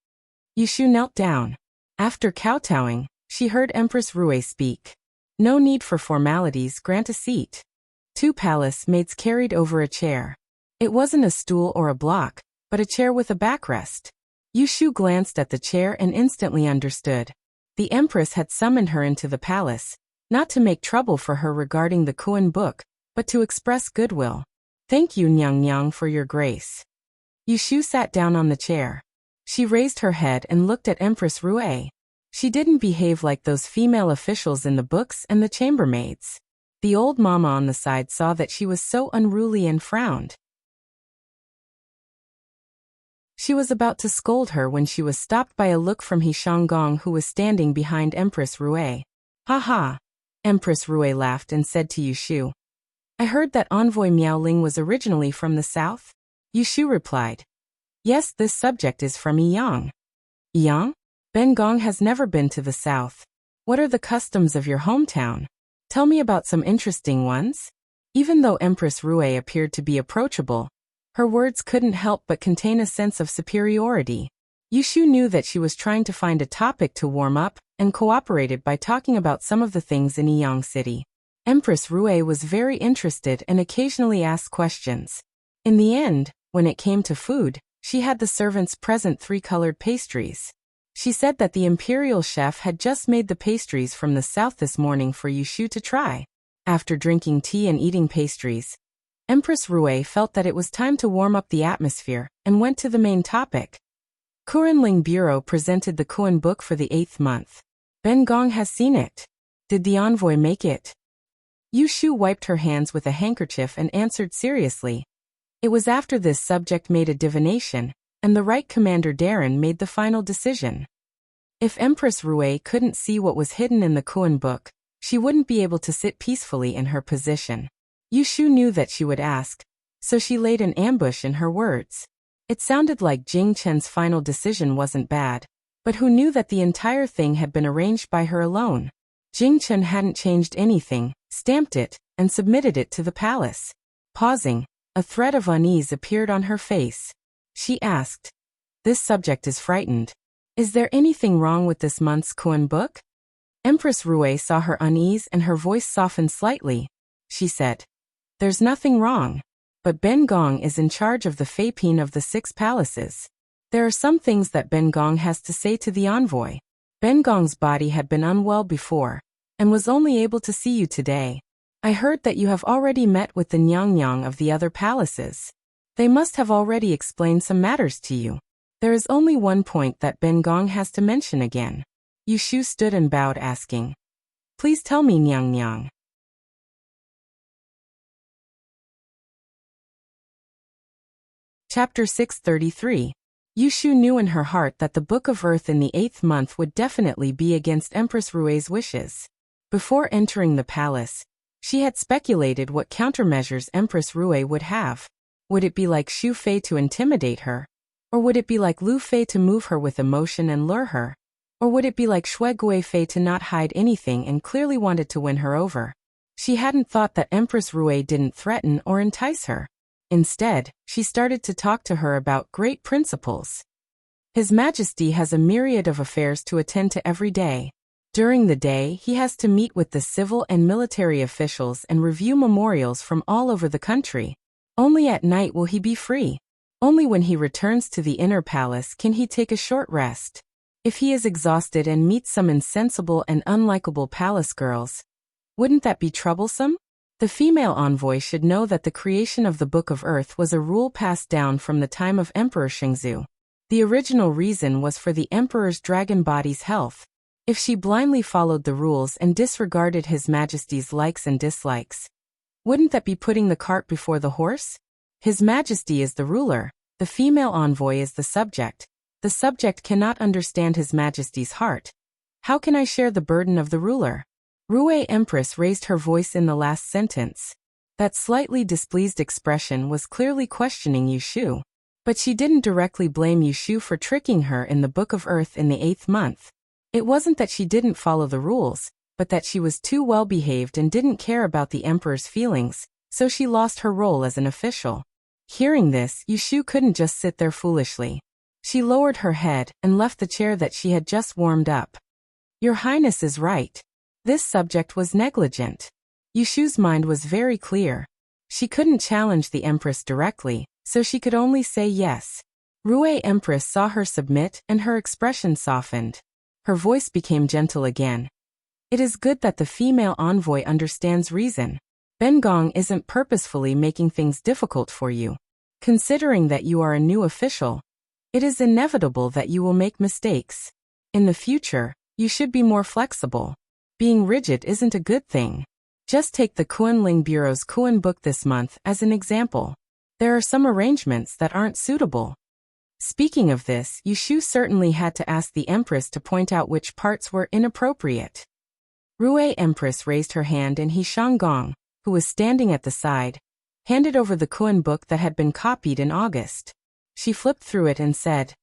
Yushu knelt down. After kowtowing, she heard Empress Rue speak. No need for formalities, grant a seat. Two palace maids carried over a chair. It wasn't a stool or a block, but a chair with a backrest. Yushu glanced at the chair and instantly understood. The Empress had summoned her into the palace, not to make trouble for her regarding the Koan book, but to express goodwill. Thank you, Nyang Nyang, for your grace. Yushu sat down on the chair. She raised her head and looked at Empress Rue. She didn't behave like those female officials in the books and the chambermaids. The old mama on the side saw that she was so unruly and frowned. She was about to scold her when she was stopped by a look from He Shanggong, who was standing behind Empress Rue. Ha ha! Empress Rue laughed and said to Yushu. I heard that envoy Miao Ling was originally from the south? Yushu replied. Yes, this subject is from Yiyang. Yiyang? Ben Gong has never been to the south. What are the customs of your hometown? Tell me about some interesting ones. Even though Empress Rue appeared to be approachable, her words couldn't help but contain a sense of superiority. Yushu knew that she was trying to find a topic to warm up, and cooperated by talking about some of the things in Yiyang City. Empress Rue was very interested and occasionally asked questions. In the end, when it came to food, she had the servants present 3 colored pastries. She said that the imperial chef had just made the pastries from the south this morning for Yushu to try. After drinking tea and eating pastries, Empress Rue felt that it was time to warm up the atmosphere and went to the main topic. Kurenling Bureau presented the Koan book for the 8th month. Ben Gong has seen it. Did the envoy make it? Yushu wiped her hands with a handkerchief and answered seriously. It was after this subject made a divination, and the right Commander Darren made the final decision. If Empress Rue couldn't see what was hidden in the Koan book, she wouldn't be able to sit peacefully in her position. Yushu knew that she would ask, so she laid an ambush in her words. It sounded like Jing Chen's final decision wasn't bad, but who knew that the entire thing had been arranged by her alone? Jing Chen hadn't changed anything, stamped it, and submitted it to the palace. Pausing, a thread of unease appeared on her face. She asked, This subject is frightened. Is there anything wrong with this month's Koan book? Empress Rue saw her unease and her voice softened slightly. She said, There's nothing wrong. But Ben Gong is in charge of the Feipin of the 6 palaces. There are some things that Ben Gong has to say to the envoy. Ben Gong's body had been unwell before, and was only able to see you today. I heard that you have already met with the Nyang Nyang of the other palaces. They must have already explained some matters to you. There is only one point that Ben Gong has to mention again. Yushu stood and bowed, asking, Please tell me, Nyang Nyang. Chapter 633. Yushu knew in her heart that the Book of Earth in the 8th month would definitely be against Empress Rui's wishes. Before entering the palace, she had speculated what countermeasures Empress Rui would have. Would it be like Xu Fei to intimidate her? Or would it be like Lu Fei to move her with emotion and lure her? Or would it be like Shui Gui Fei to not hide anything and clearly wanted to win her over? She hadn't thought that Empress Rui didn't threaten or entice her. Instead, she started to talk to her about great principles. His Majesty has a myriad of affairs to attend to every day. During the day, he has to meet with the civil and military officials and review memorials from all over the country. Only at night will he be free. Only when he returns to the inner palace can he take a short rest. If he is exhausted and meets some insensible and unlikable palace girls, wouldn't that be troublesome? The female envoy should know that the creation of the Book of Earth was a rule passed down from the time of Emperor Shengzu. The original reason was for the Emperor's dragon body's health. If she blindly followed the rules and disregarded His Majesty's likes and dislikes, wouldn't that be putting the cart before the horse? His Majesty is the ruler, the female envoy is the subject. The subject cannot understand His Majesty's heart. How can I share the burden of the ruler? Rui Empress raised her voice in the last sentence. That slightly displeased expression was clearly questioning Yushu. But she didn't directly blame Yushu for tricking her in the Book of Earth in the 8th month. It wasn't that she didn't follow the rules, but that she was too well behaved and didn't care about the Emperor's feelings, so she lost her role as an official. Hearing this, Yushu couldn't just sit there foolishly. She lowered her head and left the chair that she had just warmed up. Your Highness is right. This subject was negligent. Yushu's mind was very clear. She couldn't challenge the Empress directly, so she could only say yes. Rui Empress saw her submit and her expression softened. Her voice became gentle again. It is good that the female envoy understands reason. Ben Gong isn't purposefully making things difficult for you. Considering that you are a new official, it is inevitable that you will make mistakes. In the future, you should be more flexible. Being rigid isn't a good thing. Just take the Kunling Bureau's Kun book this month as an example. There are some arrangements that aren't suitable. Speaking of this, Yushu certainly had to ask the Empress to point out which parts were inappropriate. Rui Empress raised her hand and He Shanggong, who was standing at the side, handed over the Kun book that had been copied in August. She flipped through it and said,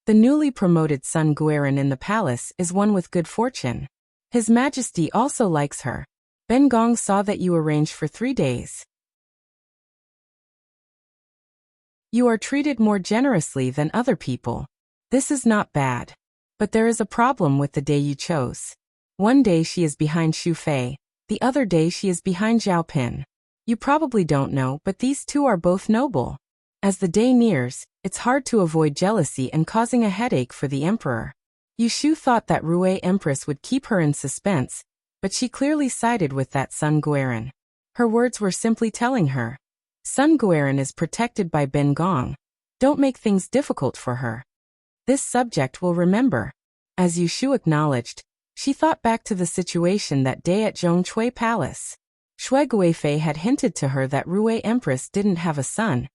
"The newly promoted Sun Guiran in the palace is one with good fortune. His Majesty also likes her. Ben Gong saw that you arranged for 3 days. You are treated more generously than other people. This is not bad. But there is a problem with the day you chose. One day she is behind Xu Fei, the other day she is behind Zhao Pin. You probably don't know, but these two are both noble. As the day nears, it's hard to avoid jealousy and causing a headache for the Emperor." Yushu thought that Rui Empress would keep her in suspense, but she clearly sided with that Sun Guiran. Her words were simply telling her, Sun Guiran is protected by Ben Gong. Don't make things difficult for her. This subject will remember. As Yushu acknowledged, she thought back to the situation that day at Zhongchui Palace. Shui Guifei had hinted to her that Rui Empress didn't have a son,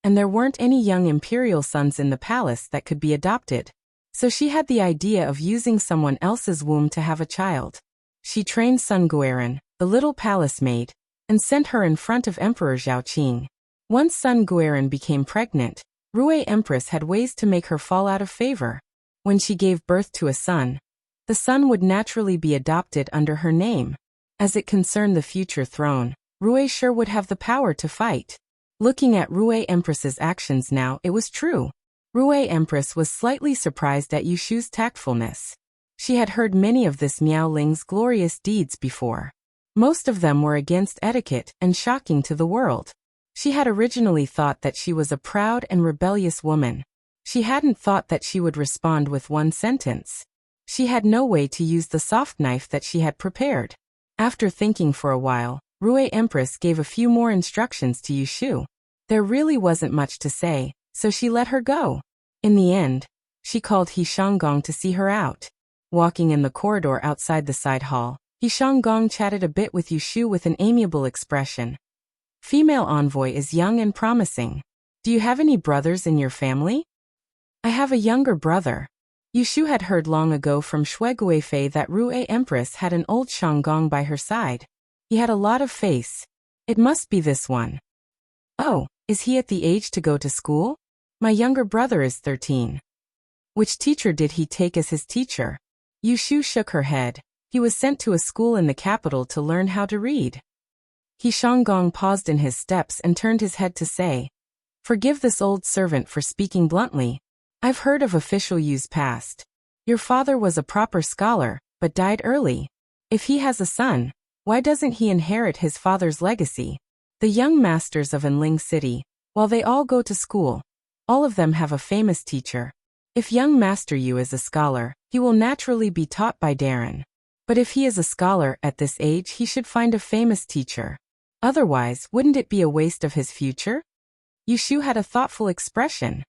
and there weren't any young imperial sons in the palace that could be adopted. So she had the idea of using someone else's womb to have a child. She trained Sun Guiran, the little palace maid, and sent her in front of Emperor Zhaoqing. Once Sun Guiran became pregnant, Rui Empress had ways to make her fall out of favor. When she gave birth to a son, the son would naturally be adopted under her name. As it concerned the future throne, Rui sure would have the power to fight. Looking at Rui Empress's actions now, it was true. Rui Empress was slightly surprised at Yushu's tactfulness. She had heard many of this Miao Ling's glorious deeds before. Most of them were against etiquette and shocking to the world. She had originally thought that she was a proud and rebellious woman. She hadn't thought that she would respond with one sentence. She had no way to use the soft knife that she had prepared. After thinking for a while, Rui Empress gave a few more instructions to Yushu. There really wasn't much to say, so she let her go. In the end, she called He Shanggong to see her out. Walking in the corridor outside the side hall, He Shanggong chatted a bit with Yushu with an amiable expression. Female envoy is young and promising. Do you have any brothers in your family? I have a younger brother. Yushu had heard long ago from Shui Guifei that Rue Empress had an old Shanggong by her side. He had a lot of face. It must be this one. Oh, is he at the age to go to school? My younger brother is 13. Which teacher did he take as his teacher? Yushu shook her head. He was sent to a school in the capital to learn how to read. He Shanggong paused in his steps and turned his head to say, Forgive this old servant for speaking bluntly. I've heard of official Yu's past. Your father was a proper scholar, but died early. If he has a son, why doesn't he inherit his father's legacy? The young masters of Enling City, while they all go to school, all of them have a famous teacher. If young Master Yu is a scholar, he will naturally be taught by Darren. But if he is a scholar at this age, he should find a famous teacher. Otherwise, wouldn't it be a waste of his future? Yushu had a thoughtful expression.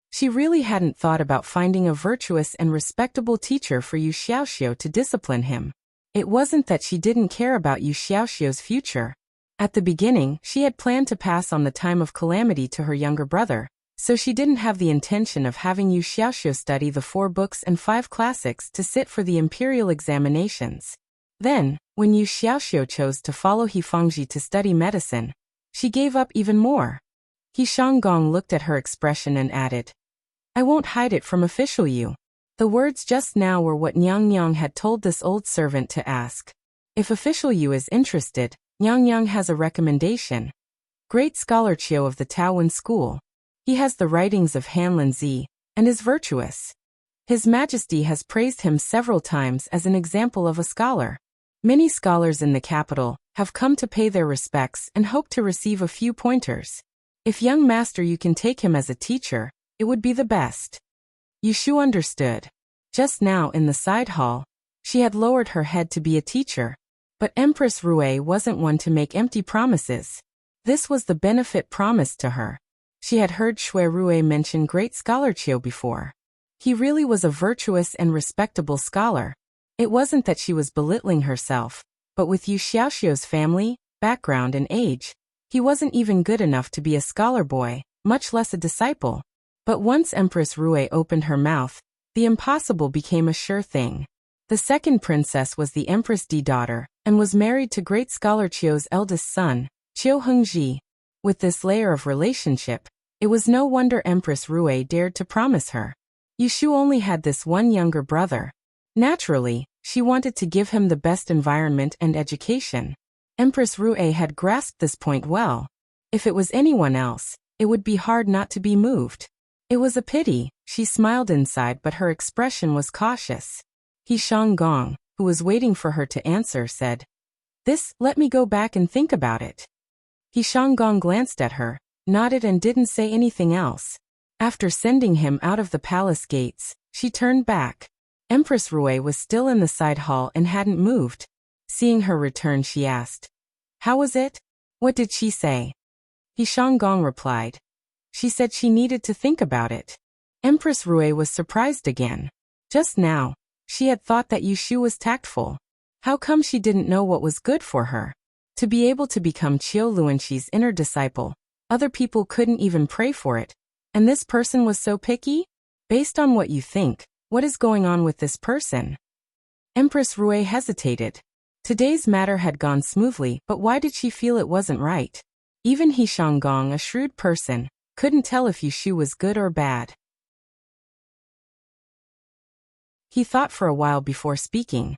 She really hadn't thought about finding a virtuous and respectable teacher for Yu Xiaoxiu to discipline him. It wasn't that she didn't care about Yu Xiaoxiu's future. At the beginning, she had planned to pass on the time of calamity to her younger brother, so she didn't have the intention of having Yu Xiaoxiu study the 4 books and 5 classics to sit for the imperial examinations. Then, when Yu Xiaoxiu chose to follow He Fangji to study medicine, she gave up even more. He Shanggong looked at her expression and added, I won't hide it from official Yu. The words just now were what Nyang Nyang had told this old servant to ask. If official Yu is interested, Nyang Nyang has a recommendation. Great scholar Chiu of the Taowen school. He has the writings of Han Linzi, and is virtuous. His Majesty has praised him several times as an example of a scholar. Many scholars in the capital have come to pay their respects and hope to receive a few pointers. If young Master Yu can take him as a teacher, it would be the best. Yushu understood. Just now in the side hall, she had lowered her head to be a teacher. But Empress Rue wasn't one to make empty promises. This was the benefit promised to her. She had heard Shui Rue mention great scholar Chiu before. He really was a virtuous and respectable scholar. It wasn't that she was belittling herself, but with Yu Xiaoxiu's family, background and age, he wasn't even good enough to be a scholar boy, much less a disciple. But once Empress Rue opened her mouth, the impossible became a sure thing. The second princess was the Empress Di daughter, and was married to great scholar Chiu's eldest son, Chiu Hengji. With this layer of relationship, it was no wonder Empress Rue dared to promise her. Yushu only had this one younger brother. Naturally, she wanted to give him the best environment and education. Empress Rue had grasped this point well. If it was anyone else, it would be hard not to be moved. It was a pity. She smiled inside, but her expression was cautious. He Shanggong, who was waiting for her to answer, said, Let me go back and think about it. He Shanggong glanced at her, nodded and didn't say anything else. After sending him out of the palace gates, she turned back. Empress Rue was still in the side hall and hadn't moved. Seeing her return, she asked, How was it? What did she say? He Shanggong replied, She said she needed to think about it. Empress Rue was surprised again. Just now, she had thought that Yushu was tactful. How come she didn't know what was good for her? To be able to become Qiu Luanxi's inner disciple, other people couldn't even pray for it. And this person was so picky? Based on what you think, what is going on with this person? Empress Rue hesitated. Today's matter had gone smoothly, but why did she feel it wasn't right? Even He Shanggong, a shrewd person, couldn't tell if Yushu was good or bad. He thought for a while before speaking.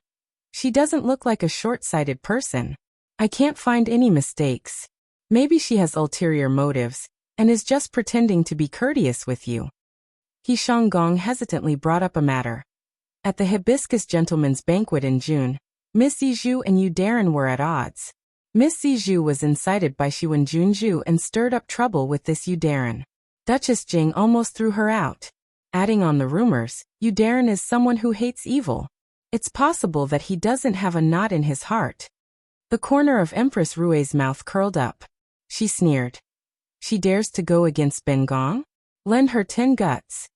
She doesn't look like a short-sighted person. I can't find any mistakes. Maybe she has ulterior motives, and is just pretending to be courteous with you. He Shanggong hesitantly brought up a matter. At the Hibiscus Gentlemen's Banquet in June, Miss Zizhu and Yu Darren were at odds. Miss Zizhu was incited by Xiwen Junju and stirred up trouble with this Yu Darren. Duchess Jing almost threw her out. Adding on the rumors, Yu Darren is someone who hates evil. It's possible that he doesn't have a knot in his heart. The corner of Empress Rue's mouth curled up. She sneered. She dares to go against Ben Gong? Lend her 10 guts.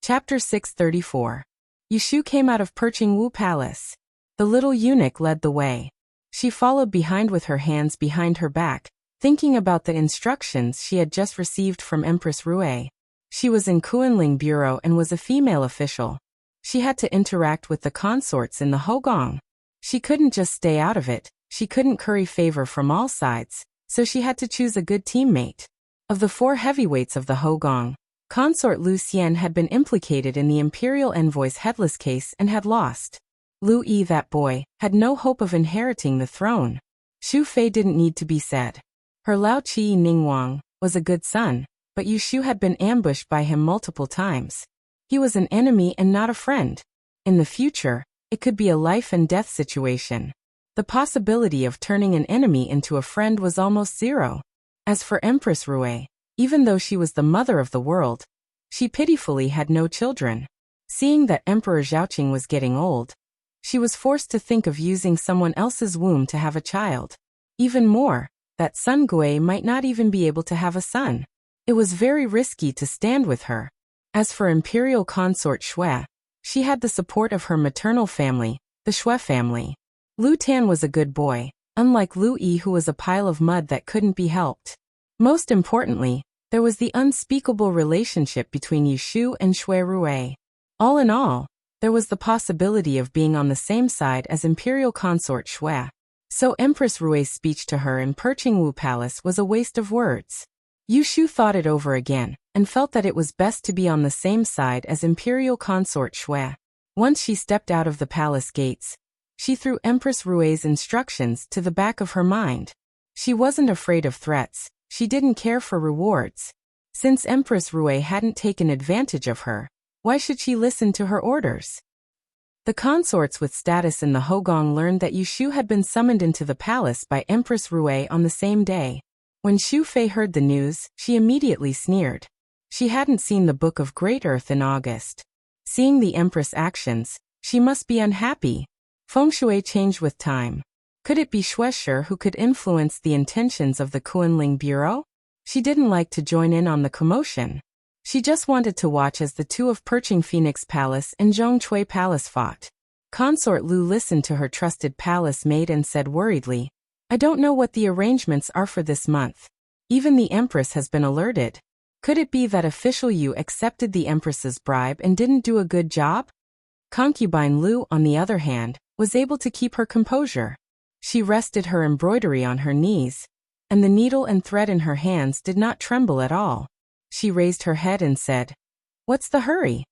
Chapter 634. Yushu came out of Perching Wu Palace. The little eunuch led the way. She followed behind with her hands behind her back, thinking about the instructions she had just received from Empress Rui. She was in Kuanling Bureau and was a female official. She had to interact with the consorts in the Hogong. She couldn't just stay out of it, she couldn't curry favor from all sides, so she had to choose a good teammate. Of the 4 heavyweights of the Hogong, Consort Lu Xian had been implicated in the Imperial Envoy's headless case and had lost. Lu Yi, that boy, had no hope of inheriting the throne. Xu Fei didn't need to be said. Her Lao Qi Ningguang was a good son, but Yushu had been ambushed by him multiple times. He was an enemy and not a friend. In the future, it could be a life and death situation. The possibility of turning an enemy into a friend was almost zero. As for Empress Rui, even though she was the mother of the world, she pitifully had no children. Seeing that Emperor Zhaoqing was getting old, she was forced to think of using someone else's womb to have a child. Even more, that Sun Gui might not even be able to have a son. It was very risky to stand with her. As for Imperial Consort Xue, she had the support of her maternal family, the Xue family. Lu Tan was a good boy, unlike Lu Yi, who was a pile of mud that couldn't be helped. Most importantly, there was the unspeakable relationship between Yushu and Xue Rui. All in all, there was the possibility of being on the same side as Imperial Consort Xue. So Empress Rui's speech to her in Perching Wu Palace was a waste of words. Yushu thought it over again, and felt that it was best to be on the same side as Imperial Consort Xue. Once she stepped out of the palace gates, she threw Empress Rui's instructions to the back of her mind. She wasn't afraid of threats, she didn't care for rewards. Since Empress Rui hadn't taken advantage of her, why should she listen to her orders? The consorts with status in the Hogong learned that Yushu had been summoned into the palace by Empress Rui on the same day. When Xu Fei heard the news, she immediately sneered. She hadn't seen the Book of Great Earth in August. Seeing the Empress' actions, she must be unhappy. Feng Shui changed with time. Could it be Xue Shi who could influence the intentions of the Kuanling Bureau? She didn't like to join in on the commotion. She just wanted to watch as the 2 of Perching Phoenix Palace and Zhongcui Palace fought. Consort Lu listened to her trusted palace maid and said worriedly, "I don't know what the arrangements are for this month. Even the Empress has been alerted. Could it be that official Yu accepted the Empress's bribe and didn't do a good job?" Concubine Lu, on the other hand, was able to keep her composure. She rested her embroidery on her knees, and the needle and thread in her hands did not tremble at all. She raised her head and said, "What's the hurry?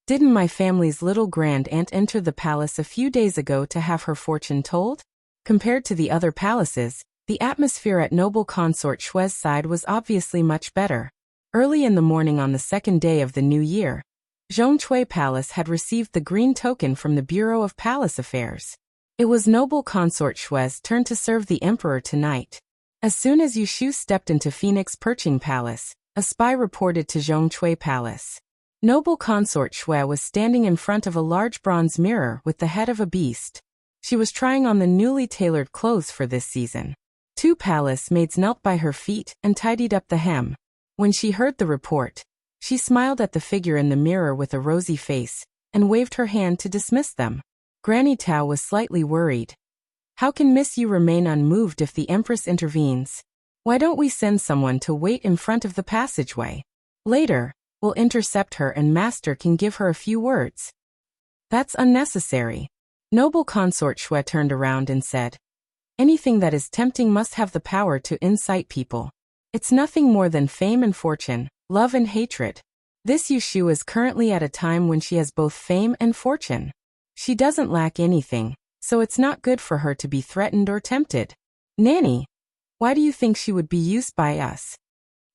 Didn't my family's little grand-aunt enter the palace a few days ago to have her fortune told?" Compared to the other palaces, the atmosphere at noble consort Xue's side was obviously much better. Early in the morning on the 2nd day of the new year, Zhongcui Palace had received the green token from the Bureau of Palace Affairs. It was noble consort Xue's turn to serve the emperor tonight. As soon as Yushu stepped into Phoenix Perching Palace, a spy reported to Zhongcui Palace. Noble consort Xue was standing in front of a large bronze mirror with the head of a beast. She was trying on the newly tailored clothes for this season. 2 palace maids knelt by her feet and tidied up the hem. When she heard the report, she smiled at the figure in the mirror with a rosy face, and waved her hand to dismiss them. Granny Tao was slightly worried. "How can Miss Yu remain unmoved if the Empress intervenes? Why don't we send someone to wait in front of the passageway? Later, we'll intercept her and Master can give her a few words." "That's unnecessary." Noble consort Xue turned around and said, "Anything that is tempting must have the power to incite people. It's nothing more than fame and fortune, love and hatred. This Yushu is currently at a time when she has both fame and fortune. She doesn't lack anything, so it's not good for her to be threatened or tempted. Nanny, why do you think she would be used by us?"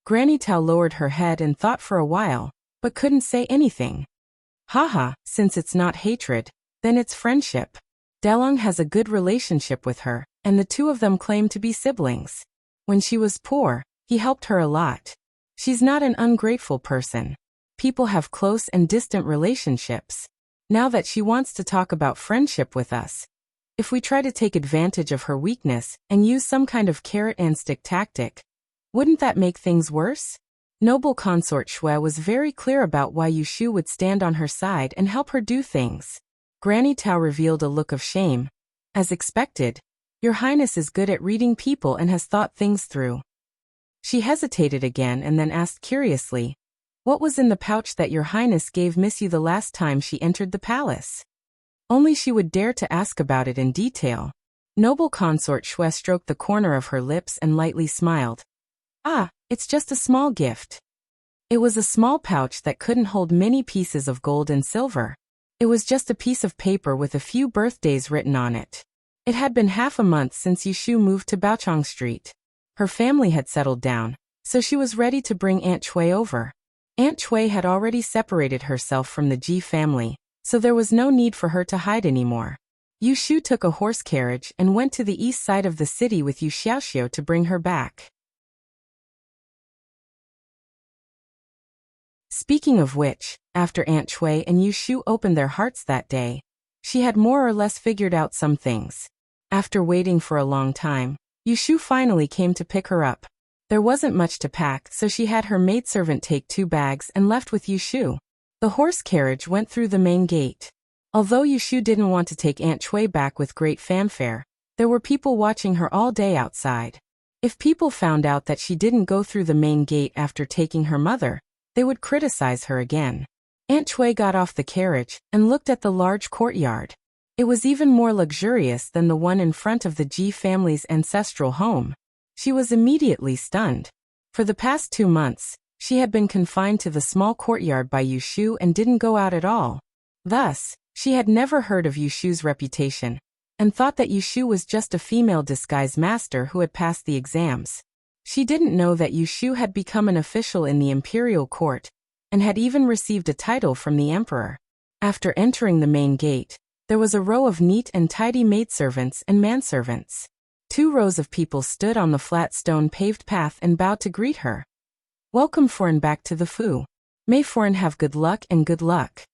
Granny Tao lowered her head and thought for a while, but couldn't say anything. "Haha, since it's not hatred, then it's friendship. Delong has a good relationship with her, and the 2 of them claim to be siblings. When she was poor, he helped her a lot. She's not an ungrateful person. People have close and distant relationships. Now that she wants to talk about friendship with us, if we try to take advantage of her weakness and use some kind of carrot and stick tactic, wouldn't that make things worse?" Noble consort Shui was very clear about why Yushu would stand on her side and help her do things. Granny Tao revealed a look of shame. As expected, Your Highness is good at reading people and has thought things through. She hesitated again and then asked curiously, what was in the pouch that Your Highness gave Miss Yu the last time she entered the palace? Only she would dare to ask about it in detail. Noble consort Shui stroked the corner of her lips and lightly smiled. Ah, it's just a small gift. It was a small pouch that couldn't hold many pieces of gold and silver. It was just a piece of paper with a few birthdays written on it. It had been half a month since Yushu moved to Baochong Street. Her family had settled down, so she was ready to bring Aunt Chui over. Aunt Chui had already separated herself from the Ji family, so there was no need for her to hide anymore. Yushu took a horse carriage and went to the east side of the city with Yu Xiaoxiu to bring her back. Speaking of which, after Aunt Chui and Yushu opened their hearts that day, she had more or less figured out some things. After waiting for a long time, Yushu finally came to pick her up. There wasn't much to pack, so she had her maidservant take 2 bags and left with Yushu. The horse carriage went through the main gate. Although Yushu didn't want to take Aunt Chui back with great fanfare, there were people watching her all day outside. If people found out that she didn't go through the main gate after taking her mother, they would criticize her again. Aunt Chui got off the carriage and looked at the large courtyard. It was even more luxurious than the one in front of the Ji family's ancestral home. She was immediately stunned. For the past 2 months, she had been confined to the small courtyard by Yushu and didn't go out at all. Thus, she had never heard of Yushu's reputation, and thought that Yushu was just a female disguise master who had passed the exams. She didn't know that Yushu had become an official in the imperial court, and had even received a title from the emperor. After entering the main gate, there was a row of neat and tidy maidservants and manservants. 2 rows of people stood on the flat stone-paved path and bowed to greet her. Welcome foreign back to the Fu. May foreign have good luck and good luck.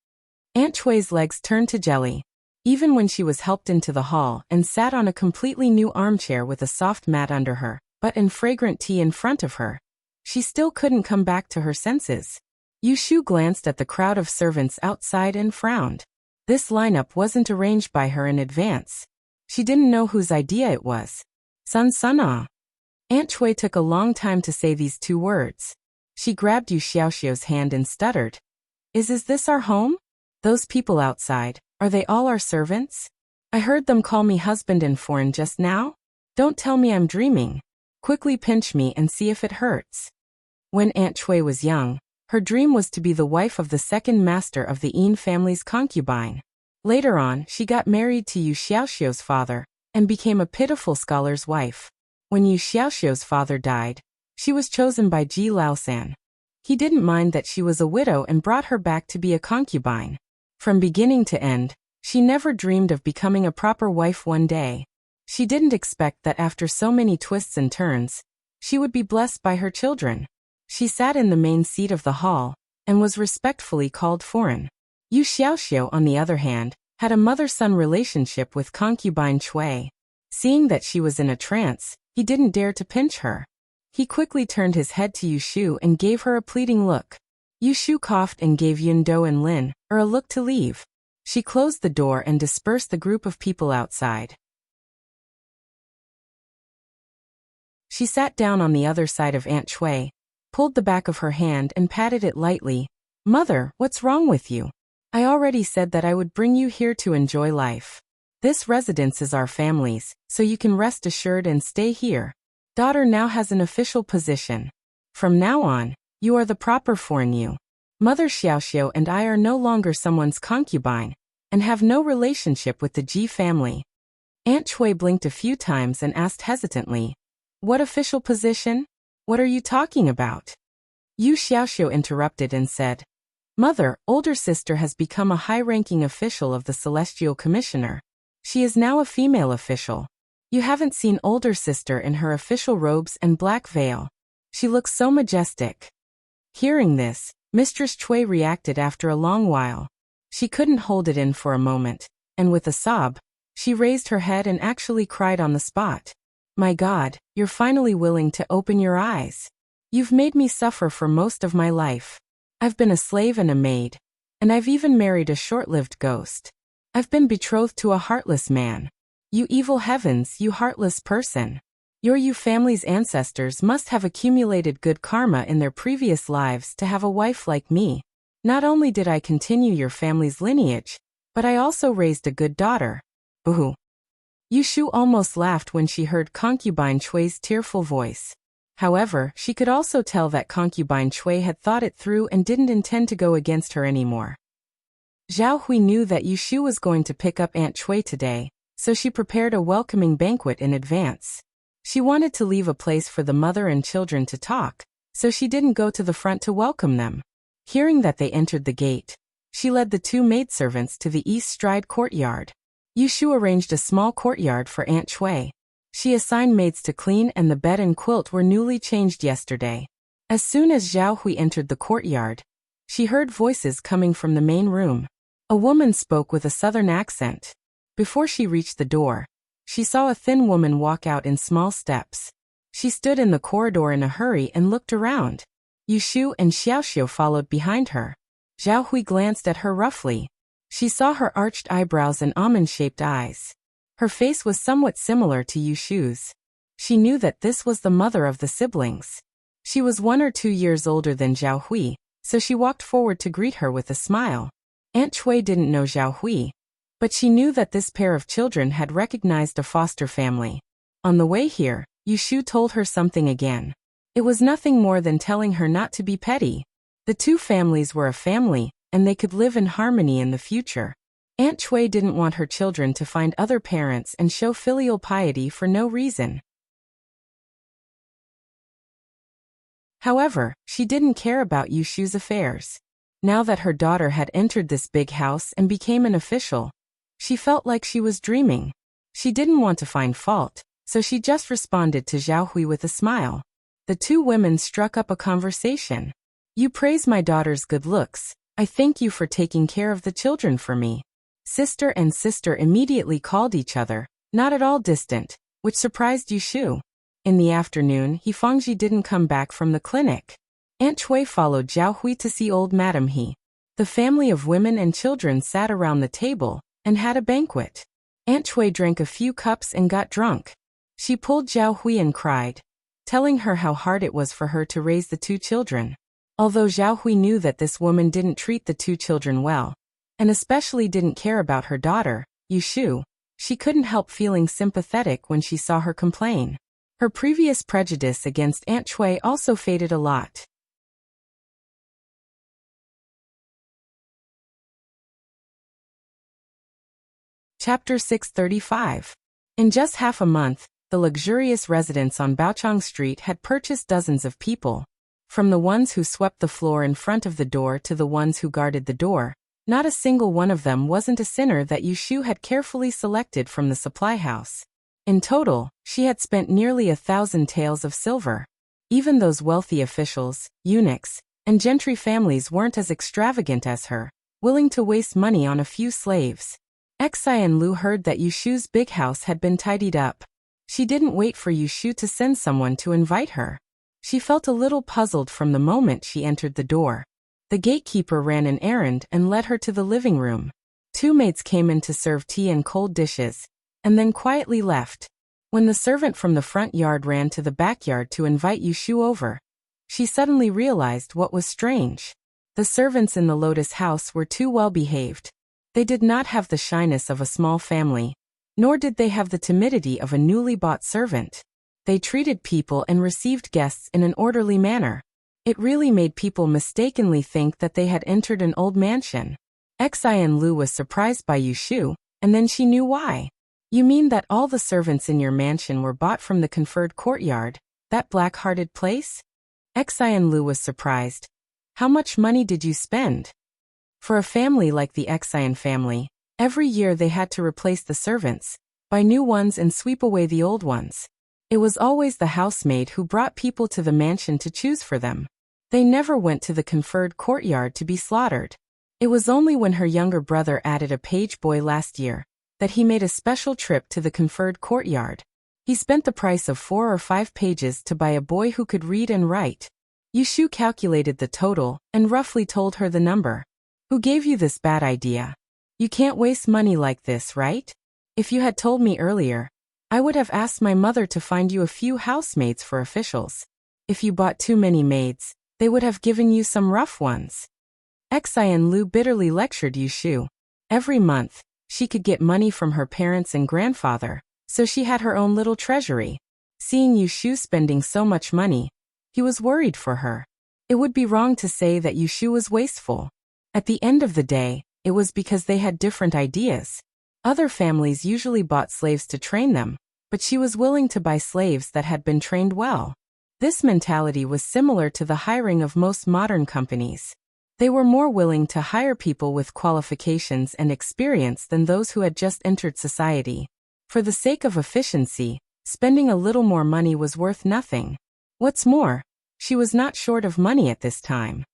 Aunt Chui's legs turned to jelly. Even when she was helped into the hall and sat on a completely new armchair with a soft mat under her, but and fragrant tea in front of her, she still couldn't come back to her senses. Yushu glanced at the crowd of servants outside and frowned. This lineup wasn't arranged by her in advance. She didn't know whose idea it was. Sun. Aunt Chui took a long time to say these 2 words. She grabbed Yu Xiaoxiu's hand and stuttered. Is this our home? Those people outside, are they all our servants? I heard them call me husband and foreign just now. Don't tell me I'm dreaming. Quickly pinch me and see if it hurts. When Aunt Chui was young, her dream was to be the wife of the second master of the Yin family's concubine. Later on, she got married to Yu Xiaoxiu's father, and became a pitiful scholar's wife. When Yu Xiaoxiu's father died, she was chosen by Ji Laosan. He didn't mind that she was a widow and brought her back to be a concubine. From beginning to end, she never dreamed of becoming a proper wife one day. She didn't expect that after so many twists and turns, she would be blessed by her children. She sat in the main seat of the hall, and was respectfully called foreign. Yu Xiaoxiu, on the other hand, had a mother-son relationship with concubine Chui. Seeing that she was in a trance, he didn't dare to pinch her. He quickly turned his head to Yushu and gave her a pleading look. Yushu coughed and gave Yundo and Lin a look to leave. She closed the door and dispersed the group of people outside. She sat down on the other side of Aunt Chui, pulled the back of her hand and patted it lightly. Mother, what's wrong with you? I already said that I would bring you here to enjoy life. This residence is our family's, so you can rest assured and stay here. Daughter now has an official position. From now on, you are the proper foreign you. Mother Xiaoxiu and I are no longer someone's concubine, and have no relationship with the Ji family. Aunt Chui blinked a few times and asked hesitantly, what official position? What are you talking about? Yu Xiaoxiu interrupted and said, Mother, older sister has become a high-ranking official of the Celestial Commissioner. She is now a female official. You haven't seen older sister in her official robes and black veil. She looks so majestic. Hearing this, Mistress Chui reacted after a long while. She couldn't hold it in for a moment, and with a sob, she raised her head and actually cried on the spot. My God, you're finally willing to open your eyes. You've made me suffer for most of my life. I've been a slave and a maid. And I've even married a short-lived ghost. I've been betrothed to a heartless man. You evil heavens, you heartless person. Your family's ancestors must have accumulated good karma in their previous lives to have a wife like me. Not only did I continue your family's lineage, but I also raised a good daughter. Boo-hoo. Yushu almost laughed when she heard concubine Chui's tearful voice. However, she could also tell that concubine Chui had thought it through and didn't intend to go against her anymore. Zhao Hui knew that Yushu was going to pick up Aunt Chui today, so she prepared a welcoming banquet in advance. She wanted to leave a place for the mother and children to talk, so she didn't go to the front to welcome them. Hearing that they entered the gate, she led the two maidservants to the East Stride courtyard. Yushu arranged a small courtyard for Aunt Chui. She assigned maids to clean, and the bed and quilt were newly changed yesterday. As soon as Zhao Hui entered the courtyard, she heard voices coming from the main room. A woman spoke with a southern accent. Before she reached the door, she saw a thin woman walk out in small steps. She stood in the corridor in a hurry and looked around. Yushu and Xiaoxiu followed behind her. Zhao Hui glanced at her roughly. She saw her arched eyebrows and almond-shaped eyes. Her face was somewhat similar to Yushu's. She knew that this was the mother of the siblings. She was 1 or 2 years older than Zhao Hui, so she walked forward to greet her with a smile. Aunt Chui didn't know Zhao Hui, but she knew that this pair of children had recognized a foster family. On the way here, Yushu told her something again. It was nothing more than telling her not to be petty. The two families were a family, and they could live in harmony in the future. Aunt Chui didn't want her children to find other parents and show filial piety for no reason. However, she didn't care about Yushu's affairs. Now that her daughter had entered this big house and became an official, she felt like she was dreaming. She didn't want to find fault, so she just responded to Zhao Hui with a smile. The two women struck up a conversation. You praise my daughter's good looks. I thank you for taking care of the children for me. Sister and sister immediately called each other, not at all distant, which surprised Yushu. In the afternoon, Fangji didn't come back from the clinic. Aunt Chui followed Zhao Hui to see old Madame He. The family of women and children sat around the table and had a banquet. Aunt Chui drank a few cups and got drunk. She pulled Zhao Hui and cried, telling her how hard it was for her to raise the two children. Although Zhao Hui knew that this woman didn't treat the two children well, and especially didn't care about her daughter, Yushu, she couldn't help feeling sympathetic when she saw her complain. Her previous prejudice against Aunt Chui also faded a lot. Chapter 635. In just half a month, the luxurious residents on Baochang Street had purchased dozens of people. From the ones who swept the floor in front of the door to the ones who guarded the door, not a single one of them wasn't a sinner that Yushu had carefully selected from the supply house. In total, she had spent nearly 1,000 taels of silver. Even those wealthy officials, eunuchs, and gentry families weren't as extravagant as her, willing to waste money on a few slaves. Xian Lu heard that Yushu's big house had been tidied up. She didn't wait for Yushu to send someone to invite her. She felt a little puzzled from the moment she entered the door. The gatekeeper ran an errand and led her to the living room. Two maids came in to serve tea and cold dishes, and then quietly left. When the servant from the front yard ran to the backyard to invite Yushu over, she suddenly realized what was strange. The servants in the Lotus house were too well behaved. They did not have the shyness of a small family, nor did they have the timidity of a newly bought servant. They treated people and received guests in an orderly manner. It really made people mistakenly think that they had entered an old mansion. Xian Lu was surprised by Yushu, and then she knew why. You mean that all the servants in your mansion were bought from the conferred courtyard, that black-hearted place? Xian Lu was surprised. How much money did you spend? For a family like the Xian family, every year they had to replace the servants, buy new ones and sweep away the old ones. It was always the housemaid who brought people to the mansion to choose for them. They never went to the conferred courtyard to be slaughtered. It was only when her younger brother added a page boy last year that he made a special trip to the conferred courtyard. He spent the price of 4 or 5 pages to buy a boy who could read and write, Yushu calculated the total and roughly told her the number. Who gave you this bad idea? You can't waste money like this, right? If you had told me earlier, I would have asked my mother to find you a few housemaids for officials. If you bought too many maids, they would have given you some rough ones. Xian Lu bitterly lectured Yushu. Every month, she could get money from her parents and grandfather, so she had her own little treasury. Seeing Yushu spending so much money, he was worried for her. It would be wrong to say that Yushu was wasteful. At the end of the day, it was because they had different ideas. Other families usually bought slaves to train them, but she was willing to buy slaves that had been trained well. This mentality was similar to the hiring of most modern companies. They were more willing to hire people with qualifications and experience than those who had just entered society. For the sake of efficiency, spending a little more money was worth nothing. What's more, she was not short of money at this time.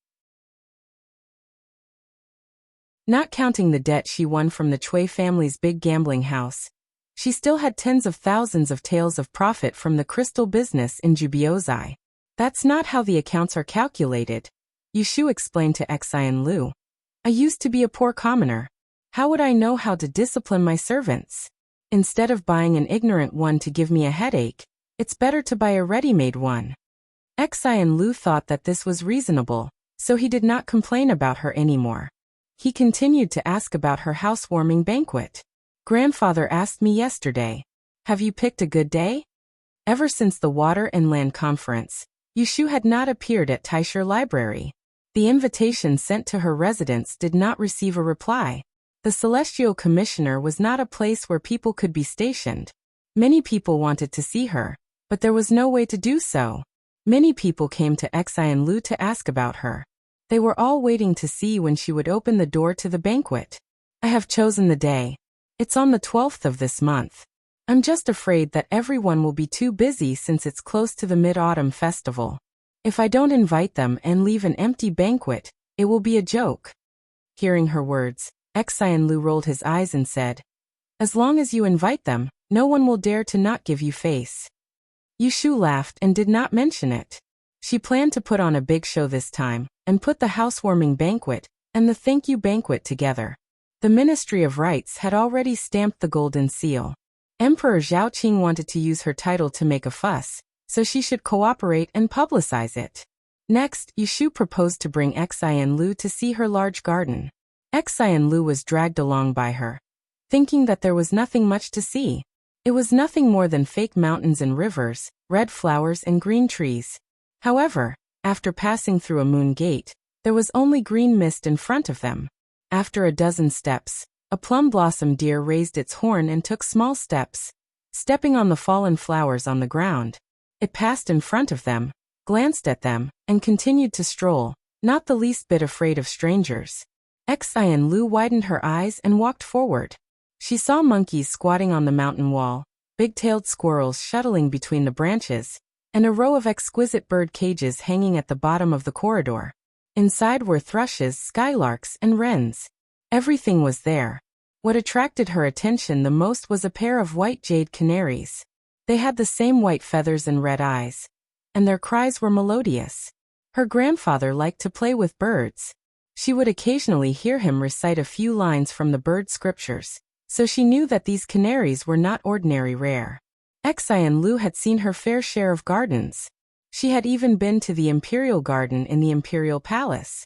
Not counting the debt she won from the Chui family's big gambling house, she still had tens of thousands of taels of profit from the crystal business in Jubiozai. That's not how the accounts are calculated, Yushu explained to Xian Lu. I used to be a poor commoner. How would I know how to discipline my servants? Instead of buying an ignorant one to give me a headache, it's better to buy a ready-made one. Xian Lu thought that this was reasonable, so he did not complain about her anymore. He continued to ask about her housewarming banquet. Grandfather asked me yesterday, have you picked a good day? Ever since the Water and Land Conference, Yushu had not appeared at Taisher Library. The invitation sent to her residence did not receive a reply. The Celestial Commissioner was not a place where people could be stationed. Many people wanted to see her, but there was no way to do so. Many people came to Xian Lu to ask about her. They were all waiting to see when she would open the door to the banquet. I have chosen the day. It's on the 12th of this month. I'm just afraid that everyone will be too busy since it's close to the Mid-Autumn Festival. If I don't invite them and leave an empty banquet, it will be a joke. Hearing her words, Xian Lu rolled his eyes and said, as long as you invite them, no one will dare to not give you face. Yushu laughed and did not mention it. She planned to put on a big show this time, and put the housewarming banquet and the thank you banquet together. The Ministry of Rights had already stamped the golden seal. Emperor Zhaoqing wanted to use her title to make a fuss, so she should cooperate and publicize it. Next, Yushu proposed to bring Xian Lu to see her large garden. Xian Lu was dragged along by her, thinking that there was nothing much to see. It was nothing more than fake mountains and rivers, red flowers and green trees. However, after passing through a moon gate, there was only green mist in front of them. After a dozen steps, a plum blossom deer raised its horn and took small steps, stepping on the fallen flowers on the ground. It passed in front of them, glanced at them, and continued to stroll, not the least bit afraid of strangers. Xian Lu widened her eyes and walked forward. She saw monkeys squatting on the mountain wall, big-tailed squirrels shuttling between the branches, and a row of exquisite bird cages hanging at the bottom of the corridor. Inside were thrushes, skylarks, and wrens. Everything was there. What attracted her attention the most was a pair of white jade canaries. They had the same white feathers and red eyes, and their cries were melodious. Her grandfather liked to play with birds. She would occasionally hear him recite a few lines from the bird scriptures, so she knew that these canaries were not ordinary rare. Xian Lu had seen her fair share of gardens. She had even been to the Imperial Garden in the Imperial Palace.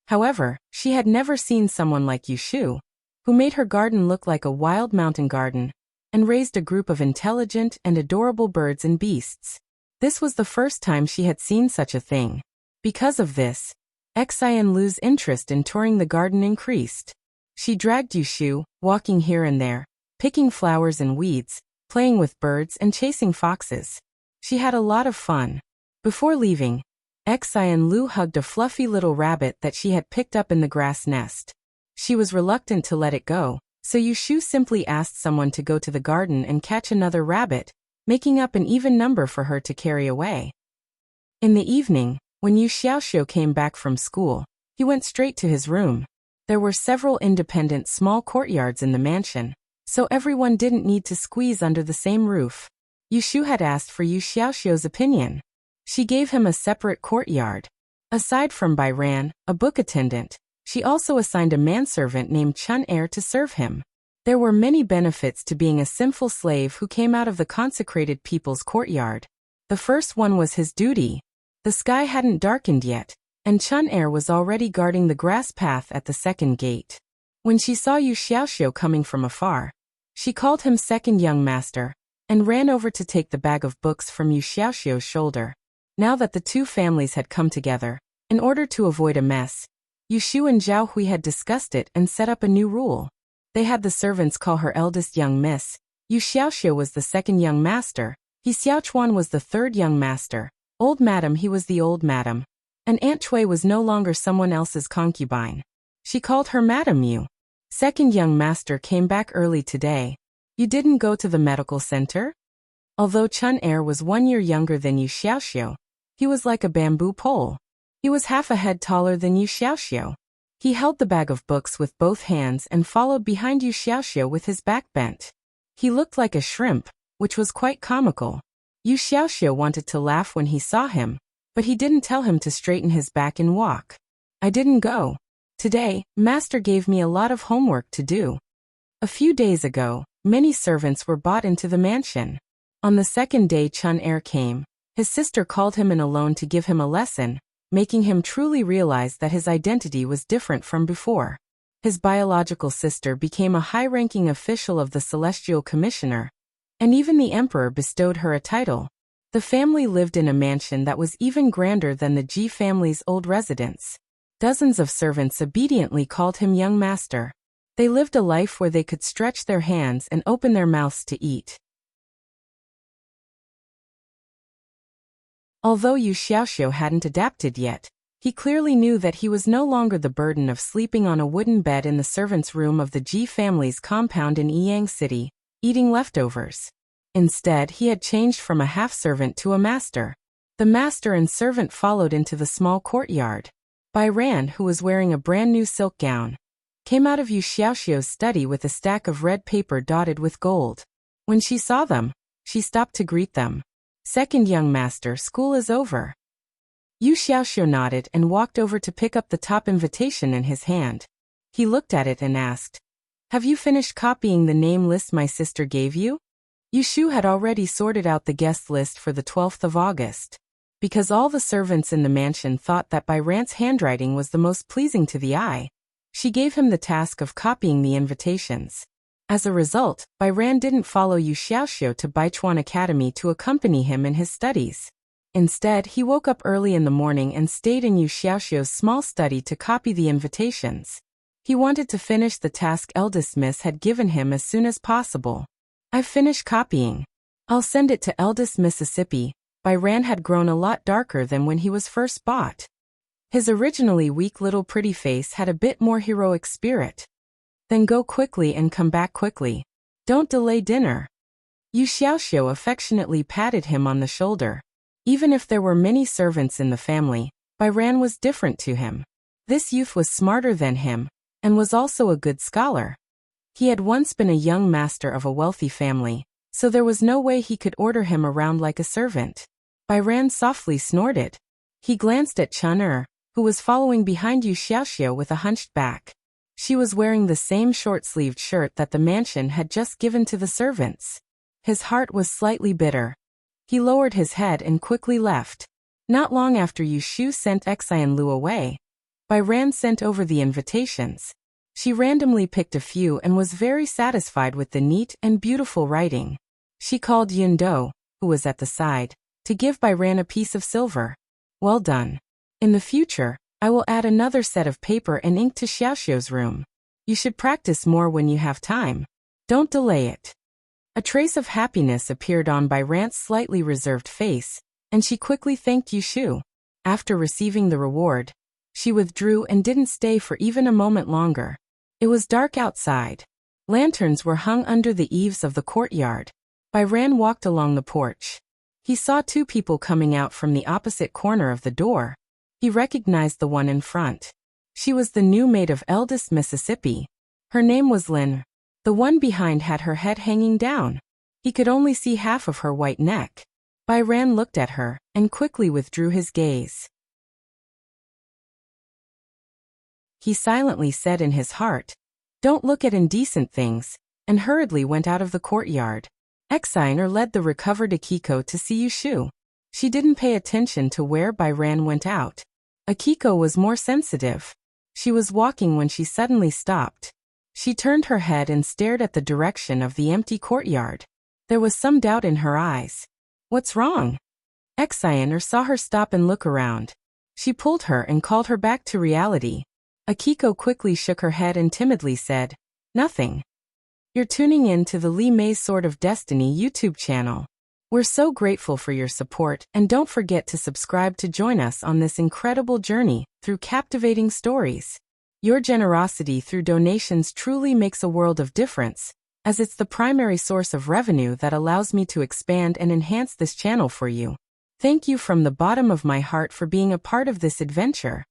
However, she had never seen someone like Yushu, who made her garden look like a wild mountain garden, and raised a group of intelligent and adorable birds and beasts. This was the first time she had seen such a thing. Because of this, Xian Lu's interest in touring the garden increased. She dragged Yushu, walking here and there, picking flowers and weeds, playing with birds and chasing foxes. She had a lot of fun. Before leaving, Xian Lu hugged a fluffy little rabbit that she had picked up in the grass nest. She was reluctant to let it go, so Yushu simply asked someone to go to the garden and catch another rabbit, making up an even number for her to carry away. In the evening, when Yu Xiaoxiu came back from school, he went straight to his room. There were several independent small courtyards in the mansion, so everyone didn't need to squeeze under the same roof. Yushu had asked for Yu Xiaoxiu's opinion. She gave him a separate courtyard. Aside from Bai Ran, a book attendant, she also assigned a manservant named Chun Er to serve him. There were many benefits to being a sinful slave who came out of the consecrated people's courtyard. The first one was his duty. The sky hadn't darkened yet, and Chun Er was already guarding the grass path at the second gate. When she saw Yu Xiaoxiu coming from afar, she called him second young master, and ran over to take the bag of books from Yu Xiaoxiu's shoulder. Now that the two families had come together, in order to avoid a mess, Yushu and Zhao Hui had discussed it and set up a new rule. They had the servants call her eldest young miss. Yu Xiaoxiu was the second young master. He Xiaochuan was the third young master. Old madam he was the old madam. And Aunt Chui was no longer someone else's concubine. She called her Madam Yu. Second young master came back early today. You didn't go to the medical center? Although Chun Er was 1 year younger than Yu Xiaoxiu, he was like a bamboo pole. He was half a head taller than Yu Xiaoxiu. He held the bag of books with both hands and followed behind Yu Xiaoxiu with his back bent. He looked like a shrimp, which was quite comical. Yu Xiaoxiu wanted to laugh when he saw him, but he didn't tell him to straighten his back and walk. I didn't go. Today, Master gave me a lot of homework to do. A few days ago, many servants were brought into the mansion. On the second day Chun Er came, his sister called him in alone to give him a lesson, making him truly realize that his identity was different from before. His biological sister became a high-ranking official of the Celestial Commissioner, and even the Emperor bestowed her a title. The family lived in a mansion that was even grander than the Ji family's old residence. Dozens of servants obediently called him young master. They lived a life where they could stretch their hands and open their mouths to eat. Although Yu Xiaoxiu hadn't adapted yet, he clearly knew that he was no longer the burden of sleeping on a wooden bed in the servants' room of the Ji family's compound in Yiyang City, eating leftovers. Instead, he had changed from a half-servant to a master. The master and servant followed into the small courtyard. Bai Ran, who was wearing a brand-new silk gown, came out of Yu Xiaoxiu's study with a stack of red paper dotted with gold. When she saw them, she stopped to greet them. Second young master, school is over. Yu Xiaoxiu nodded and walked over to pick up the top invitation in his hand. He looked at it and asked, "Have you finished copying the name list my sister gave you?" Yushu had already sorted out the guest list for the 12th of August. Because all the servants in the mansion thought that Bai Ran's handwriting was the most pleasing to the eye, she gave him the task of copying the invitations. As a result, Bai Ran didn't follow Yu Xiaoxiu to Baichuan Academy to accompany him in his studies. Instead, he woke up early in the morning and stayed in Yu Xiaoxiu's small study to copy the invitations. He wanted to finish the task eldest miss had given him as soon as possible. "I've finished copying. I'll send it to eldest Mississippi." Bai Ran had grown a lot darker than when he was first bought. His originally weak little pretty face had a bit more heroic spirit. "Then go quickly and come back quickly. Don't delay dinner." Yu Xiaoxiu affectionately patted him on the shoulder. Even if there were many servants in the family, Bai Ran was different to him. This youth was smarter than him, and was also a good scholar. He had once been a young master of a wealthy family, so there was no way he could order him around like a servant. Bai Ran softly snorted. He glanced at Chun Er, who was following behind Yu Xiaoxiu with a hunched back. She was wearing the same short-sleeved shirt that the mansion had just given to the servants. His heart was slightly bitter. He lowered his head and quickly left. Not long after Yu Shu sent Xian Lu away, Bai Ran sent over the invitations. She randomly picked a few and was very satisfied with the neat and beautiful writing. She called Yun Do, who was at the side, to give Bai Ran a piece of silver. "Well done. In the future, I will add another set of paper and ink to Xiaoxiu's room. You should practice more when you have time. Don't delay it." A trace of happiness appeared on Bai Ran's slightly reserved face, and she quickly thanked Yushu. After receiving the reward, she withdrew and didn't stay for even a moment longer. It was dark outside. Lanterns were hung under the eaves of the courtyard. Bai Ran walked along the porch. He saw two people coming out from the opposite corner of the door. He recognized the one in front. She was the new maid of eldest Mississippi. Her name was Lin. The one behind had her head hanging down. He could only see half of her white neck. Byran looked at her and quickly withdrew his gaze. He silently said in his heart, "Don't look at indecent things," and hurriedly went out of the courtyard. Exiner led the recovered Akiko to see Yushu. She didn't pay attention to where Byran went out. Akiko was more sensitive. She was walking when she suddenly stopped. She turned her head and stared at the direction of the empty courtyard. There was some doubt in her eyes. "What's wrong?" Exiner saw her stop and look around. She pulled her and called her back to reality. Akiko quickly shook her head and timidly said, "Nothing." You're tuning in to the Li Mei's Sword of Destiny YouTube channel. We're so grateful for your support, and don't forget to subscribe to join us on this incredible journey through captivating stories. Your generosity through donations truly makes a world of difference, as it's the primary source of revenue that allows me to expand and enhance this channel for you. Thank you from the bottom of my heart for being a part of this adventure.